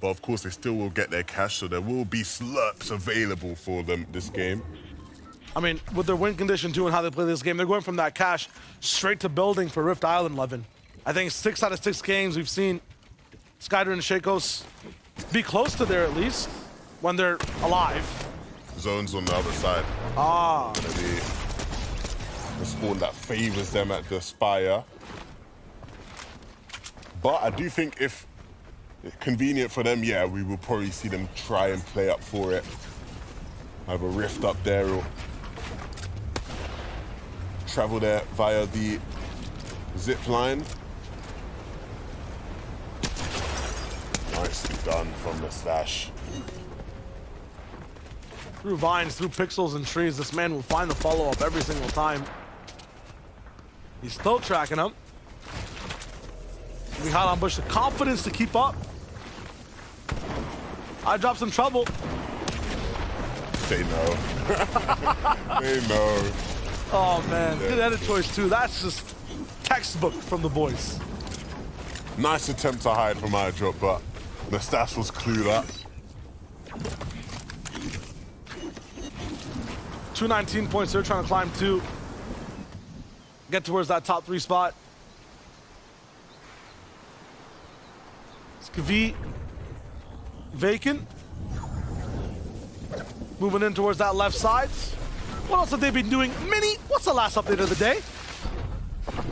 But of course, they still will get their cash, so there will be slurps available for them this game. I mean, with their win condition too and how they play this game, they're going from that cash straight to building for Rift Island 11. I think 6 out of 6 games we've seen Skydune and Shakos be close to there at least when they're alive. Zones on the other side. Ah. Gonna be the spawn that favors them at the Spire. But I do think if convenient for them, yeah, we will probably see them try and play up for it. Have a rift up there or travel there via the zip line. Nicely done from the stash. Through vines, through pixels and trees, this man will find the follow-up every single time. He's still tracking him. Mihail on Bush, the confidence to keep up. I dropped some trouble. They know. They know. Oh man, good edit choice too. That's just textbook from the boys. Nice attempt to hide from my drop, but the stash was clued up. 219 points, they're trying to climb 2. Get towards that top 3 spot. Skavi vacant. Moving in towards that left side. What else have they been doing? Mini, what's the last update of the day?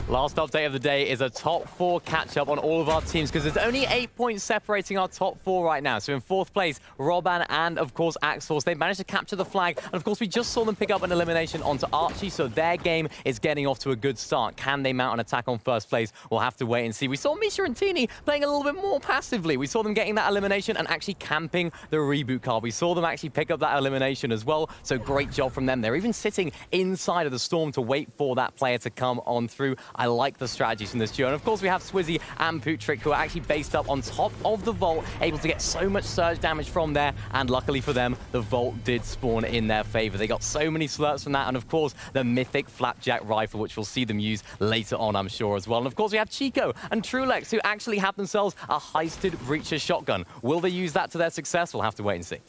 Last update of the day is a top 4 catch-up on all of our teams because there's only 8 points separating our top 4 right now. So in 4th place, Roban and, of course, Axforce. They managed to capture the flag. And, of course, we just saw them pick up an elimination onto Archie, so their game is getting off to a good start. Can they mount an attack on 1st place? We'll have to wait and see. We saw Misha and Tini playing a little bit more passively. We saw them getting that elimination and actually camping the reboot card. We saw them actually pick up that elimination as well, so great job from them. They're even sitting inside of the storm to wait for that player to come on through. I like the strategies from this duo. And of course, we have Swizzy and Pootrick, who are actually based up on top of the vault, able to get so much surge damage from there. And luckily for them, the vault did spawn in their favor. They got so many slurps from that. And of course, the mythic Flapjack rifle, which we'll see them use later on, I'm sure, as well. And of course, we have Chico and Trulex, who actually have themselves a heisted Breacher shotgun. Will they use that to their success? We'll have to wait and see.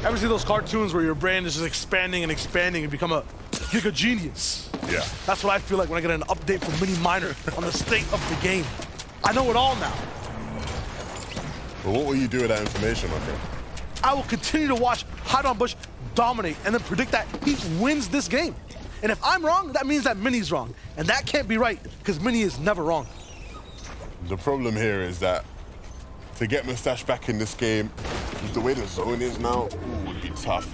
Ever see those cartoons where your brain is just expanding and expanding and become a giga genius? Yeah. That's what I feel like when I get an update from Mini Miner on the state of the game. I know it all now. But what will you do with that information, my friend? I will continue to watch Hide on Bush dominate and then predict that he wins this game. And if I'm wrong, that means that Mini's wrong. And that can't be right, because Mini is never wrong. The problem here is that to get Mustache back in this game, with the way the zone is now, would be tough.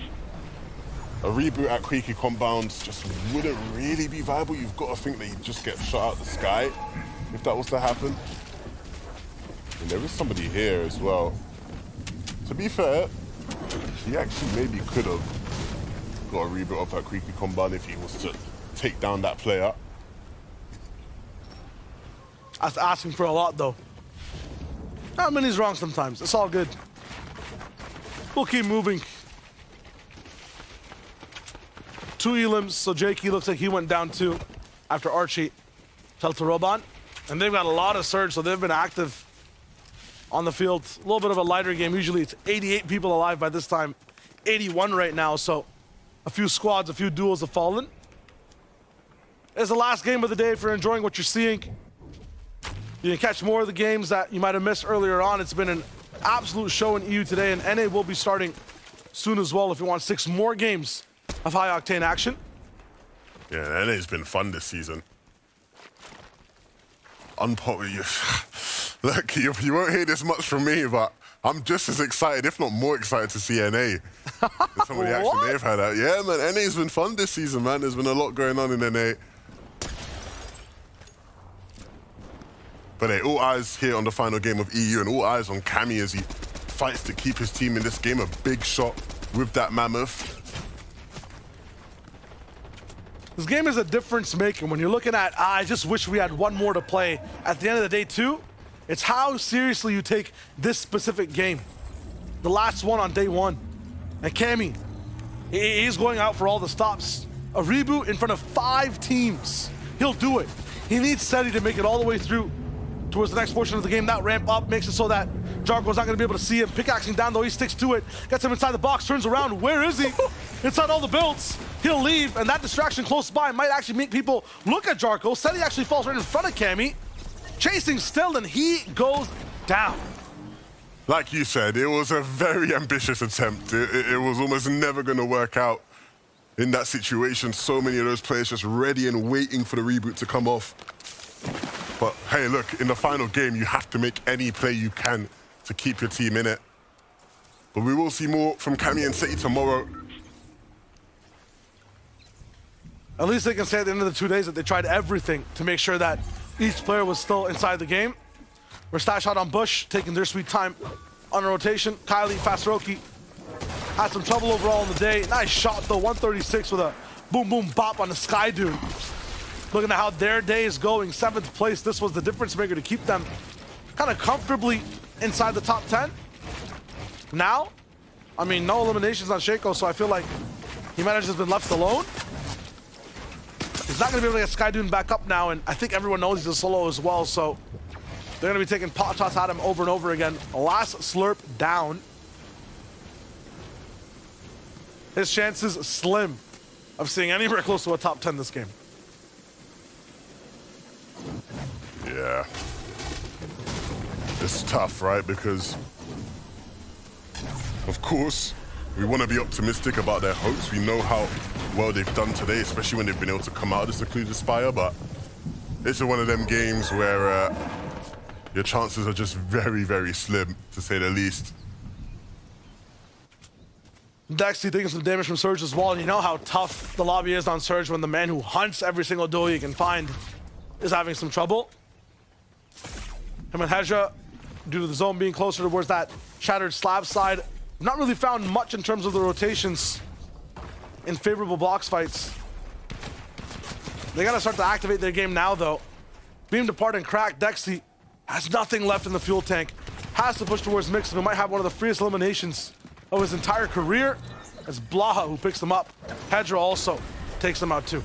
A reboot at Creaky Compounds just wouldn't really be viable. You've got to think that he'd just get shot out the sky if that was to happen. And there is somebody here as well. To be fair, he actually maybe could have got a reboot up at Creaky Compound if he was to take down that player. That's asking for a lot, though. I mean, he's wrong sometimes. It's all good. We'll keep moving. 2 elims, so Jakey looks like he went down too after Archie fell to Roban. And they've got a lot of surge, so they've been active on the field. A little bit of a lighter game. Usually it's 88 people alive by this time. 81 right now, so a few squads, a few duels have fallen. It's the last game of the day. If you're enjoying what you're seeing, you can catch more of the games that you might have missed earlier on. It's been an absolute show in EU today, and NA will be starting soon as well if you want 6 more games of high-octane action. Yeah, NA's been fun this season. Unpopular. Look, you won't hear this much from me, but I'm just as excited, if not more excited, to see NA. Than some of the action they've had out. Yeah, man, NA's been fun this season, man. There's been a lot going on in NA. But hey, all eyes here on the final game of EU and all eyes on Cammy as he fights to keep his team in this game. A big shot with that mammoth. This game is a difference maker. When you're looking at, I just wish we had one more to play. At the end of the day, too, it's how seriously you take this specific game. The last one on day 1. And Cammy, he's going out for all the stops. A reboot in front of 5 teams. He'll do it. He needs Steady to make it all the way through towards the next portion of the game. That ramp up makes it so that Jargo's not going to be able to see him. Pickaxing down, though, he sticks to it. Gets him inside the box, turns around. Where is he? Inside all the builds. He'll leave, and that distraction close by might actually make people look at Jargo. Steady actually falls right in front of Cammy. Chasing still, and he goes down. Like you said, it was a very ambitious attempt. It was almost never going to work out in that situation. So many of those players just ready and waiting for the reboot to come off. But hey, look, in the final game, you have to make any play you can to keep your team in it. But we will see more from Cammy and City tomorrow. At least they can say at the end of the 2 days that they tried everything to make sure that each player was still inside the game. We're stash out on Bush, taking their sweet time on a rotation. Kylie, Fastaroki had some trouble overall in the day. Nice shot though, 136 with a boom boom bop on the Sky Dude. Looking at how their day is going, 7th place. This was the difference maker to keep them kind of comfortably inside the top 10. Now, I mean, no eliminations on Shaco, so I feel like he might have just been left alone. He's not going to be able to get Sky Dune back up now, and I think everyone knows he's a solo as well, so they're going to be taking pot shots at him over and over again. Last slurp down. His chances slim of seeing anywhere close to a top 10 this game. Yeah. It's tough, right? Because, of course, we want to be optimistic about their hopes. We know how well they've done today, especially when they've been able to come out of the secluded spire, but it's one of them games where your chances are just very, very slim, to say the least. Dexy taking some damage from Surge as well, and you know how tough the lobby is on Surge when the man who hunts every single duel you can find is having some trouble. Him and Hezra, due to the zone being closer towards that shattered slab side, not really found much in terms of the rotations in favorable box fights. They gotta start to activate their game now though. Beamed apart and cracked. Dexy has nothing left in the fuel tank. Has to push towards Mix, who might have one of the freest eliminations of his entire career. It's Blaha who picks them up. Hedra also takes them out too.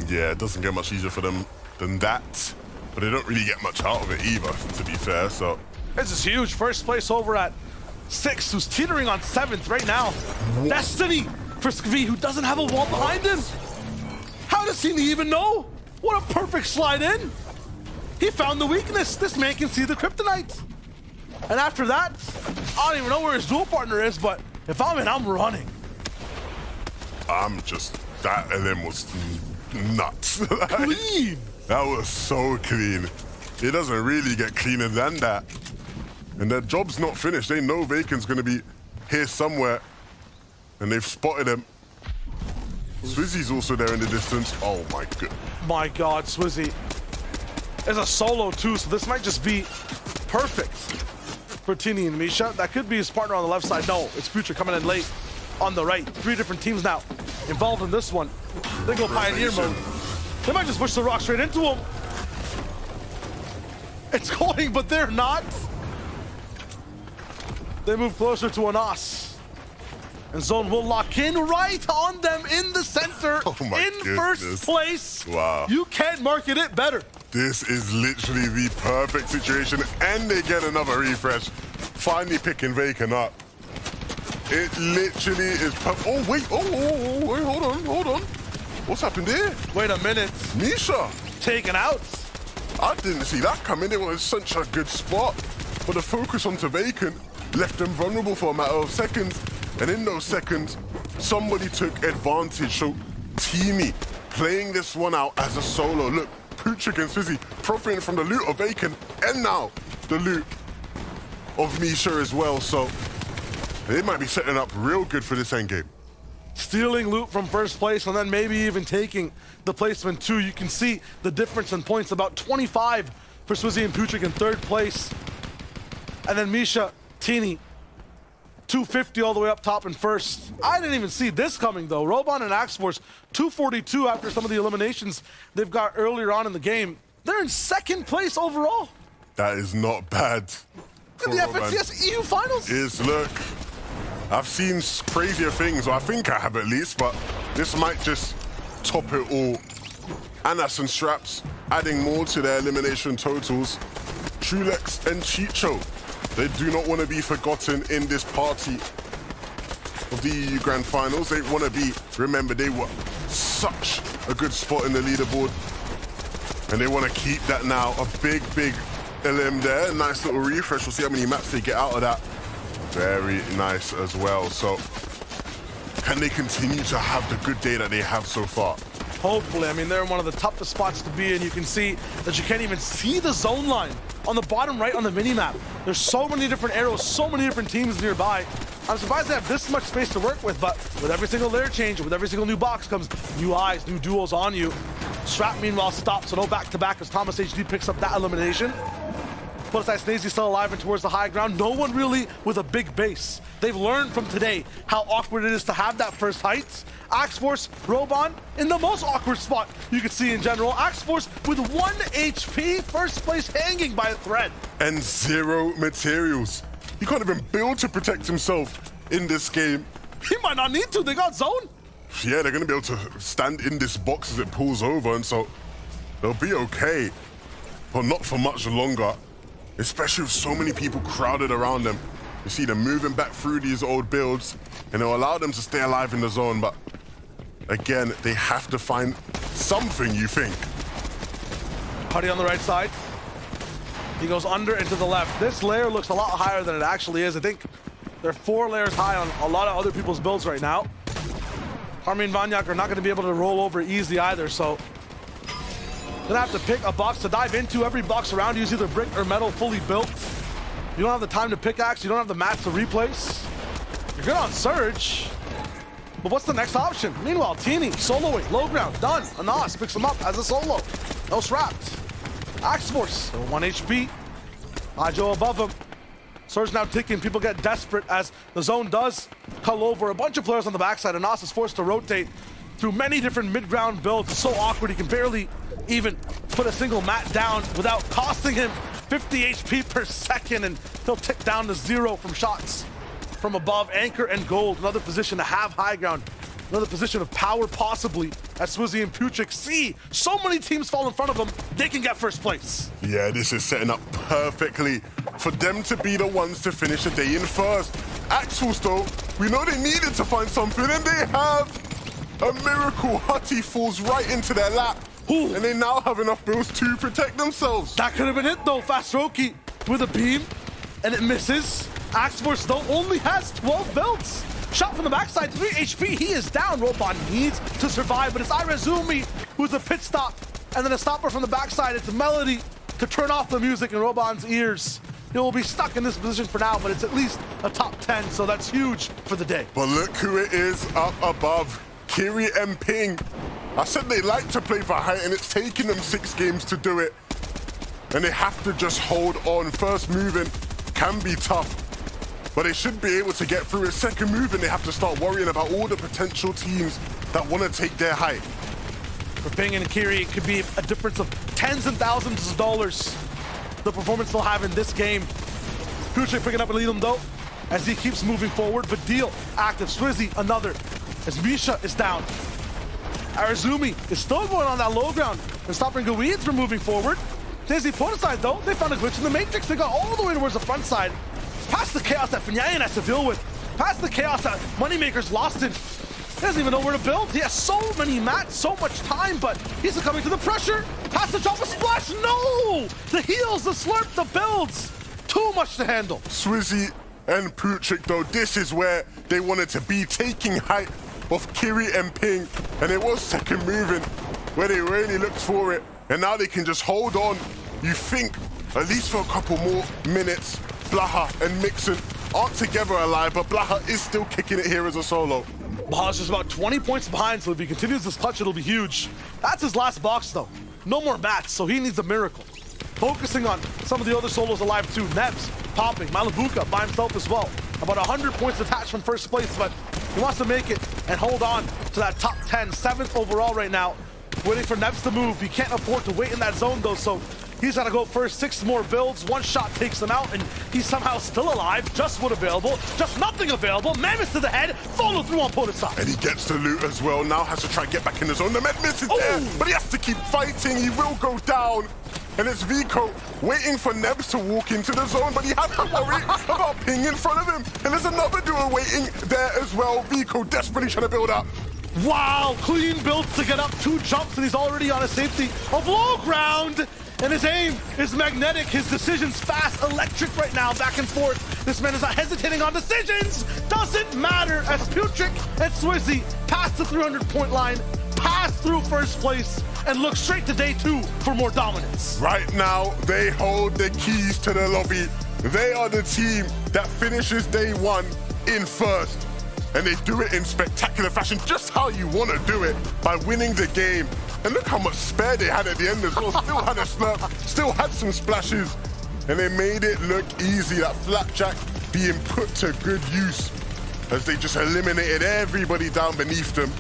Yeah, it doesn't get much easier for them than that, but they don't really get much out of it either, to be fair, so. This is huge. First place over at 6, who's teetering on 7th right now. What? Destiny for Skvi, who doesn't have a wall behind him. How does he even know? What a perfect slide in. He found the weakness. This man can see the kryptonite. And after that, I don't even know where his duel partner is, but if I'm in, I'm running. I'm just, that LM was nuts. Clean. That was so clean. it doesn't really get cleaner than that. And their job's not finished. They know Vacan's going to be here somewhere. And they've spotted him. Swizzy's also there in the distance. Oh my god. My god, Swizzy is a solo too, so this might just be perfect for Tini and Misha. That could be his partner on the left side. No, it's Future coming in late on the right. 3 different teams now involved in this one. They go Pioneer mode. They might just push the rock straight into him. It's going, but they're not. They move closer to Anas. And Zone will lock in right on them in the center, first place. Wow. You can't market it better. This is literally the perfect situation, and they get another refresh. Finally picking Vacant up. It literally is perfect. Oh, wait, wait, hold on. What's happened here? Wait a minute. Misha. Taken out. I didn't see that coming. It was such a good spot. But the focus onto Vacant left them vulnerable for a matter of seconds. And in those seconds, somebody took advantage. So Teamy playing this one out as a solo. Look, Pooch against Swizzy, profiting from the loot of Vacant and now the loot of Misha as well. So they might be setting up real good for this endgame. Stealing loot from first place and then maybe even taking the placement too. You can see the difference in points, about 25 for Swizzy and Putrick in third place. And then Misha, Teeny, 250 all the way up top in first. I didn't even see this coming though. Robon and Axe Force, 242 after some of the eliminations they've got earlier on in the game. They're in second place overall. That is not bad. In the FNCS EU Finals. Look, I've seen crazier things, or I think I have at least, but this might just top it all. Anas and Straps adding more to their elimination totals. Trulex and Chicho, they do not want to be forgotten in this party of the EU Grand Finals. They want to be, remember, they were such a good spot in the leaderboard. And they want to keep that now. A big LM there. Nice little refresh. We'll see how many maps they get out of that. Very nice as well. So, can they continue to have the good day that they have so far? Hopefully. I mean, they're in one of the toughest spots to be in. You can see that you can't even see the zone line on the bottom right on the mini-map. There's so many different arrows, so many different teams nearby. I'm surprised they have this much space to work with, but with every single layer change, with every single new box comes new eyes, new duels on you. Strap, meanwhile, stops, so no back-to-back as Thomas HD picks up that elimination. But aside Snazy still alive and towards the high ground. No one really with a big base. They've learned from today how awkward it is to have that first height. Axe Force, Robon in the most awkward spot you could see in general. Axe Force with 1 HP, first place hanging by a thread. And 0 materials. He can't even build to protect himself in this game. He might not need to, they got zone. Yeah, they're gonna be able to stand in this box as it pulls over, and so they'll be okay. But not for much longer. Especially with so many people crowded around them. You see them moving back through these old builds, and it'll allow them to stay alive in the zone, but again, they have to find something, you think. Putty on the right side. He goes under and to the left. This layer looks a lot higher than it actually is. I think they're 4 layers high on a lot of other people's builds right now. Harmy and Vanyak are not going to be able to roll over easy either, so gonna have to pick a box to dive into. Every box around you is either brick or metal, fully built. You don't have the time to pickaxe, you don't have the mats to replace. You're good on Surge, but what's the next option? Meanwhile, Teeny, soloing, low ground, done. Anas picks him up as a solo. No strapped. Axe Force, still 1 HP. Ajo above him. Surge now ticking, people get desperate as the zone does cull over. A bunch of players on the backside. Anas is forced to rotate through many different mid-ground builds. It's so awkward, he can barely even put a single mat down without costing him 50 HP per second, and he'll tick down to 0 from shots from above. Anchor and Gold, another position to have high ground, another position of power possibly, as Swizzy and Putrick see so many teams fall in front of them, they can get first place. Yeah, this is setting up perfectly for them to be the ones to finish the day in first. Axels though, we know they needed to find something, and they have. A miracle Hutty falls right into their lap. Ooh. And they now have enough builds to protect themselves. That could have been it though. Fast Roki with a beam, and it misses. Axe Force though only has 12 builds. Shot from the backside, 3 HP, he is down. Robot needs to survive, but it's Irezumi with a pit stop, and then a stopper from the backside. It's Melody to turn off the music in Robon's ears. He will be stuck in this position for now, but it's at least a top 10, so that's huge for the day. But look who it is up above. Kiri and Ping. I said they like to play for height, and it's taking them 6 games to do it. And they have to just hold on. First moving can be tough, but they should be able to get through a second move, and they have to start worrying about all the potential teams that want to take their height. For Ping and Kiri, it could be a difference of tens and thousands of dollars. The performance they'll have in this game. Pucek picking up a lead him though, as he keeps moving forward. Vidil active, Swizzy another, as Misha is down. Arizumi is still going on that low ground and stopping Guides from moving forward. Daisy side though, they found a glitch in the Matrix. They got all the way towards the front side. Past the chaos that Finyayan has to deal with. Past the chaos that Moneymaker's lost in. He doesn't even know where to build. He has so many mats, so much time, but he's succumbing to the pressure. Has to drop a splash. No! The heals, the slurp, the builds. Too much to handle. Swizzy and Pucek though, this is where they wanted to be, taking height off Kiri and Ping. And it was second moving where they really looked for it. And now they can just hold on, you think, at least for a couple more minutes. Blaha and Mixon aren't together alive, but Blaha is still kicking it here as a solo. Blaha's just about 20 points behind, so if he continues this clutch, it'll be huge. That's his last box, though. No more mats, so he needs a miracle. Focusing on some of the other solos alive, too. Nebs popping, Malabuka by himself as well. About 100 points attached from first place, but he wants to make it and hold on to that top 10, 7th overall right now. Waiting for Nebs to move. He can't afford to wait in that zone, though, so he's got to go first. 6 more builds. One shot takes him out, and he's somehow still alive. Just wood available. Just nothing available. Mammoth to the head. Follow through on Podesai. And he gets the loot as well. Now has to try and get back in the zone. The med miss is there, but he has to keep fighting. He will go down. And it's Vico waiting for Nebs to walk into the zone, but he has to worry about Ping in front of him. And there's another duo waiting there as well. Vico desperately trying to build up. Wow, clean builds to get up 2 jumps, and he's already on a safety of low ground. And his aim is magnetic. His decisions fast, electric right now, back and forth. This man is not hesitating on decisions. Doesn't matter as Pucek and Swizzy pass the 300-point line, pass through first place, and look straight to day 2 for more dominance. Right now, they hold the keys to the lobby. They are the team that finishes day 1 in first. And they do it in spectacular fashion, just how you want to do it, by winning the game. And look how much spare they had at the end as well. Still had a slurp, still had some splashes. And they made it look easy, that flapjack being put to good use as they just eliminated everybody down beneath them.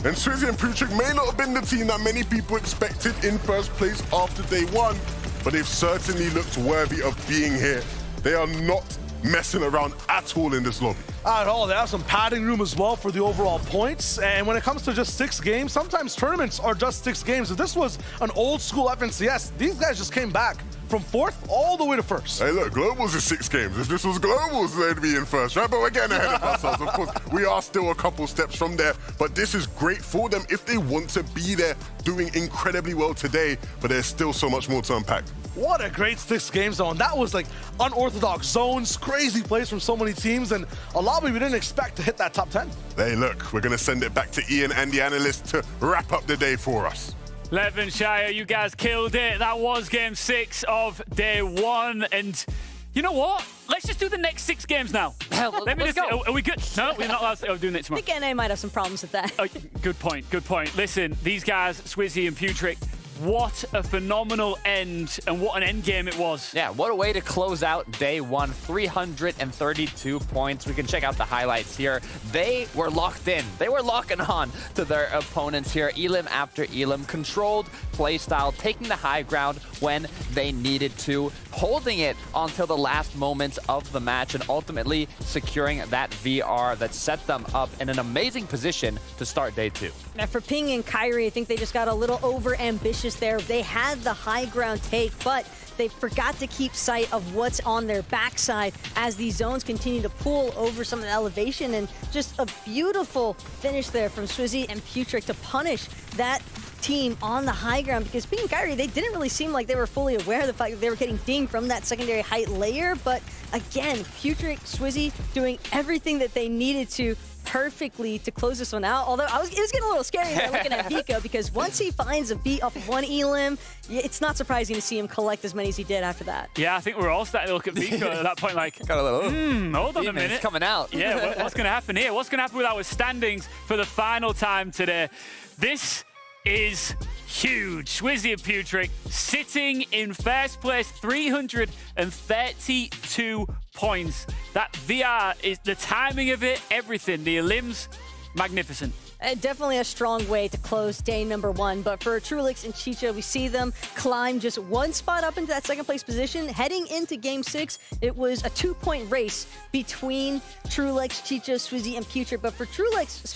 And Swizzy and Pucek may not have been the team that many people expected in first place after day 1, but they've certainly looked worthy of being here. They are not messing around at all in this lobby. At all. They have some padding room as well for the overall points. And when it comes to just 6 games, sometimes tournaments are just 6 games. If this was an old school FNCS, these guys just came back from 4th all the way to 1st. Hey, look, Globals is 6 games. If this was Globals, they'd be in first, right? But we're getting ahead of ourselves. Of course, we are still a couple steps from there, but this is great for them if they want to be there, doing incredibly well today, but there's still so much more to unpack. What a great 6 game zone. That was like unorthodox zones, crazy plays from so many teams, and a lobby we didn't expect to hit that top 10. Hey, look, we're going to send it back to Ian and the analysts to wrap up the day for us. Levenshire, you guys killed it. That was game 6 of day 1. And you know what? Let's just do the next 6 games now. Let's go. Are we good? No, we're not allowed to. Oh, doing it I tomorrow. think NA might have some problems with that. Oh, good point. Good point. Listen, these guys, Swizzy and Pucek, what a phenomenal end, and what an end game it was. Yeah, what a way to close out day 1. 332 points. We can check out the highlights here. They were locked in. They were locking on to their opponents here. Elim after Elim. Controlled playstyle, taking the high ground when they needed to, holding it until the last moments of the match, and ultimately securing that VR that set them up in an amazing position to start day 2. Now for Ping and Kyrie, I think they just got a little over-ambitious there. They had the high ground take, but they forgot to keep sight of what's on their backside as these zones continue to pull over some of the elevation, and just a beautiful finish there from Swizzy and Pucek to punish that team on the high ground, because Ping and Kyrie, they didn't really seem like they were fully aware of the fact that they were getting dinged from that secondary height layer. But again, Pucek, Swizzy doing everything that they needed to, perfectly to close this one out. Although it was getting a little scary there looking at Pico, because once he finds a beat off of one elim, it's not surprising to see him collect as many as he did after that. Yeah, I think we're all starting to look at Pico at that point like, got a little, hold on a minute. It's coming out. Yeah, what's going to happen here? What's going to happen with our standings for the final time today? This is huge. Swizzy and Putrick sitting in first place, 332 points. That VR is the timing of it, everything. The elims, magnificent. Definitely a strong way to close day number 1. But for Trulix and Chicha, we see them climb just one spot up into that second place position. Heading into game 6, it was a 2-point race between Trulix, Chicha, Swizzy, and Putrick. But for Trulix